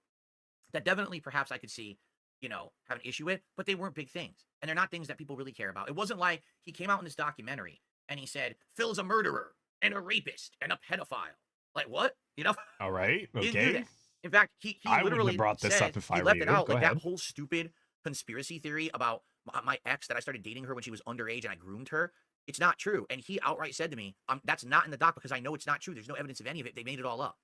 that definitely perhaps I could see, you know, have an issue with, but they weren't big things, and they're not things that people really care about. It wasn't like he came out in this documentary and he said Phil's a murderer and a rapist and a pedophile. Like what? You know? All right. He didn't do Okay. that. In fact, he I wouldn't literally have brought this said, up if I he were left you. it out. Go Like ahead. that whole stupid conspiracy theory about my ex that I started dating her when she was underage and I groomed her. It's not true. And he outright said to me, that's not in the doc because I know it's not true. There's no evidence of any of it. They made it all up.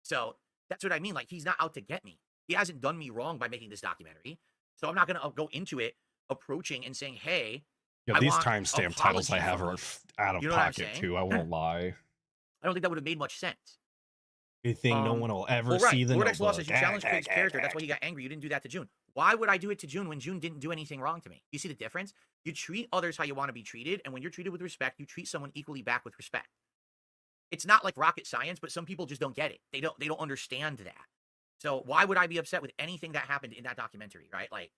So that's what I mean. Like, he's not out to get me. He hasn't done me wrong by making this documentary. So I'm not going to go into it approaching and saying, hey, Yeah, I these want timestamp titles I apology have from are you. out of You know what I'm pocket saying? too. I won't lie. I don't think that would have made much sense. You think no one will ever Well, right. see the Lord X Law notebook? says you challenged Craig's character. That's why he got angry. You didn't do that to Joon. Why would I do it to Joon when Joon didn't do anything wrong to me? You see the difference? You treat others how you want to be treated, and when you're treated with respect, you treat someone equally back with respect. It's not like rocket science, but some people just don't get it. They don't understand that. So why would I be upset with anything that happened in that documentary, right? Like,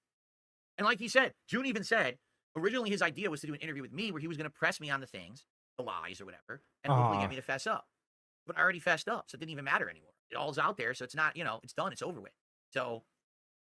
and like he said, Joon even said, originally his idea was to do an interview with me where he was going to press me on the things, the lies or whatever, and hopefully get me to fess up. But I already fessed up, so it didn't even matter anymore. It all's out there, so it's not, you know, it's done, it's over with. So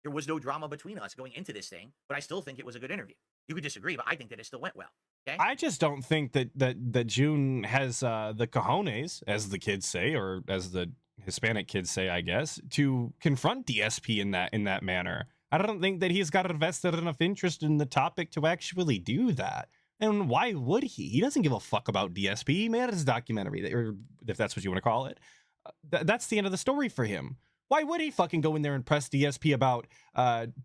there was no drama between us going into this thing, but I still think it was a good interview. You could disagree, but I think that it still went well. Okay? I just don't think that Joon has the cojones, as the kids say, or as the Hispanic kids say, I guess, to confront DSP in that manner. I don't think that he's got invested enough interest in the topic to actually do that. And why would he? He doesn't give a fuck about DSP. He made his documentary, or if that's what you want to call it. That's the end of the story for him. Why would he fucking go in there and press DSP about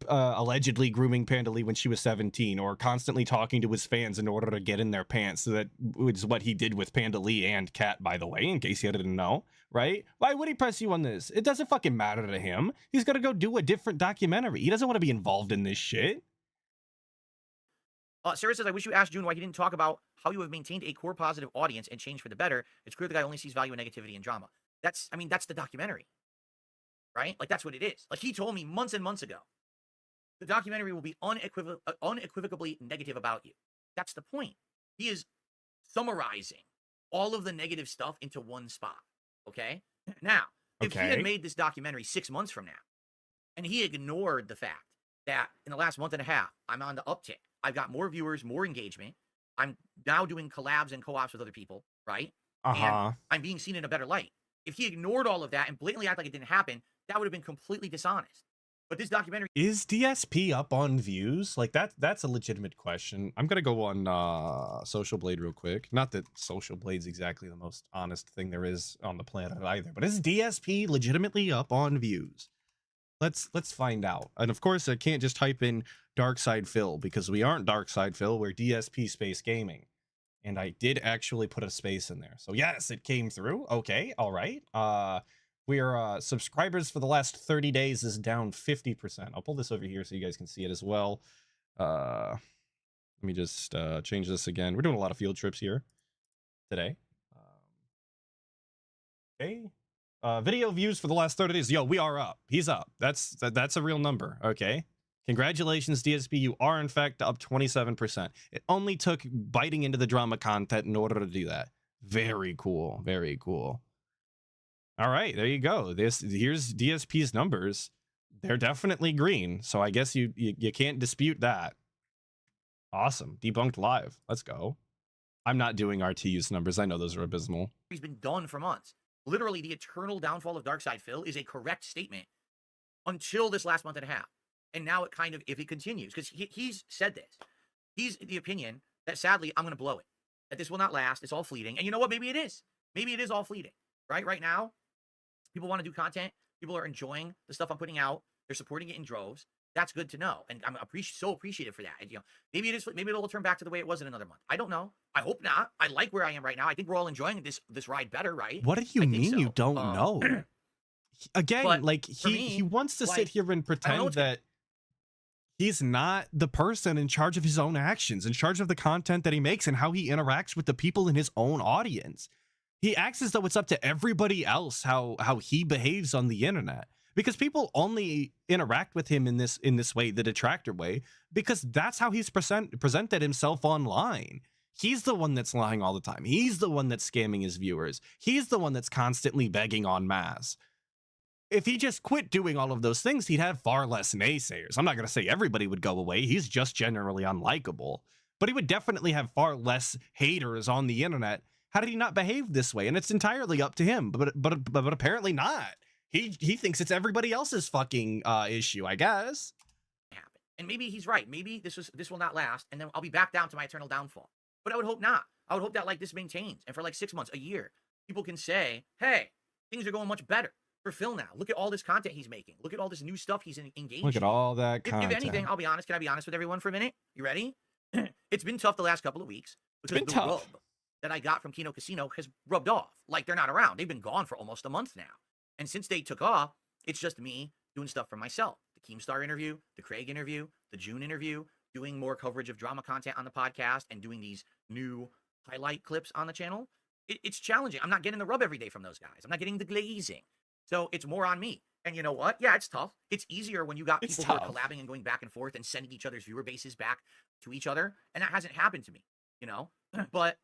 allegedly grooming Panda Lee when she was 17, or constantly talking to his fans in order to get in their pants? So that is what he did with Panda Lee and Kat, by the way, in case you didn't know, right? Why would he press you on this? It doesn't fucking matter to him. He's gonna go do a different documentary. He doesn't want to be involved in this shit. Sarah says, I wish you asked Joon why he didn't talk about how you have maintained a core positive audience and changed for the better. It's clear the guy only sees value in negativity and drama. That's the documentary, right? Like, that's what it is. Like, he told me months and months ago, the documentary will be unequivocally negative about you. That's the point. He is summarizing all of the negative stuff into one spot, okay? Now, if he had made this documentary 6 months from now, and he ignored the fact that in the last month and a half, I'm on the uptick. I've got more viewers, more engagement. I'm now doing collabs and co-ops with other people, right? And I'm being seen in a better light. If he ignored all of that and blatantly acted like it didn't happen, that would have been completely dishonest. But this documentary Is DSP up on views? Like that's a legitimate question. I'm gonna go on Social Blade real quick. Not that Social Blade's exactly the most honest thing there is on the planet either, but is DSP legitimately up on views? Let's find out. And of course, I can't just type in Darkside Phil because we aren't Darkside Phil, we're DSP Space Gaming. And I did actually put a space in there. So yes, it came through. Okay, all right. We're subscribers for the last 30 days is down 50%. I'll pull this over here so you guys can see it as well. Let me just change this again. We're doing a lot of field trips here today. Okay. Video views for the last 30 days. Yo, we are up. He's up. That's a real number. Okay. Congratulations, DSP. You are, in fact, up 27%. It only took biting into the drama content in order to do that. Very cool. Very cool. All right, there you go. Here's DSP's numbers. They're definitely green, so I guess you can't dispute that. Awesome. Debunked live. Let's go. I'm not doing RTU's numbers. I know those are abysmal. he's been done for months. Literally, the eternal downfall of Darkside Phil is a correct statement until this last month and a half. And now it kind of, if it continues, because he's said this, he's the opinion that sadly, I'm going to blow it. That this will not last. It's all fleeting. And you know what? Maybe it is. Maybe it is all fleeting, right? Right now, people want to do content. People are enjoying the stuff I'm putting out. They're supporting it in droves. That's good to know. And I'm so appreciative for that. And, you know, maybe it is, maybe it'll turn back to the way it was in another month. I don't know. I hope not. I like where I am right now. I think we're all enjoying this ride better, right? What do you mean so. you don't know? Again, but like for me, he wants to like, sit here and pretend that he's not the person in charge of his own actions, in charge of the content that he makes and how he interacts with the people in his own audience. He acts as though it's up to everybody else how he behaves on the internet, because people only interact with him in this way, the detractor way, because that's how he's presented himself online. He's the one that's lying all the time. He's the one that's scamming his viewers. He's the one that's constantly begging en masse. If he just quit doing all of those things, he'd have far less naysayers. I'm not going to say everybody would go away. He's just generally unlikable. But he would definitely have far less haters on the internet. How did he not behave this way? And it's entirely up to him. But apparently not. He thinks it's everybody else's fucking issue, I guess. Happen. And maybe he's right. Maybe this will not last, and then I'll be back down to my eternal downfall. But I would hope not. I would hope that like this maintains, and for like 6 months, a year, people can say, "Hey, things are going much better for Phil now. Look at all this content he's making. Look at all this new stuff he's engaged. Look at all that content." If anything, I'll be honest. Can I be honest with everyone for a minute? You ready? It's been tough the last couple of weeks because the rub that I got from Kino Casino has rubbed off. Like they're not around. They've been gone for almost a month now. And since they took off, it's just me doing stuff for myself. The Keemstar interview, the Craig interview, the Joon interview, doing more coverage of drama content on the podcast, and doing these new highlight clips on the channel. It's challenging. I'm not getting the rub every day from those guys. I'm not getting the glazing. So it's more on me. And you know what? Yeah, it's tough. It's easier when you got people who are collabing and going back and forth and sending each other's viewer bases back to each other. And that hasn't happened to me, you know? But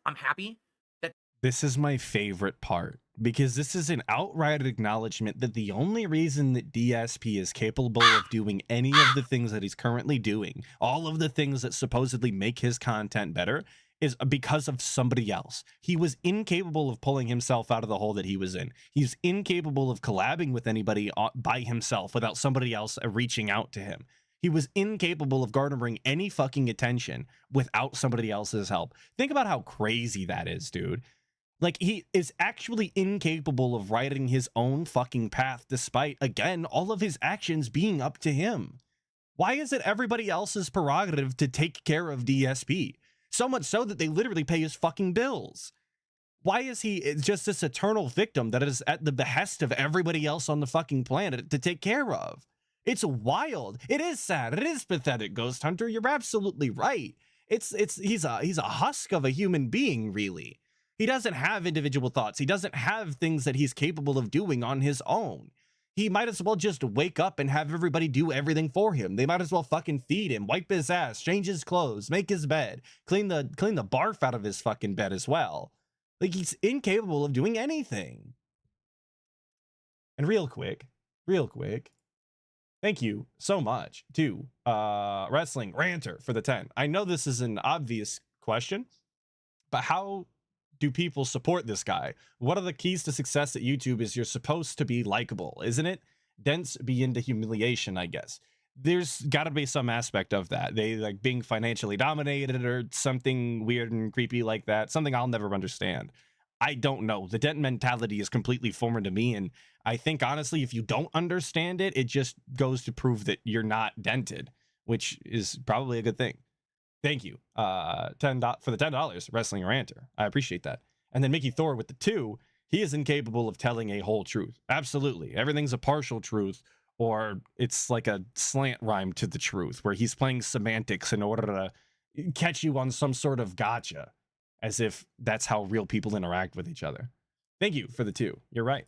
I'm happy that this is my favorite part, because this is an outright acknowledgement that the only reason that DSP is capable of doing any of the things that he's currently doing, all of the things that supposedly make his content better, is because of somebody else. He was incapable of pulling himself out of the hole that he was in. He's incapable of collabing with anybody by himself without somebody else reaching out to him. He was incapable of garnering any fucking attention without somebody else's help. Think about how crazy that is, dude. Like, he is actually incapable of writing his own fucking path, despite, again, all of his actions being up to him. Why is it everybody else's prerogative to take care of DSP? So much so that they literally pay his fucking bills. Why is he just this eternal victim that is at the behest of everybody else on the fucking planet to take care of? It's wild. It is sad. It is pathetic, Ghost Hunter. You're absolutely right. He's a husk of a human being, really. He doesn't have individual thoughts. He doesn't have things that he's capable of doing on his own. He might as well just wake up and have everybody do everything for him. They might as well fucking feed him, wipe his ass, change his clothes, make his bed, clean the barf out of his fucking bed as well. Like, he's incapable of doing anything. And real quick, thank you so much to Wrestling Ranter for the 10. I know this is an obvious question, but how do people support this guy? What are the keys to success at YouTube? Is you're supposed to be likable, isn't it? dents be into humiliation, I guess. There's got to be some aspect of that. They like being financially dominated or something weird and creepy like that. Something I'll never understand. I don't know. The dent mentality is completely foreign to me. And I think, honestly, if you don't understand it, it just goes to prove that you're not dented, which is probably a good thing. Thank you. For the $10, Wrestling Ranter. I appreciate that. And then Mickey Thor with the 2. He is incapable of telling a whole truth. Absolutely. Everything's a partial truth, or it's like a slant rhyme to the truth, where he's playing semantics in order to catch you on some sort of gotcha, as if that's how real people interact with each other. Thank you for the 2. You're right.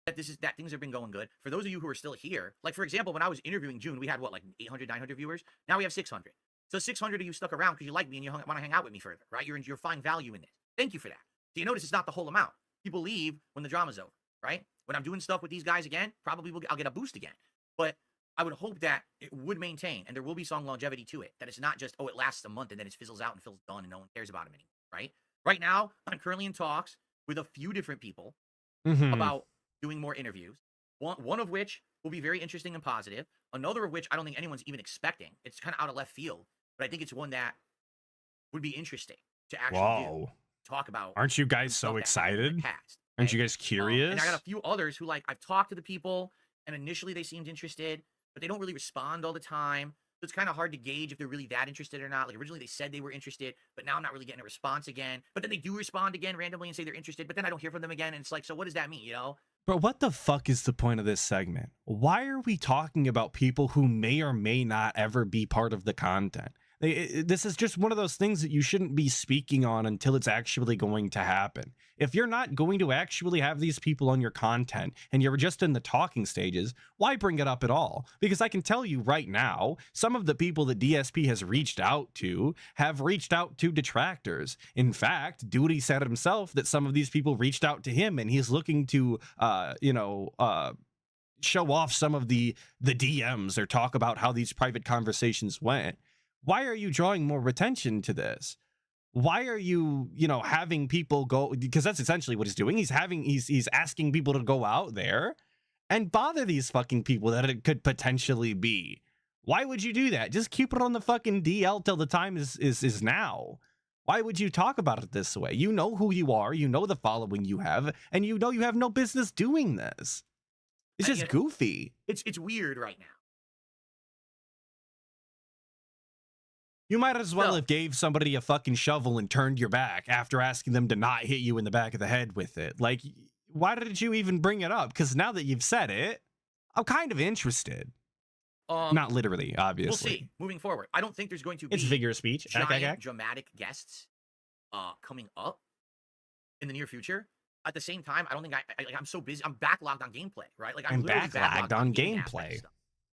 That things have been going good. For those of you who are still here, like for example, when I was interviewing Joon, we had what, like 800, 900 viewers. Now we have 600. So 600 of you stuck around because you like me and you want to hang out with me further, right? You're finding value in this. Thank you for that. So you notice it's not the whole amount. People leave when the drama's over, right? When I'm doing stuff with these guys again, probably I'll get a boost again. But I would hope that it would maintain, and there will be some longevity to it. That it's not just, oh, it lasts a month and then it fizzles out and feels done and no one cares about him anymore, right? Right now, I'm currently in talks with a few different people about doing more interviews. One of which will be very interesting and positive. Another of which I don't think anyone's even expecting. It's kind of out of left field, but I think it's one that would be interesting to actually talk about. Aren't you guys so excited? Aren't you guys curious? And I got a few others who, like, I've talked to the people and initially they seemed interested, but they don't really respond all the time. So it's kind of hard to gauge if they're really that interested or not. Like originally they said they were interested, but now I'm not really getting a response again. But then they do respond again randomly and say they're interested, but then I don't hear from them again. And it's like, so what does that mean, you know? Bro, what the fuck is the point of this segment? Why are we talking about people who may or may not ever be part of the content? This is just one of those things that you shouldn't be speaking on until it's actually going to happen. If you're not going to actually have these people on your content and you're just in the talking stages, why bring it up at all? Because I can tell you right now, some of the people that DSP has reached out to have reached out to detractors. In fact, Duty said himself that some of these people reached out to him and he's looking to, show off some of the DMs or talk about how these private conversations went. Why are you drawing more attention to this? Why are you, having people go, because that's essentially what he's doing. He's asking people to go out there and bother these fucking people that it could potentially be. Why would you do that? Just keep it on the fucking DL till the time is now. Why would you talk about it this way? You know who you are, you know the following you have, and you know you have no business doing this. It's just goofy. It's weird right now. You might as well have gave somebody a fucking shovel and turned your back after asking them to not hit you in the back of the head with it. Like, why did you even bring it up? Because now that you've said it, I'm kind of interested. Not literally, obviously. We'll see. Moving forward, I don't think there's going to be it's figure of speech. Giant, dramatic guests coming up in the near future. At the same time, I don't think I'm so busy. I'm backlogged on gameplay, right? Like I'm backlogged on gameplay. So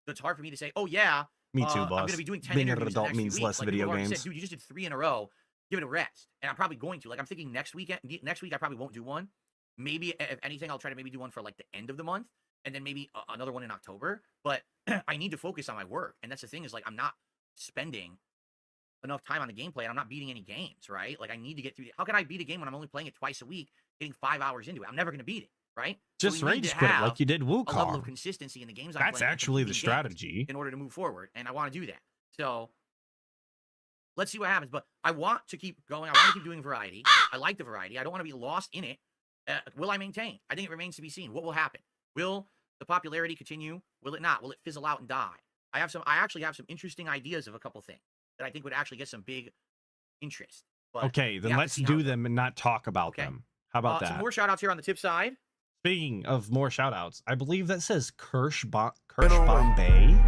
it's hard for me to say, oh yeah. Me too, boss. I'm going to be doing 10 Being an interviews adult next means week. less video games. Said, dude, you just did 3 in a row. Give it a rest. And I'm probably going to. Like, I'm thinking next week, I probably won't do one. Maybe, if anything, I'll try to maybe do one for, like, the end of the month. And then maybe another one in October. But I need to focus on my work. And that's the thing is, like, I'm not spending enough time on the gameplay. And I'm not beating any games, right? Like, I need to get through. How can I beat a game when I'm only playing it twice a week, getting 5 hours into it? I'm never going to beat it, right? Just rage quit it like you did Wukong. A level of consistency in the games I'm playing. That's actually the strategy. In order to move forward. And I want to do that. So let's see what happens. But I want to keep going. I want to keep doing variety. I like the variety. I don't want to be lost in it. Will I maintain? I think it remains to be seen. What will happen? Will the popularity continue? Will it not? Will it fizzle out and die? I actually have some interesting ideas of a couple things that I think would actually get some big interest. But okay, then let's do them and not talk about them. How about that? Some more shout outs here on the tip side. Speaking of more shout-outs, I believe that says Kirsch Bombay.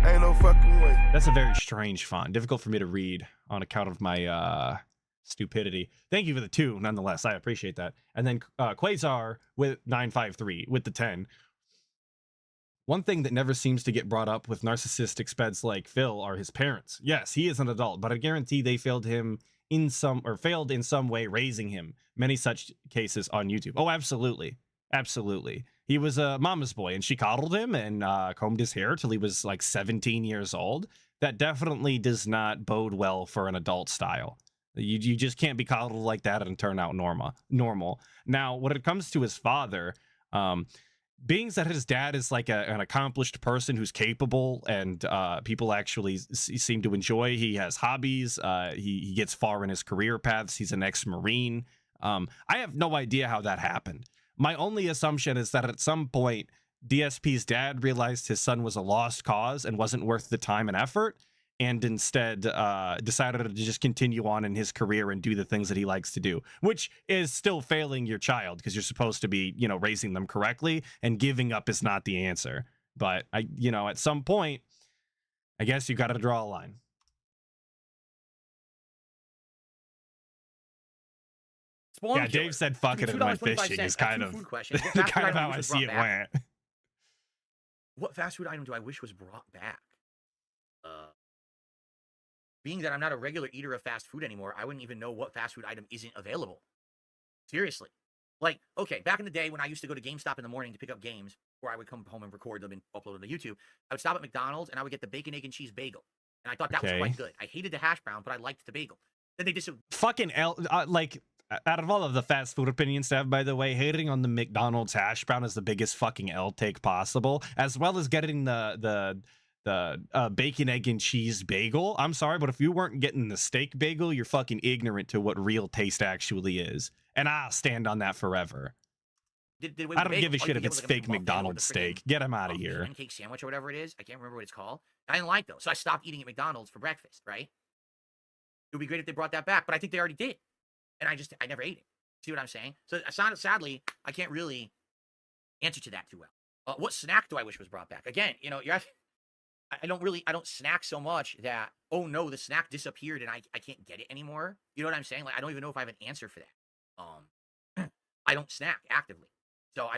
Ain't no fucking way. That's a very strange font. Difficult for me to read on account of my stupidity. Thank you for the 2, nonetheless. I appreciate that. And then Quasar with 953 with the 10. One thing that never seems to get brought up with narcissistic speds like Phil are his parents. Yes, he is an adult, but I guarantee they failed in some way raising him. Many such cases on YouTube. Oh, absolutely. Absolutely. He was a mama's boy and she coddled him and combed his hair till he was like 17 years old. That definitely does not bode well for an adult style. You just can't be coddled like that and turn out normal. Now, when it comes to his father, being that his dad is like an accomplished person who's capable and people actually seem to enjoy, he has hobbies, he gets far in his career paths, he's an ex-Marine. I have no idea how that happened. My only assumption is that at some point, DSP's dad realized his son was a lost cause and wasn't worth the time and effort, and instead decided to just continue on in his career and do the things that he likes to do, which is still failing your child because you're supposed to be, you know, raising them correctly, and giving up is not the answer. But you know, at some point, I guess you got to draw a line. Spawn Yeah, killer. Dave said fuck it and went fishing is kind of, kind of how I see it went. What fast food item do I wish was brought back? Being that I'm not a regular eater of fast food anymore, I wouldn't even know what fast food item isn't available. Seriously. Like, okay, back in the day when I used to go to GameStop in the morning to pick up games, where I would come home and record them and upload them to YouTube, I would stop at McDonald's and I would get the bacon, egg, and cheese bagel. And I thought that was quite good. I hated the hash brown, but I liked the bagel. Then they just... Fucking like, out of all of the fast food opinion stuff, by the way, hating on the McDonald's hash brown is the biggest fucking L take possible, as well as getting the bacon, egg, and cheese bagel. I'm sorry, but if you weren't getting the steak bagel, you're fucking ignorant to what real taste actually is. And I'll stand on that forever. I don't give a shit if it's fake McDonald's steak. Get him out of here. Pancake sandwich or whatever it is. I can't remember what it's called. I didn't like those, so I stopped eating at McDonald's for breakfast, right? It would be great if they brought that back, but I think they already did. And I never ate it. See what I'm saying? So sadly, I can't really answer to that too well. What snack do I wish was brought back? Again, you know, I don't snack so much that, oh no, the snack disappeared and I can't get it anymore. You know what I'm saying? Like, I don't even know if I have an answer for that. I don't snack actively. So I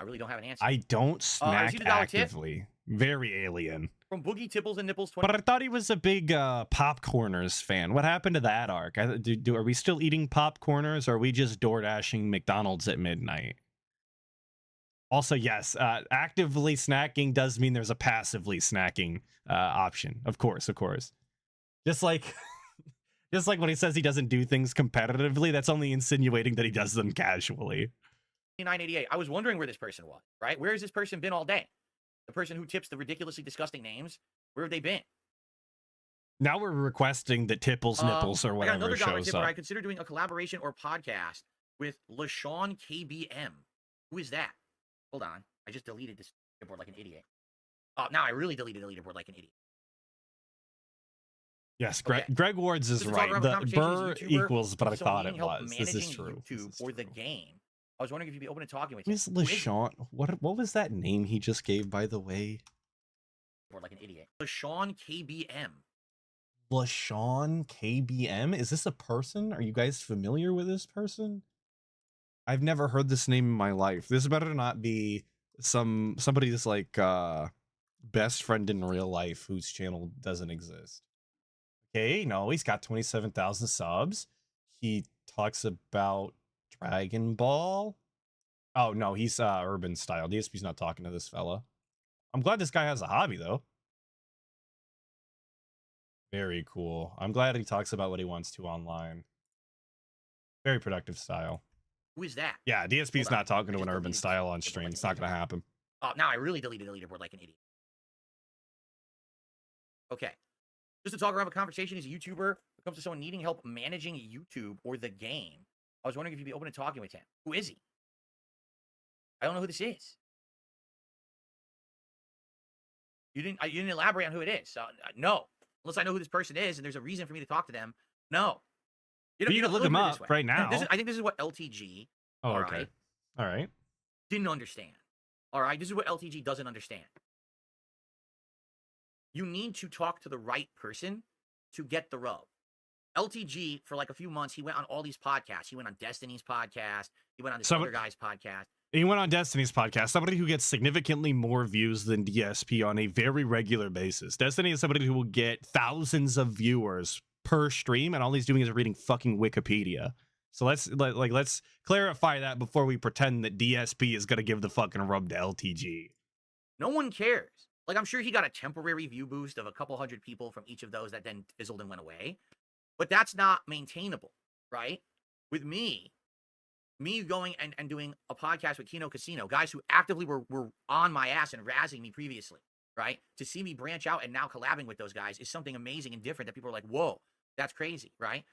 really don't have an answer. I don't snack actively. Very alien. From Boogie Tipples and Nipples 20. But I thought he was a big Popcorners fan. What happened to that arc? Are we still eating Popcorners, or are we just door dashing McDonald's at midnight? Also, yes, actively snacking does mean there's a passively snacking option. Of course. Just like when he says he doesn't do things competitively, that's only insinuating that he does them casually. 988. I was wondering where this person was, right? Where has this person been all day? The person who tips the ridiculously disgusting names, where have they been? Now we're requesting that Tipples Nipples or whatever shows up. I consider doing a collaboration or podcast with LaShawn KBM. Who is that? Hold on. I just deleted this leaderboard like an idiot. Oh, now I really deleted the leaderboard like an idiot. Yes, Greg Wards is right. The Burr equals, but I thought it was. This is true. Or the game. I was wondering if you'd be open to talking with him. Who's LaShawn? What was that name he just gave, by the way? Or like an idiot. LaShawn KBM. LaShawn KBM? Is this a person? Are you guys familiar with this person? I've never heard this name in my life. This better not be somebody's like best friend in real life whose channel doesn't exist. Okay, no, he's got 27,000 subs. He talks about Dragon Ball. Oh no, he's urban style. DSP's not talking to this fella. I'm glad this guy has a hobby though. Very cool. I'm glad he talks about what he wants to online. Very productive style. Who is that? Yeah, DSP's not talking to an urban style on stream. It's not gonna happen. Oh, now I really deleted the leaderboard like an idiot. Okay. Just to talk around a conversation, he's a YouTuber. When it comes to someone needing help managing YouTube or the game, I was wondering if you'd be open to talking with him. Who is he? I don't know who this is. You didn't elaborate on who it is. So no, unless I know who this person is and there's a reason for me to talk to them. No. You can look him up right now. I think this is what LTG. Oh, okay. All right. Didn't understand. All right. This is what LTG doesn't understand. You need to talk to the right person to get the rub. LTG, for like a few months, he went on all these podcasts. He went on Destiny's podcast. He went on this other guy's podcast. He went on Destiny's podcast. Somebody who gets significantly more views than DSP on a very regular basis. Destiny is somebody who will get thousands of viewers per stream, and all he's doing is reading fucking Wikipedia. So let's clarify that before we pretend that DSP is gonna give the fucking rub to LTG. No one cares. Like, I'm sure he got a temporary view boost of a couple hundred people from each of those that then fizzled and went away. But that's not maintainable, right? With me, me going and doing a podcast with Kino Casino, guys who actively were on my ass and razzing me previously, right? To see me branch out and now collabing with those guys is something amazing and different that people are like, whoa, that's crazy, right?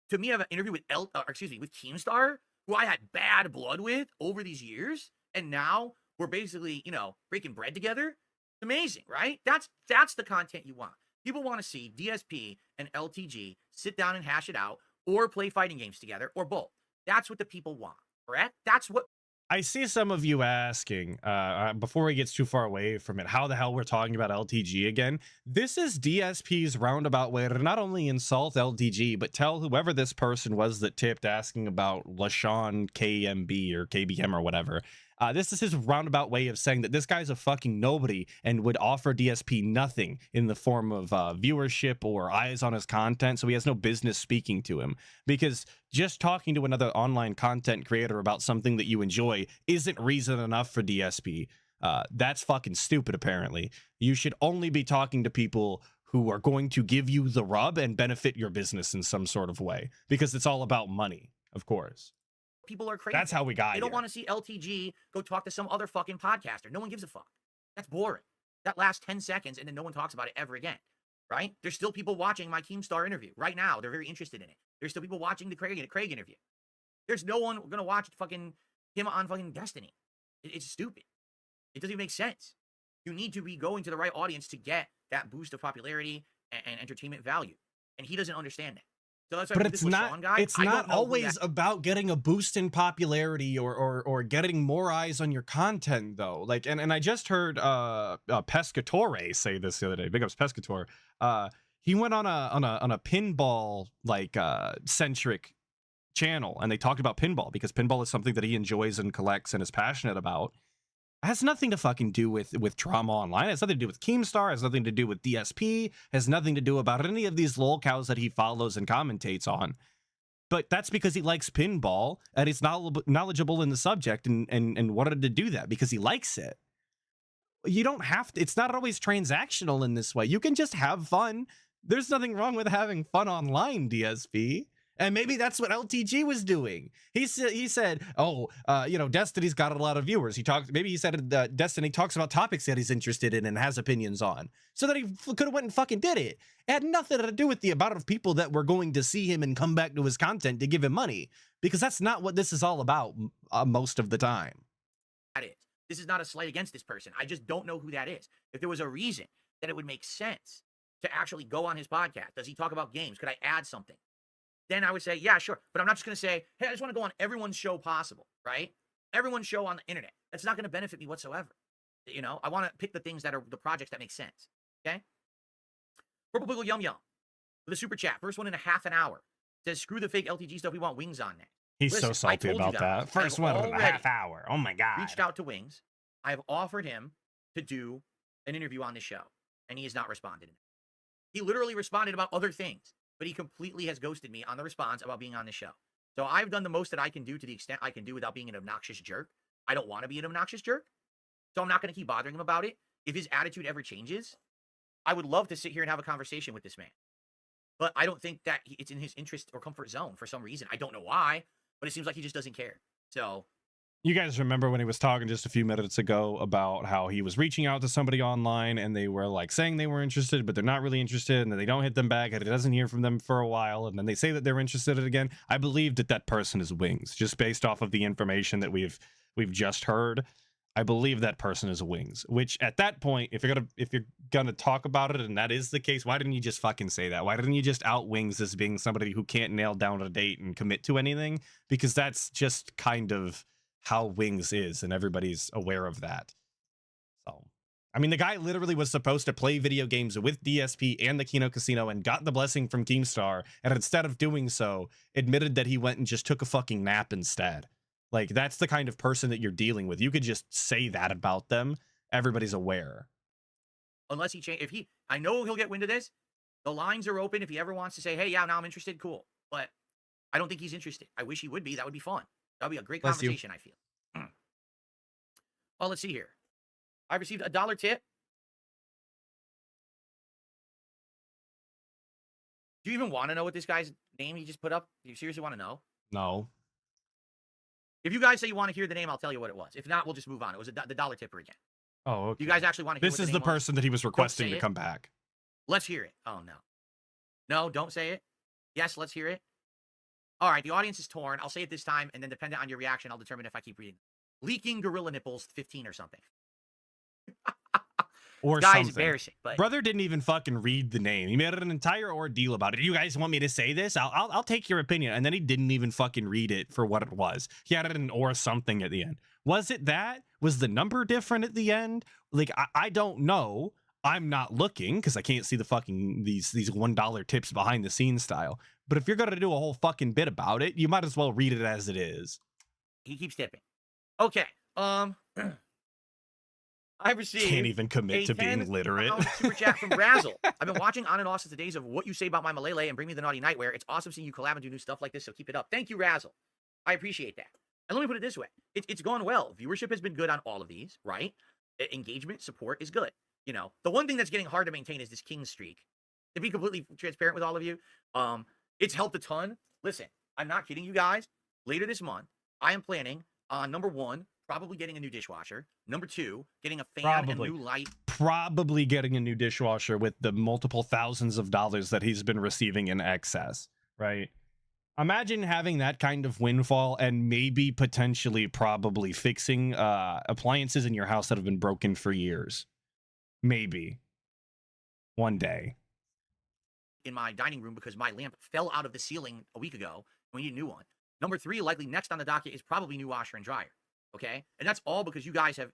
To me, I have an interview with with Keemstar, who I had bad blood with over these years, and now we're basically, you know, breaking bread together. Amazing, right? That's the content you want. People want to see DSP and LTG sit down and hash it out, or play fighting games together, or both. That's what the people want, correct? That's what I see some of you asking, before he gets too far away from it, how the hell we're talking about LTG again. This is DSP's roundabout way to not only insult LTG, but tell whoever this person was that tipped asking about LaShawn KMB or KBM or whatever. This is his roundabout way of saying that this guy's a fucking nobody and would offer DSP nothing in the form of viewership or eyes on his content, so he has no business speaking to him. Because just talking to another online content creator about something that you enjoy isn't reason enough for DSP. That's fucking stupid, apparently. You should only be talking to people who are going to give you the rub and benefit your business in some sort of way, because it's all about money, of course. people are crazy. That's how we got They don't here. want to see LTG go talk to some other fucking podcaster. No one gives a fuck. That's boring. That lasts 10 seconds and then no one talks about it ever again. Right? There's still people watching my Keemstar interview right now. They're very interested in it. There's still people watching the Craig interview. There's no one gonna watch fucking him on fucking Destiny. It's stupid. It doesn't even make sense. You need to be going to the right audience to get that boost of popularity and entertainment value. And he doesn't understand that. So that's why But with it's this not. LaShawn guy, It's I don't not know who always that- about getting a boost in popularity or getting more eyes on your content, though. Like, and I just heard Pescatore say this the other day. Big ups Pescatore. He went on a pinball like centric channel, and they talked about pinball because pinball is something that he enjoys and collects and is passionate about. It has nothing to fucking do with Drama Online. It has nothing to do with Keemstar. It has nothing to do with DSP. It has nothing to do about any of these lol cows that he follows and commentates on. But that's because he likes pinball and he's knowledgeable in the subject and wanted to do that because he likes it. You don't have to. It's not always transactional in this way. You can just have fun. There's nothing wrong with having fun online, DSP. And maybe that's what LTG was doing. He said, oh, Destiny's got a lot of viewers. Maybe he said Destiny talks about topics that he's interested in and has opinions on. So that he could have went and fucking did it. It had nothing to do with the amount of people that were going to see him and come back to his content to give him money. Because that's not what this is all about most of the time. That is. This is not a slight against this person. I just don't know who that is. If there was a reason that it would make sense to actually go on his podcast, does he talk about games? Could I add something? Then I would say, yeah, sure. But I'm not just going to say, hey, I just want to go on everyone's show possible, right? Everyone's show on the internet. That's not going to benefit me whatsoever. You know, I want to pick the things that are the projects that make sense, okay? Purple Pickle Yum Yum with a super chat. First one in a half an hour. Says, screw the fake LTG stuff. We want Wings on next. He's Listen, so I salty told you about guys, that. First one in a already half hour. Oh my God. Reached out to Wings. I've offered him to do an interview on this show, and he has not responded. He literally responded about other things, but he completely has ghosted me on the response about being on the show. So I've done the most that I can do to the extent I can do without being an obnoxious jerk. I don't want to be an obnoxious jerk, so I'm not going to keep bothering him about it. If his attitude ever changes, I would love to sit here and have a conversation with this man. But I don't think that it's in his interest or comfort zone for some reason. I don't know why, but it seems like he just doesn't care. So you guys remember when he was talking just a few minutes ago about how he was reaching out to somebody online and they were like saying they were interested, but they're not really interested, and then they don't hit them back and he doesn't hear from them for a while, and then they say that they're interested again. I believe that person is Wings, just based off of the information that we've just heard. I believe that person is Wings, which at that point, if you're gonna talk about it and that is the case, why didn't you just fucking say that? Why didn't you just out Wings as being somebody who can't nail down a date and commit to anything? Because that's just kind of how Wings is, and everybody's aware of that. So, I mean, the guy literally was supposed to play video games with DSP and the Kino Casino and got the blessing from Keemstar, and instead of doing so, admitted that he went and just took a fucking nap instead. Like, that's the kind of person that you're dealing with. You could just say that about them. Everybody's aware. unless he I know he'll get wind of this. The lines are open. If he ever wants to say, hey, yeah, now I'm interested, cool. But I don't think he's interested. I wish he would be. That would be fun. That would be a great Bless you. conversation, I feel. Well, let's see here. I received a $1 tip. Do you even want to know what this guy's name he just put up? Do you seriously want to know? No. If you guys say you want to hear the name, I'll tell you what it was. If not, we'll just move on. It was the dollar tipper again. Oh, okay. You guys actually want to hear This what is the the name was? person that he was requesting say to it. come back. Let's hear it. Oh, no. No, don't say it. Yes, let's hear it. All right, the audience is torn. I'll say it this time, and then depending on your reaction, I'll determine if I keep reading. Leaking gorilla nipples 15 or something. Or This guy is something. embarrassing, but Brother didn't even fucking read the name. He made an entire ordeal about it. You guys want me to say this? I'll take your opinion. And then he didn't even fucking read it for what it was. He added an or something at the end. Was it that? Was the number different at the end? Like, I don't know. I'm not looking because I can't see the fucking these $1 tips behind the scenes style. But if you're gonna do a whole fucking bit about it, you might as well read it as it is. he keeps tipping. Okay. I received Can't even commit to being literate. super chat from Razzle. I've been watching on and off since the days of What You Say About My Malele and Bring Me the Naughty Nightwear. It's awesome seeing you collab and do new stuff like this, so keep it up. Thank you, Razzle. I appreciate that. And let me put it this way. It's gone well. Viewership has been good on all of these, right? Engagement, support is good. You know, the one thing that's getting hard to maintain is this king streak. To be completely transparent with all of you, it's helped a ton. Listen, I'm not kidding you guys. Later this month, I am planning on number 1, probably getting a new dishwasher. Number 2, getting a fan and new light. Probably getting a new dishwasher with the multiple thousands of dollars that he's been receiving in excess, right? Imagine having that kind of windfall and maybe potentially probably fixing appliances in your house that have been broken for years. Maybe. One day. In my dining room because my lamp fell out of the ceiling a week ago. We need a new one. Number 3, likely next on the docket, is probably new washer and dryer. Okay? And that's all because you guys have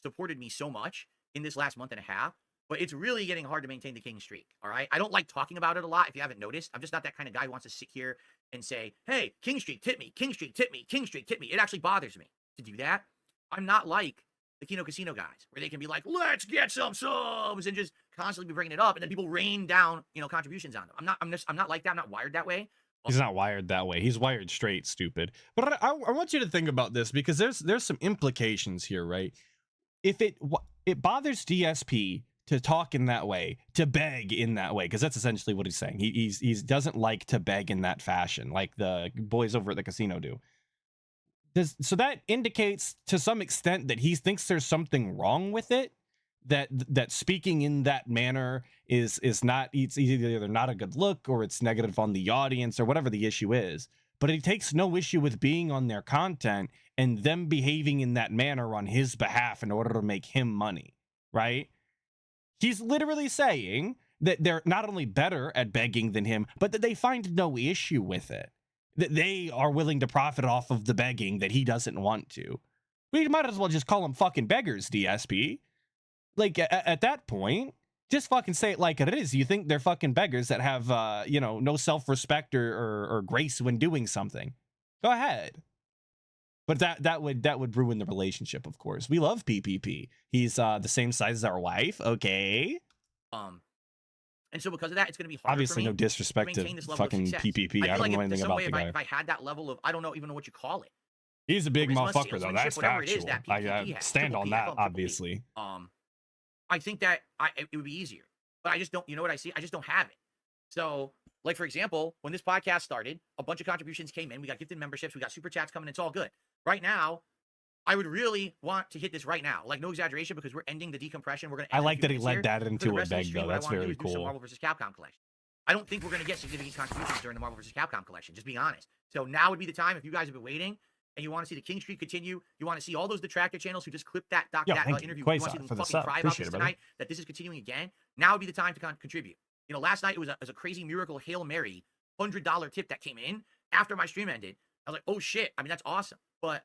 supported me so much in this last month and a half. But it's really getting hard to maintain the king streak. All right? I don't like talking about it a lot if you haven't noticed. I'm just not that kind of guy who wants to sit here and say, hey, king streak, tip me, king streak, tip me, king streak, tip me. It actually bothers me to do that. I'm not like the Kino Casino guys where they can be like, let's get some subs and just constantly be bringing it up. And then people rain down, contributions on them. I'm not like that. I'm not wired that way. He's not wired that way. He's wired straight, stupid. But I want you to think about this because there's some implications here, right? If it bothers DSP to talk in that way, to beg in that way, because that's essentially what he's saying. He doesn't like to beg in that fashion, like the boys over at the casino do. So that indicates to some extent that he thinks there's something wrong with it. That speaking in that manner is not, it's either not a good look or it's negative on the audience or whatever the issue is. But he takes no issue with being on their content and them behaving in that manner on his behalf in order to make him money, right? He's literally saying that they're not only better at begging than him, but that they find no issue with it. That they are willing to profit off of the begging that he doesn't want to. We might as well just call them fucking beggars, DSP. Like, at that point, just fucking say it like it is. You think they're fucking beggars that have, no self-respect or grace when doing something. Go ahead. But that would ruin the relationship, of course. We love PPP. He's the same size as our wife. Okay. And so because of that, it's going to be hard Obviously, for me no disrespect to fucking PPP. I don't know anything about the guy. If I had that level of, I don't even know what you call it. He's a big charisma, motherfucker, though. That's factual. I stand on that, obviously. I think that it would be easier, but I just don't, you know what I see? I just don't have it. So, like, for example, when this podcast started, a bunch of contributions came in. We got gifted memberships. We got super chats coming. It's all good. Right now, I would really want to hit this right now. Like, no exaggeration, because we're ending the decompression. We're going to. I like that he led that into a beg, though. That's very cool. Marvel vs. Capcom collection. I don't think we're going to get significant contributions during the Marvel vs. Capcom collection, just being honest. So now would be the time, if you guys have been waiting and you want to see the King Streak continue, you want to see all those detractor channels who just clipped that interview, you want to see them fucking cry about this tonight, that this is continuing again, now would be the time to contribute. You know, last night it was a crazy miracle Hail Mary $100 tip that came in after my stream ended. I was like, oh shit, I mean, that's awesome. But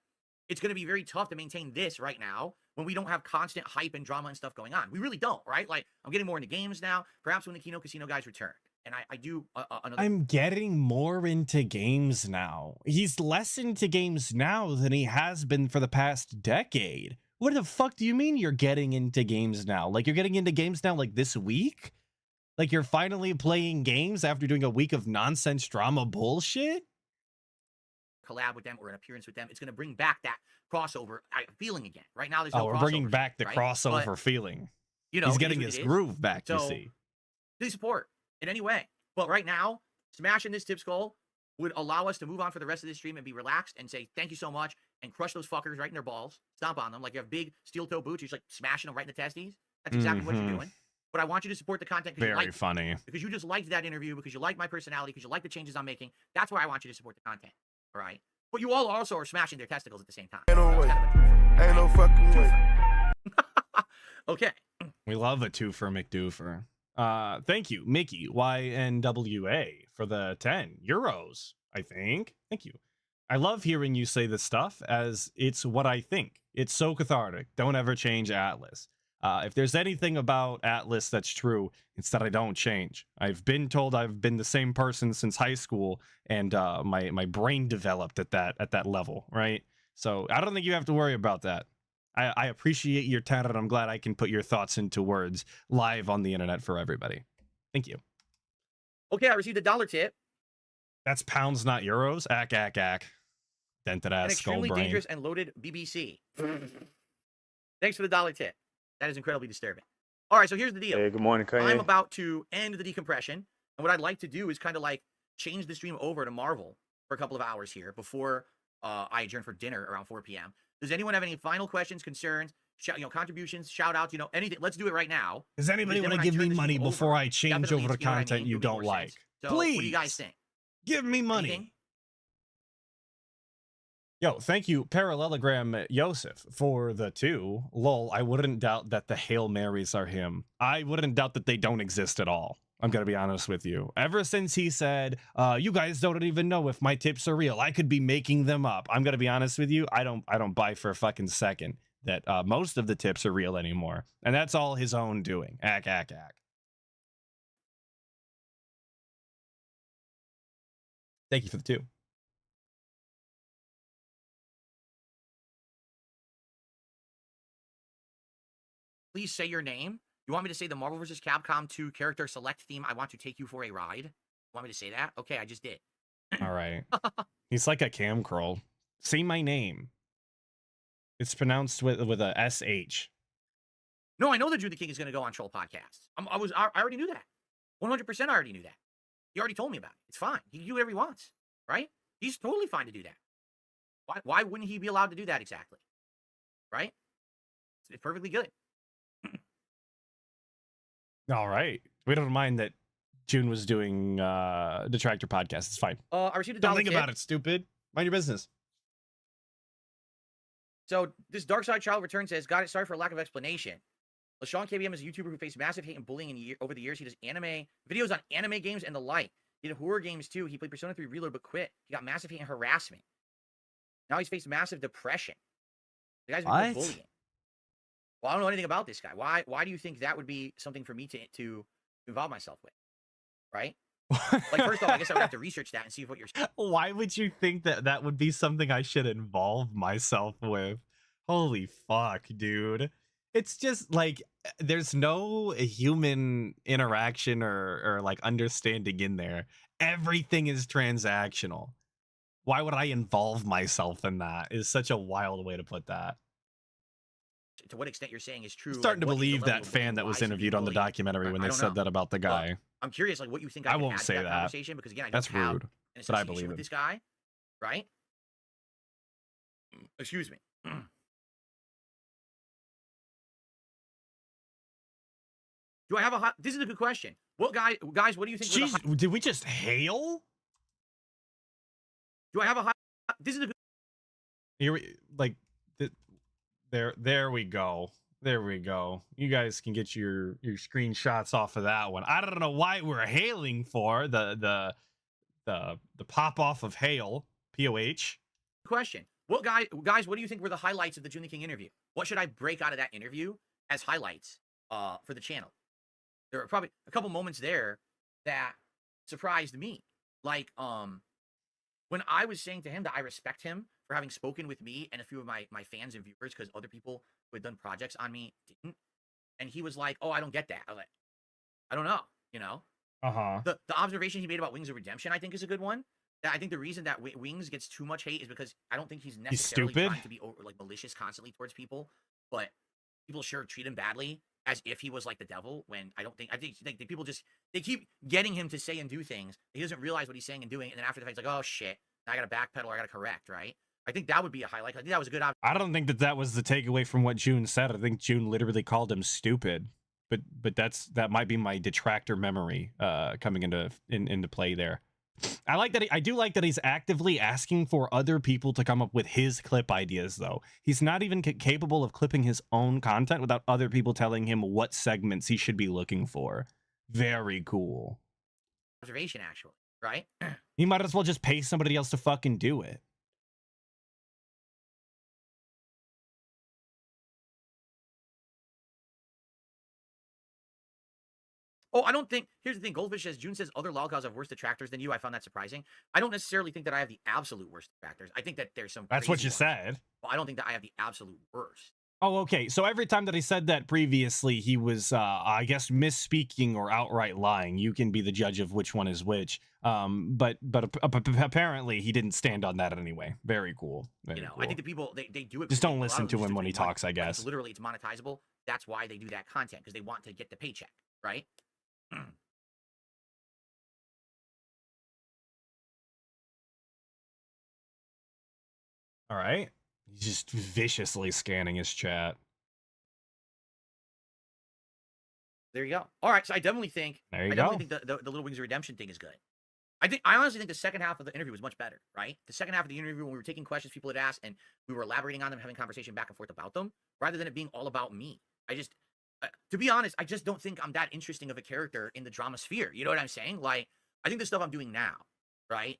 it's going to be very tough to maintain this right now when we don't have constant hype and drama and stuff going on. We really don't, right? Like, I'm getting more into games now, perhaps when the Kino Casino guys return. And I do another. I'm getting more into games now. He's less into games now than he has been for the past decade. What the fuck do you mean you're getting into games now? Like, you're getting into games now like this week? Like, you're finally playing games after doing a week of nonsense drama bullshit? Collab with them or an appearance with them. It's going to bring back that crossover feeling again. Right now, there's no crossover. We're bringing back the right? crossover feeling. You know, he's getting his groove back, so, you see. Please support in any way. But right now, smashing this tip skull would allow us to move on for the rest of this stream and be relaxed and say, thank you so much. and crush those fuckers right in their balls, stomp on them like you have big steel toe boots. You're just like smashing them right in the testes. That's exactly what you're doing. But I want you to support the content because you Very like it. funny. Because you just liked that interview, because you like my personality, because you like the changes I'm making. That's why I want you to support the content. All right. But you all also are smashing their testicles at the same time. Ain't no That's way. kind of a twofer, Ain't no right? fucking way. Okay. We love a twofer McDoofer. Thank you, Mickey YNWA, for the 10 euros, I think. Thank you. I love hearing you say this stuff, as it's what I think. It's so cathartic. Don't ever change Atlas. If there's anything about Atlas that's true, it's that I don't change. I've been told I've been the same person since high school, and my brain developed at that level, right? So I don't think you have to worry about that. I appreciate your talent, and I'm glad I can put your thoughts into words live on the internet for everybody. Thank you. Okay, I received a $1 tip. That's pounds, not euros. Ack. Dented An ass skull extremely brain. dangerous and loaded BBC. Thanks for the $1 tip. That is incredibly disturbing. All right, so here's the deal. Hey, good morning, Kanye. I'm about to end the decompression, and what I'd like to do is kind of like change the stream over to Marvel for a couple of hours here before I adjourn for dinner around 4 p.m. Does anyone have any final questions, concerns, contributions, shout outs, anything? Let's do it right now. Does anybody Because then want to when I give turn me this money stream before over, I change definitely, over to you know what I content mean? you It'll make don't more like? sense. So, Please. what do you guys think? Give me money. Anything? Yo, thank you, Parallelogram Yosef, for the 2. Lol, I wouldn't doubt that the Hail Marys are him. I wouldn't doubt that they don't exist at all. I'm gonna be honest with you. Ever since he said, you guys don't even know if my tips are real, I could be making them up. I'm gonna be honest with you, I don't buy for a fucking second that most of the tips are real anymore. And that's all his own doing. Ack. Thank you for the 2. Please say your name. You want me to say the Marvel vs. Capcom 2 character select theme? I want to take you for a ride. Want me to say that? Okay, I just did. All right. He's like a cam curl. Say my name. It's pronounced with a SH. No, I know that Jude the King is going to go on Troll Podcasts. I already knew that. 100% I already knew that. He already told me about it. It's fine. He can do whatever he wants, right? He's totally fine to do that. Why wouldn't he be allowed to do that exactly? Right? It's perfectly good. All right. We don't mind that June was doing Detractor podcast. It's fine. I received a Don't $1 think tip. about it, stupid. Mind your business. So this Dark Side Child Return says, got it, sorry for a lack of explanation. LaShawn KBM is a YouTuber who faced massive hate and bullying over the years. He does videos on anime games and the like. He did horror games too. He played Persona 3 Reload but quit. He got massive hate and harassment. Now he's faced massive depression. The guy's been bullying. Well, I don't know anything about this guy. Why do you think that would be something for me to involve myself with? Right? Like, first off, I guess I would have to research that and see what you're saying. Why would you think that would be something I should involve myself with? Holy fuck, dude. It's just like there's no human interaction or like understanding in there. Everything is transactional. Why would I involve myself in that? Is such a wild way to put that. To what extent you're saying is true. I'm starting like, to what is the believe level that of fan bullying? that Why was should he be interviewed on the bullied? documentary when I they don't said know. that about the guy. I'm curious, like, what you think I can won't add to say that that. conversation, because again, I That's don't have rude, an but I association believe with him. this guy, right? Excuse me. Do I have a hot? This is a good question. What guys? What do you think? were the Jeez, did we just hail? Do I have a hot? This is a good. Here we like there we go. There we go. You guys can get your screenshots off of that one. I don't know why we're hailing for the pop off of hail, POH. question. What guys? What do you think were the highlights of the June the King interview? What should I break out of that interview as highlights for the channel? There were probably a couple moments there that surprised me. Like when I was saying to him that I respect him for having spoken with me and a few of my fans and viewers, because other people who had done projects on me didn't. And he was like, "Oh, I don't get that." I was like, "I don't know." You know. Uh-huh. The observation he made about Wings of Redemption, I think, is a good one. I think the reason that Wings gets too much hate is because I don't think he's necessarily stupid. trying to be like malicious constantly towards people, but people sure treat him badly as if he was like the devil. When I think people just they keep getting him to say and do things. He doesn't realize what he's saying and doing, and then after the fact, he's like, "Oh shit, now I got to backpedal or I got to correct." Right? I think that would be a highlight. I think that was a good option. I don't think that was the takeaway from what Joon said. I think Joon literally called him stupid. But that might be my detractor memory coming into play there. I do like that he's actively asking for other people to come up with his clip ideas, though. He's not even capable of clipping his own content without other people telling him what segments he should be looking for. Very cool. Observation, actually, right? He might as well just pay somebody else to fucking do it. Oh, I don't think. Here's the thing. Goldfish says, Joon says other lolcows have worse detractors than you. I found that surprising. I don't necessarily think that I have the absolute worst detractors. I think that there's some. That's what crazy you ones, said. but I don't think that I have the absolute worst. Oh, okay. So every time that he said that previously, he was, I guess, misspeaking or outright lying. You can be the judge of which one is which. But apparently he didn't stand on that anyway. Very cool. Very cool. I think the people they do it. Just don't listen to him when he talks, I guess. Literally, it's monetizable. That's why they do that content, because they want to get the paycheck, right? All right. He's just viciously scanning his chat. There you go. All right, so I definitely think There you I go. definitely think the Little Wings of Redemption thing is good. I honestly think the second half of the interview was much better, right? The second half of the interview, when we were taking questions people had asked and we were elaborating on them, having conversation back and forth about them, rather than it being all about me. To be honest, I just don't think I'm that interesting of a character in the drama sphere. You know what I'm saying? Like, I think the stuff I'm doing now, right?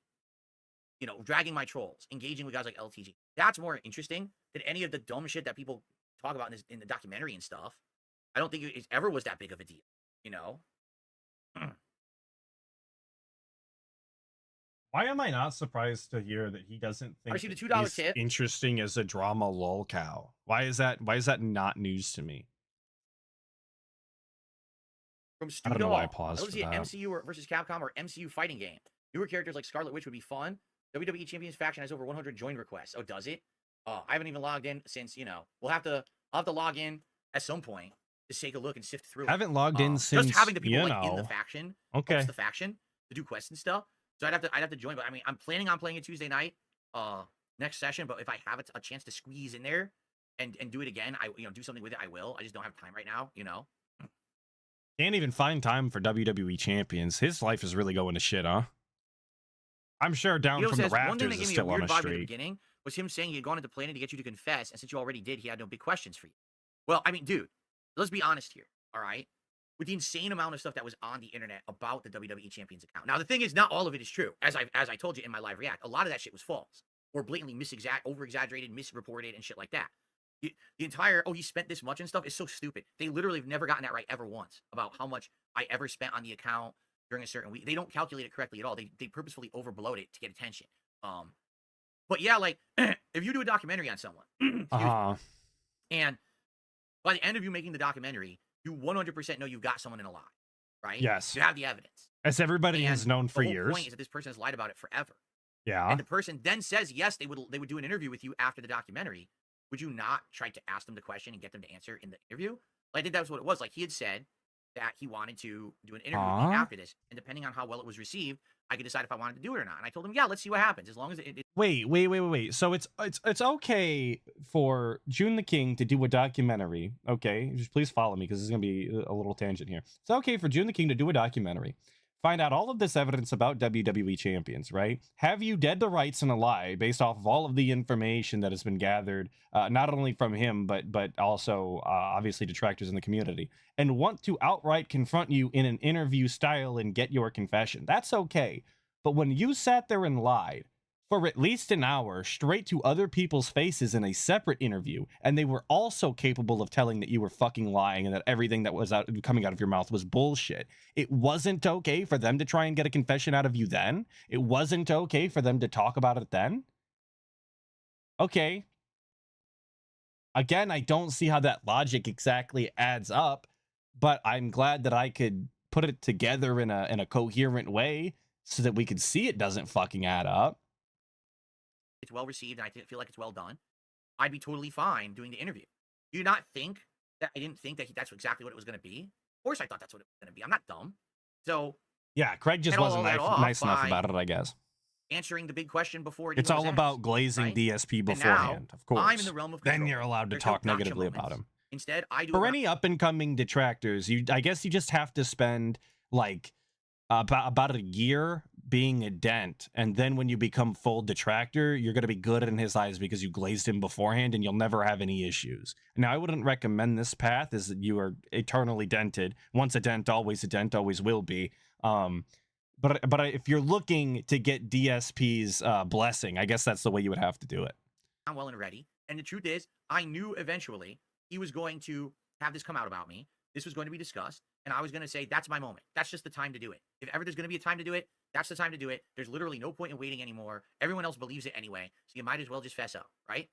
Dragging my trolls, engaging with guys like LTG, that's more interesting than any of the dumb shit that people talk about in the documentary and stuff. I don't think it ever was that big of a deal, Why am I not surprised to hear that he doesn't think I see the that $2 he's tip. interesting as a drama lolcow? Why is that not news to me? From I don't know why I paused Let's for see an that. MCU versus Capcom or MCU fighting game. Newer characters like Scarlet Witch would be fun. WWE Champions faction has over 100 join requests. Oh, does it? I haven't even logged in since, I'll have to log in at some point to take a look and sift through it. Haven't logged in since, just having the people in the faction, Okay. the faction to do quests and stuff. So I'd have to join, but I mean, I'm planning on playing it Tuesday night, next session. But if I have a chance to squeeze in there and do it again, I do something with it, I will. I just don't have time right now, Can't even find time for WWE champions. His life is really going to shit, huh? I'm sure down from the one thing rafters that is gave me a still on weird a vibe at the streak. beginning was him saying he had gone into planning to get you to confess, and since you already did, he had no big questions for you. Well, I mean, dude, let's be honest here, all right? With the insane amount of stuff that was on the internet about the WWE Champions account. Now, the thing is, not all of it is true. As I told you in my live react, a lot of that shit was false or blatantly over-exaggerated, misreported, and shit like that. The entire, he spent this much and stuff is so stupid. They literally have never gotten that right ever once about how much I ever spent on the account during a certain week. They don't calculate it correctly at all. They purposefully overbloat it to get attention. But yeah, like, if you do a documentary on someone, and by the end of you making the documentary, you 100% know you've got someone in a lie, right? Yes. You have the evidence. As everybody has known for the whole years. point is that this person has lied about it forever. Yeah. And the person then says, yes, they would do an interview with you after the documentary. Would you not try to ask them the question and get them to answer in the interview? I think that was what it was. Like, he had said that he wanted to do an interview with me after this. And depending on how well it was received, I could decide if I wanted to do it or not. And I told him, yeah, let's see what happens. As long as it Wait. So it's okay for Joon the King to do a documentary. Okay, just please follow me because this is gonna be a little tangent here. It's okay for Joon the King to do a documentary, find out all of this evidence about WWE champions, right? Have you dead to rights in a lie based off of all of the information that has been gathered, not only from him but also obviously detractors in the community, and want to outright confront you in an interview style and get your confession. That's okay. But when you sat there and lied for at least an hour straight to other people's faces in a separate interview, and they were also capable of telling that you were fucking lying and that everything that was coming out of your mouth was bullshit, it wasn't okay for them to try and get a confession out of you then? It wasn't okay for them to talk about it then? Okay. Again, I don't see how that logic exactly adds up, but I'm glad that I could put it together in a coherent way so that we could see it doesn't fucking add up. it's well received and I feel like it's well done, I'd be totally fine doing the interview. Do you not think that I didn't think that that's exactly what it was going to be? Of course I thought that's what it was going to be. I'm not dumb. So yeah, Craig just and all wasn't that off nice enough by- about it, I guess. answering the big question before it It's even all was about asked, glazing right? DSP And now, beforehand, of course. I'm in the realm of Then control. you're allowed to There's no talk gotcha negatively moments. about him. Instead, I do For it any up and coming detractors, I guess you just have to spend like about a year being a dent, and then when you become full detractor, you're going to be good in his eyes because you glazed him beforehand, and you'll never have any issues. Now, I wouldn't recommend this path, as that you are eternally dented. Once a dent, always will be. But if you're looking to get DSP's blessing, I guess that's the way you would have to do it. I'm well and ready. And the truth is, I knew eventually he was going to have this come out about me. This was going to be discussed. And I was going to say, that's my moment. That's just the time to do it. If ever there's going to be a time to do it, that's the time to do it. There's literally no point in waiting anymore. Everyone else believes it anyway. So you might as well just fess up, right?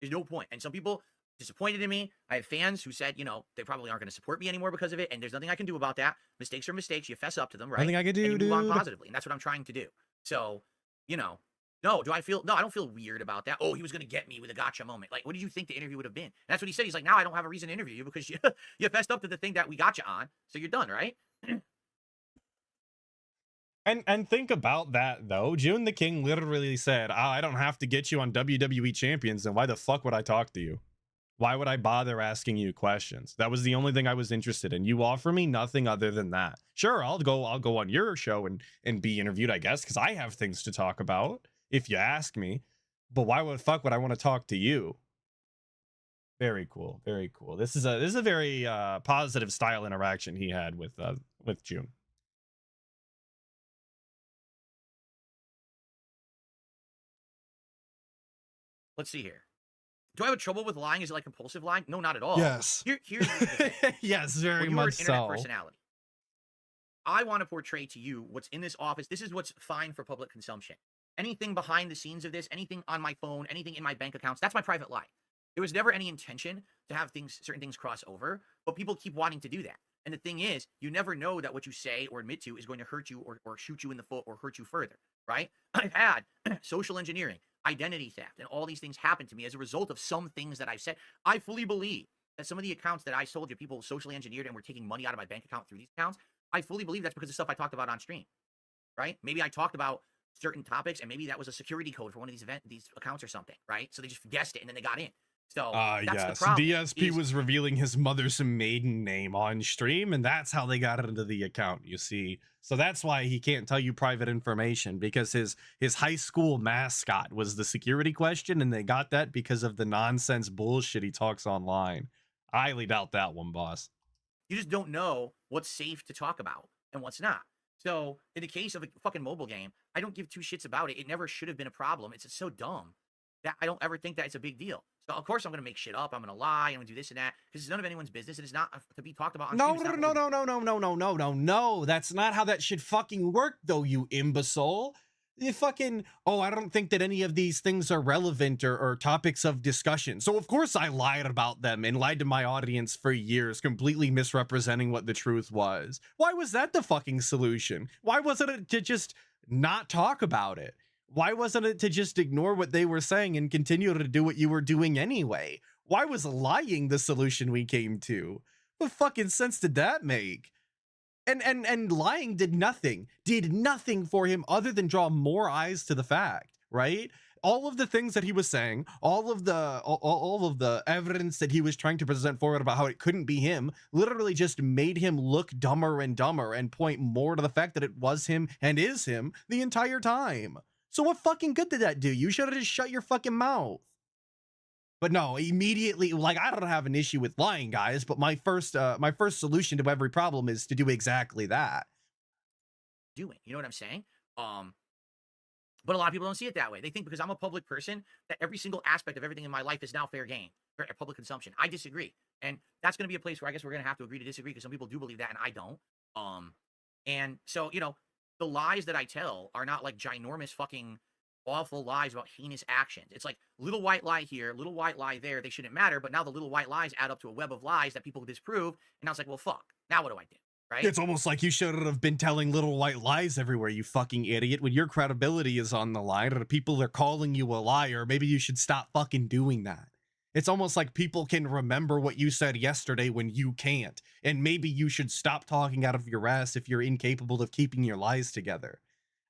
There's no point. And some people disappointed in me. I have fans who said, you know, they probably aren't going to support me anymore because of it. And there's nothing I can do about that. Mistakes are mistakes. You fess up to them, right? Nothing I can do, and you move on dude. positively. And that's what I'm trying to do. So, you know, no, I don't feel weird about that. Oh, he was going to get me with a gotcha moment. Like, what did you think the interview would have been? And that's what he said. He's like, now I don't have a reason to interview you because you fessed up to the thing that we got you on. So you're done, right? And think about that, though. Joon the King literally said, I don't have to get you on WWE Champions, then why the fuck would I talk to you? Why would I bother asking you questions? That was the only thing I was interested in. You offer me nothing other than that. Sure, I'll go on your show and be interviewed, I guess, because I have things to talk about, if you ask me. But why would I want to talk to you? Very cool, very cool. This is a very positive style interaction he had with Joon. Let's see here. Do I have trouble with lying? Is it like compulsive lying? No, not at all. Yes. Here's the thing. Yes, very When you are much an internet so. personality, I want to portray to you what's in this office. This is what's fine for public consumption. Anything behind the scenes of this, anything on my phone, anything in my bank accounts, that's my private life. There was never any intention to have certain things cross over, but people keep wanting to do that. And the thing is, you never know that what you say or admit to is going to hurt you or shoot you in the foot or hurt you further, right? I've had social engineering, identity theft, and all these things happen to me as a result of some things that I've said. I fully believe that some of the accounts that I told you, people socially engineered and were taking money out of my bank account through these accounts, I fully believe that's because of stuff I talked about on stream, right? Maybe I talked about certain topics, and maybe that was a security code for one of these accounts or something, right? So they just guessed it, and then they got in. So that's yes, the problem. DSP was revealing his mother's maiden name on stream, and that's how they got into the account, you see. So that's why he can't tell you private information, because his high school mascot was the security question, and they got that because of the nonsense bullshit he talks online. I highly doubt that one, boss. You just don't know what's safe to talk about and what's not. So in the case of a fucking mobile game, I don't give two shits about it. It never should have been a problem. It's so dumb that I don't ever think that it's a big deal. So of course I'm gonna make shit up. I'm gonna lie. I'm gonna do this and that because it's none of anyone's business. And it's not to be talked about on No, stream. no. That's not how that should fucking work, though, you imbecile. You fucking, I don't think that any of these things are relevant or topics of discussion. So of course I lied about them and lied to my audience for years, completely misrepresenting what the truth was. Why was that the fucking solution? Why wasn't it to just not talk about it? Why wasn't it to just ignore what they were saying and continue to do what you were doing anyway? Why was lying the solution we came to? What fucking sense did that make? And lying did nothing for him other than draw more eyes to the fact, right? All of the things that he was saying, all of the evidence that he was trying to present forward about how it couldn't be him, literally just made him look dumber and dumber and point more to the fact that it was him and is him the entire time. So what fucking good did that do? You should have just shut your fucking mouth. But no, immediately, like, I don't have an issue with lying, guys, but my first solution to every problem is to do exactly that. You know what I'm saying? But a lot of people don't see it that way. They think because I'm a public person that every single aspect of everything in my life is now fair game, for public consumption. I disagree. And that's going to be a place where I guess we're going to have to agree to disagree because some people do believe that and I don't. And so, you know, the lies that I tell are not like ginormous fucking awful lies about heinous actions. It's like little white lie here, little white lie there. They shouldn't matter. But now the little white lies add up to a web of lies that people disprove. And I was like, well, fuck. Now what do I do? Right? It's almost like you shouldn't have been telling little white lies everywhere, you fucking idiot. When your credibility is on the line and people are calling you a liar, maybe you should stop fucking doing that. It's almost like people can remember what you said yesterday when you can't. And maybe you should stop talking out of your ass if you're incapable of keeping your lies together.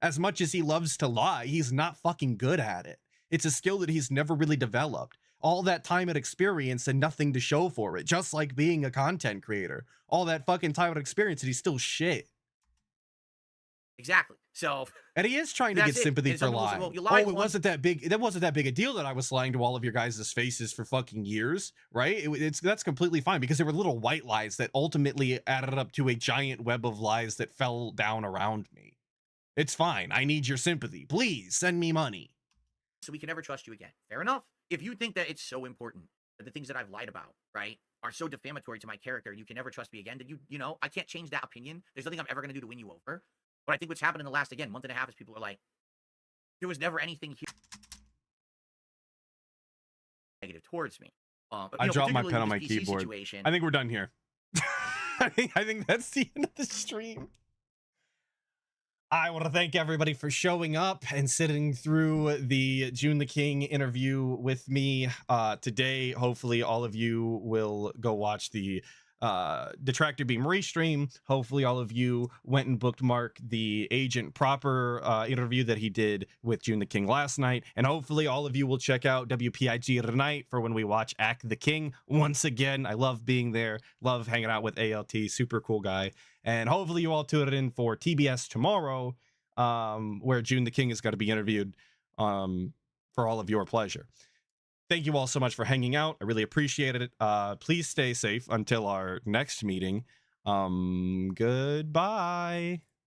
As much as he loves to lie, he's not fucking good at it. It's a skill that he's never really developed. All that time and experience and nothing to show for it, just like being a content creator. All that fucking time and experience and he's still shit. Exactly. So, and he is trying to get sympathy for lying. Oh, it wasn't that big. That wasn't that big a deal that I was lying to all of your guys' faces for fucking years, right? That's completely fine because there were little white lies that ultimately added up to a giant web of lies that fell down around me. It's fine. I need your sympathy. Please send me money. So we can never trust you again. Fair enough. If you think that it's so important that the things that I've lied about, right, are so defamatory to my character and you can never trust me again, then you know, I can't change that opinion. There's nothing I'm ever going to do to win you over. But I think what's happened in the last, again, month and a half is people are like, there was never anything here negative towards me. I dropped my pen on my keyboard. I think we're done here. I think that's the end of the stream. I want to thank everybody for showing up and sitting through the Joon the King interview with me today. Hopefully all of you will go watch the Detractor Beam restream. Hopefully all of you went and bookmarked the Agent Proper interview that he did with Joon the King last night. And hopefully all of you will check out WPIG tonight for when we watch ACK the King once again. I love being there. Love hanging out with ALT. Super cool guy. And hopefully you all tune in for TBS tomorrow, where Joon the King is going to be interviewed for all of your pleasure. Thank you all so much for hanging out. I really appreciate it. Please stay safe until our next meeting. Goodbye.